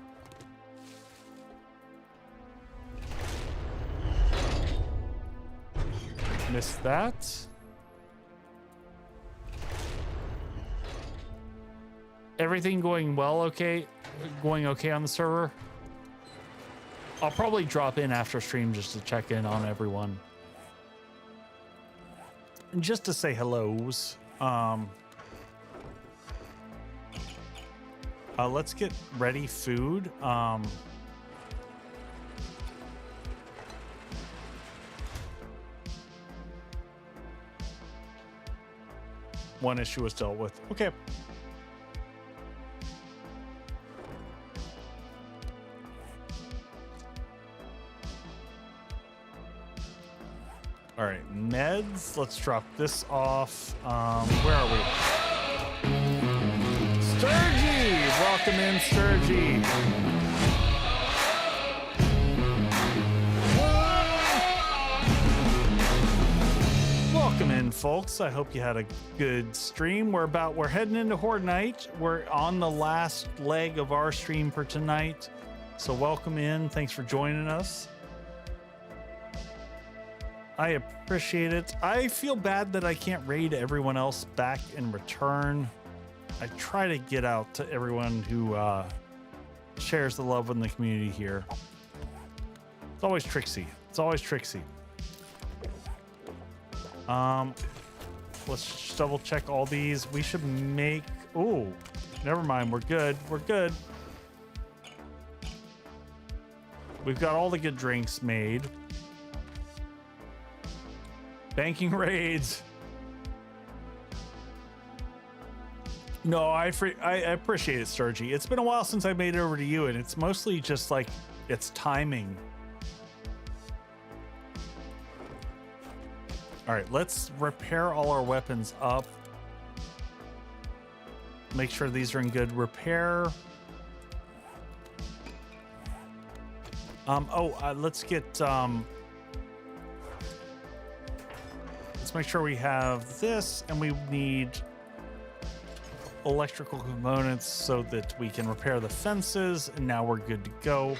Missed that. Everything going well, okay? Going okay on the server? I'll probably drop in after stream just to check in on everyone. just to say hellos, let's get ready food. One issue was dealt with. Okay. All right, meds. Let's drop this off. Where are we? Sturgy! Welcome in, Sturgy. Welcome in, folks. I hope you had a good stream. We're heading into Horde Night. We're on the last leg of our stream for tonight. So welcome in. Thanks for joining us. I appreciate it. I feel bad that I can't raid everyone else back in return. I try to get out to everyone who shares the love in the community here. It's always Trixie. It's always Trixie. Let's just double check all these. We should make... Oh, never mind. We're good. We're good. We've got all the good drinks made. Banking raids. No, I appreciate it, Sturgy. It's been a while since I made it over to you, and it's mostly just like it's timing. All right, let's repair all our weapons up. Make sure these are in good repair. Let's get let's make sure we have this, and we need electrical components so that we can repair the fences, and now we're good to go.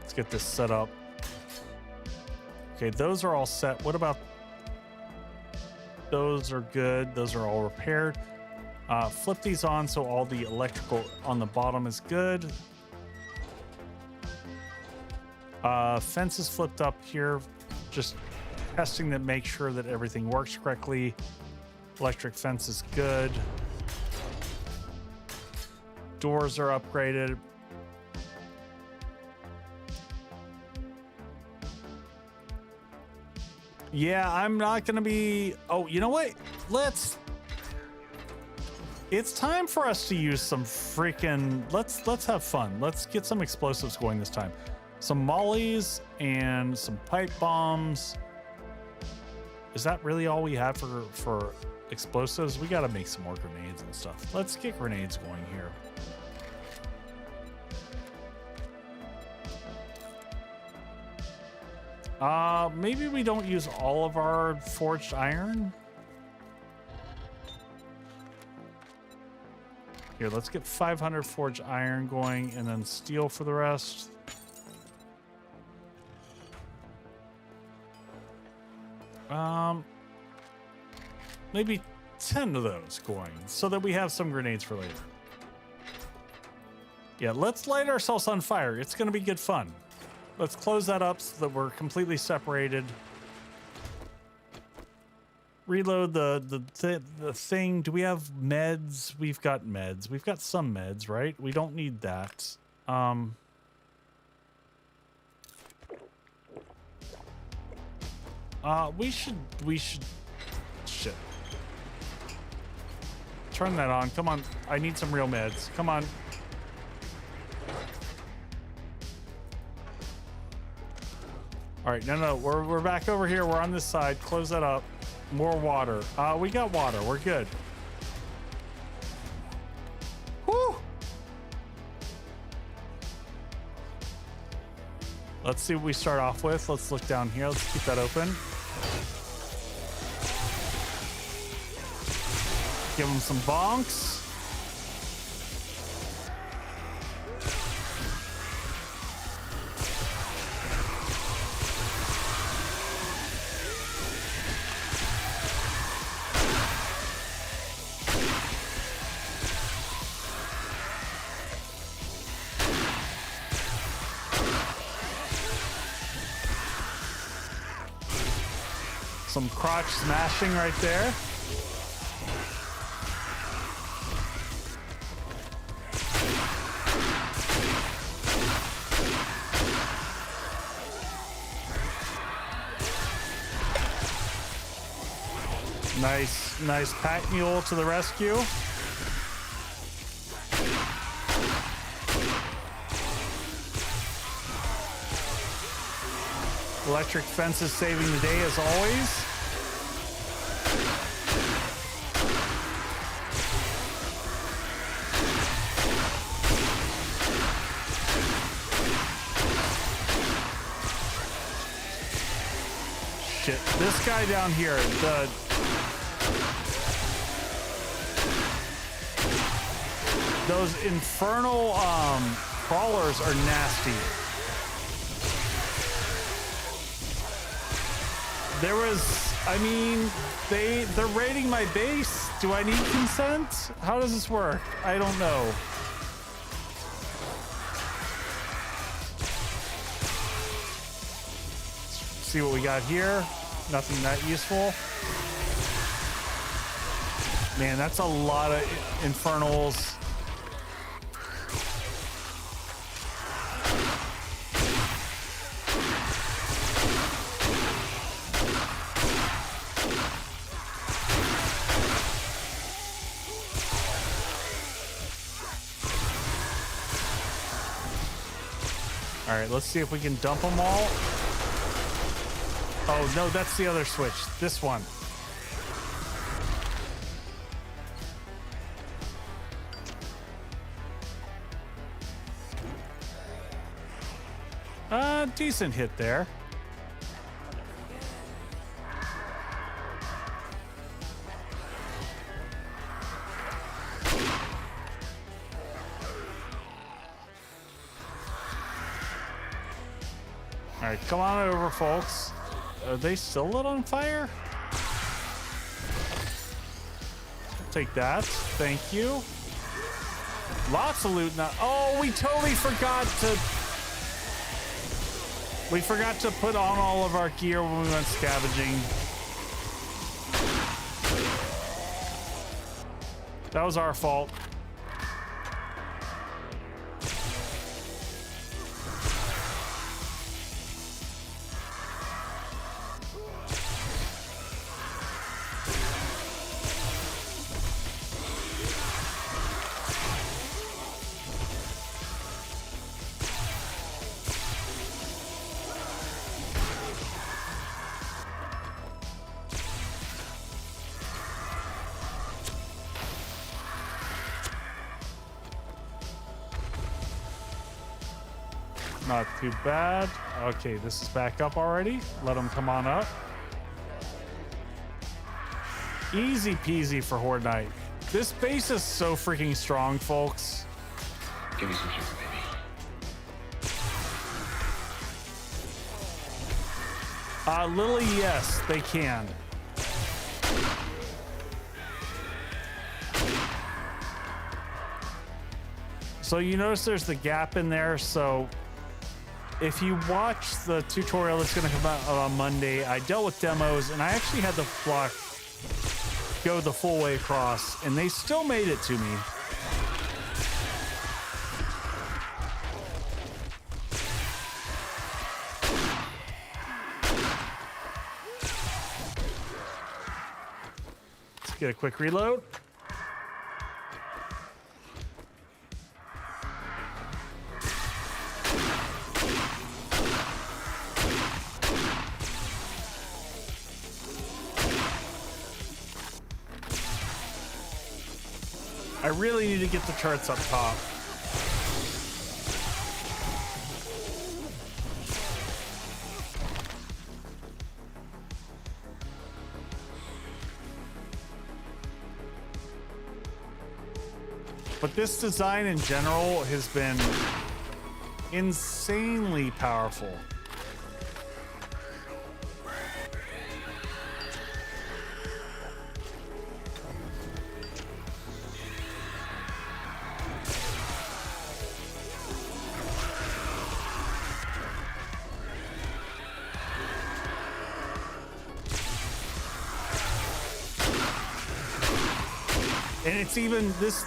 Let's get this set up. Okay, those are all set. What about those? Are good. Those are all repaired. Flip these on so all the electrical on the bottom is good. Fence is flipped up here. Just testing to make sure that everything works correctly. Electric fence is good. Doors are upgraded. Yeah, I'm not gonna be... Oh, you know what? It's time for us to use some freaking... Let's have fun. Let's get some explosives going this time. Some mollies and some pipe bombs. Is that really all we have for explosives? We gotta make some more grenades and stuff. Let's get grenades going here. Maybe we don't use all of our forged iron. Here, let's get 500 forged iron going and then steel for the rest. Maybe 10 of those going so that we have some grenades for later. Yeah, let's light ourselves on fire. It's going to be good fun. Let's close that up so that we're completely separated. Reload the thing. Do we have meds? We've got meds. We've got some meds, right? We don't need that. We should shit. Turn that on. Come on. I need some real meds. Come on. All right, no, we're back over here. We're on this side. Close that up. More water. We got water. We're good. Whew. Let's see what we start off with. Let's look down here. Let's keep that open. Give them some bonks. Some crotch smashing right there. Nice pack mule to the rescue. Electric fences saving the day as always. Shit, this guy down here, those infernal crawlers are nasty. They're raiding my base. Do I need consent? How does this work? I don't know. See what we got here. Nothing that useful. Man, that's a lot of infernals. All right, let's see if we can dump them all. Oh, no, that's the other switch. This one. Decent hit there. All right, come on over, folks. Are they still lit on fire? Take that. Thank you. Lots of loot now. Oh, we totally forgot to... We forgot to put on all of our gear when we went scavenging. That was our fault. Not too bad. Okay, this is back up already. Let them come on up. Easy peasy for Horde Night. This base is so freaking strong, folks. Give me some sugar, baby. Lily, yes, they can. So you notice there's the gap in there, so if you watch the tutorial that's going to come out on Monday, I dealt with demos and I actually had the block go the full way across and they still made it to me. Let's get a quick reload. I really need to get the charts up top. But this design in general has been insanely powerful. And it's even this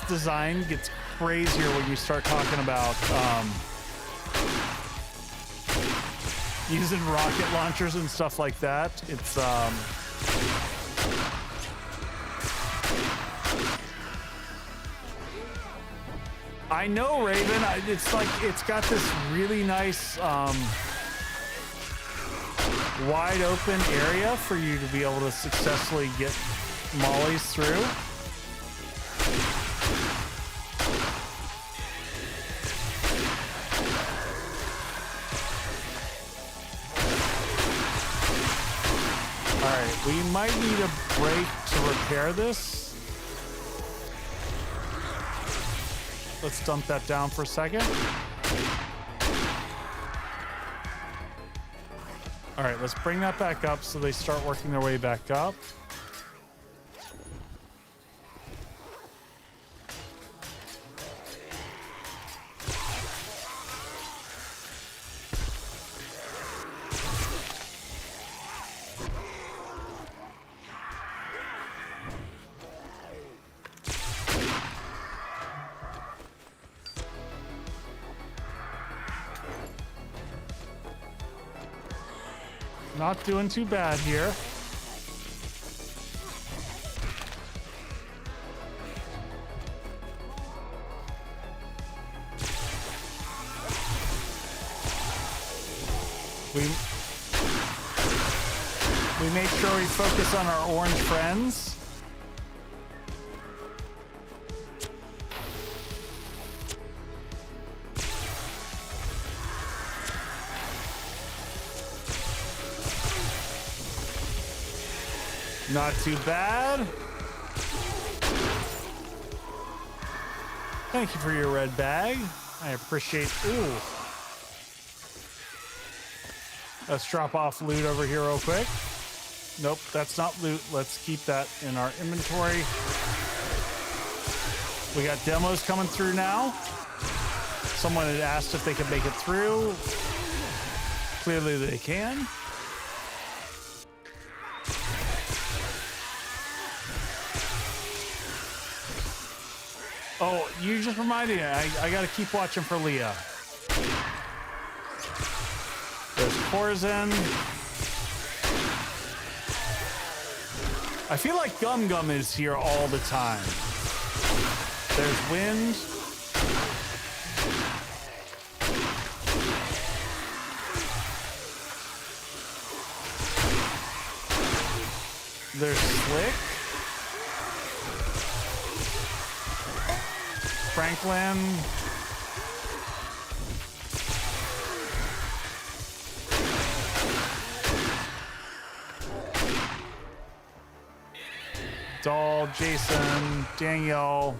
design gets crazier when you start talking about using rocket launchers and stuff like that. It's I know, Raven. It's like it's got this really nice wide open area for you to be able to successfully get mollies through. All right, we might need a break to repair this. Let's dump that down for a second. All right, let's bring that back up so they start working their way back up. Not doing too bad here. We made sure we focus on our orange friends. Not too bad. Thank you for your red bag. I appreciate. Ooh. Let's drop off loot over here real quick. Nope, that's not loot. Let's keep that in our inventory. We got demos coming through now. Someone had asked if they could make it through. Clearly they can. Oh, you just reminded me. I gotta keep watching for Leah. There's Corzin. I feel like Gum Gum is here all the time. There's Wind. There's Slick. Franklin. Doll, Jason, Danielle.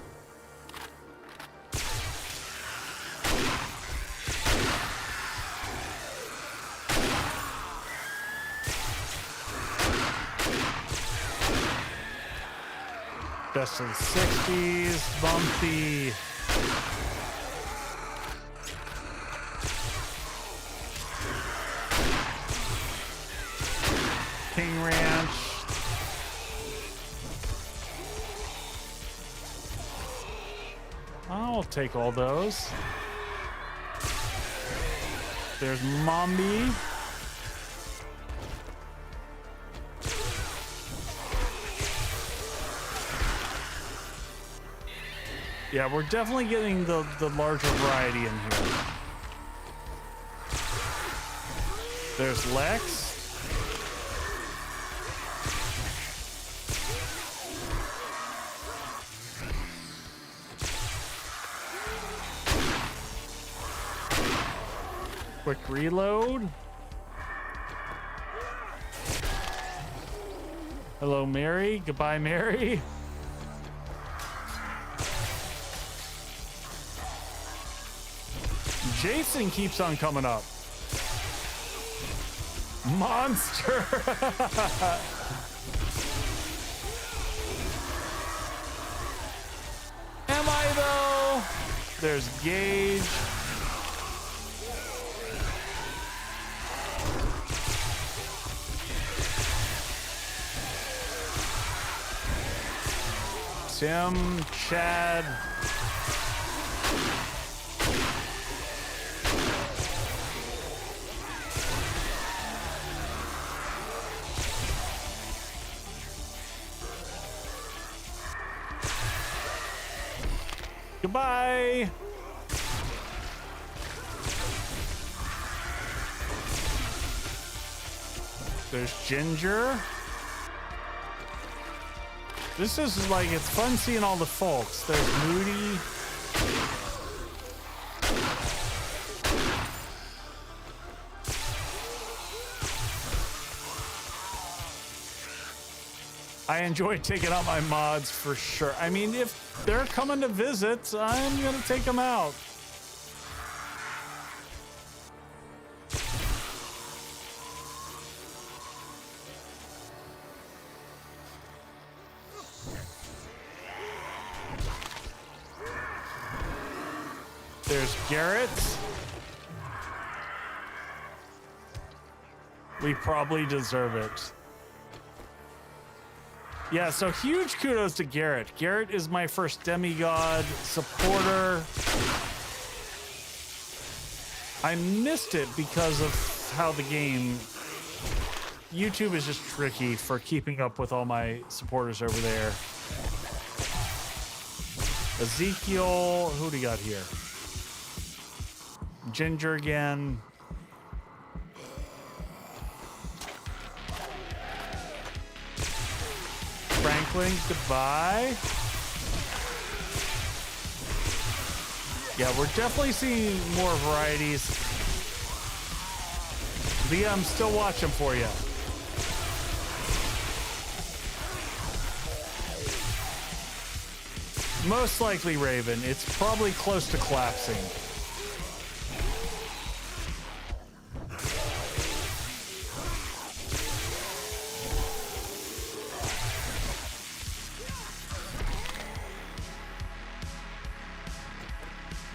Best of the 60s, Mumpfy. King Ranch. I'll take all those. There's Mombi. Yeah, we're definitely getting the larger variety in here. There's Lex. Quick reload. Hello, Mary. Goodbye, Mary. Jason keeps on coming up. Monster. Am I though? There's Gage. Tim, Chad. Goodbye. There's Ginger. This is like, it's fun seeing all the folks. There's Moody. I enjoy taking out my mods for sure. I mean, if they're coming to visit, I'm gonna take them out. There's Garrett. We probably deserve it. Yeah, so huge kudos to Garrett. Garrett is my first demigod supporter. I missed it because of how the game... YouTube is just tricky for keeping up with all my supporters over there. Ezekiel, who do you got here? Ginger again. Franklin, goodbye. Yeah, we're definitely seeing more varieties. Leah, I'm still watching for you. Most likely Raven. It's probably close to collapsing.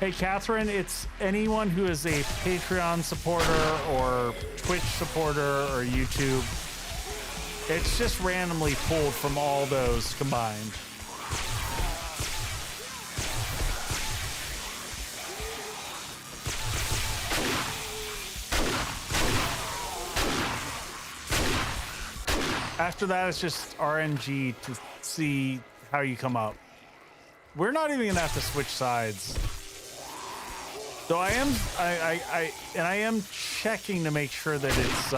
Hey, Catherine, it's anyone who is a Patreon supporter or Twitch supporter or YouTube. It's just randomly pulled from all those combined. After that, it's just RNG to see how you come up. We're not even gonna have to switch sides. Though I am checking to make sure that it's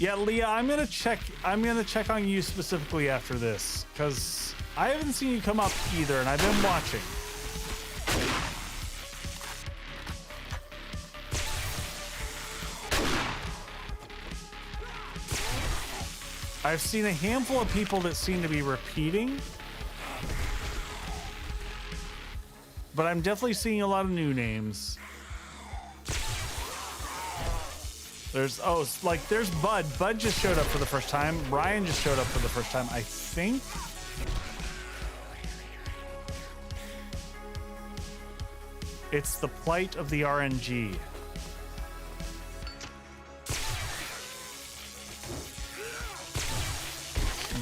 yeah, Leah, I'm gonna check on you specifically after this, because I haven't seen you come up either, and I've been watching. I've seen a handful of people that seem to be repeating. But I'm definitely seeing a lot of new names. There's, oh, like there's Bud. Bud just showed up for the first time. Ryan just showed up for the first time, I think. It's the plight of the RNG.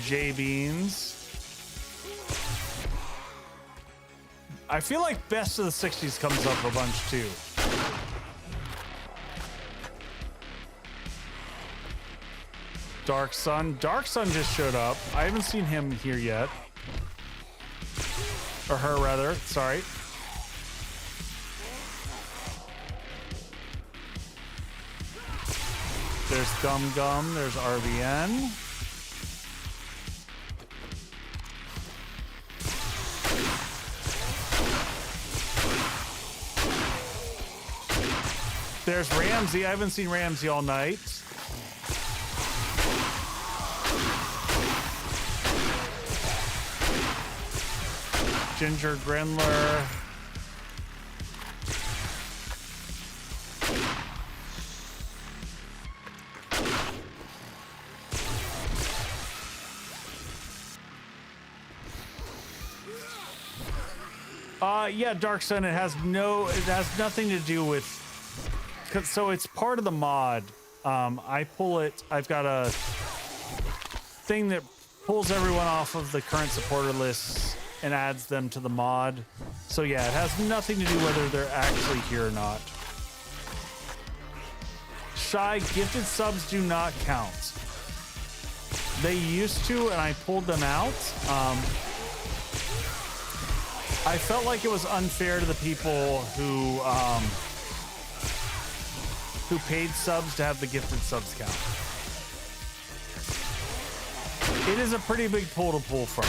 J Beans. I feel like Best of the 60s comes up a bunch too. Dark Sun. Dark Sun just showed up. I haven't seen him here yet. Or her, rather. Sorry. There's Gum Gum. There's RVN. There's Ramsey. I haven't seen Ramsey all night. Ginger Grindler. Yeah, Dark Sun. It has nothing to do with. So it's part of the mod. I pull it. I've got a thing that pulls everyone off of the current supporter lists and adds them to the mod. So yeah, it has nothing to do whether they're actually here or not. Shy, gifted subs do not count. They used to, and I pulled them out. I felt like it was unfair to the people who paid subs to have the gifted subs count. It is a pretty big pool to pull from.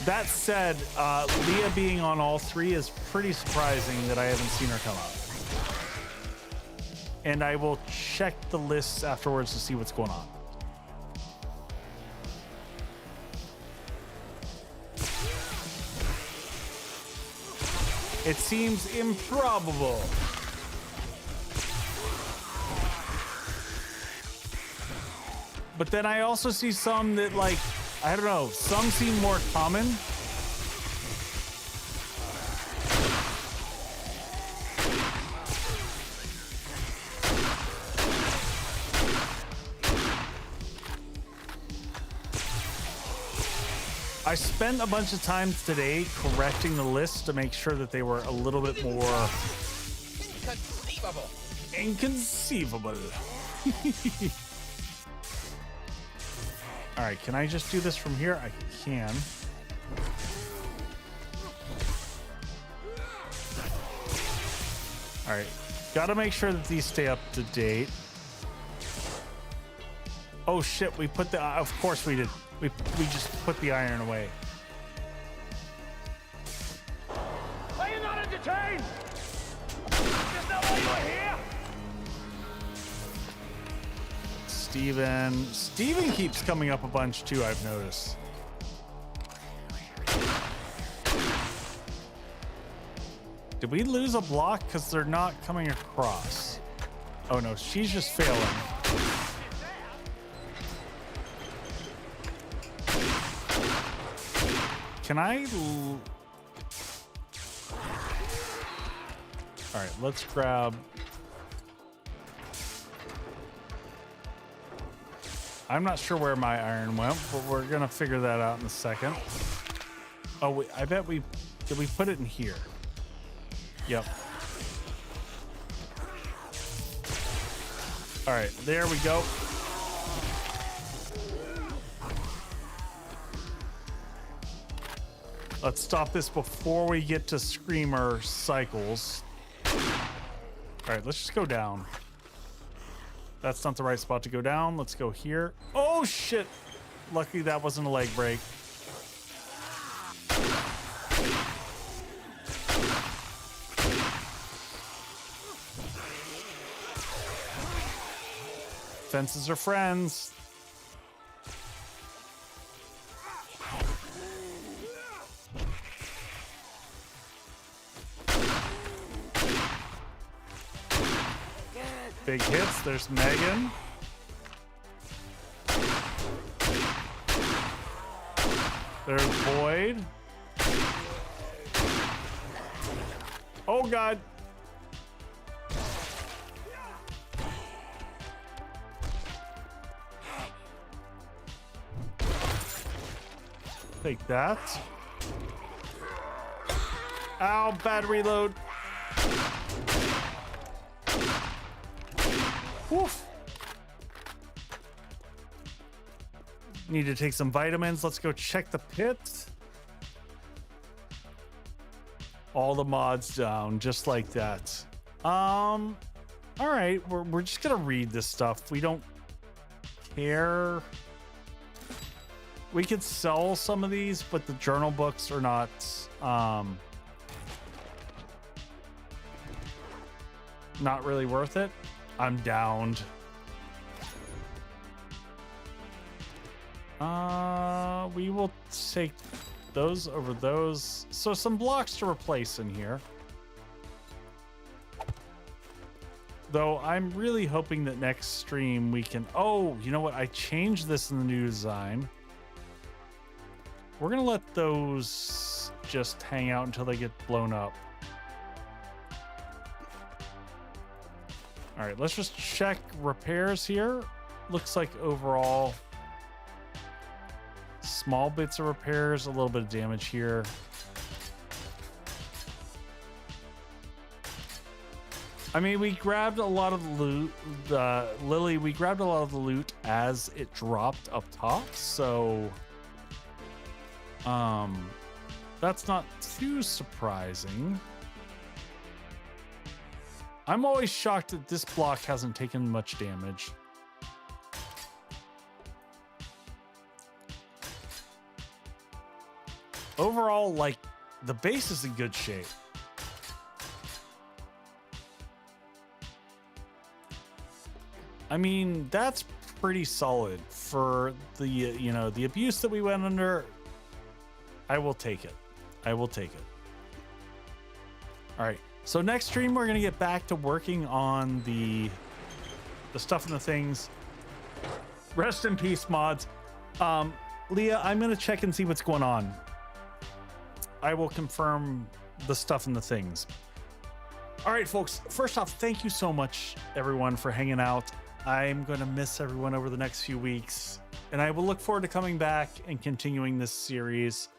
That said, Leah being on all three is pretty surprising that I haven't seen her come up. And I will check the lists afterwards to see what's going on. It seems improbable. But then I also see some that, like, I don't know, some seem more common. I spent a bunch of time today correcting the list to make sure that they were a little bit more inconceivable. All right, can I just do this from here? I can. All right, gotta make sure that these stay up to date. Oh shit, we put the, of course we did. We just put the iron away. Are you not entertained? Is that why you were here? Steven keeps coming up a bunch too, I've noticed. Did we lose a block because they're not coming across? Oh no, she's just failing. Can I? All right, let's grab. I'm not sure where my iron went, but we're gonna figure that out in a second. Oh, wait, I bet did we put it in here? Yep. All right, there we go. Let's stop this before we get to Screamer cycles. All right, let's just go down. That's not the right spot to go down. Let's go here. Oh, shit. Luckily, that wasn't a leg break. Fences are friends. Big hits. There's Megan. There's Boyd. Oh, God. Take that. Ow, bad reload. Woof. Need to take some vitamins. Let's go check the pit. All the mods down, just like that. All right, we're just gonna read this stuff. We don't care. We could sell some of these, but the journal books are not. Not really worth it. I'm downed. We will take those over those. So some blocks to replace in here. Though I'm really hoping that next stream we can... Oh, you know what? I changed this in the new design. We're going to let those just hang out until they get blown up. All right, let's just check repairs here. Looks like overall small bits of repairs, a little bit of damage here. I mean, we grabbed a lot of the loot. Lily, we grabbed a lot of the loot as it dropped up top, so that's not too surprising. I'm always shocked that this block hasn't taken much damage. Overall, like, the base is in good shape. I mean, that's pretty solid for the, you know, the abuse that we went under. I will take it. I will take it. All right. So next stream, we're going to get back to working on the stuff and the things. Rest in peace, mods. Leah, I'm going to check and see what's going on. I will confirm the stuff and the things. All right, folks. First off, thank you so much, everyone, for hanging out. I'm going to miss everyone over the next few weeks, and I will look forward to coming back and continuing this series.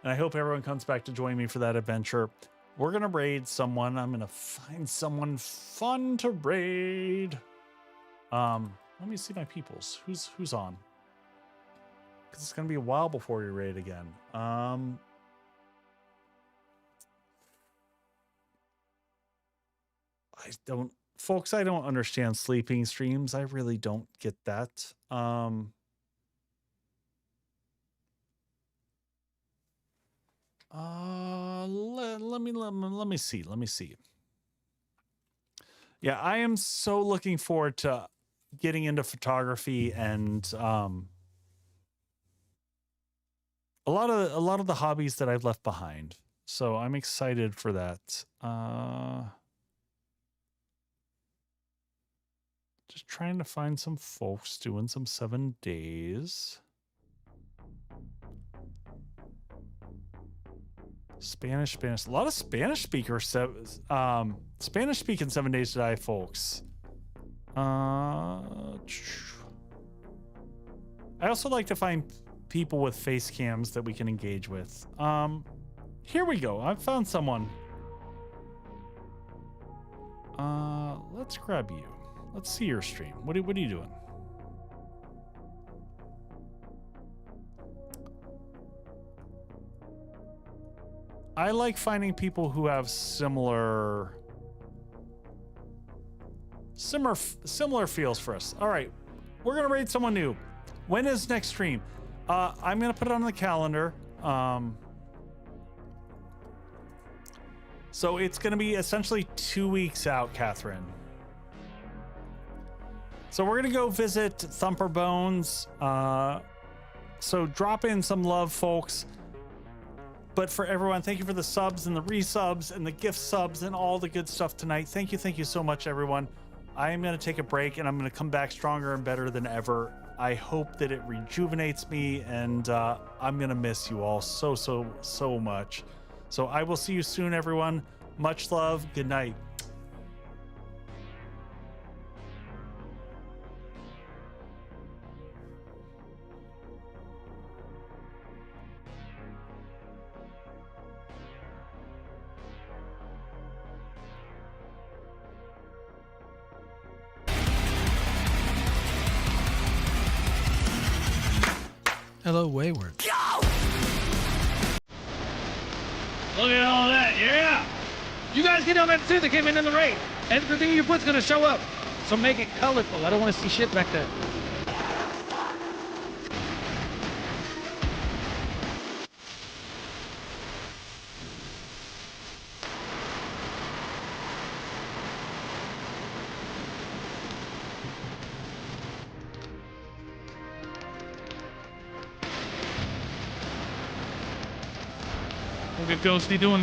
And I hope everyone comes back to join me for that adventure. We're going to raid someone. I'm going to find someone fun to raid. Let me see my peoples. Who's on? Because it's going to be a while before we raid again. Folks, I don't understand sleeping streams. I really don't get that. Let me see. Yeah, I am so looking forward to getting into photography and a lot of the hobbies that I've left behind. So I'm excited for that. Just trying to find some folks doing some 7 days. Spanish. A lot of Spanish speakers. Spanish speaking 7 days to die, folks. I also like to find people with face cams that we can engage with. Here we go. I found someone. Let's grab you. Let's see your stream. What are you doing? I like finding people who have similar feels for us. All right, we're gonna raid someone new. When is next stream? I'm gonna put it on the calendar. So it's gonna be essentially 2 weeks out, Catherine. So we're gonna go visit Thumper Bones. So drop in some love, folks. But for everyone, thank you for the subs and the resubs and the gift subs and all the good stuff tonight. Thank you so much, everyone. I am gonna take a break and I'm gonna come back stronger and better than ever. I hope that it rejuvenates me, and I'm gonna miss you all so much. So I will see you soon, everyone. Much love. Good night. Hello, Wayward. Look at all that, yeah! You guys get on that too that came in the raid. Everything you put's gonna show up. So make it colorful. I don't want to see shit back there. Look at Ghosty doing